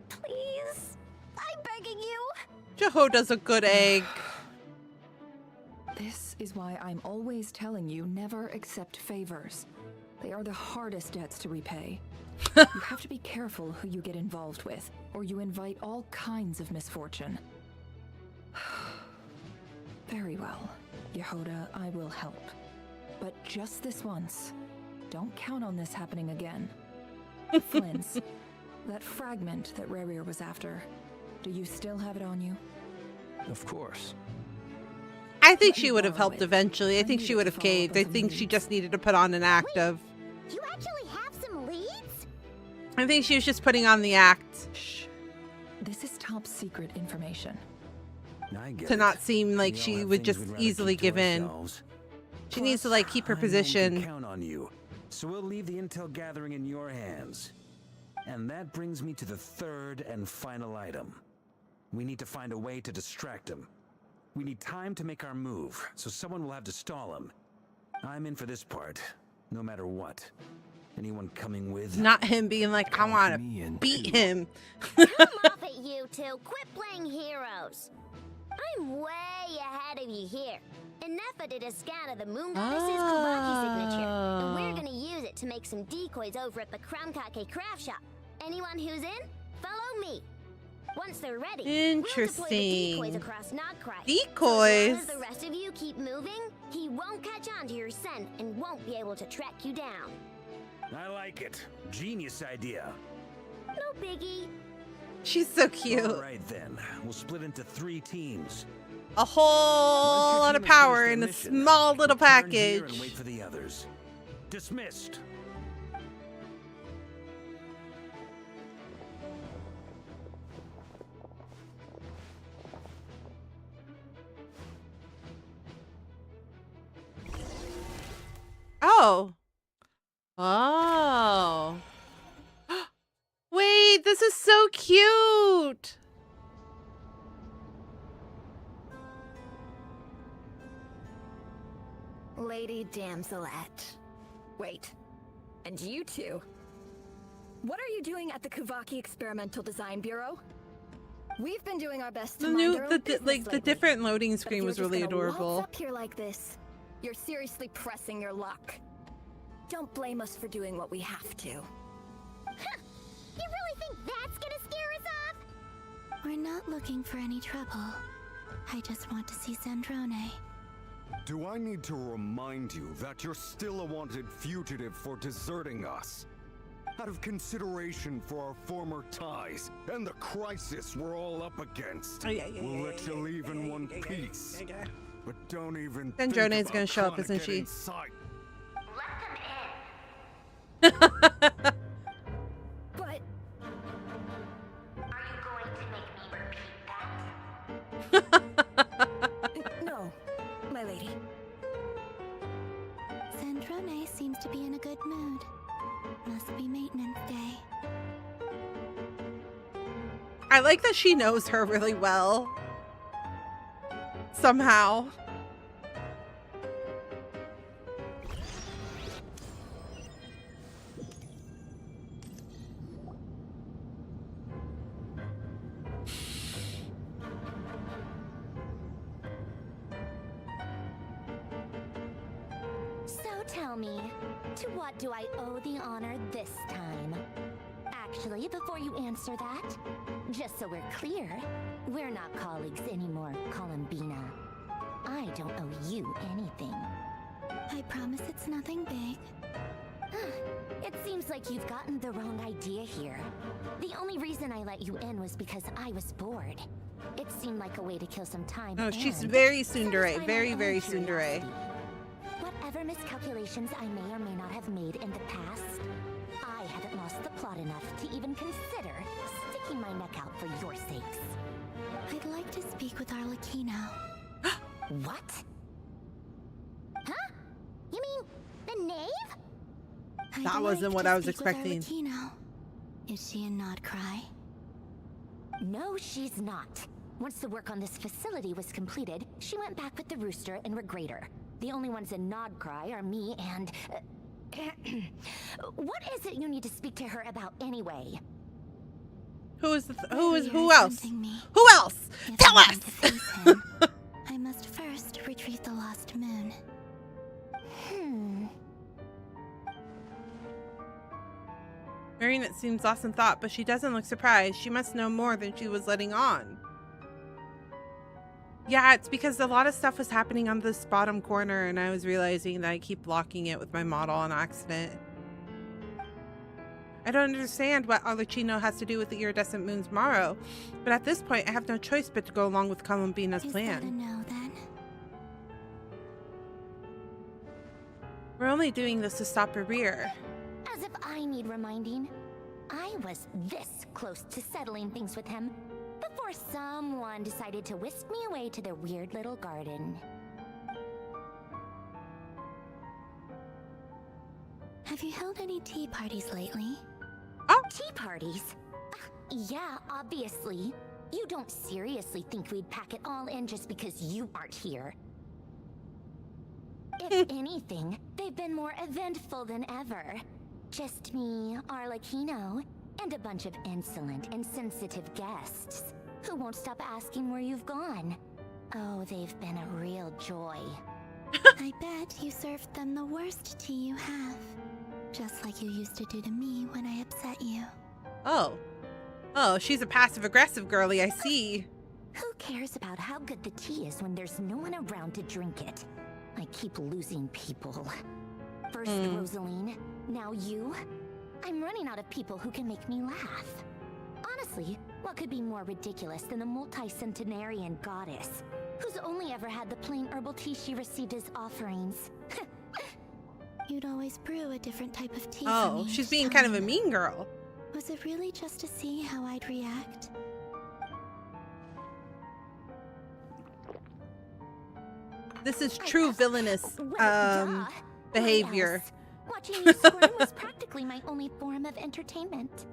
Please, I'm begging you. Jehoda's a good egg. This is why I'm always telling you never accept favors. They are the hardest debts to repay. You have to be careful who you get involved with, or you invite all kinds of misfortune. Very well, Yehoda, I will help. But just this once. Don't count on this happening again. Flins, that fragment that Rerir was after, do you still have it on you? Of course. I think she would have helped eventually. I think she would have caved. I think she just needed to put on an act of. You actually have some leads? I think she was just putting on the act. Shh. This is top secret information. I get To it. not seem like We all she have would things just we'd rather easily keep to give in. ourselves. She needs to like keep her I know we can position. count on you, so we'll leave the intel gathering in your hands. And that brings me to the third and final item. We need to find a way to distract him. We need time to make our move, so someone will have to stall him. I'm in for this part, no matter what. Anyone coming with? Not him being like, I want me to in beat too. him. Come off it, you two. Quit playing heroes. I'm way ahead of you here. Enough did a scan of the moon goddess's Kubaki signature, and we're gonna use it to make some decoys over at the Kramkake craft shop. Anyone who's in, follow me. Once they're ready, we'll deploy the Interesting. decoys across Nodcry. Decoys? So as long as the rest of you keep moving, he won't catch on to your scent and won't be able to track you down. I like it. Genius idea. No biggie. She's so cute. All right then, we'll split into 3 teams. A whole lot of power in a small little Turn here package. and wait for the others. Dismissed. Oh. Oh. Wait, this is so cute. Lady Damselette. Wait, and you two? What are you doing at the Kuvaki Experimental Design Bureau? We've been doing our best to The mind new, our the own business like the lately. different loading But if screen you're was just really gonna waltz adorable. up here like this, you're seriously pressing your luck. Don't blame us for doing what we have to. You really think that's gonna scare us off? We're not looking for any trouble. I just want to see Sandrone. Do I need to remind you that you're still a wanted fugitive for deserting us? Out of consideration for our former ties and the crisis we're all up against, we'll let you leave in one piece. But don't even think Sandrone's about gonna show up, trying to isn't get she? inside. But No, my lady. Sandrone seems to be in a good mood. Must be maintenance day. I like that she knows her really well. Somehow. So tell me, to what do I owe the honor this time? Actually, before you answer that, just so we're clear, we're not colleagues anymore, Columbina. I don't owe you anything. I promise it's nothing big. It seems like you've gotten the wrong idea here. The only reason I let you in was because I was bored. It seemed like a way to kill some time. Oh, she's and very tsundere. satisfy Very, my own very tsundere. curiosity. Whatever miscalculations I may or may not have made in the past, I haven't lost the plot enough to even consider sticking my neck out for your sakes. I'd like to speak with Arlecchino. What? Huh? You mean the knave? That wasn't what I was expecting. Is she in Nod Krai? No, she's not. Once the work on this facility was completed, she went back with the Rooster and Regrator. The only ones in Nod Krai are me and... what is it you need to speak to her about anyway? Who else? Who else? Tell us! I must first retrieve the lost moon. Marionette seems lost in thought, but she doesn't look surprised. She must know more than she was letting on. Yeah, it's because a lot of stuff was happening on this bottom corner, and I was realizing that I keep blocking it with my model on accident. I don't understand what Arlecchino has to do with the iridescent moon's morrow, but at this point, I have no choice but to go along with Columbina's plan. Is that a no, then? We're only doing this to stop her rear. As if I need reminding. I was this close to settling things with him before someone decided to whisk me away to their weird little garden. Have you held any tea parties lately? Oh! Tea parties? Yeah, obviously. You don't seriously think we'd pack it all in just because you aren't here. If anything, they've been more eventful than ever. Just me, Arlecchino, and a bunch of insolent and sensitive guests who won't stop asking where you've gone. Oh, they've been a real joy. I bet you served them the worst tea you have. Just like you used to do to me when I upset you. Oh. Oh, she's a passive-aggressive girly, I see. Who cares about how good the tea is when there's no one around to drink it? I keep losing people. First Rosaline, now you. I'm running out of people who can make me laugh. Honestly, what could be more ridiculous than a multi-centenarian goddess who's only ever had the plain herbal tea she received as offerings? You'd always brew a different type of tea. Oh, for me she's each being time. kind of a mean girl. Was it really just to see how I'd react? This is true villainous behavior. Watching you squirm was practically my only form of entertainment.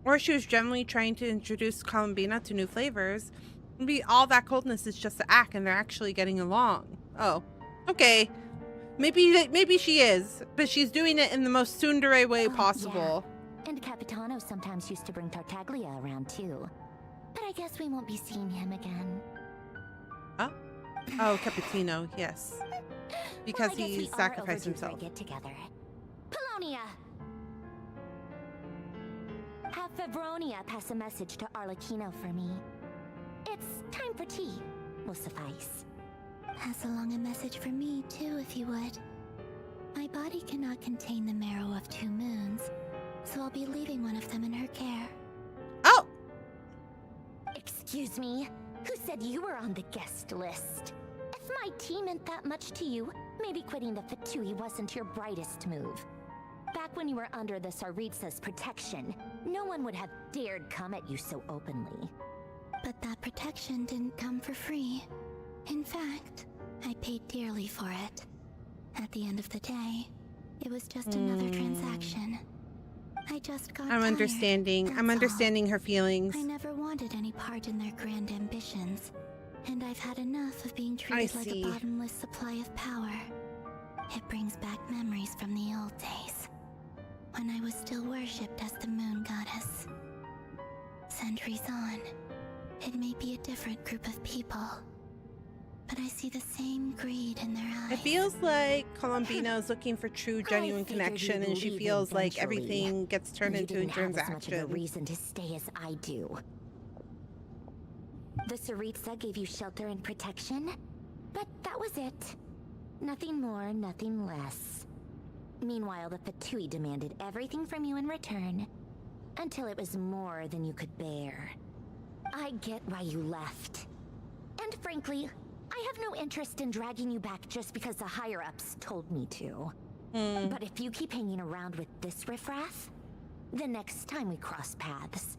Or she was generally trying to introduce Columbina to new flavors. Maybe all that coldness is just an act and they're actually getting along. Oh, okay. Maybe she is, but she's doing it in the most tsundere way possible. Yeah. And Capitano sometimes used to bring Tartaglia around too. But I guess we won't be seeing him again. Oh, Capitino, yes. Because well, he sacrificed himself. Get together. Polonia! Have Fevronia pass a message to Arlecchino for me. It's time for tea. Will suffice. Pass along a message for me, too, if you would. My body cannot contain the marrow of 2 moons, so I'll be leaving one of them in her care. Oh! Excuse me? Who said you were on the guest list? If my tea meant that much to you, maybe quitting the Fatui wasn't your brightest move. Back when you were under the Tsaritsa's protection, no one would have dared come at you so openly. But that protection didn't come for free. In fact, I paid dearly for it. At the end of the day, it was just another transaction. I just got tired, I'm understanding her feelings. I never wanted any part in their grand ambitions, and I've had enough of being treated like a bottomless supply of power. It brings back memories from the old days, when I was still worshipped as the moon goddess. Centuries on, it may be a different group of people, but I see the same greed in their eyes. It feels like Columbina's looking for true, genuine connection, and she feels like everything gets turned into a transaction. As much of a reason to stay as I do. The Tsaritsa gave you shelter and protection, but that was it. Nothing more, nothing less. Meanwhile, the Fatui demanded everything from you in return, until it was more than you could bear. I get why you left. And frankly, I have no interest in dragging you back just because the higher-ups told me to. But if you keep hanging around with this riffraff, the next time we cross paths,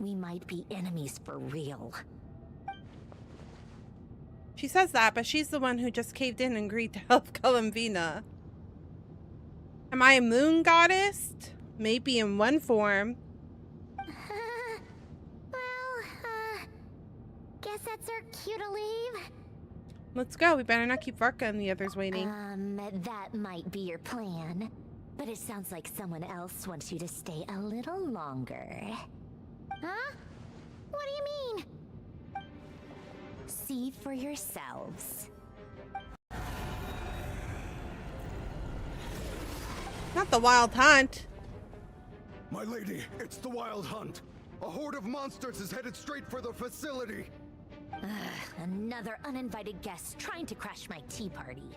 we might be enemies for real. She says that, but she's the one who just caved in and agreed to help Columbina. Am I a moon goddess? Maybe in one form. Guess that's our cue to leave. Let's go. We better not keep Varka and the others waiting. That might be your plan. But it sounds like someone else wants you to stay a little longer. Huh? What do you mean? See for yourselves. Not the Wild Hunt. My lady, it's the Wild Hunt. A horde of monsters is headed straight for the facility. Another uninvited guest trying to crash my tea party.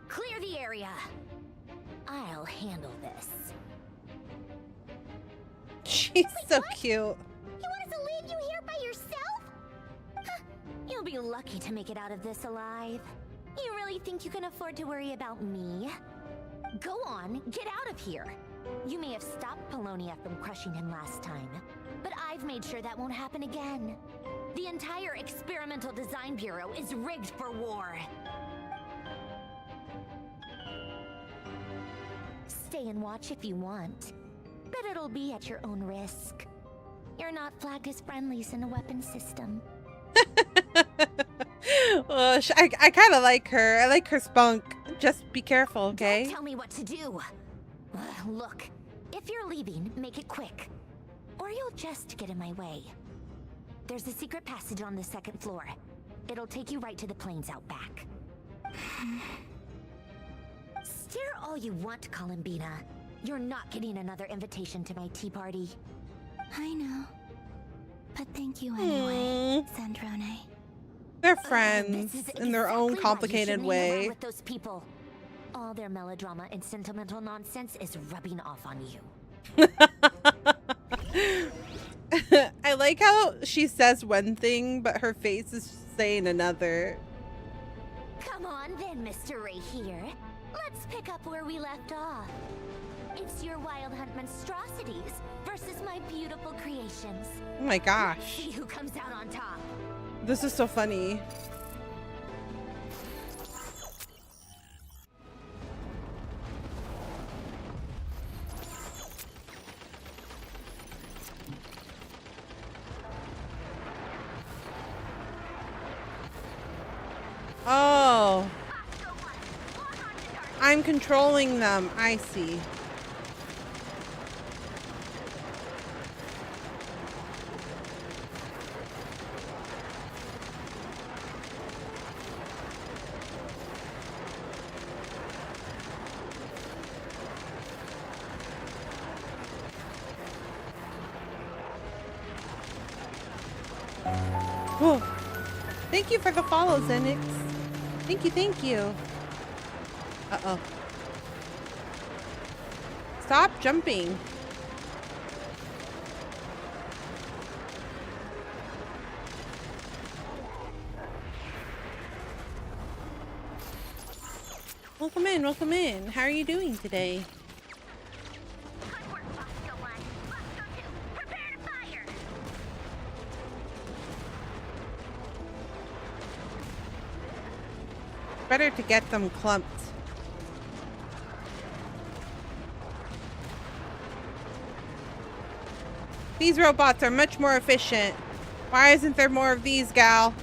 Clear the area. I'll handle this. She's so cute. You want us to leave you here by yourself? You'll be lucky to make it out of this alive. You really think you can afford to worry about me? Go on, get out of here. You may have stopped Polonia from crushing him last time, but I've made sure that won't happen again. The entire Experimental Design Bureau is rigged for war. Stay and watch if you want, but it'll be at your own risk. You're not flagged as friendlies in the weapons system. Well, I kind of like her. I like her spunk. Just be careful, okay? Don't tell me what to do. Look, if you're leaving, make it quick, or you'll just get in my way. There's a secret passage on the second floor. It'll take you right to the plains out back. Stare all you want, Columbina. You're not getting another invitation to my tea party. I know. But thank you anyway, Sandrone. They're friends in their own complicated way. With those people. All their melodrama and sentimental nonsense is rubbing off on you. I like how she says one thing, but her face is saying another. Come on then, Mr. Ray here. Let's pick up where we left off. It's your Wild Hunt monstrosities versus my beautiful creations. Oh my gosh. Let's see who comes out on top. This is so funny. Oh. I'm controlling them. I see. Whoa. Thank you for the follow, Zenix. Thank you, thank you. Uh-oh. Stop jumping. Welcome in, welcome in. How are you doing today? Better to get them clumped. These robots are much more efficient. Why isn't there more of these, gal?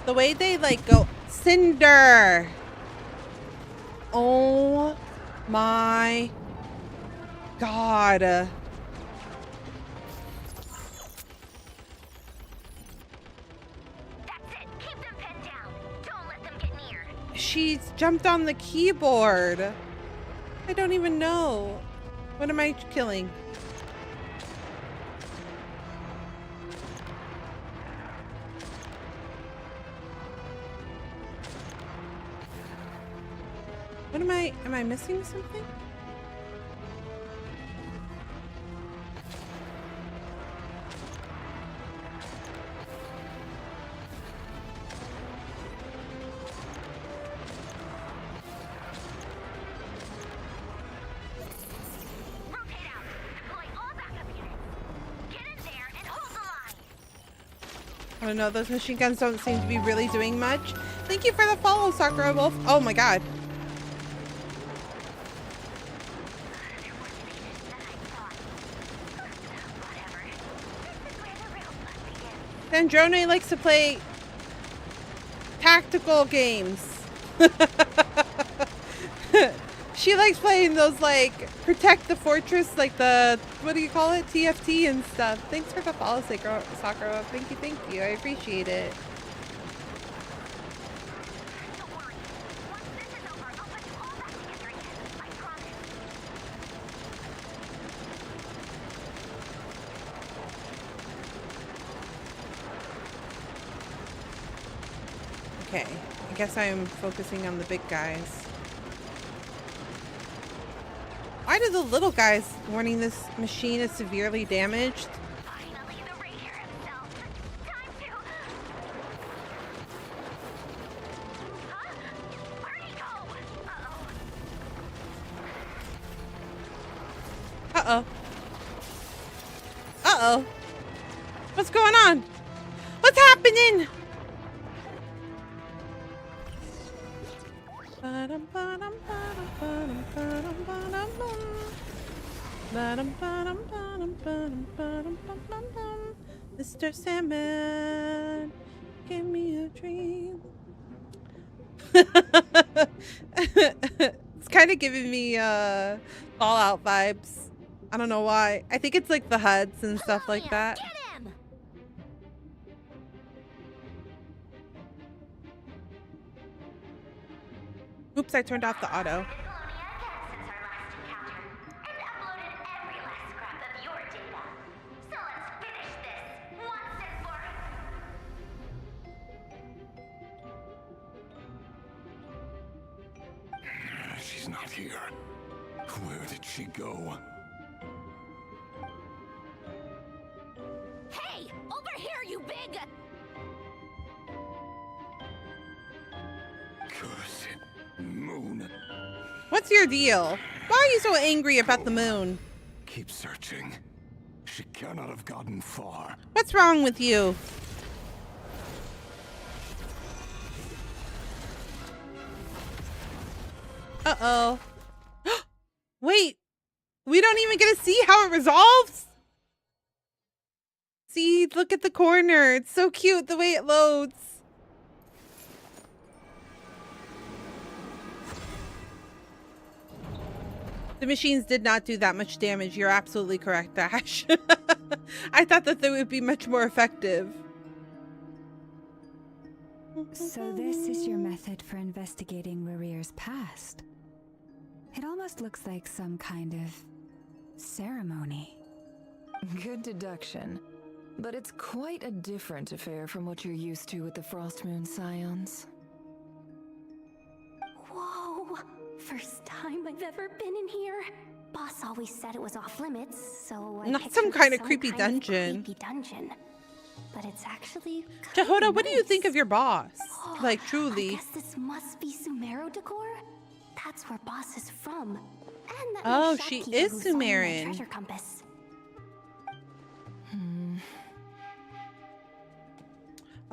The way they like go, Cinder. Oh my God. she's jumped on the keyboard. I don't even know. What am I killing? What am I missing something? I don't know, those machine guns don't seem to be really doing much. Thank you for the follow, Sakura Wolf. Oh my god. Androne likes to play tactical games. She likes playing those, like, protect the fortress, like the, what do you call it? TFT and stuff. Thanks for the follow, Sakura. Thank you. I appreciate it. Okay, I guess I'm focusing on the big guys. Why do the little guys warning this machine is severely damaged? Uh-oh. Uh-oh. What's going on? What's happening? Mr. Sandman, give me a dream. It's kind of giving me Fallout vibes. I don't know why. I think it's like the HUDs and stuff like that. Oops, I turned off the auto. She's not here. Where did she go? Hey! Over here, you big... Cursed moon. What's your deal? Why are you so angry about the moon? Keep searching. She cannot have gotten far. What's wrong with you? Uh-oh. Wait, we don't even get to see how it resolves? See, look at the corner. It's so cute the way it loads. The machines did not do that much damage. You're absolutely correct, Ash. I thought that they would be much more effective. So this is your method for investigating Rarier's past. It almost looks like some kind of ceremony. Good deduction. But it's quite a different affair from what you're used to with the Frostmoon Scions. Whoa! First time I've ever been in here. Boss always said it was off limits, so I Not some kind of creepy dungeon. But it's actually Jehoda, what do you think of your boss? Like, truly. I guess this must be Sumero decor? That's where Boss is from. And that Oh, was she shopkeeper is who sold me my Sumerian. treasure compass.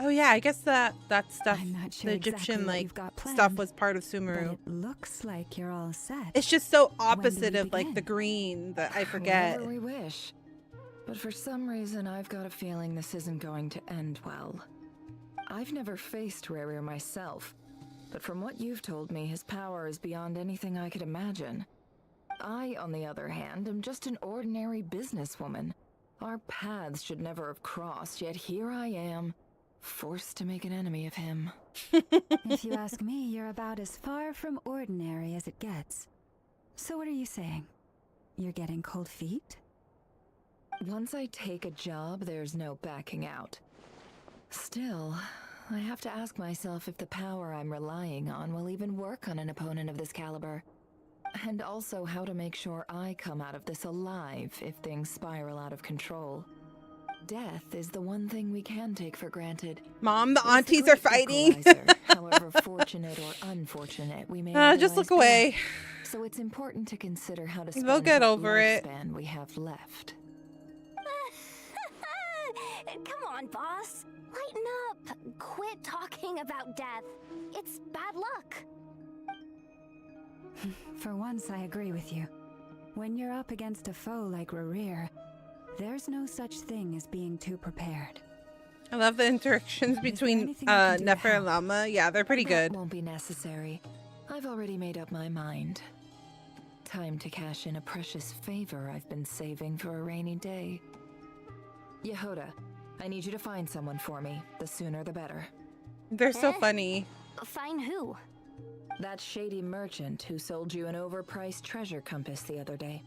Oh yeah, I guess that stuff, I'm not sure the Egyptian exactly what like you've got stuff planned, was part of but Sumeru. it looks like you're all set. It's just so When do opposite we of like begin? the green that I forget. Whenever we wish. But for some reason, I've got a feeling this isn't going to end well. I've never faced Rarier myself, but from what you've told me, his power is beyond anything I could imagine. I, on the other hand, am just an ordinary businesswoman. Our paths should never have crossed, yet here I am, Forced to make an enemy of him. If you ask me, you're about as far from ordinary as it gets. So what are you saying? You're getting cold feet? Once I take a job, there's no backing out. Still, I have to ask myself if the power I'm relying on will even work on an opponent of this caliber. And also how to make sure I come out of this alive if things spiral out of control. Death is the one thing we can take for granted. Mom, the aunties are fighting. However fortunate or unfortunate we may just look otherwise be. away. So it's important to consider how to spend They'll get what over it. lifespan we have left. Come on, boss. Lighten up. Quit talking about death. It's bad luck. For once, I agree with you. When you're up against a foe like Rerir, there's no such thing as being too prepared. I love the interactions between Nefer and Llama. Yeah, they're pretty good. That won't be necessary. I've already made up my mind. Time to cash in a precious favor I've been saving for a rainy day. Yehoda, I need you to find someone for me. The sooner the better. They're so funny. Find who? That shady merchant who sold you an overpriced treasure compass the other day.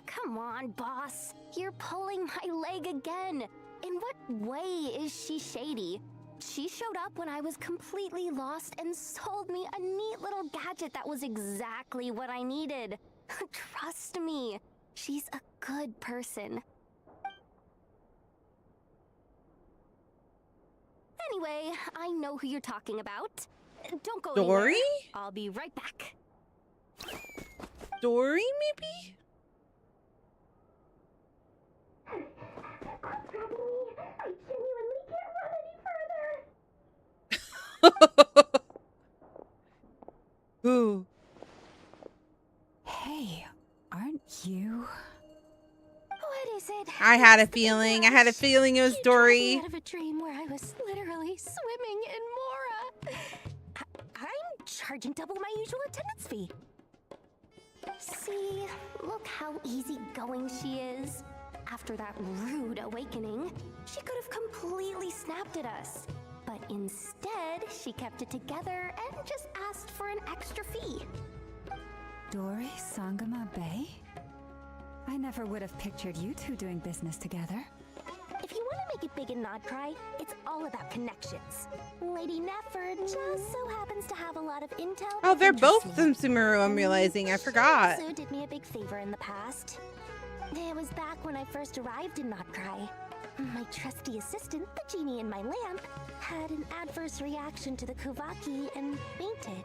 Come on, boss. You're pulling my leg again. In what way is she shady? She showed up when I was completely lost and sold me a neat little gadget that was exactly what I needed. Trust me, she's a good person. Anyway, I know who you're talking about. Don't go anywhere. Dory? I'll be right back. Dory, maybe? I genuinely can't run any further. Who? Hey, aren't you? What is it? I had a feeling. I had a feeling it was Dory. Out of a dream where I was literally swimming in Mora. I'm charging double my usual attendance fee. See, look how easygoing she is. After that rude awakening, she could have completely snapped at us. But instead, she kept it together and just asked for an extra fee. Dory Sangama Bay? I never would have pictured you two doing business together. If you want to make it big and not cry, it's all about connections. Lady Nefer just so happens to have a lot of intel. Oh, they're both from Sumeru, I'm realizing. I forgot. She also did me a big favor in the past. It was back when I first arrived in Not Cry. My trusty assistant, the genie in my lamp, had an adverse reaction to the Kuvaki and fainted.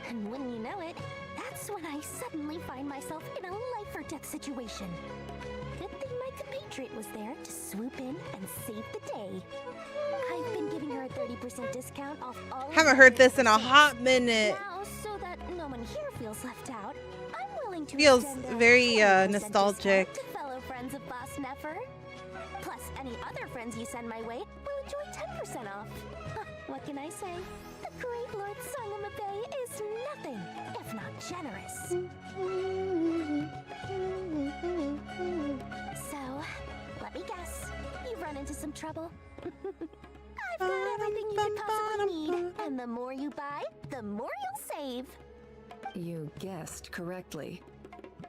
And wouldn't you know it, that's when I suddenly find myself in a life-or-death situation. Good thing my compatriot was there to swoop in and save the day. I've been giving her a 30% discount off all. Haven't heard this in a hot minute. Now, so that no one here feels left out, I'm willing to Feels extend a very 20% nostalgic. discount to fellow friends of Boss Nefer. Plus, any other friends you send my way will enjoy 10% off. What can I say? The great Lord Sangama Bay is nothing if not generous. So, let me guess. You've run into some trouble. I've got everything you could possibly need. And the more you buy, the more you'll save. You guessed correctly.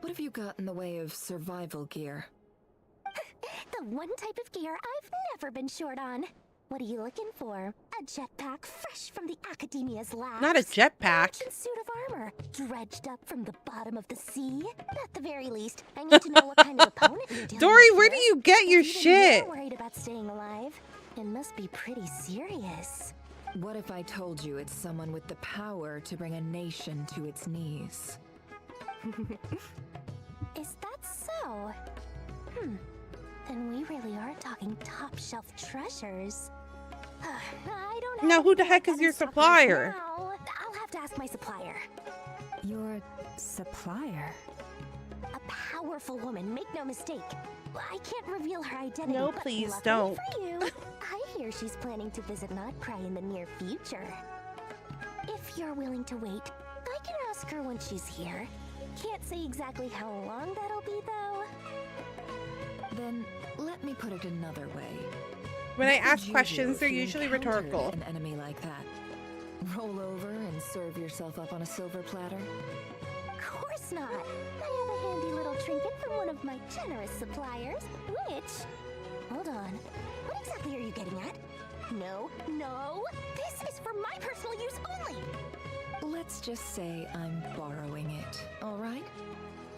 What have you got in the way of survival gear? The one type of gear I've never been short on. What are you looking for? A jetpack fresh from the Academia's lab. Not a jetpack. A suit of armor dredged up from the bottom of the sea. At the very least, I need to know what kind of opponent you're dealing Dory, with where do here. you get your If even shit? You're worried about staying alive. It must be pretty serious. What if I told you it's someone with the power to bring a nation to its knees? Is that so? Then we really are talking top shelf treasures. I don't Now, who the heck is your supplier? now. I'll have to ask my supplier. Your supplier? A powerful woman, make no mistake. I can't reveal her identity. No, but please luckily don't. For you, I hear she's planning to visit Not Cry in the near future. If you're willing to wait, I can ask her when she's here. Can't say exactly how long that'll be, though. Then let me put it another way. When I What would ask you questions, do they're if you usually encountered rhetorical. An enemy like that. Roll over and serve yourself up on a silver platter? Of course not. I have a handy little trinket from one of my generous suppliers, which... Hold on. What exactly are you getting at? No, no! This is for my personal use only! Let's just say I'm borrowing it, all right?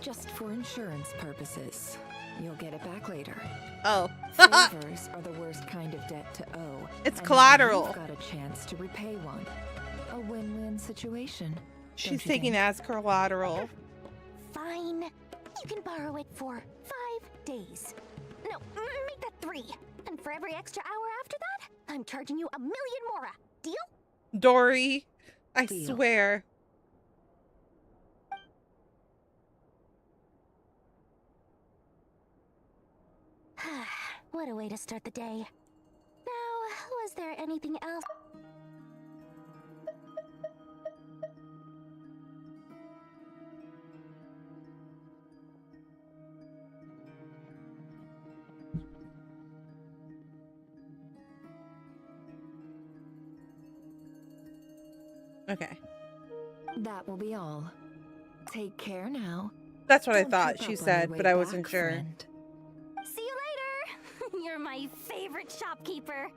Just for insurance purposes. You'll get it back later. Oh. Favors are the worst kind of debt to owe. It's and collateral. You've got a chance to repay one. A win-win situation. She's taking it as collateral. Fine. You can borrow it for 5 days. No, make that 3. And for every extra hour after that, I'm charging you 1,000,000 mora. Deal? Dory, I Deal. swear. What a way to start the day. Now, was there anything else? Okay. That will be all. Take care now. That's what I Don't thought keep she up on said, your but way I wasn't back, sure. friend. See you later! You're my favorite shopkeeper.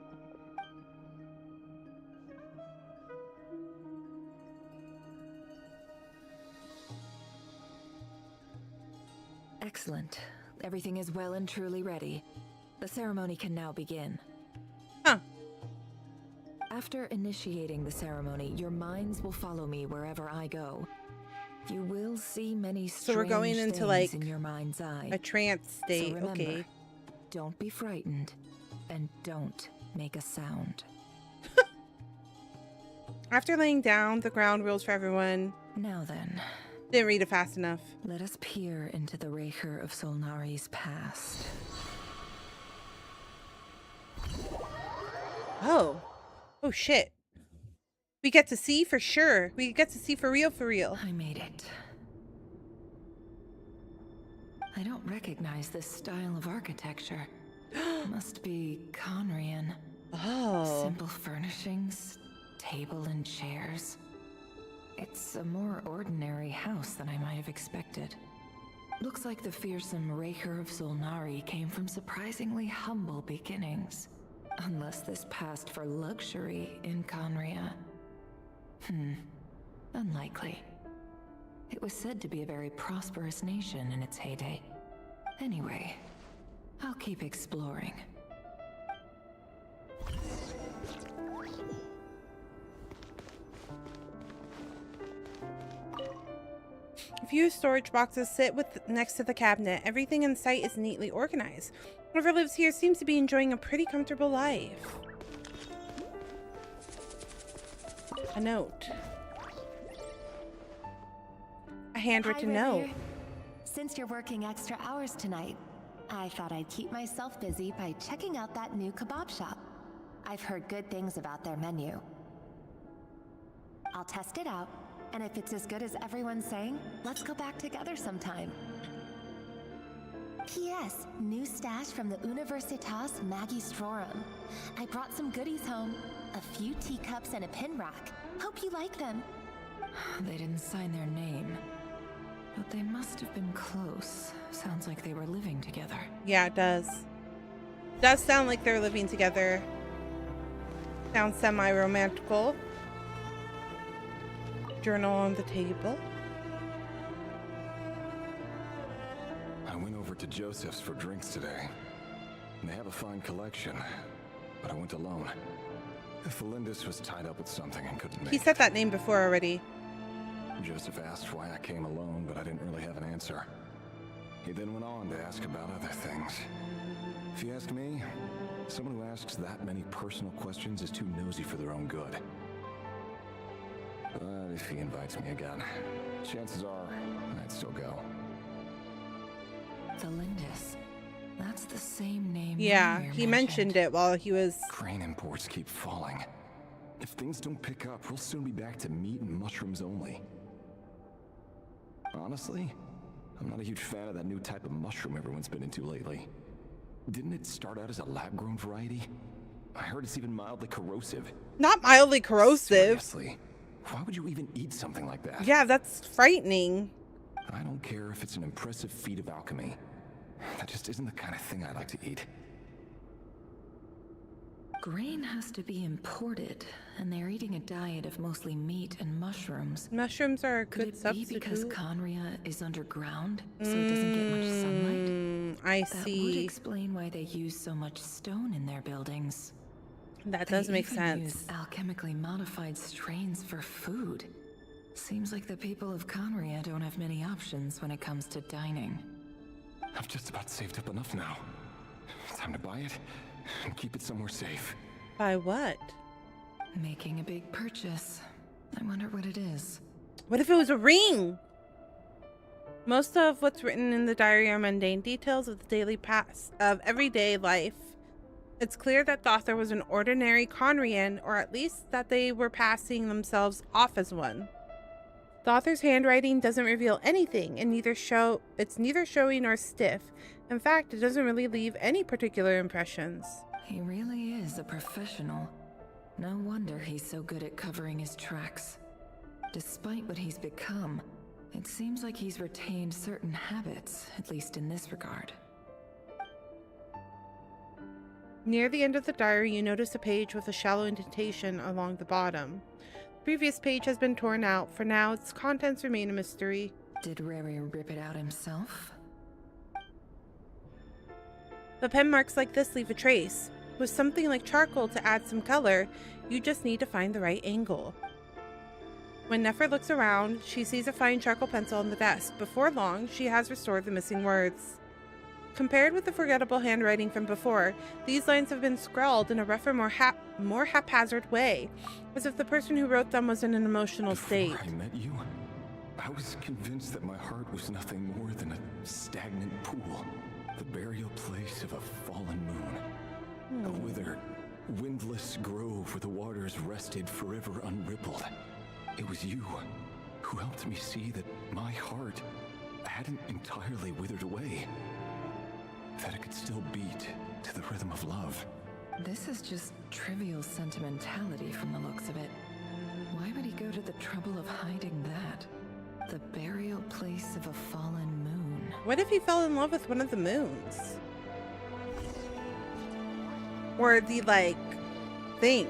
Excellent. Everything is well and truly ready. The ceremony can now begin. Huh. After initiating the ceremony, your minds will follow me wherever I go. You will see many strange So we're going into things like in your mind's eye. a trance state. So remember, Okay. don't be frightened, and don't make a sound. After laying down the ground rules for everyone. Now then. Didn't read it fast enough. Let us peer into the Raker of Solnari's past. Oh. Oh shit. We get to see for sure. We get to see for real, for real. I made it. I don't recognize this style of architecture. Must be Conrian. Oh. Simple furnishings, table and chairs. It's a more ordinary house than I might have expected. Looks like the fearsome Raker of Solnari came from surprisingly humble beginnings. Unless this passed for luxury in Conria. Unlikely. It was said to be a very prosperous nation in its heyday. Anyway, I'll keep exploring. A few storage boxes sit next to the cabinet. Everything in sight is neatly organized. Whoever lives here seems to be enjoying a pretty comfortable life. A note. A handwritten note. Since you're working extra hours tonight, I thought I'd keep myself busy by checking out that new kebab shop. I've heard good things about their menu. I'll test it out, and if it's as good as everyone's saying, let's go back together sometime. P.S. New stash from the Universitas Magistrorum. I brought some goodies home. A few teacups and a pin rack. Hope you like them. They didn't sign their name. But they must have been close. Sounds like they were living together. Yeah, it does. Does sound like they're living together. Sounds semi-romantical. Journal on the table. I went over to Joseph's for drinks today. They have a fine collection, but I went alone. Felindus was tied up with something and couldn't make He said that name before already. Joseph asked why I came alone, but I didn't really have an answer. He then went on to ask about other things. If you ask me, someone who asks that many personal questions is too nosy for their own good. But if he invites me again, chances are I'd still go. Felindus. That's the same name. Yeah, Mimir he mentioned it while he was... Crane imports keep falling. If things don't pick up, we'll soon be back to meat and mushrooms only. Honestly, I'm not a huge fan of that new type of mushroom everyone's been into lately. Didn't it start out as a lab-grown variety? I heard it's even mildly corrosive. Not mildly corrosive. Seriously, why would you even eat something like that? Yeah, that's frightening. I don't care if it's an impressive feat of alchemy. That just isn't the kind of thing I like to eat. Grain has to be imported, and they're eating a diet of mostly meat and mushrooms. Mushrooms are a good substitute. Could it be because Conria is underground, so it doesn't get much sunlight? I That see. would explain why they use so much stone in their buildings. That does make They sense. even use alchemically modified strains for food. Seems like the people of Conria don't have many options when it comes to dining. I've just about saved up enough now. Time to buy it and keep it somewhere safe. Buy what? Making a big purchase. I wonder what it is. What if it was a ring? Most of what's written in the diary are mundane details of the daily past of everyday life. It's clear that the author was an ordinary Conrian, or at least that they were passing themselves off as one. The author's handwriting doesn't reveal anything, and it's neither showy nor stiff. In fact, it doesn't really leave any particular impressions. He really is a professional. No wonder he's so good at covering his tracks. Despite what he's become, it seems like he's retained certain habits, at least in this regard. Near the end of the diary, you notice a page with a shallow indentation along the bottom. The previous page has been torn out. For now, its contents remain a mystery. Did Rary rip it out himself? But pen marks like this leave a trace. With something like charcoal to add some color, you just need to find the right angle. When Nefer looks around, she sees a fine charcoal pencil on the desk. Before long, she has restored the missing words. Compared with the forgettable handwriting from before, these lines have been scrawled in a rougher, more haphazard way, as if the person who wrote them was in an emotional state. Before I met you, I was convinced that my heart was nothing more than a stagnant pool, the burial place of a fallen moon. A withered, windless grove where the waters rested forever unrippled. It was you who helped me see that my heart hadn't entirely withered away. That it could still beat to the rhythm of love. This is just trivial sentimentality from the looks of it. Why would he go to the trouble of hiding that? The burial place of a fallen moon. What if he fell in love with one of the moons? Or the, like, thing.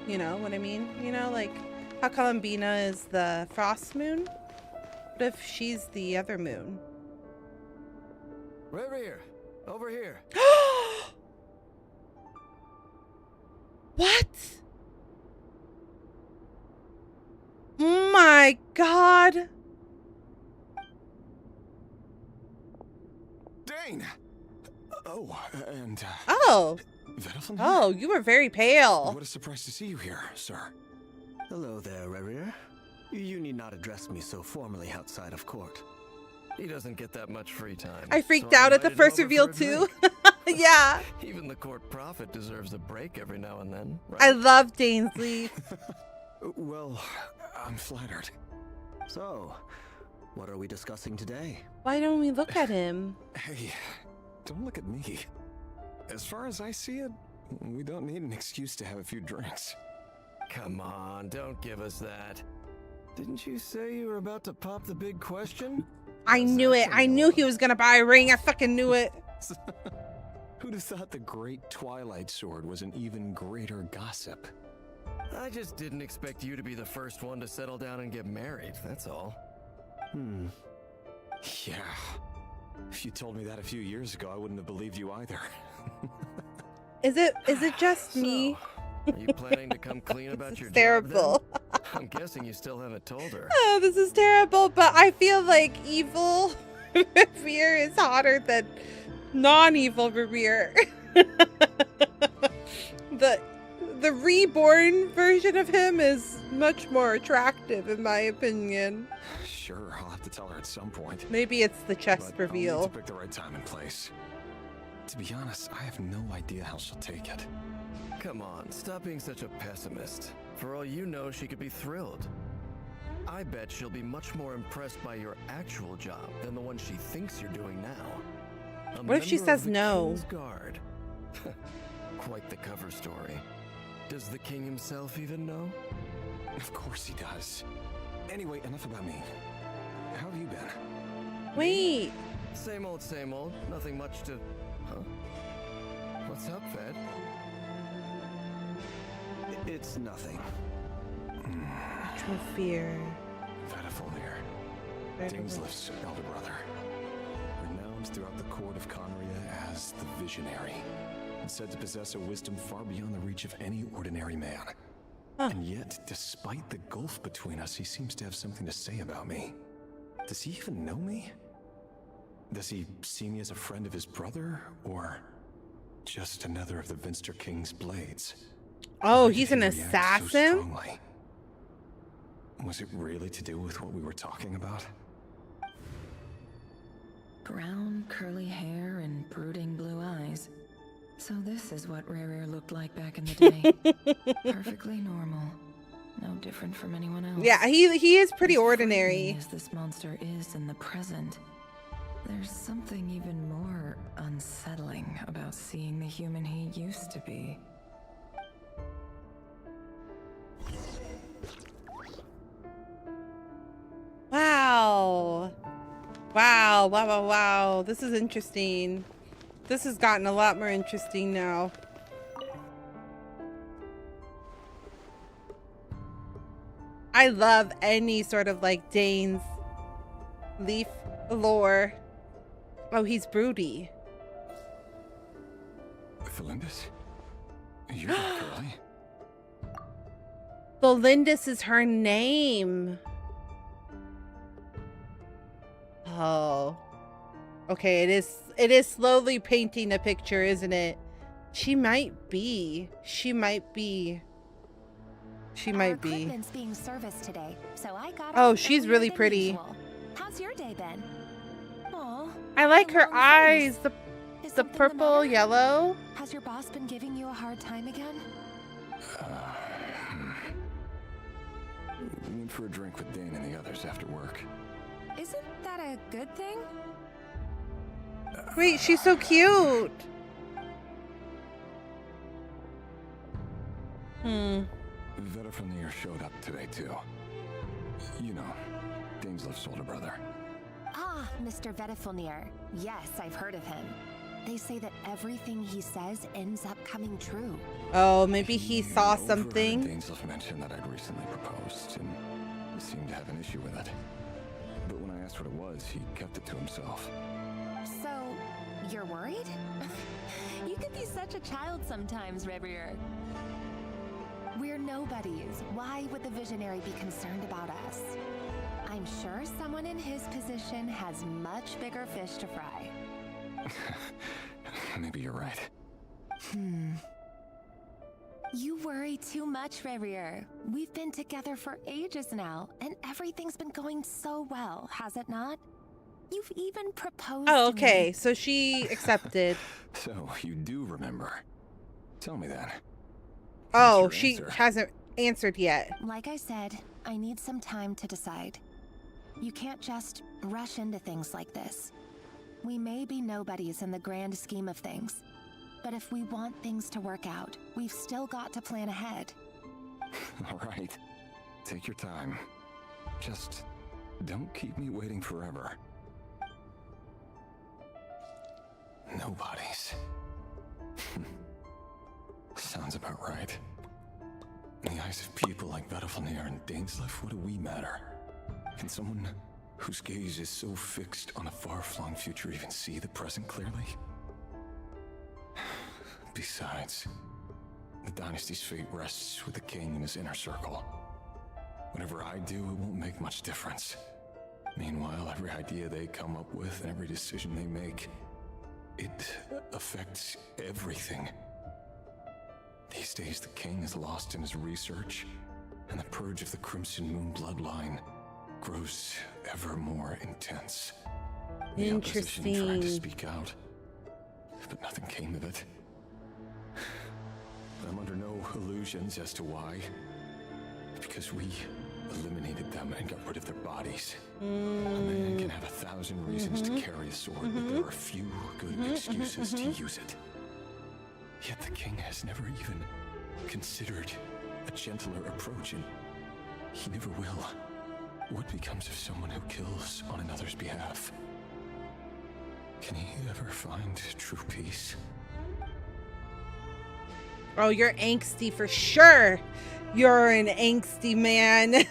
You know what I mean? You know, like how Columbina is the frost moon? What if she's the other moon? Right here. Over here. What? Oh my god. Dane! Oh, and, Oh. Vedelson? Oh, you were very pale. What a surprise to see you here, sir. Hello there, Rerir. You need not address me so formally outside of court. He doesn't get that much free time. I freaked so out at the invited first over reveal for a too. drink. Yeah. Even the court prophet deserves a break every now and then. Right? I love Danesley. Well, I'm flattered. So, what are we discussing today? Why don't we look at him? Hey, don't look at me. As far as I see it, we don't need an excuse to have a few drinks. Come on, don't give us that. Didn't you say you were about to pop the big question? I knew it. I knew he was gonna buy a ring. I fucking knew it. Who'd have thought the great Twilight Sword was an even greater gossip? I just didn't expect you to be the first one to settle down and get married, that's all. Yeah. If you told me that a few years ago, I wouldn't have believed you either. Is it just me? Are you planning to come clean about your terrible. job then? I'm guessing you still haven't told her. Oh, this is terrible, but I feel like evil Revere is hotter than non-evil Revere. The reborn version of him is much more attractive, in my opinion. Sure, I'll have to tell her at some point. Maybe it's the chest but reveal. I'll need to pick the right time and place. To be honest, I have no idea how she'll take it. Come on, stop being such a pessimist. For all you know, she could be thrilled. I bet she'll be much more impressed by your actual job than the one she thinks you're doing now. What if she says no? Guard. quite the cover story. Does the king himself even know? Of course he does. Anyway, enough about me. How have you been? Wait. Same old, same old. Nothing much to... Huh? What's up, Ved? It's nothing. Trophier. Vedifalnir, Dainsleif's elder brother. Renowned throughout the court of Conria as the Visionary, and said to possess a wisdom far beyond the reach of any ordinary man. And yet, despite the gulf between us, he seems to have something to say about me. Does he even know me? Does he see me as a friend of his brother, or just another of the Vinster King's blades? Oh, he's an assassin? Was it really to do with what we were talking about? Brown, curly hair and brooding blue eyes. So this is what Rare looked like back in the day. Perfectly normal. No different from anyone else. Yeah, he is pretty ordinary. As this monster is in the present, there's something even more unsettling about seeing the human he used to be. Wow. Wow, wow, wow, wow. This is interesting. This has gotten a lot more interesting now. I love any sort of like Dane's leaf lore. Oh, he's broody. Felindis? You're not curly. Felindis is her name. Oh. Okay, it is slowly painting a picture, isn't it? She might be. She might be. Our equipment's being serviced today, so I got Oh, she's really pretty. Usual. How's your day been? Aw, I like her eyes. The purple, yellow. Has your boss been giving you a hard time again? We went for a drink with Dane and the others after work. Isn't that a good thing? Wait, she's so cute. Vedifalnir showed up today too. You know, Dainsleif's older brother. Ah, Mr. Vedifalnir. Yes, I've heard of him. They say that everything he says ends up coming true. Oh, maybe he saw something. Dainsleif mentioned that I'd recently proposed, and he seemed to have an issue with it. But when I asked what it was, he kept it to himself. So, you're worried? You can be such a child sometimes, Revier. We're nobodies. Why would the Visionary be concerned about us? I'm sure someone in his position has much bigger fish to fry. Maybe you're right. You worry too much, Revier. We've been together for ages now, and everything's been going so well, has it not? You've even proposed Oh, to okay. me. So she accepted. So, you do remember. Tell me then. Oh, she hasn't answered yet. Like I said, I need some time to decide. You can't just rush into things like this. We may be nobodies in the grand scheme of things, but if we want things to work out, we've still got to plan ahead. All right. Take your time. Just don't keep me waiting forever. Nobodies. Sounds about right. In the eyes of people like Vedifalnir and Dainsleif, what do we matter? Can someone whose gaze is so fixed on a far-flung future even see the present clearly? Besides, the dynasty's fate rests with the king and his inner circle. Whatever I do, it won't make much difference. Meanwhile, every idea they come up with and every decision they make, it affects everything. These days, the king is lost in his research, and the purge of the Crimson Moon bloodline grows ever more intense. The opposition tried to speak out, but nothing came of it. I'm under no illusions as to why. Because we eliminated them and got rid of their bodies. A man can have 1,000 reasons to carry a sword, but there are few good excuses to use it. Yet the king has never even considered a gentler approach, and he never will. What becomes of someone who kills on another's behalf? Can he ever find true peace? Oh, you're angsty for sure. You're an angsty man.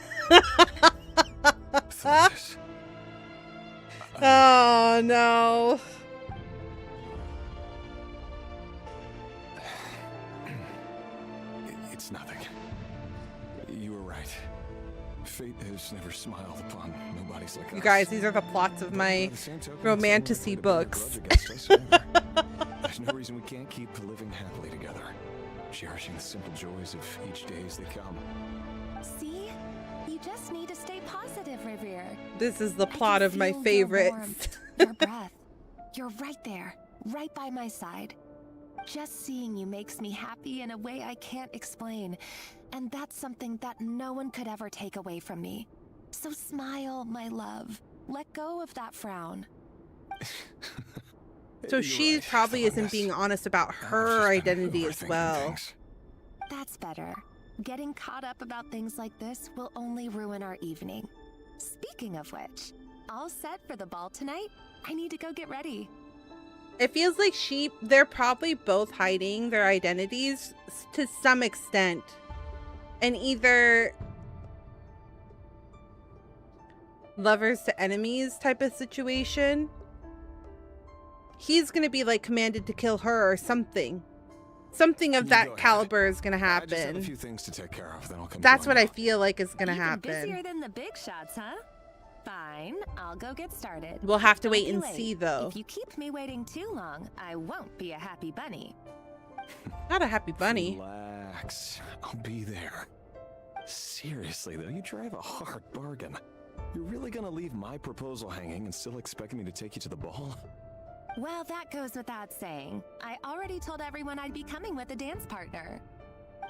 Oh, no. It's nothing. You were right. Fate has never smiled upon nobodies like us. You guys, these are the plots of my romantasy books. There's no reason we can't keep living happily together, cherishing the simple joys of each day as they come. See? You just need to stay positive, Riviere. This is the plot of my favorites. Your breath. You're right there, right by my side. Just seeing you makes me happy in a way I can't explain. And that's something that no one could ever take away from me. So smile, my love. Let go of that frown. So she probably isn't being honest about her identity as well. That's better. Getting caught up about things like this will only ruin our evening. Speaking of which, all set for the ball tonight? I need to go get ready. It feels like they're probably both hiding their identities to some extent. And either lovers to enemies type of situation. He's going to be like commanded to kill her or something. Something of that caliber is going to happen. I just have a few things to take care of, then I'll come. That's what I feel like is going to Even happen. Busier than the big shots, huh? Fine, I'll go get started. We'll have to wait Don't and be late. see, though. If you keep me waiting too long, I won't be a happy bunny. Not a happy bunny. Relax. I'll be there. Seriously, though, you drive a hard bargain. You're really gonna leave my proposal hanging and still expect me to take you to the ball? Well, that goes without saying. I already told everyone I'd be coming with a dance partner.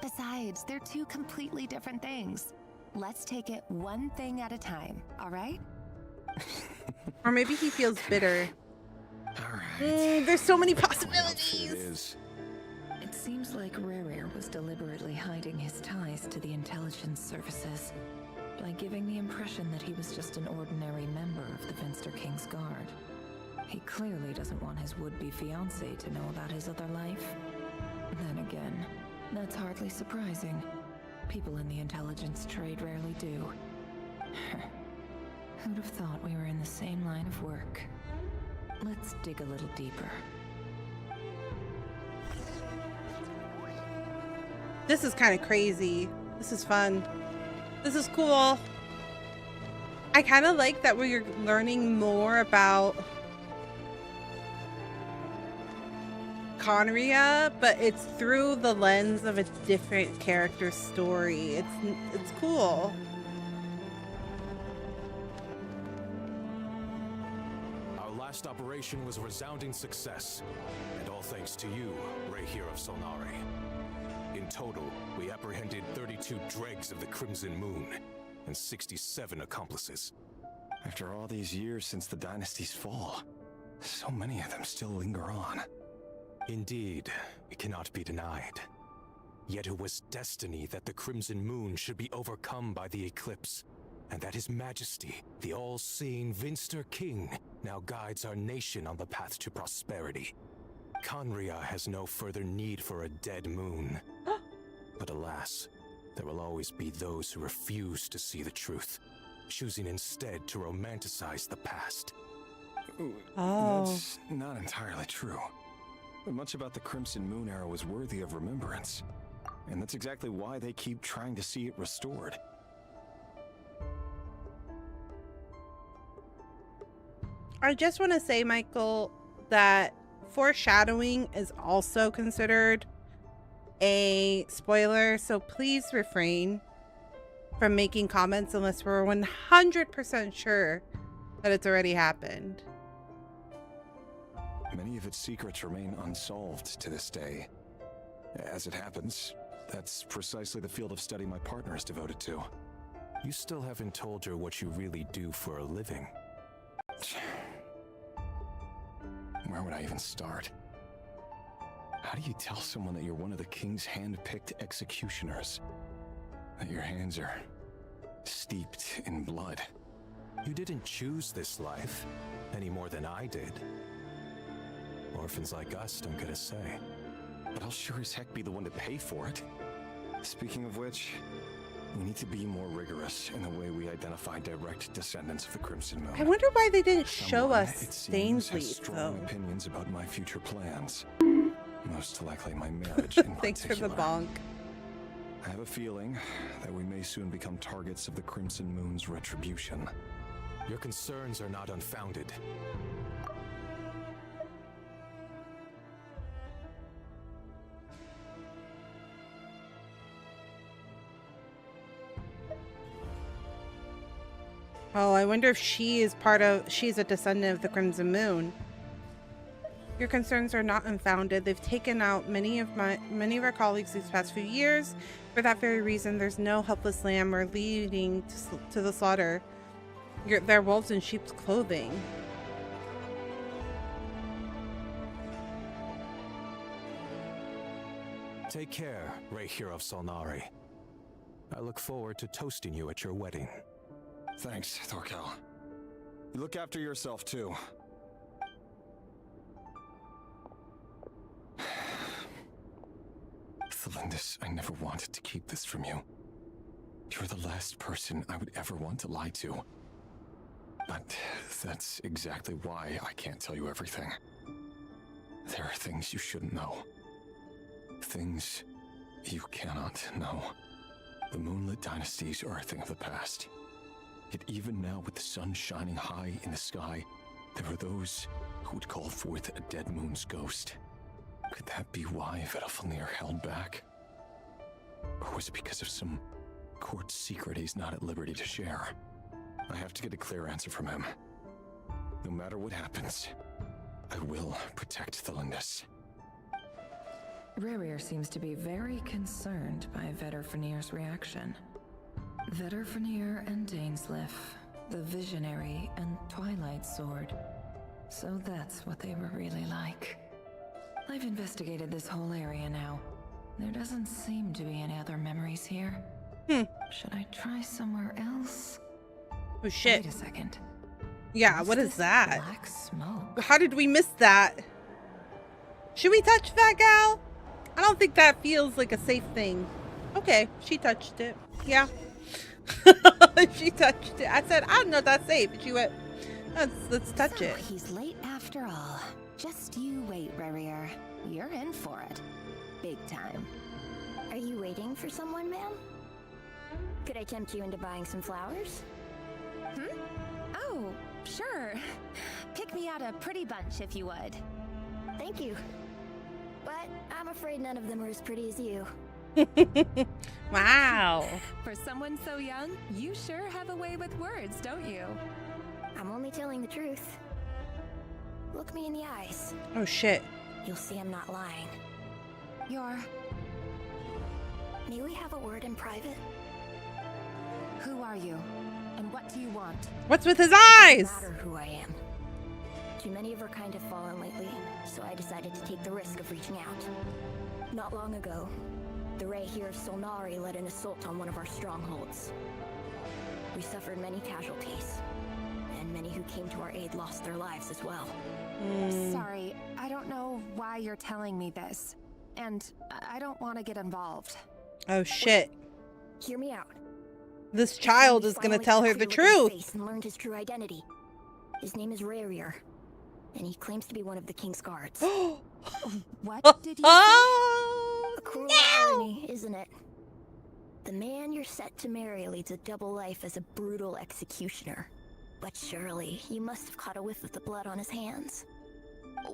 Besides, they're two completely different things. Let's take it one thing at a time, all right? Or maybe he feels bitter. All right. There's so many possibilities. It is. It seems like Rerir was deliberately hiding his ties to the intelligence services by giving the impression that he was just an ordinary member of the Finster King's Guard. He clearly doesn't want his would-be fiancée to know about his other life. Then again, that's hardly surprising. People in the intelligence trade rarely do. Who'd have thought we were in the same line of work? Let's dig a little deeper. This is kind of crazy. This is fun. This is cool. I kind of like that we're learning more about Conria, but it's through the lens of a different character's story. It's cool. Our last operation was a resounding success, and all thanks to you, Rehier of Solnari. In total, we apprehended 32 dregs of the Crimson Moon and 67 accomplices. After all these years since the dynasty's fall, so many of them still linger on. Indeed, it cannot be denied. Yet it was destiny that the Crimson Moon should be overcome by the eclipse, and that His Majesty, the all-seeing Finster King, now guides our nation on the path to prosperity. Conria has no further need for a dead moon. But alas, there will always be those who refuse to see the truth, choosing instead to romanticize the past. Oh. That's not entirely true. Much about the Crimson Moon era was worthy of remembrance, and that's exactly why they keep trying to see it restored. I just want to say, Michael, that foreshadowing is also considered a spoiler, so please refrain from making comments unless we're 100% sure that it's already happened. Many of its secrets remain unsolved to this day. As it happens, that's precisely the field of study my partner is devoted to. You still haven't told her what you really do for a living. Where would I even start? How do you tell someone that you're one of the king's hand-picked executioners? That your hands are steeped in blood? You didn't choose this life, any more than I did. Orphans like us don't get a say. But I'll sure as heck be the one to pay for it. Speaking of which, we need to be more rigorous in the way we identify direct descendants of the Crimson Moon. I wonder why they didn't show Someone, us it seems, has Stainsley, strong though. opinions about my future plans. Most likely my marriage in Thanks for the particular. bonk. I have a feeling that we may soon become targets of the Crimson Moon's retribution. Your concerns are not unfounded. Oh, I wonder if she's a descendant of the Crimson Moon. Your concerns are not unfounded. They've taken out many of our colleagues these past few years. For that very reason, there's no helpless lamb or leading to the slaughter. They're wolves in sheep's clothing. Take care, Rahier of Solnari. I look forward to toasting you at your wedding. Thanks, Thorkel. You look after yourself, too. Thelindis, I never wanted to keep this from you. You're the last person I would ever want to lie to. But that's exactly why I can't tell you everything. There are things you shouldn't know. Things you cannot know. The moonlit dynasties are a thing of the past. Yet even now, with the sun shining high in the sky, there are those who would call forth a dead moon's ghost. Could that be why Vedalfnir held back? Or was it because of some court secret he's not at liberty to share? I have to get a clear answer from him. No matter what happens, I will protect Thelindis. Rarir seems to be very concerned by Vedalfnir's reaction. Vedalfnir and Dainsleif, the Visionary and Twilight Sword. So that's what they were really like. I've investigated this whole area now. There doesn't seem to be any other memories here. Should I try somewhere else? Oh shit. Wait a second. Yeah, what is that? Black smoke. How did we miss that? Should we touch that gal? I don't think that feels like a safe thing. Okay, she touched it. Yeah. She touched it. I said, I don't know if that's safe. And she went, let's touch it. He's late after all. Just you wait, Rarir. You're in for it. Big time. Are you waiting for someone, ma'am? Could I tempt you into buying some flowers? Oh, sure. Pick me out a pretty bunch if you would. Thank you. But I'm afraid none of them are as pretty as you. Wow. For someone so young, you sure have a way with words, don't you? I'm only telling the truth. Look me in the eyes. Oh shit. You'll see I'm not lying. May we have a word in private? Who are you? And what do you want? What's with his eyes? Doesn't matter who I am. Too many of our kind have fallen lately, so I decided to take the risk of reaching out. Not long ago, the Rahier of Solnari led an assault on one of our strongholds. We suffered many casualties, and many who came to our aid lost their lives as well. Sorry, I don't know why you're telling me this, and I don't want to get involved. Oh shit. Hear me out. This child is gonna tell her the truth. And learned his true identity. His name is Rarir, and he claims to be one of the king's guards. What did you say? A cruel irony, isn't it? The man you're set to marry leads a double life as a brutal executioner. But surely, you must have caught a whiff of the blood on his hands.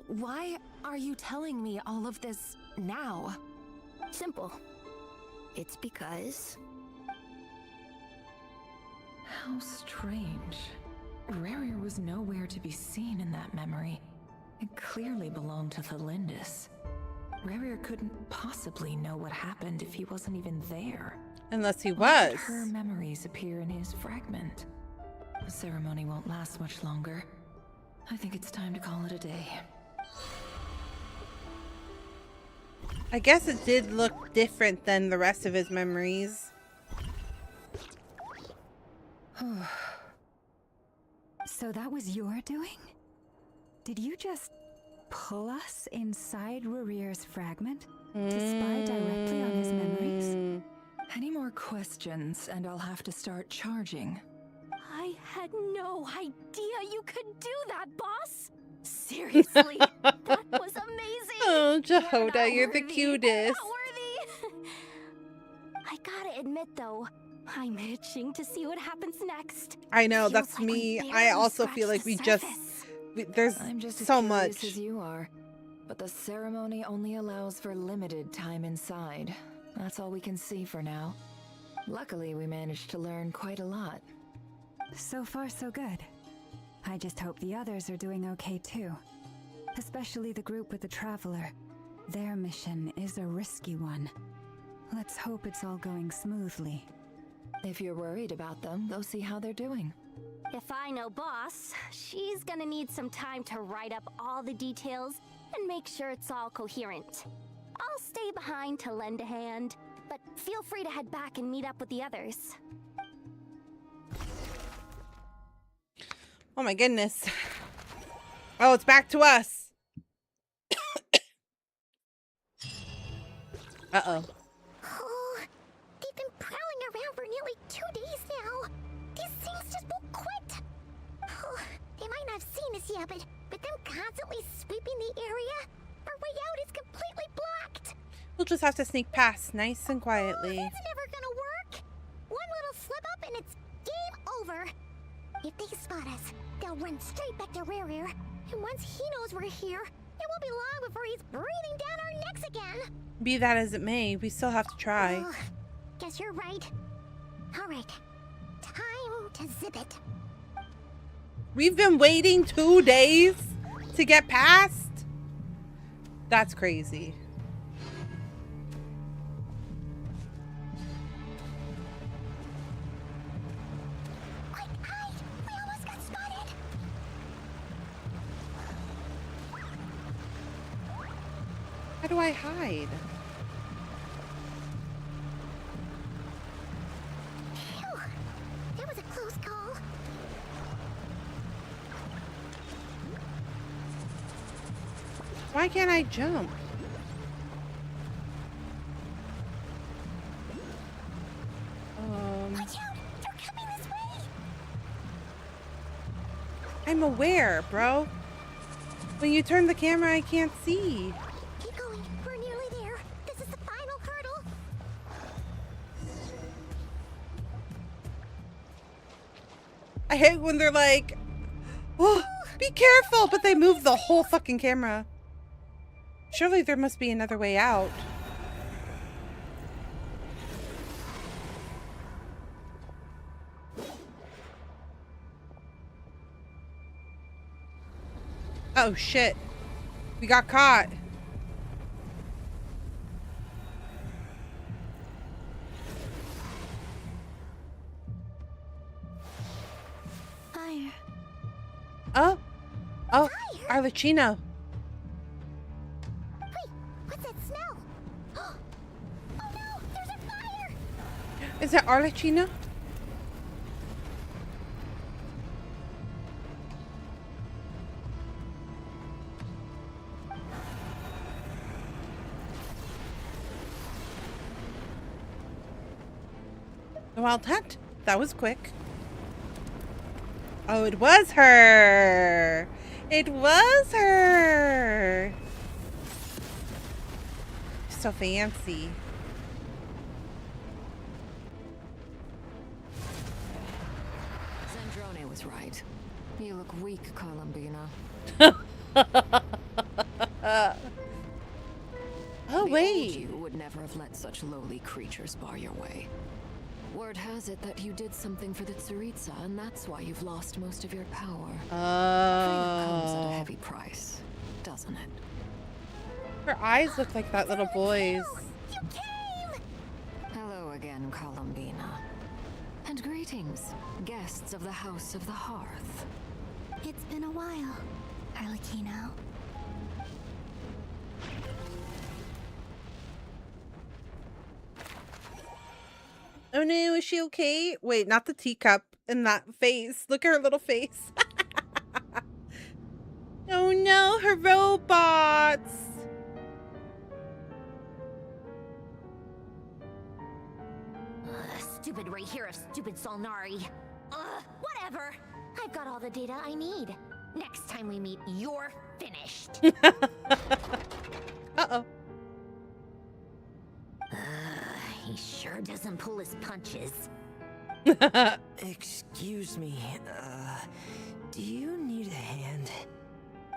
Why are you telling me all of this now? Simple. It's because... How strange. Rarir was nowhere to be seen in that memory. It clearly belonged to Thelindis. Rarir couldn't possibly know what happened if he wasn't even there. Unless he Why did was. her memories appear in his fragment? The ceremony won't last much longer. I think it's time to call it a day. I guess it did look different than the rest of his memories. So that was your doing? Did you just pull us inside Rarir's fragment to spy directly on his memories? Any more questions and I'll have to start charging. I had no idea you could do that, boss! Seriously, that was amazing! Oh, Jehoda, you're the cutest. I gotta admit though, I'm itching to see what happens next. I know, Feels that's like we me. barely I also feel scratched like the there's I'm just as so curious much. as you are, but the ceremony only allows for limited time inside. That's all we can see for now. Luckily, we managed to learn quite a lot. So far, so good. I just hope the others are doing okay too. Especially the group with the Traveler. Their mission is a risky one. Let's hope it's all going smoothly. If you're worried about them, go see how they're doing. If I know boss, she's gonna need some time to write up all the details and make sure it's all coherent. I'll stay behind to lend a hand, but feel free to head back and meet up with the others. Oh my goodness. Oh, it's back to us. Uh-oh. Oh, they've been prowling around for nearly 2 days now. These things just won't quit. Oh, they might not have seen us yet, but them constantly sweeping the area, our way out is completely blocked. We'll just have to sneak past nice and quietly. Oh, that's never gonna work. One little slip up and it's game over. If they spot us, they'll run straight back to Rarir. And once he knows we're here, it won't be long before he's breathing down our necks again. Be that as it may, we still have to try. Oh, guess you're right. All right, time to zip it. We've been waiting 2 days to get past? That's crazy. Quick, hide! We almost got spotted! How do I hide? Phew, that was a close call. Why can't I jump? Watch out! They're coming this way! I'm aware, bro. When you turn the camera, I can't see. Keep going. We're nearly there. This is the final hurdle. I hate when they're like, oh, be careful, but they move the whole fucking camera. Surely there must be another way out. Oh shit. We got caught. Fire. Oh. Oh, Arlecchino. Wait, what's that smell? Oh no, there's a fire! Is that Arlecchino? The Wild Hunt? That was quick. Oh, it was her! It was her! So fancy. Zandrone was right. You look weak, Columbina. Oh, wait. You would never have let such lowly creatures bar your way. Word has it that you did something for the Tsaritsa, and that's why you've lost most of your power. Freedom comes at a heavy price, doesn't it? Her eyes look like that little boy's. You came! Hello again, Columbina. And greetings, guests of the House of the Hearth. It's been a while, Arlecchino. Oh no, is she okay? Wait, not the teacup in that face. Look at her little face. Oh no, her robots. Stupid right here of stupid Solnari. Whatever. I've got all the data I need. Next time we meet, you're finished. Uh-oh. He sure doesn't pull his punches. Excuse me, do you need a hand?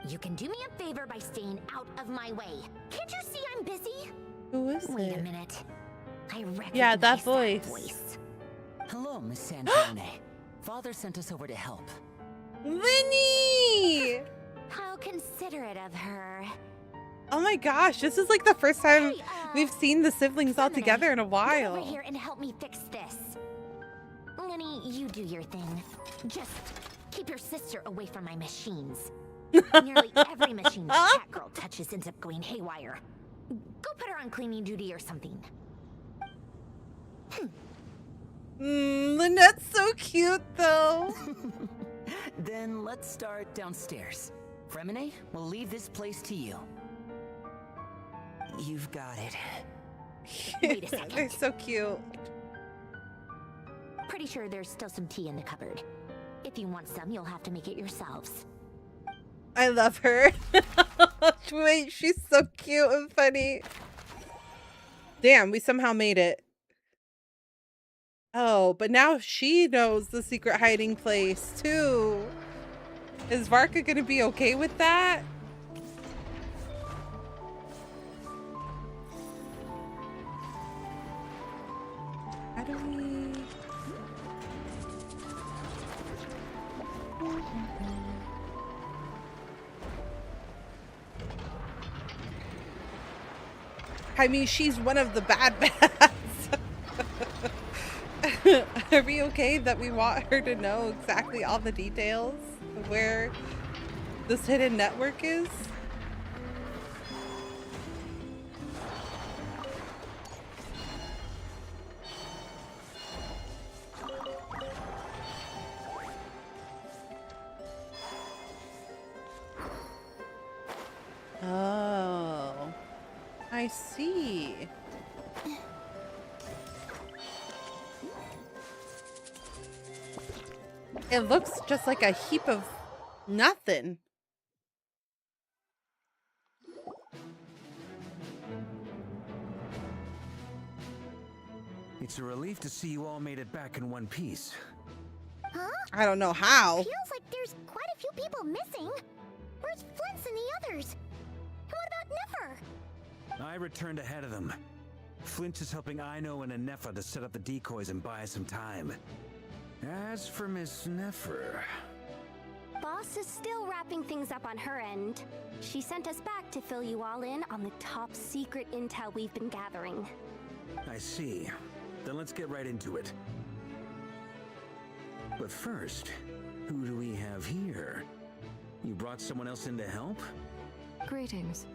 You can do me a favor by staying out of my way. Can't you see I'm busy? Who is Wait it? a minute. I recognize Yeah, that voice. Hello, Miss Santone. Father sent us over to help. Vinny! How considerate of her. Oh my gosh, this is like the first time we've seen the siblings all together in a Get while. over here and help me fix this. Lenny, you do your thing. Just keep your sister away from my machines. Nearly every machine the cat girl touches ends up going haywire. Go put her on cleaning duty or something. Lynette's so cute though. Then let's start downstairs. Fremine, we'll leave this place to you. You've got it. Wait a second. They're so cute. Pretty sure there's still some tea in the cupboard. If you want some, you'll have to make it yourselves. I love her. Wait, she's so cute and funny. Damn, we somehow made it. Oh, but now she knows the secret hiding place too. Is Varka gonna be okay with that? How do we... I mean, she's one of the bad bats. Are we okay that we want her to know exactly all the details of where this hidden network is? Oh, I see. It looks just like a heap of nothing. It's a relief to see you all made it back in one piece. Huh? I don't know how. Feels like there's quite a few people missing. Where's Flint's and the others? And what about Nefer? I returned ahead of them. Flint is helping Ino and Anefa to set up the decoys and buy some time. As for Miss Nefer... Boss is still wrapping things up on her end. She sent us back to fill you all in on the top secret intel we've been gathering. I see. Then let's get right into it. But first, who do we have here? You brought someone else in to help? Greetings.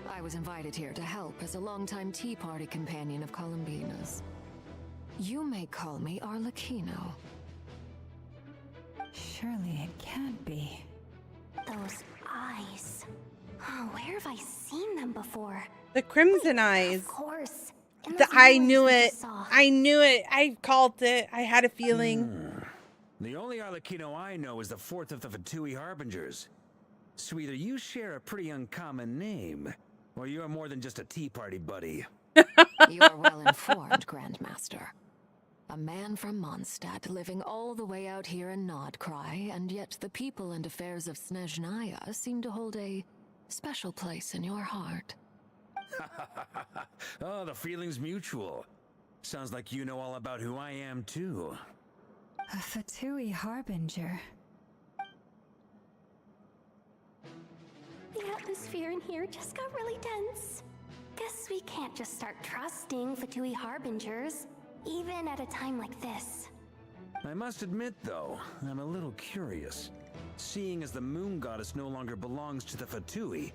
I was invited here to help as a longtime Tea Party companion of Columbina's. You may call me Arlecchino. Surely it can't be. Those eyes. Oh, where have I seen them before? The crimson eyes. Of course. I knew it. I knew it. I called it. I had a feeling. The only Arlecchino I know is the fourth of the Fatui Harbingers. So either you share a pretty uncommon name, or you're more than just a Tea Party buddy. You are well informed, Grandmaster. A man from Mondstadt living all the way out here in Krai, and yet the people and affairs of Snezhnaya seem to hold a special place in your heart. Oh, the feeling's mutual. Sounds like you know all about who I am, too. A Fatui Harbinger. The atmosphere in here just got really tense. Guess we can't just start trusting Fatui Harbingers, even at a time like this. I must admit, though, I'm a little curious. Seeing as the moon goddess no longer belongs to the Fatui,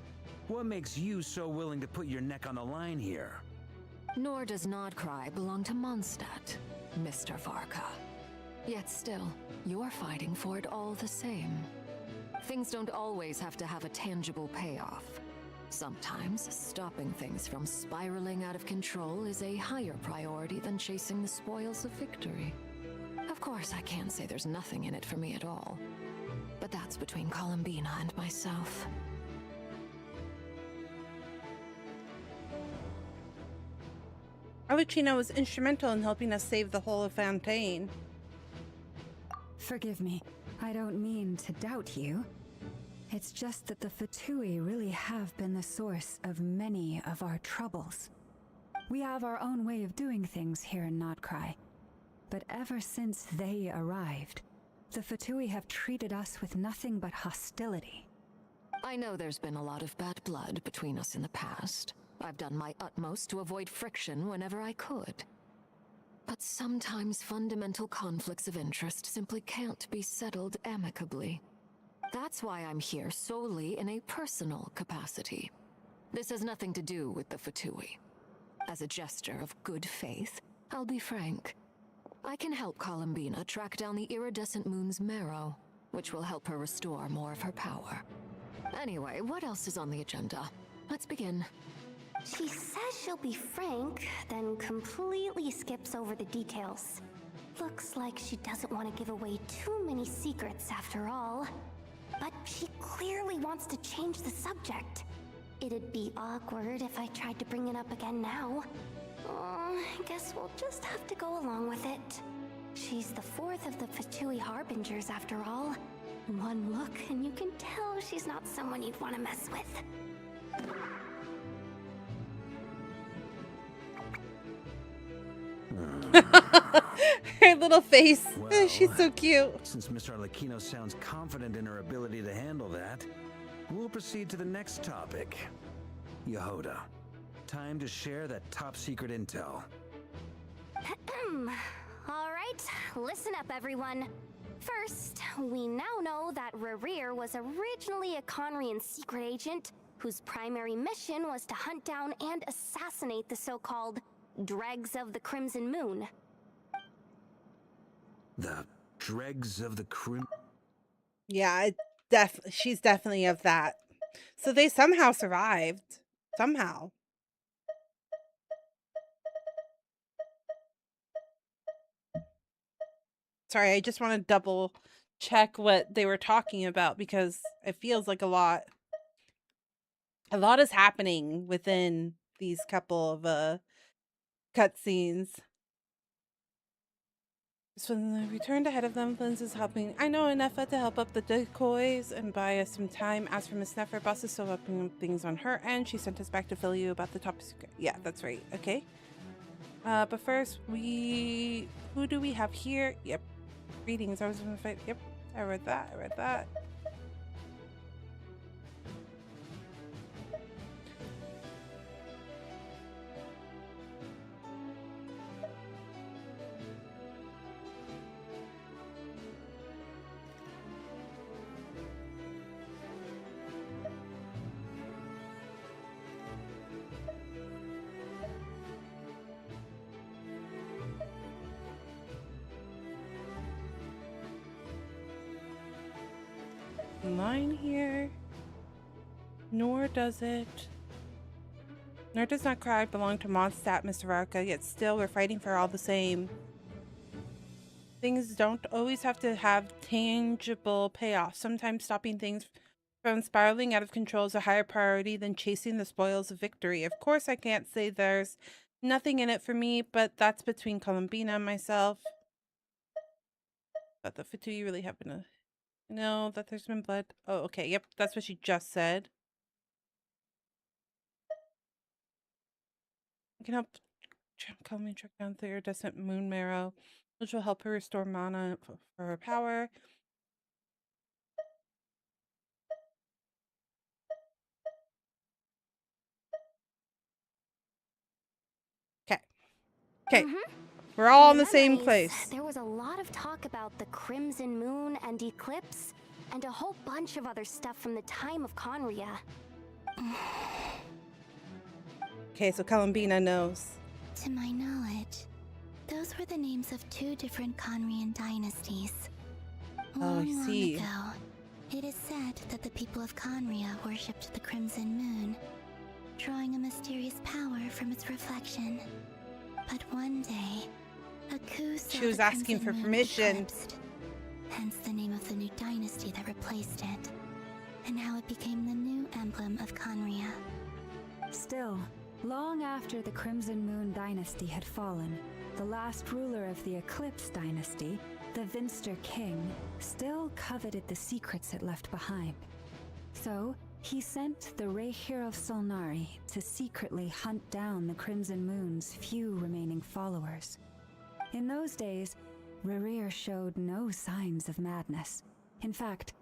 what makes you so willing to put your neck on the line here? Nor does Krai belong to Mondstadt. Mr. Varka. Yet still, you're fighting for it all the same. Things don't always have to have a tangible payoff. Sometimes, stopping things from spiraling out of control is a higher priority than chasing the spoils of victory. Of course, I can't say there's nothing in it for me at all. But that's between Columbina and myself. Alucina was instrumental in helping us save the whole of Fontaine. Forgive me. I don't mean to doubt you. It's just that the Fatui really have been the source of many of our troubles. We have our own way of doing things here in Krai. But ever since they arrived, the Fatui have treated us with nothing but hostility. I know there's been a lot of bad blood between us in the past. I've done my utmost to avoid friction whenever I could. But sometimes fundamental conflicts of interest simply can't be settled amicably. That's why I'm here solely in a personal capacity. This has nothing to do with the Fatui. As a gesture of good faith, I'll be frank. I can help Columbina track down the iridescent moon's marrow, which will help her restore more of her power. Anyway, what else is on the agenda? Let's begin. She says she'll be frank, then completely skips over the details. Looks like she doesn't want to give away too many secrets after all. But she clearly wants to change the subject. It'd be awkward if I tried to bring it up again now. I guess we'll just have to go along with it. She's the fourth of the Fatui Harbingers after all. One look and you can tell she's not someone you'd want to mess with. Her little face. Well, She's so cute. Since Mr. Arlecchino sounds confident in her ability to handle that, we'll proceed to the next topic. Yehoda, time to share that top secret intel. Alright, listen up everyone. First, we now know that Rerir was originally a Conrian secret agent whose primary mission was to hunt down and assassinate the so-called Dregs of the Crimson Moon. The dregs of the Crim... Yeah, she's definitely of that. So they somehow survived. Somehow. Sorry, I just want to double check what they were talking about because it feels like a lot is happening within these couple of cutscenes. So when they returned ahead of them, Flins is helping. I know enough to help up the decoys and buy us some time. As for Miss Neff, boss is still upping things on her end. She sent us back to fill you about the top secret. Yeah, that's right. Okay. But first, who do we have here? Yep. Greetings. I was in the fight. Yep. I read that. Line here, nor does not Krai belong to Mondstadt, Mr. Varka, yet still we're fighting for all the same. Things don't always have to have tangible payoff. Sometimes stopping things from spiraling out of control is a higher priority than chasing the spoils of victory. Of course, I can't say there's nothing in it for me, but that's between Columbina and myself. But the Fatui really happen to know that there's been blood. Oh, okay. Yep, that's what she just said. I can help Columbina track down the iridescent moon marrow, which will help her restore mana for her power. Okay. We're all in the same place. There was a lot of talk about the Crimson Moon and Eclipse, and a whole bunch of other stuff from the time of Conria. Okay, so Columbina knows. To my knowledge, Those were the names of 2 different Conrian dynasties. Oh, I see. Long ago, it is said that the people of Conria worshipped the Crimson Moon, drawing a mysterious power from its reflection. But one day, a coup saw She was the asking Crimson for Moon permission. eclipsed, hence the name of the new dynasty that replaced it, and how it became the new emblem of Conria. Still, long after the Crimson Moon dynasty had fallen, the last ruler of the Eclipse dynasty, the Vinster King, still coveted the secrets it left behind. So, he sent the Rayhir of Solnari to secretly hunt down the Crimson Moon's few remaining followers. In those days, Rerir showed no signs of madness. In fact,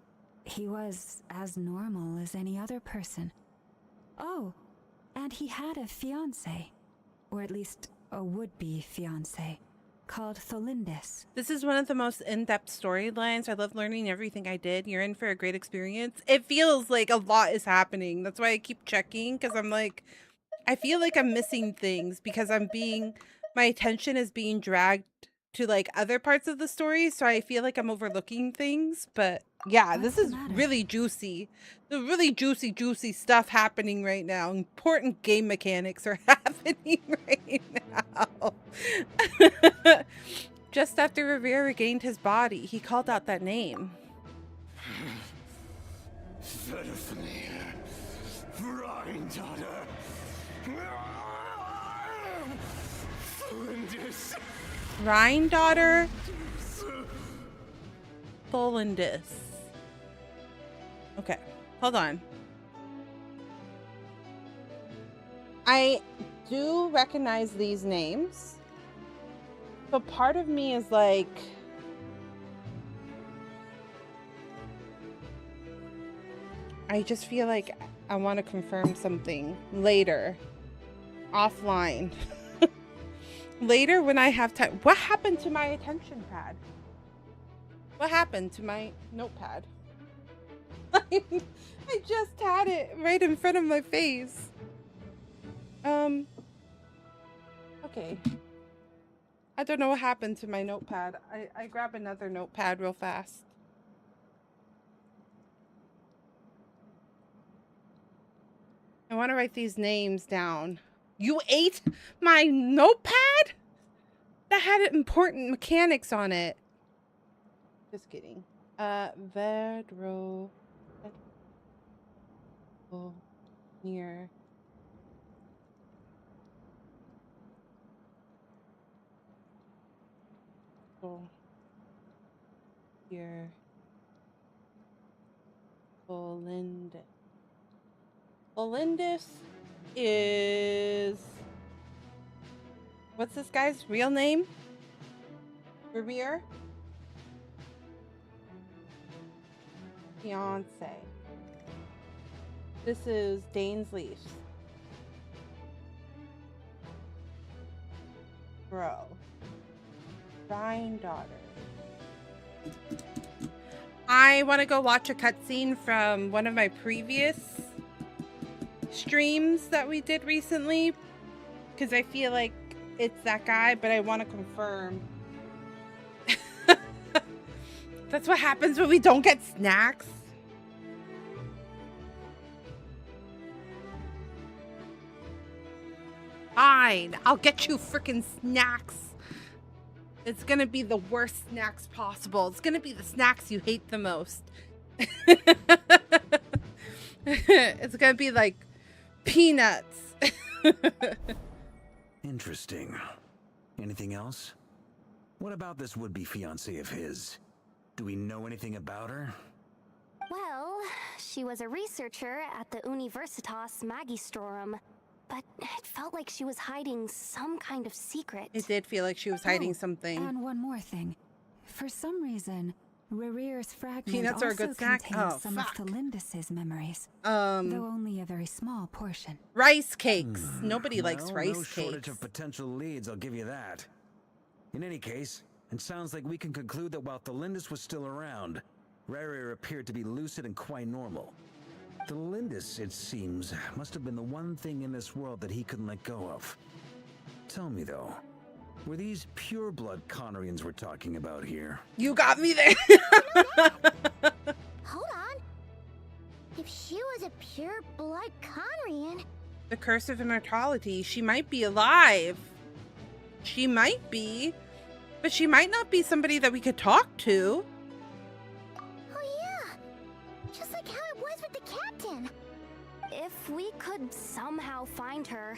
he was as normal as any other person. Oh, and he had a fiancé, or at least a would-be fiancé, called Tholindis. This is one of the most in-depth storylines. I love learning everything I did. You're in for a great experience. It feels like a lot is happening. That's why I keep checking, because I'm like, I feel like I'm missing things because my attention is being dragged to like other parts of the story. So I feel like I'm overlooking things. But yeah, this is really juicy. The really juicy stuff happening right now. Important game mechanics are happening right now. Just after Rivera regained his body, he called out that name. Granddaughter. Granddaughter. Tholindis. Okay, hold on. I do recognize these names, but part of me is like, I just feel like I want to confirm something later, offline. Later when I have time. What happened to my attention pad? What happened to my notepad? I just had it right in front of my face. Okay. I don't know what happened to my notepad. I grab another notepad real fast. I want to write these names down. You ate my notepad? That had important mechanics on it. Just kidding. Vedro. Near. Here. Tholindis. Tholindis is... What's this guy's real name? Revere? Fiance. This is Dainsleif. Bro. Granddaughter. I want to go watch a cutscene from one of my previous streams that we did recently, because I feel like it's that guy, but I want to confirm. That's what happens when we don't get snacks. Fine, I'll get you freaking snacks. It's gonna be the worst snacks possible. It's gonna be the snacks you hate the most. It's gonna be like peanuts. Interesting. Anything else? What about this would-be fiancé of his? Do we know anything about her? Well, she was a researcher at the Universitas Magistrorum, but it felt like she was hiding some kind of secret. It did feel like she was hiding something. And one more thing. For some reason, Rerir's fragment Peanuts are a also good snack. contains Oh, some fuck. of Tholindis' memories, though only a very small portion. Rice cakes. Nobody likes Well, rice no shortage cakes. of potential leads, I'll give you that. In any case, it sounds like we can conclude that while Tholindis was still around, Rerir appeared to be lucid and quite normal. Tholindis, it seems, must have been the one thing in this world that he couldn't let go of. Tell me though, Were these pure-blood Conorians we're talking about here? You got me there. Hold on. If she was a pure-blood Conorian... The curse of immortality. She might be alive. She might be. But she might not be somebody that we could talk to. Oh yeah. Just like how it was with the captain. If we could somehow find her,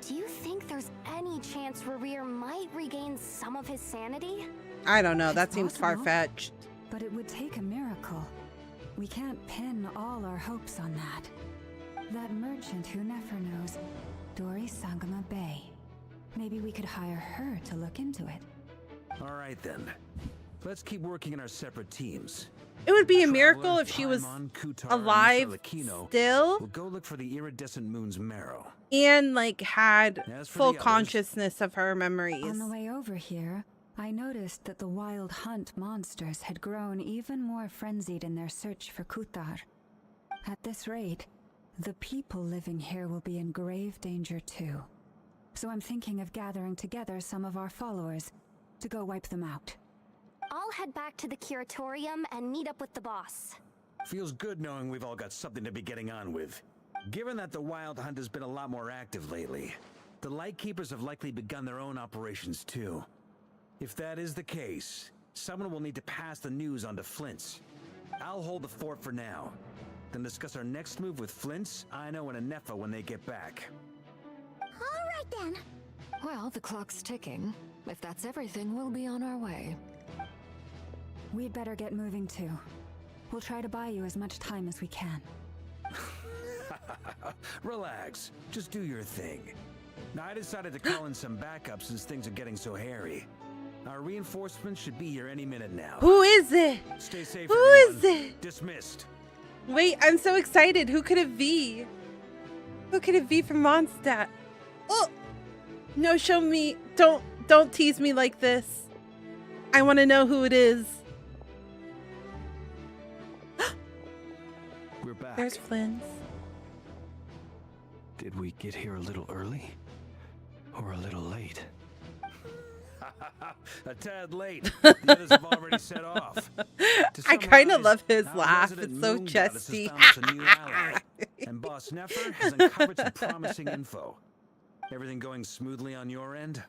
do you think there's any chance Rerir might regain some of his sanity? I don't know. It's That seems possible, far-fetched. But it would take a miracle. We can't pin all our hopes on that. That merchant who never knows, Dori Sangama Bay. Maybe we could hire her to look into it. All right then. Let's keep working in our separate teams. It would be a miracle if she was Paimon, Kutar, alive and Mr. Lakino still will go look for the iridescent moon's marrow. and like had As for full the others- consciousness of her memories. On the way over here, I noticed that the wild hunt monsters had grown even more frenzied in their search for Kutar. At this rate, the people living here will be in grave danger too. So I'm thinking of gathering together some of our followers to go wipe them out. I'll head back to the curatorium and meet up with the boss. Feels good knowing we've all got something to be getting on with. Given that the Wild Hunt has been a lot more active lately, the Lightkeepers have likely begun their own operations too. If that is the case, someone will need to pass the news on to Flint's. I'll hold the fort for now, then discuss our next move with Flint's, Aino, and Anefa when they get back. Alright then. Well, the clock's ticking. If that's everything, we'll be on our way. We'd better get moving too. We'll try to buy you as much time as we can. Relax, just do your thing. Now, I decided to call in some backup since things are getting so hairy. Our reinforcements should be here any minute now. Who is it? Stay safe, Who everyone. is it? Dismissed. Wait, I'm so excited. Who could it be? Who could it be from Mondstadt? Oh, no, show me. Don't tease me like this. I want to know who it is. We're back. There's Flynn's. Did we get here a little early? Or a little late? A tad late. The others have already set off. To I kind of summarize, love his our laugh. resident It's so moon goddess has chesty. found us a new ally, and Boss Nefer has uncovered some promising info. Everything going smoothly on your end?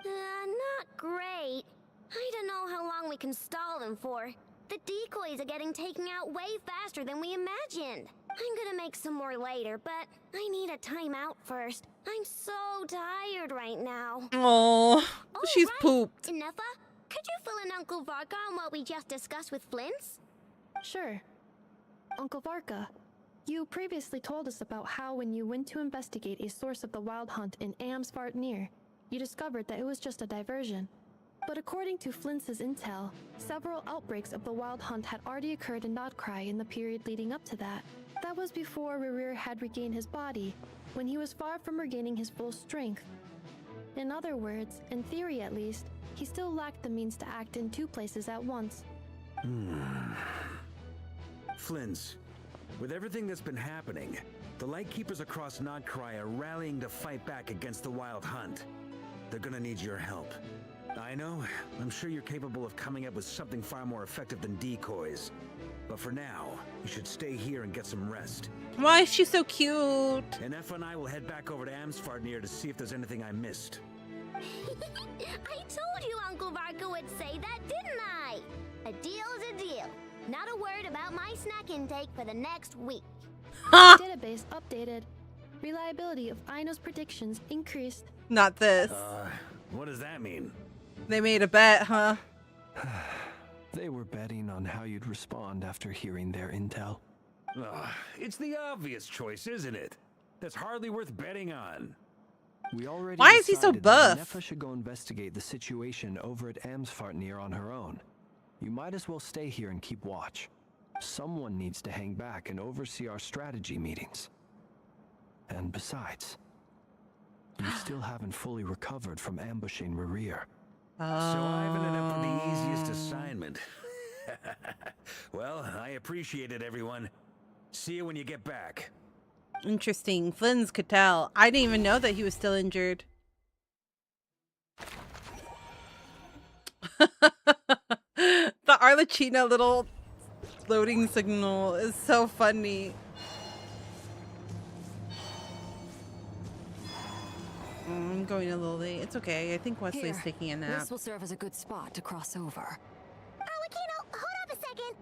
Not great. I don't know how long we can stall them for. The decoys are getting taken out way faster than we imagined. I'm gonna make some more later, but I need a timeout first. I'm so tired right now. Oh, she's pooped. Nefa, could you fill in Uncle Varka on what we just discussed with Flint's? Sure. Uncle Varka, you previously told us about how when you went to investigate a source of the Wild Hunt in Amsvartnir, you discovered that it was just a diversion. But according to Flint's intel, several outbreaks of the Wild Hunt had already occurred in Krai in the period leading up to that. That was before Rerir had regained his body, when he was far from regaining his full strength. In other words, in theory at least, he still lacked the means to act in two places at once. Flint's, with everything that's been happening, the Lightkeepers across Krai are rallying to fight back against the Wild Hunt. They're gonna need your help. I know, I'm sure you're capable of coming up with something far more effective than decoys. But for now, you should stay here and get some rest. Why is she so cute? And Effa and I will head back over to Amsvartnir to see if there's anything I missed. I told you Uncle Varka would say that, didn't I? A deal's a deal. Not a word about my snack intake for the next week. Database updated. Reliability of Aino's predictions increased. Not this. What does that mean? They made a bet, huh? They were betting on how you'd respond after hearing their intel. It's the obvious choice, isn't it? That's hardly worth betting on. We already Why is he so decided that buff? Nefa should go investigate the situation over at Amsvartnir on her own. You might as well stay here and keep watch. Someone needs to hang back and oversee our strategy meetings. And besides, you still haven't fully recovered from ambushing Rerir. So I've ended up with the easiest assignment. Well, I appreciate it, everyone. See you when you get back. Interesting. Flynn's could tell. I didn't even know that he was still injured. The Arlecchino little loading signal is so funny. I'm going a little late. It's okay. I think Wesley's taking a nap. This will serve as a good spot to cross over. Arlecchino, hold up a second.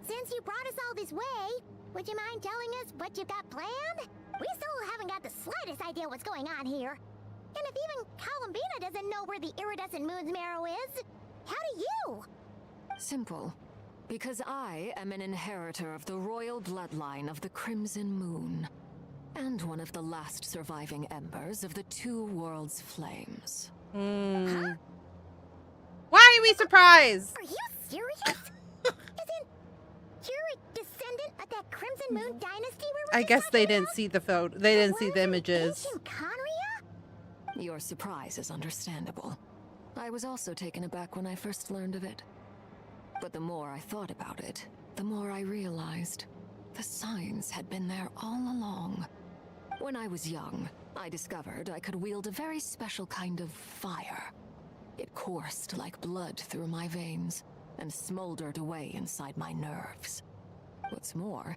Since you brought us all this way, would you mind telling us what you've got planned? We still haven't got the slightest idea what's going on here. And if even Columbina doesn't know where the iridescent moon's marrow is, how do you? Simple. Because I am an inheritor of the royal bloodline of the Crimson Moon, and one of the last surviving embers of the two worlds' flames. Huh? Why are we surprised? Are you serious? Isn't you're a descendant of that Crimson Moon dynasty I guess they didn't see the photo. They didn't see the images. Your surprise is understandable. I was also taken aback when I first learned of it. But the more I thought about it, the more I realized the signs had been there all along. When I was young, I discovered I could wield a very special kind of fire. It coursed like blood through my veins and smoldered away inside my nerves. What's more,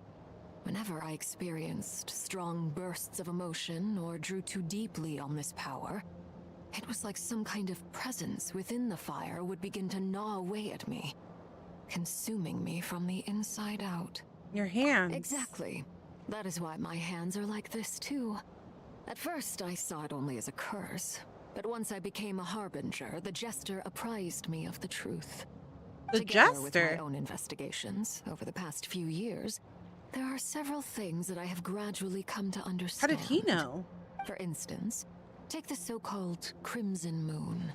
whenever I experienced strong bursts of emotion or drew too deeply on this power, it was like some kind of presence within the fire would begin to gnaw away at me, consuming me from the inside out. Your hands. Exactly. That is why my hands are like this too. At first I saw it only as a curse, but once I became a harbinger, the jester apprised me of the truth. Together with my own investigations over the past few years, there are several things that I have gradually come to understand. How did he know? For instance, take the so-called Crimson Moon.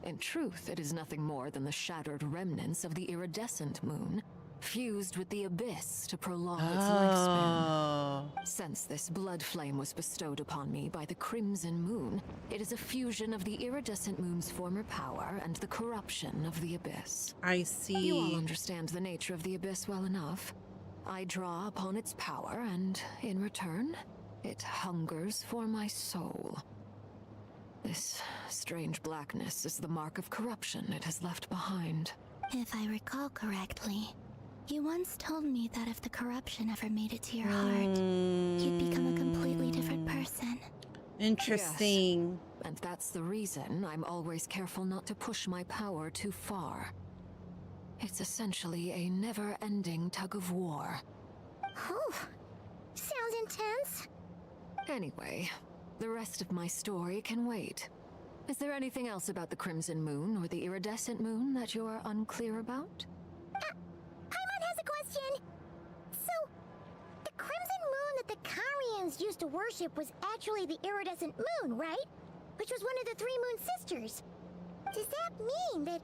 In truth, it is nothing more than the shattered remnants of the iridescent moon, fused with the abyss to prolong its lifespan. Since this blood flame was bestowed upon me by the Crimson Moon, it is a fusion of the iridescent moon's former power and the corruption of the abyss. I see. You all understand the nature of the abyss well enough. I draw upon its power, and in return, it hungers for my soul. This strange blackness is the mark of corruption it has left behind. If I recall correctly, you once told me that if the corruption ever made it to your heart, you'd become a completely different person. Interesting. Yes. And that's the reason I'm always careful not to push my power too far. It's essentially a never-ending tug of war. Oh, sounds intense. Anyway, the rest of my story can wait. Is there anything else about the Crimson Moon or the Iridescent Moon that you're unclear about? Paimon has a question. So, the Crimson Moon that the Karians used to worship was actually the Iridescent Moon, right? Which was one of the three Moon Sisters. Does that mean that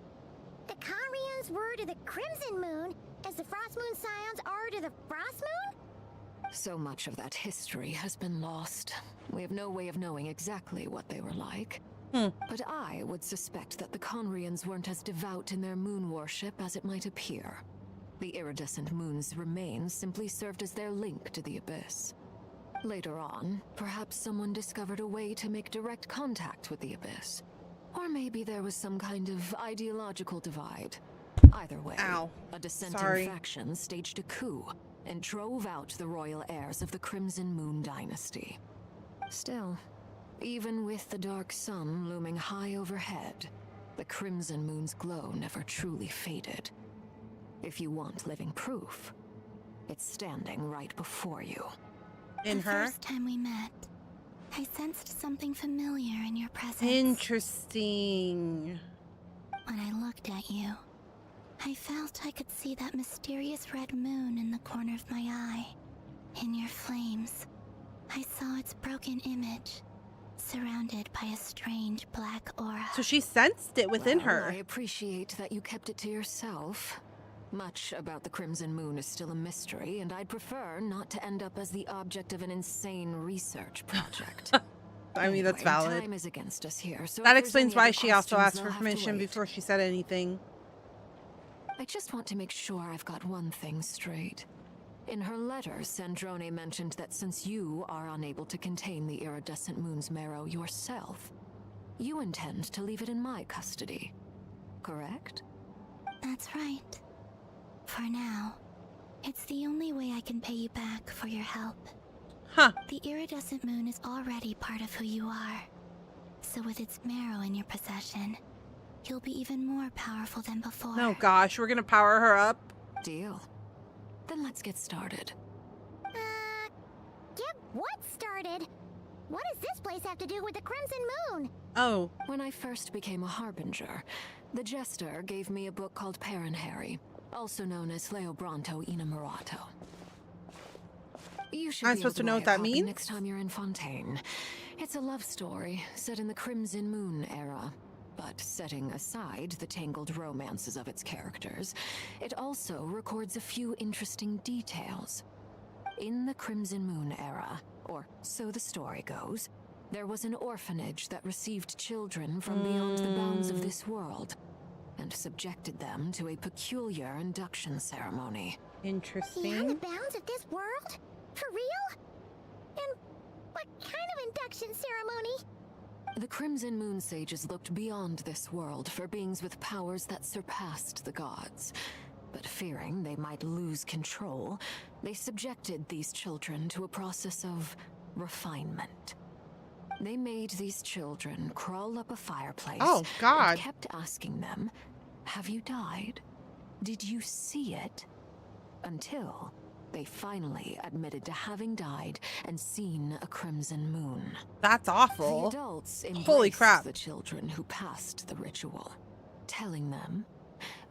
the Karians were to the Crimson Moon as the Frost Moon Scions are to the Frost Moon? So much of that history has been lost. We have no way of knowing exactly what they were like. But I would suspect that the Conrians weren't as devout in their moon worship as it might appear. The iridescent moon's remains simply served as their link to the abyss. Later on, perhaps someone discovered a way to make direct contact with the abyss. Or maybe there was some kind of ideological divide. Either way, a dissenting faction staged a coup and drove out the royal heirs of the Crimson Moon dynasty. Still, even with the dark sun looming high overhead, the Crimson Moon's glow never truly faded. If you want living proof, it's standing right before you. The first time we met, I sensed something familiar in your presence. Interesting. When I looked at you, I felt I could see that mysterious red moon in the corner of my eye. In your flames, I saw its broken image, surrounded by a strange black aura. So she sensed it within her. I appreciate that you kept it to yourself. Much about the Crimson Moon is still a mystery, and I'd prefer not to end up as the object of an insane research project. I mean, that's valid. Time is against us here, so that explains why she also asked for permission before she said anything. I just want to make sure I've got one thing straight. In her letter, Sandrone mentioned that since you are unable to contain the iridescent moon's marrow yourself, you intend to leave it in my custody. correct? That's right. For now, it's the only way I can pay you back for your help. Huh. The iridescent moon is already part of who you are. So with its marrow in your possession, you'll be even more powerful than before. Oh gosh, we're gonna power her up. Deal. Then let's get started. Get what started? What does this place have to do with the Crimson Moon? Oh. When I first became a harbinger, the Jester gave me a book called Paranhari, also known as Leobranto Innamorato. You should I'm be supposed to know able what buy a that copy means? next time you're in Fontaine. It's a love story set in the Crimson Moon era. But setting aside the tangled romances of its characters, it also records a few interesting details. In the Crimson Moon era, or so the story goes, there was an orphanage that received children from beyond the bounds of this world, and subjected them to a peculiar induction ceremony. Interesting. Beyond the bounds of this world? For real? And what kind of induction ceremony? The Crimson Moon Sages looked beyond this world for beings with powers that surpassed the gods. But fearing they might lose control, they subjected these children to a process of refinement. They made these children crawl up a fireplace. Oh, God. And kept asking them, "Have you died? Did you see it?" Until they finally admitted to having died and seen a crimson moon. That's awful. The adults Holy embraced crap. the children who passed the ritual, telling them,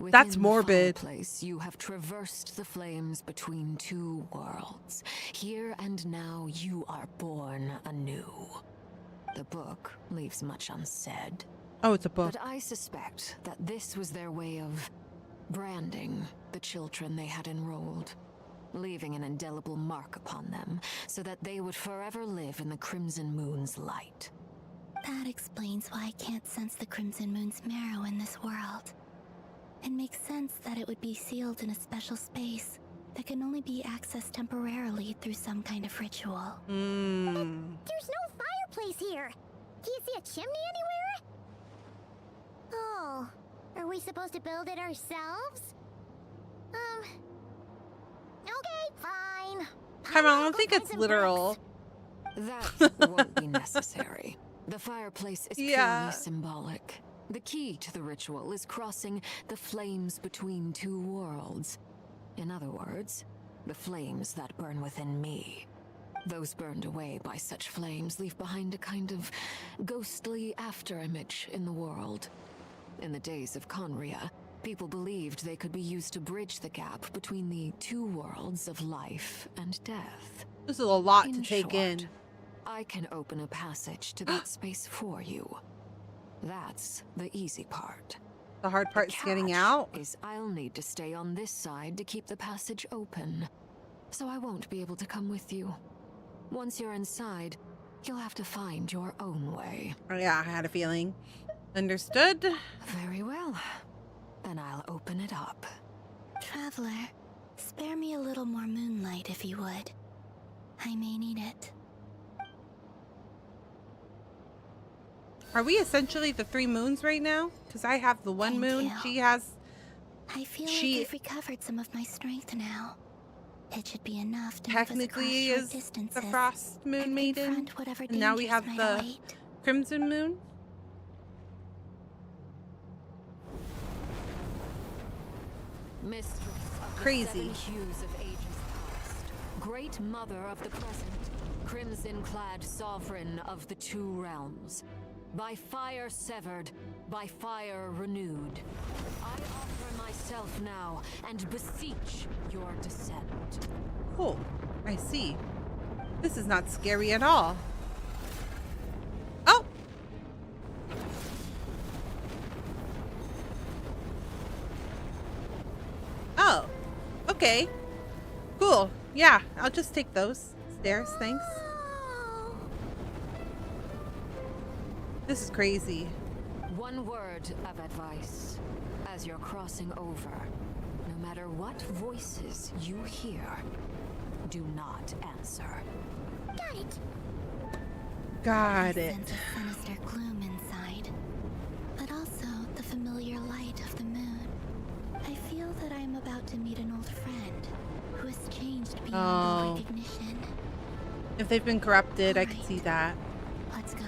That's "Within morbid. The fireplace, you have traversed the flames between two worlds. Here and now, you are born anew." The book leaves much unsaid. Oh, it's a book. But I suspect that this was their way of branding the children they had enrolled, leaving an indelible mark upon them so that they would forever live in the Crimson Moon's light. That explains why I can't sense the Crimson Moon's marrow in this world. It makes sense that it would be sealed in a special space that can only be accessed temporarily through some kind of ritual. There's no fireplace here. Do you see a chimney anywhere? Oh, are we supposed to build it ourselves? Okay, fine. Come on, I don't think it's literal. That won't be necessary. The fireplace is Yeah. purely symbolic. The key to the ritual is crossing the flames between two worlds. In other words, the flames that burn within me. Those burned away by such flames leave behind a kind of ghostly afterimage in the world. In the days of Conria, people believed they could be used to bridge the gap between the two worlds of life and death. This is a lot to In take in. short, I can open a passage to that space for you. That's the easy part. The hard part is getting catch out. Is I'll need to stay on this side to keep the passage open, so I won't be able to come with you. Once you're inside, you'll have to find your own way. Oh, yeah, I had a feeling. Understood. Very well. Then I'll open it up. Traveler, spare me a little more moonlight if you would. I may need it. Are we essentially the three moons right now? Because I have the one moon. you. She has. I feel like I've recovered some of my strength now. It should be enough to Technically move us is across short distances the frost moon and maiden. confront whatever And now we dangers have might the await. crimson moon. Mistress of the Crazy. 7 hues of ages past, great mother of the present, crimson-clad sovereign of the two realms, by fire severed, by fire renewed, I offer myself now and beseech your descent. Oh, I see. This is not scary at all. Oh! Oh, okay. Cool. Yeah, I'll just take those stairs, thanks. This is crazy. One word of advice. As you're crossing over, no matter what voices you hear, do not answer. Got it. Got I it. sense a sinister gloom inside, but also the familiar light of to meet an old friend who has changed beyond all recognition. If they've been corrupted, I can see that. Let's go.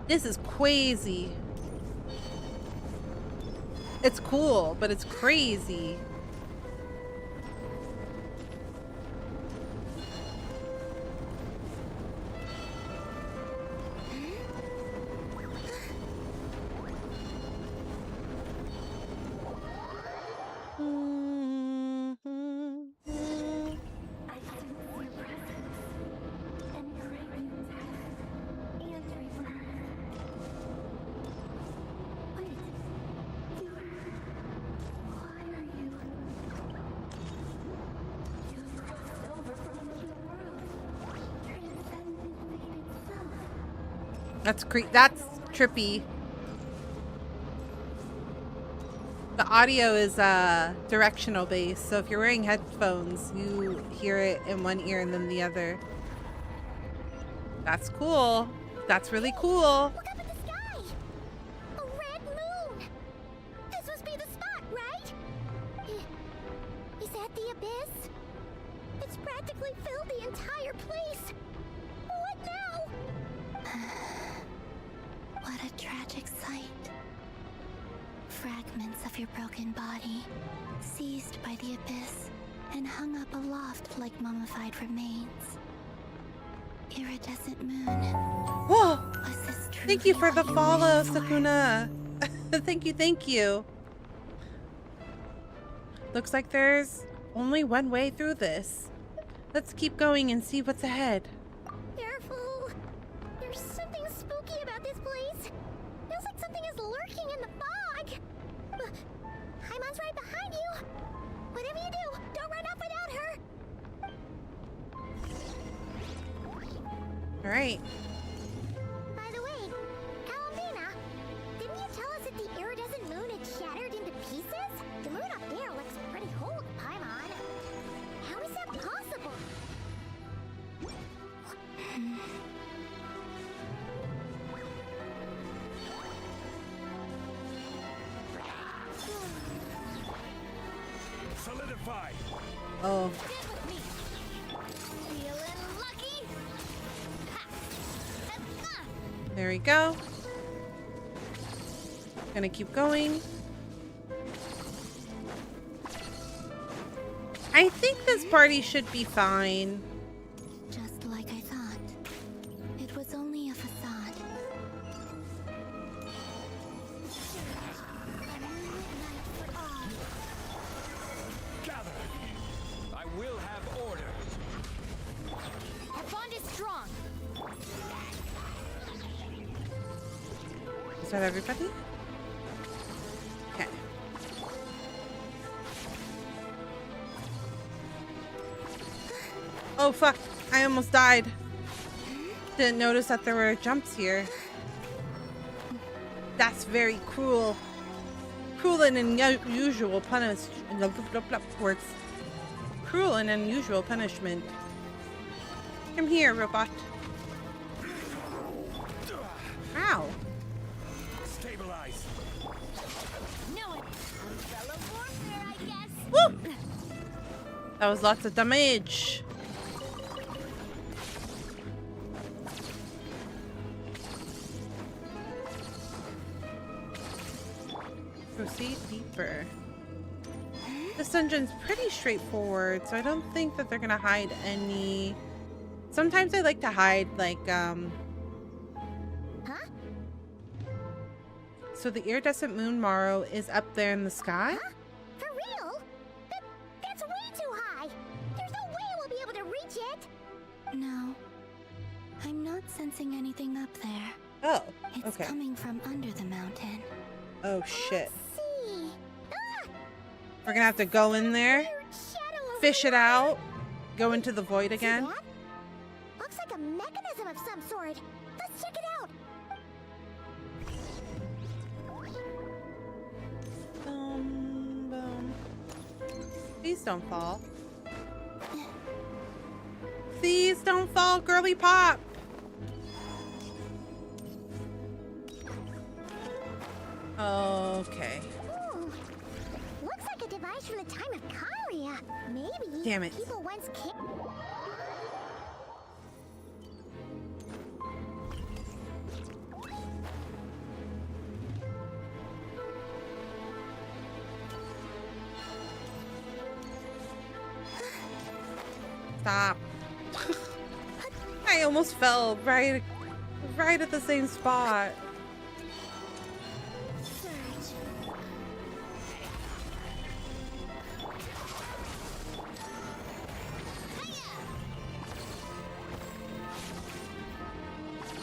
This is crazy. It's cool, but it's crazy. That's trippy. The audio is directional based, so if you're wearing headphones, you hear it in one ear and then the other. That's cool. That's really cool. Look up at the sky! A red moon! This must be the spot, right? Is that the abyss? It's practically filled the entire place. What now? What a tragic sight. Fragments of your broken body, seized by the abyss, and hung up aloft like mummified remains. Iridescent moon. Whoa! Thank you for the follow, Sakuna. Thank you, thank you. Looks like there's only one way through this. Let's keep going and see what's ahead. Careful! There's something spooky about this place. Feels like something is lurking in the fog. Haimon's right behind you. Whatever you do, don't run off without her. All right. By the way, Kalambina, didn't you tell us that the iridescent moon had shattered into pieces? The moon up there looks pretty cold, Paimon. How is that possible? Solidify. Oh. Feeling lucky? There we go. Gonna keep going. I think this party should be fine. Just like I thought. It was only a facade. Gather! I will have order. Our bond is strong. Is that everybody? Okay. Oh fuck, I almost died. Didn't notice that there were jumps here. That's very cruel. Cruel and unusual punishment. Words. Cruel and unusual punishment. Come here, robot. Ow. Stabilize. No one. Umbrella warfare, I guess. Woo! That was lots of damage. Proceed deeper. This dungeon's pretty straightforward, so I don't think that they're gonna hide any. Sometimes they like to hide, like, So the iridescent moon Morrow is up there in the sky? Huh? For real? That's way too high. There's no way we'll be able to reach it. No. I'm not sensing anything up there. Oh, It's okay. coming from under the mountain. Oh shit. See. We're gonna have to go in there, fish it out, go into the void again. Looks like a mechanism of some sort. Let's check it out. Boom. Please don't fall. Please don't fall, girly pop. Okay. established from the time of Krai. Maybe Damn it. people once came. Stop. I almost fell right at the same spot.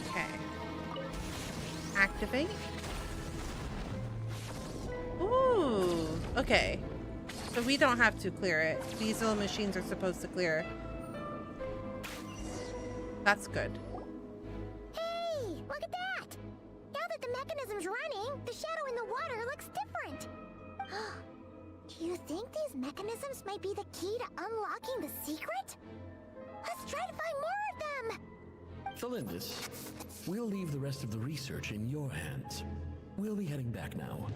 Okay. Activate. Ooh. Okay. So we don't have to clear it. These little machines are supposed to clear it. That's good. Hey, look at that! Now that the mechanism's running, the shadow in the water looks different. Do you think these mechanisms might be the key to unlocking the secret? Let's try to find more of them! Felindis, we'll leave the rest of the research in your hands. We'll be heading back now.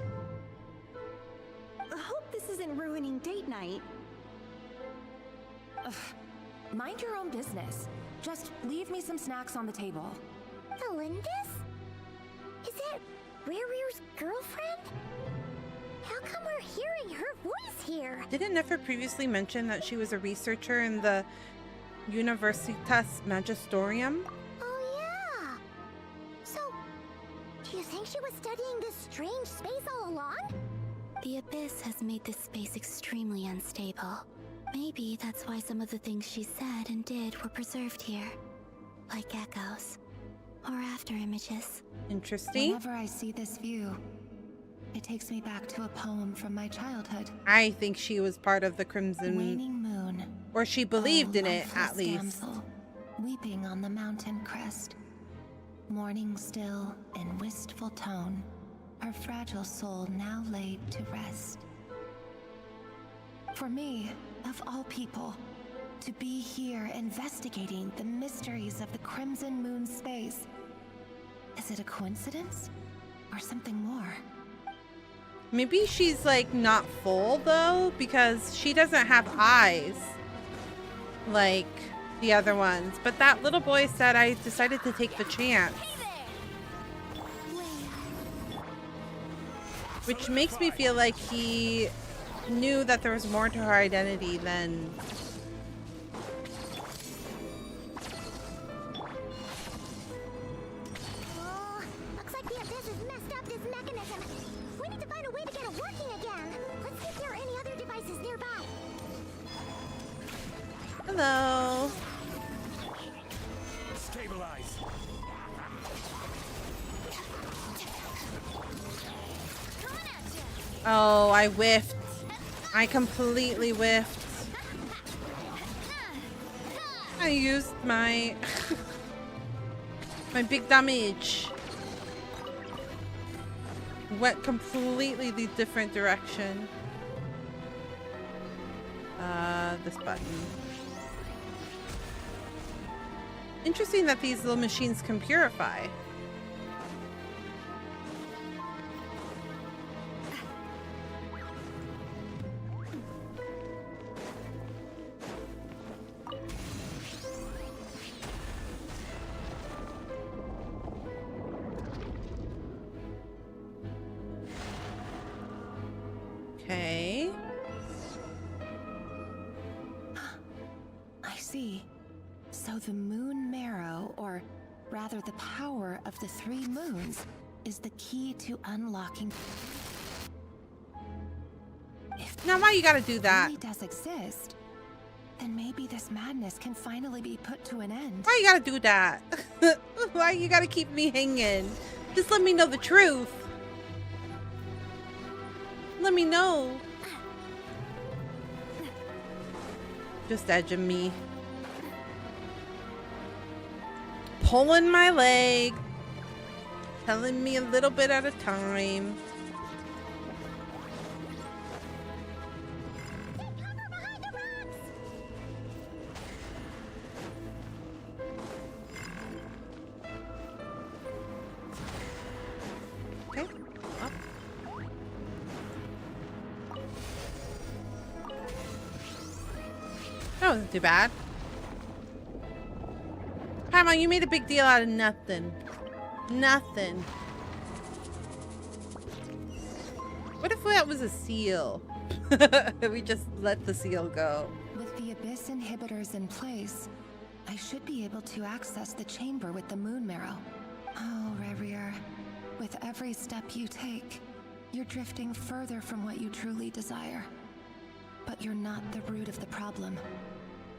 I hope this isn't ruining date night. Ugh. Mind your own business. Just leave me some snacks on the table. Felindis? Is it Rear's girlfriend? How come we're hearing her voice here? Didn't Nefer previously mention that she was a researcher in the Universitas Magisterium? Oh yeah! So, do you think she was studying this strange space all along? The Abyss has made this space extremely unstable. Maybe that's why some of the things she said and did were preserved here. Like echoes. Or after images. Interesting. Whenever I see this view, it takes me back to a poem from my childhood. I think she was part of the Crimson... Waning moon. Or she believed in it, lifeless at least. Damsel, weeping on the mountain crest. Mourning still in wistful tone, her fragile soul now laid to rest. For me, of all people, to be here investigating the mysteries of the Crimson Moon space. Is it a coincidence? Or something more? Maybe she's like not full though, because she doesn't have eyes like the other ones. But that little boy said I decided to take the chance. Which makes me feel like he knew that there was more to her identity than... Oh, looks like the Abyss has messed up this mechanism. We need to find a way to get it working again. Let's see if there are any other devices nearby. Hello. Stabilize. Oh, I whiffed. I completely whiffed. I used my my big damage. Went completely the different direction. This button. Interesting that these little machines can purify. Okay. I see. So the moon marrow, or rather the power of the 3 moons, is the key to unlocking. If now why you gotta do that? Really does exist, then maybe this madness can finally be put to an end. Why you gotta do that? Why you gotta keep me hanging? Just let me know the truth. Let me know. Just edging me. Pulling my leg. Telling me a little bit at a time. Okay. Up. wasn't too bad. Come on, you made a big deal out of nothing. Nothing. What if that was a seal? We just let the seal go. With the Abyss inhibitors in place, I should be able to access the chamber with the moon marrow. Oh, Rerir, with every step you take, you're drifting further from what you truly desire. But you're not the root of the problem.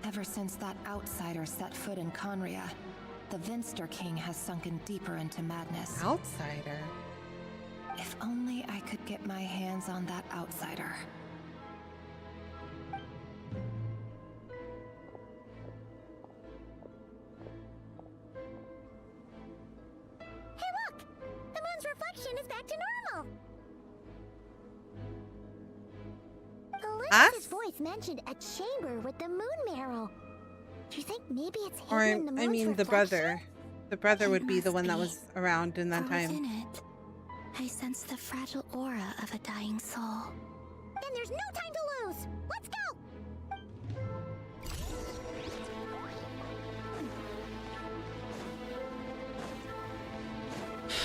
Ever since that outsider set foot in Conria, the Vinster King has sunken deeper into madness. Outsider? If only I could get my hands on that outsider. Hey look! The moon's reflection is back to normal! Alexis' voice mentioned a chamber with the moon marrow. Do you think maybe it's hidden Or, in the moon's I mean, the reflection? brother. The brother would be the one that was around in that I was time. in it. I sense the fragile aura of a dying soul. Then there's no time to lose! Let's go!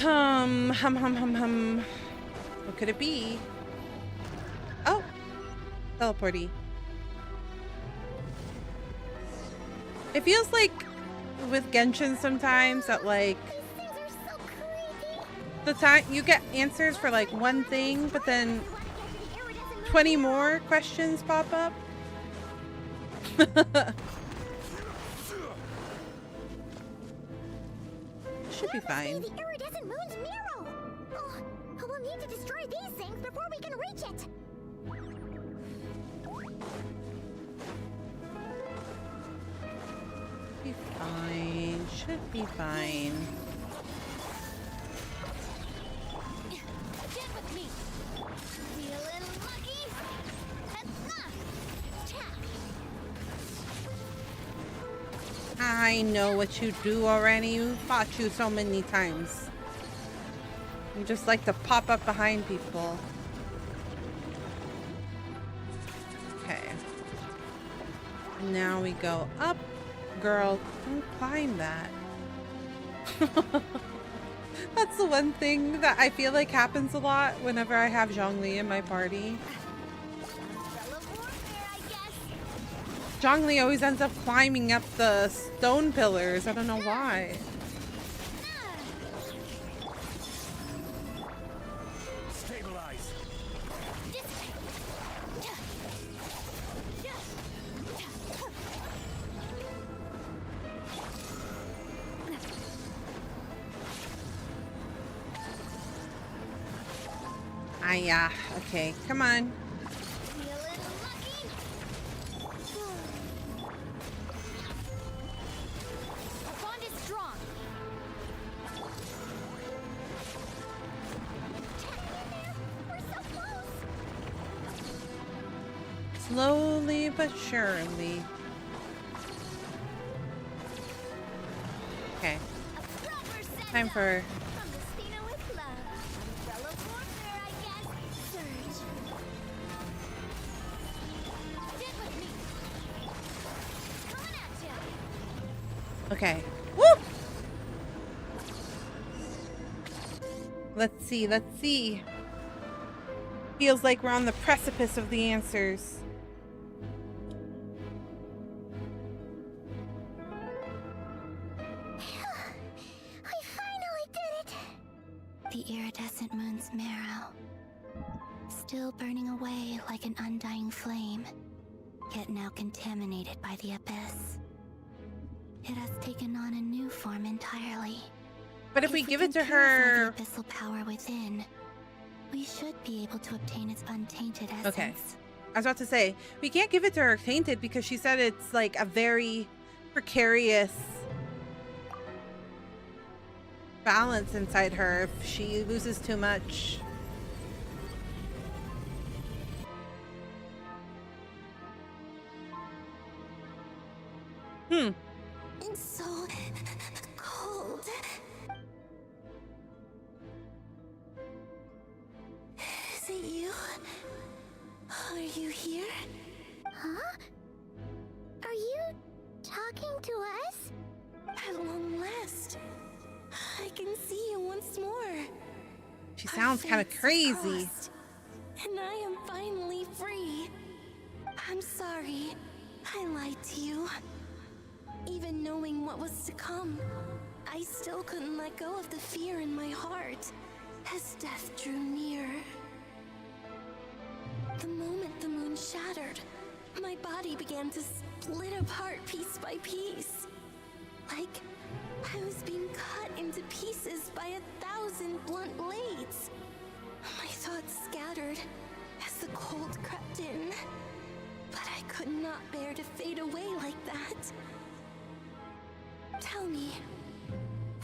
Hum. What could it be? Oh! Teleporty. It feels like with Genshin sometimes that like the time you get answers for like one thing, but then 20 more questions pop up. Should be fine. The iridescent moon's marrow! Oh, we'll need to destroy these things before we can reach it! Be fine. Should be fine. Get with me! Feeling lucky? I know what you do already. We've fought you so many times. You just like to pop up behind people. Okay. Now we go up. Girl, don't climb that. That's the one thing that I feel like happens a lot whenever I have Zhongli in my party. Zhongli always ends up climbing up the stone pillars. I don't know why. Stabilize. Yeah. Okay, come on. The bond is strong. We're so close. Slowly but surely. Okay. Time for... Okay. Woo! Let's see, let's see. Feels like we're on the precipice of the answers. We finally did it! The iridescent moon's marrow. Still burning away like an undying flame, yet now contaminated by the abyss. It has taken on a new form entirely. But if we give it to can purify her... the abyssal power within, we should be able to obtain its untainted essence. Okay. I was about to say, we can't give it to her tainted because she said it's like a very precarious balance inside her if she loses too much. It's so cold. Is it you? Are you here? Huh? Are you talking to us? At long last, I can see you once more. She sounds kind of crazy. Crossed, and I am finally free. I'm sorry. I lied to you. Even knowing what was to come, I still couldn't let go of the fear in my heart as death drew near. The moment the moon shattered, my body began to split apart piece by piece. Like I was being cut into pieces by 1,000 blunt blades. My thoughts scattered as the cold crept in. But I could not bear to fade away like that. Tell me,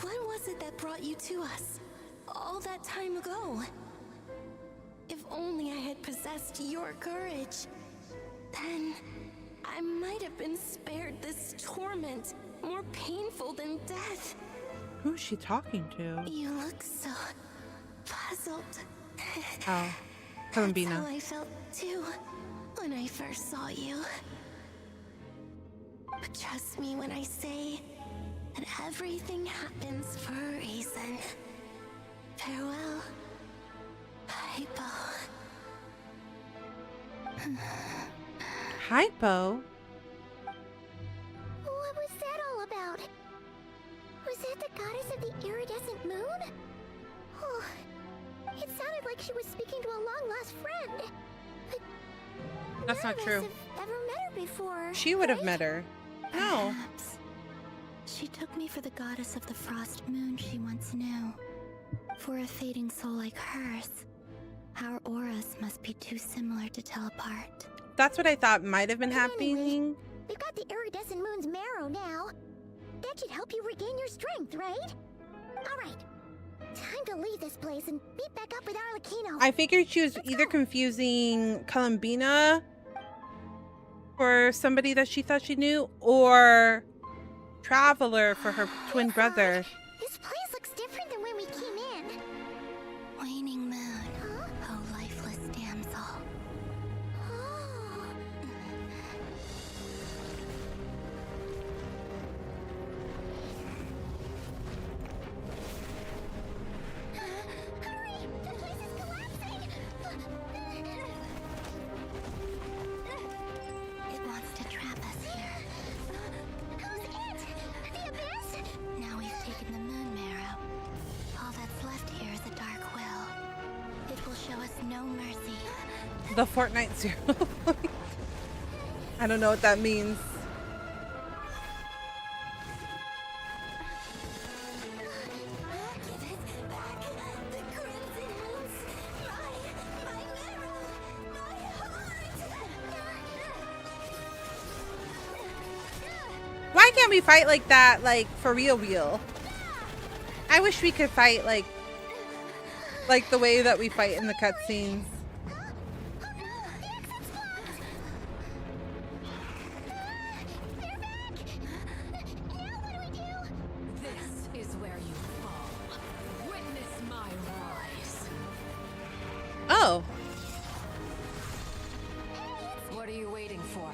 what was it that brought you to us all that time ago? If only I had possessed your courage, then I might have been spared this torment more painful than death. Who's she talking to? You look so puzzled. Oh, That's how I felt too when I first saw you. But trust me when I say that everything happens for a reason. Farewell, Hypo. Hypo? What was that all about? Was that the goddess of the iridescent moon? Oh, it sounded like she was speaking to a long-lost friend. But That's not true. none of us have ever met her before. She would have met her. No. Perhaps. She took me for the goddess of the frost moon she once knew. For a fading soul like hers, our auras must be too similar to tell apart. That's what I thought might have been happening. We've got the iridescent moon's marrow now. That should help you regain your strength, right? Alright. Time to leave this place and meet back up with Arlecchino. I figured she was either confusing Columbina for somebody that she thought she knew, or Traveler for her twin brother. This place looks different than when we came in. Waning moon, oh lifeless damsel. Hurry! The place is collapsing! It wants to trap us here. Who's it? The abyss? Now we've taken the moon marrow. All that's left here is a dark will. It will show us no mercy. The Fortnite zero. I don't know what that means. Why can't we fight like that, like for real? I wish we could fight like the way that we fight in the cutscenes. This is where you fall. Witness my rise. Oh. What are you waiting for?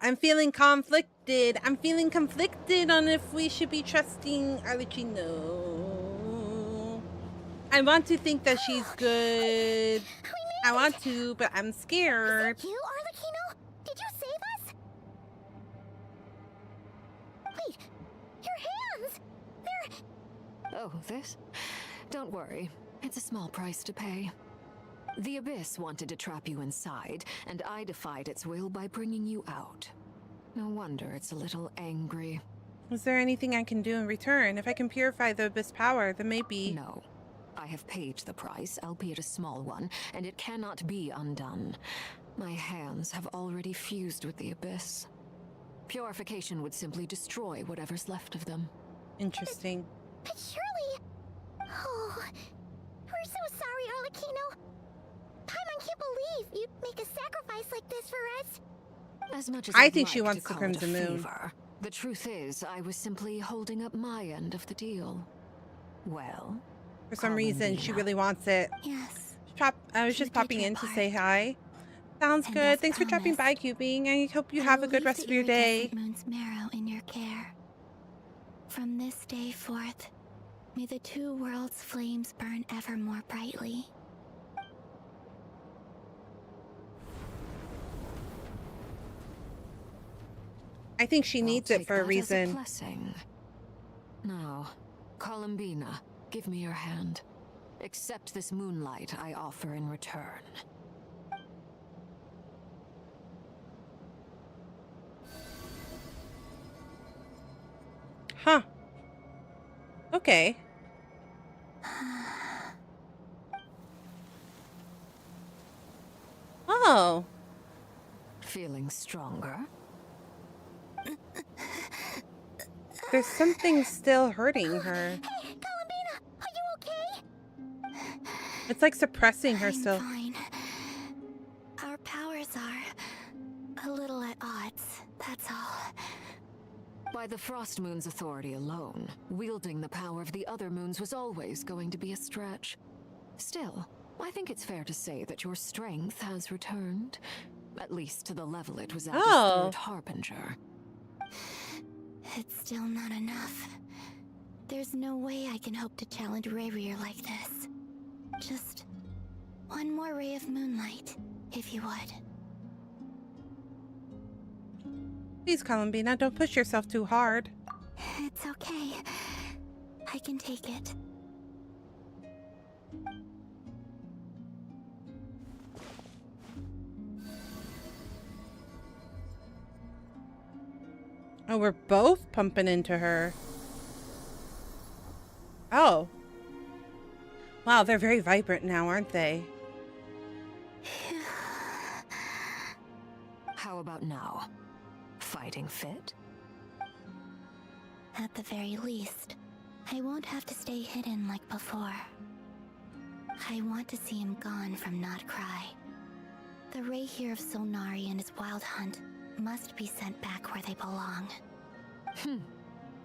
I'm feeling conflicted. I'm feeling conflicted on if we should be trusting Arlecchino. I want to think that she's good. I want to, but I'm scared. Is that you, Arlecchino? Did you save us? Wait, your hands! They're... Oh, this? Don't worry. It's a small price to pay. The Abyss wanted to trap you inside, and I defied its will by bringing you out. No wonder it's a little angry. Is there anything I can do in return? If I can purify the Abyss power, then maybe... No. I have paid the price, albeit a small one, and it cannot be undone. My hands have already fused with the Abyss. Purification would simply destroy whatever's left of them. Interesting. But surely... Oh... We're so sorry, Arlecchino. Paimon can't believe you'd make a sacrifice like this for us. As much as I I'd think she like wants to the call it a Crimson Moon. favor, the truth is, I was simply holding up my end of the deal. Well, For some reason, she really wants it. Yes. I was just popping in to say hi. Sounds good. Thanks for dropping by, Cubing. I hope you have a good rest of your day. Moon's marrow in your care. From this day forth, may the two worlds' flames burn ever more brightly. I think she needs it for a reason. Blessing. Now, Columbina, give me your hand. Accept this moonlight I offer in return. Huh. Okay. Oh. Feeling stronger? There's something still hurting her. Hey, Columbina, are you okay? It's like suppressing her still. Fine. Our powers are a little at odds, that's all. By the Frost Moon's authority alone, wielding the power of the other moons was always going to be a stretch. Still, I think it's fair to say that your strength has returned, at least to the level it was at as Third Harbinger. It's still not enough. There's no way I can hope to challenge Rayrier like this. Just one more ray of moonlight, if you would. Please, Columbina, don't push yourself too hard. It's okay. I can take it. Oh, we're both pumping into her. Oh. Wow, they're very vibrant now, aren't they? How about now? Fighting fit? At the very least, I won't have to stay hidden like before. I want to see him gone from Not Krai. The Rayheer of Solnari and his wild hunt must be sent back where they belong.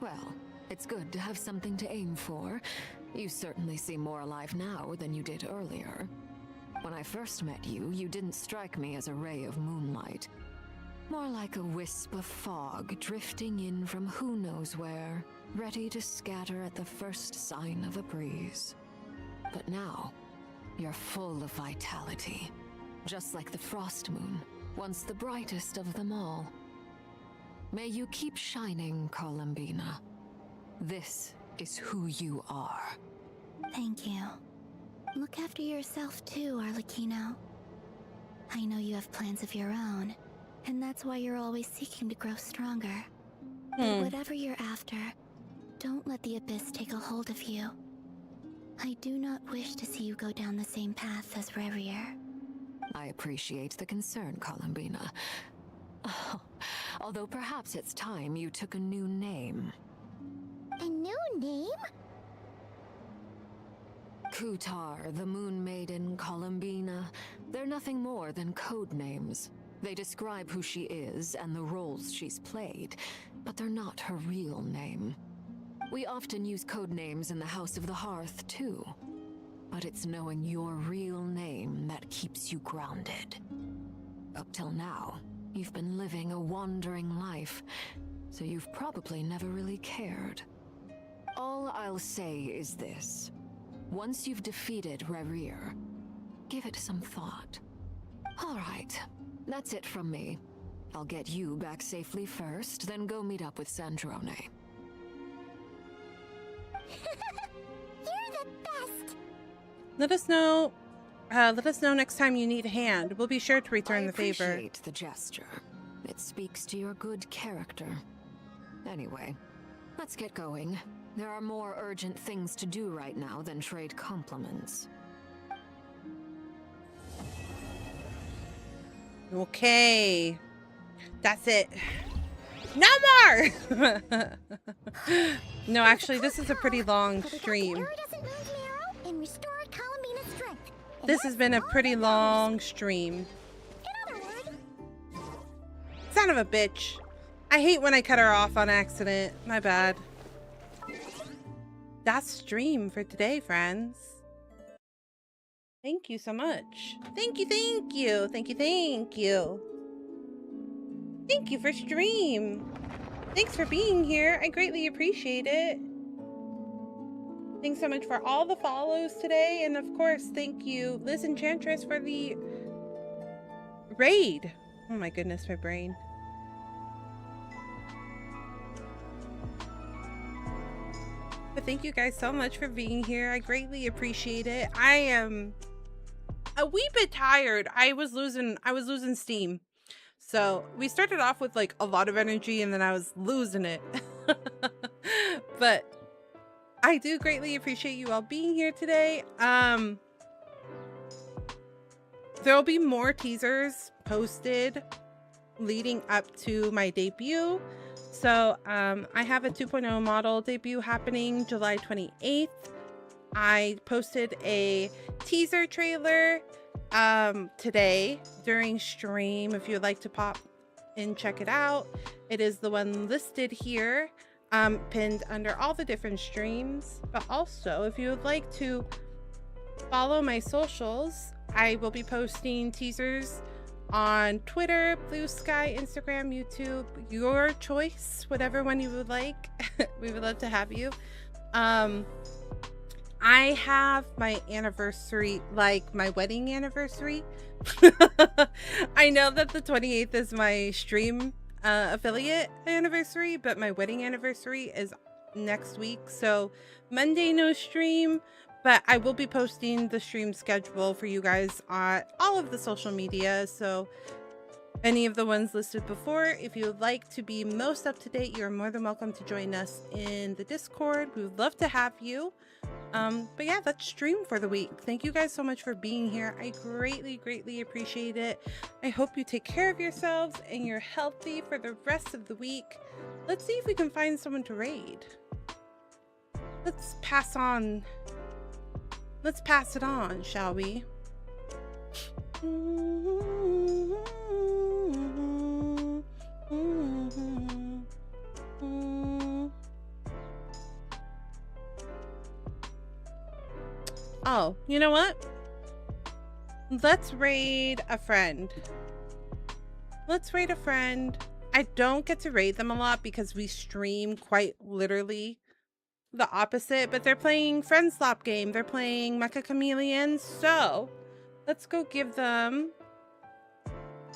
Well, it's good to have something to aim for. You certainly seem more alive now than you did earlier. When I first met you, you didn't strike me as a ray of moonlight. More like a wisp of fog drifting in from who knows where, ready to scatter at the first sign of a breeze. But now, you're full of vitality, just like the Frost Moon, once the brightest of them all. May you keep shining, Columbina. This is who you are. Thank you. Look after yourself too, Arlecchino. I know you have plans of your own, and that's why you're always seeking to grow stronger. But whatever you're after, don't let the Abyss take a hold of you. I do not wish to see you go down the same path as Rayrier. I appreciate the concern, Columbina. Although perhaps it's time you took a new name. A new name? Kutar, the Moon Maiden, Columbina, they're nothing more than code names. They describe who she is and the roles she's played, but they're not her real name. We often use code names in the House of the Hearth, too. But it's knowing your real name that keeps you grounded. Up till now, you've been living a wandering life, so you've probably never really cared. All I'll say is this. Once you've defeated Rayrier, give it some thought. All right, that's it from me. I'll get you back safely first, then go meet up with Sandrone. You're the best! Let us know next time you need a hand. We'll be sure to return the favor. I appreciate the gesture. It speaks to your good character. Anyway, let's get going. There are more urgent things to do right now than trade compliments. Okay. That's it. No more! No, actually, this is a pretty long stream. This has been a pretty long stream. So, son of a bitch. I hate when I cut her off on accident. My bad. That's stream for today, friends. Thank you so much. Thank you, thank you. Thank you, thank you. Thank you for stream. Thanks for being here. I greatly appreciate it. Thanks so much for all the follows today. And of course, thank you, Liz Enchantress, for the raid. Oh my goodness, my brain. But thank you guys so much for being here. I greatly appreciate it. I am a wee bit tired. I was losing steam. So we started off with like a lot of energy and then I was losing it. But I do greatly appreciate you all being here today. There will be more teasers posted leading up to my debut. So I have a 2.0 model debut happening July 28th. I posted a teaser trailer today during stream. If you'd like to pop and check it out, it is the one listed here, pinned under all the different streams. But also, if you would like to follow my socials, I will be posting teasers on Twitter, Blue Sky, Instagram, YouTube, your choice, whatever one you would like. We would love to have you. I have my anniversary, like my wedding anniversary. I know that the 28th is my stream affiliate anniversary, but my wedding anniversary is next week. So Monday, no stream. But I will be posting the stream schedule for you guys on all of the social media. So any of the ones listed before, if you would like to be most up to date, you're more than welcome to join us in the Discord. We would love to have you. But yeah, that's stream for the week. Thank you guys so much for being here. I greatly, greatly appreciate it. I hope you take care of yourselves and you're healthy for the rest of the week. Let's see if we can find someone to raid. Let's pass on. Let's pass it on, shall we? Oh, you know what? Let's raid a friend. Let's raid a friend. I don't get to raid them a lot because we stream quite literally the opposite, but they're playing Friend Slop game. They're playing Mecha Chameleon. So let's go give them.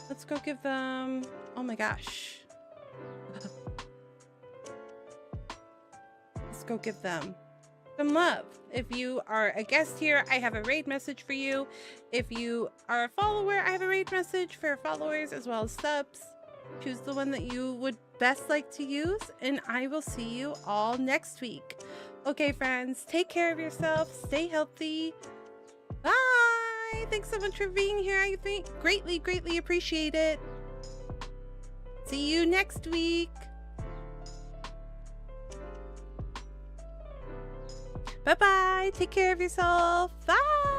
Oh my gosh. Let's go give them some love. If you are a guest here, I have a raid message for you. If you are a follower, I have a raid message for followers as well as subs. Choose the one that you would best like to use, and I will see you all next week. Okay, friends, take care of yourself. Stay healthy. Bye. Thanks so much for being here. I greatly, greatly appreciate it. See you next week. Bye-bye. Take care of yourself. Bye.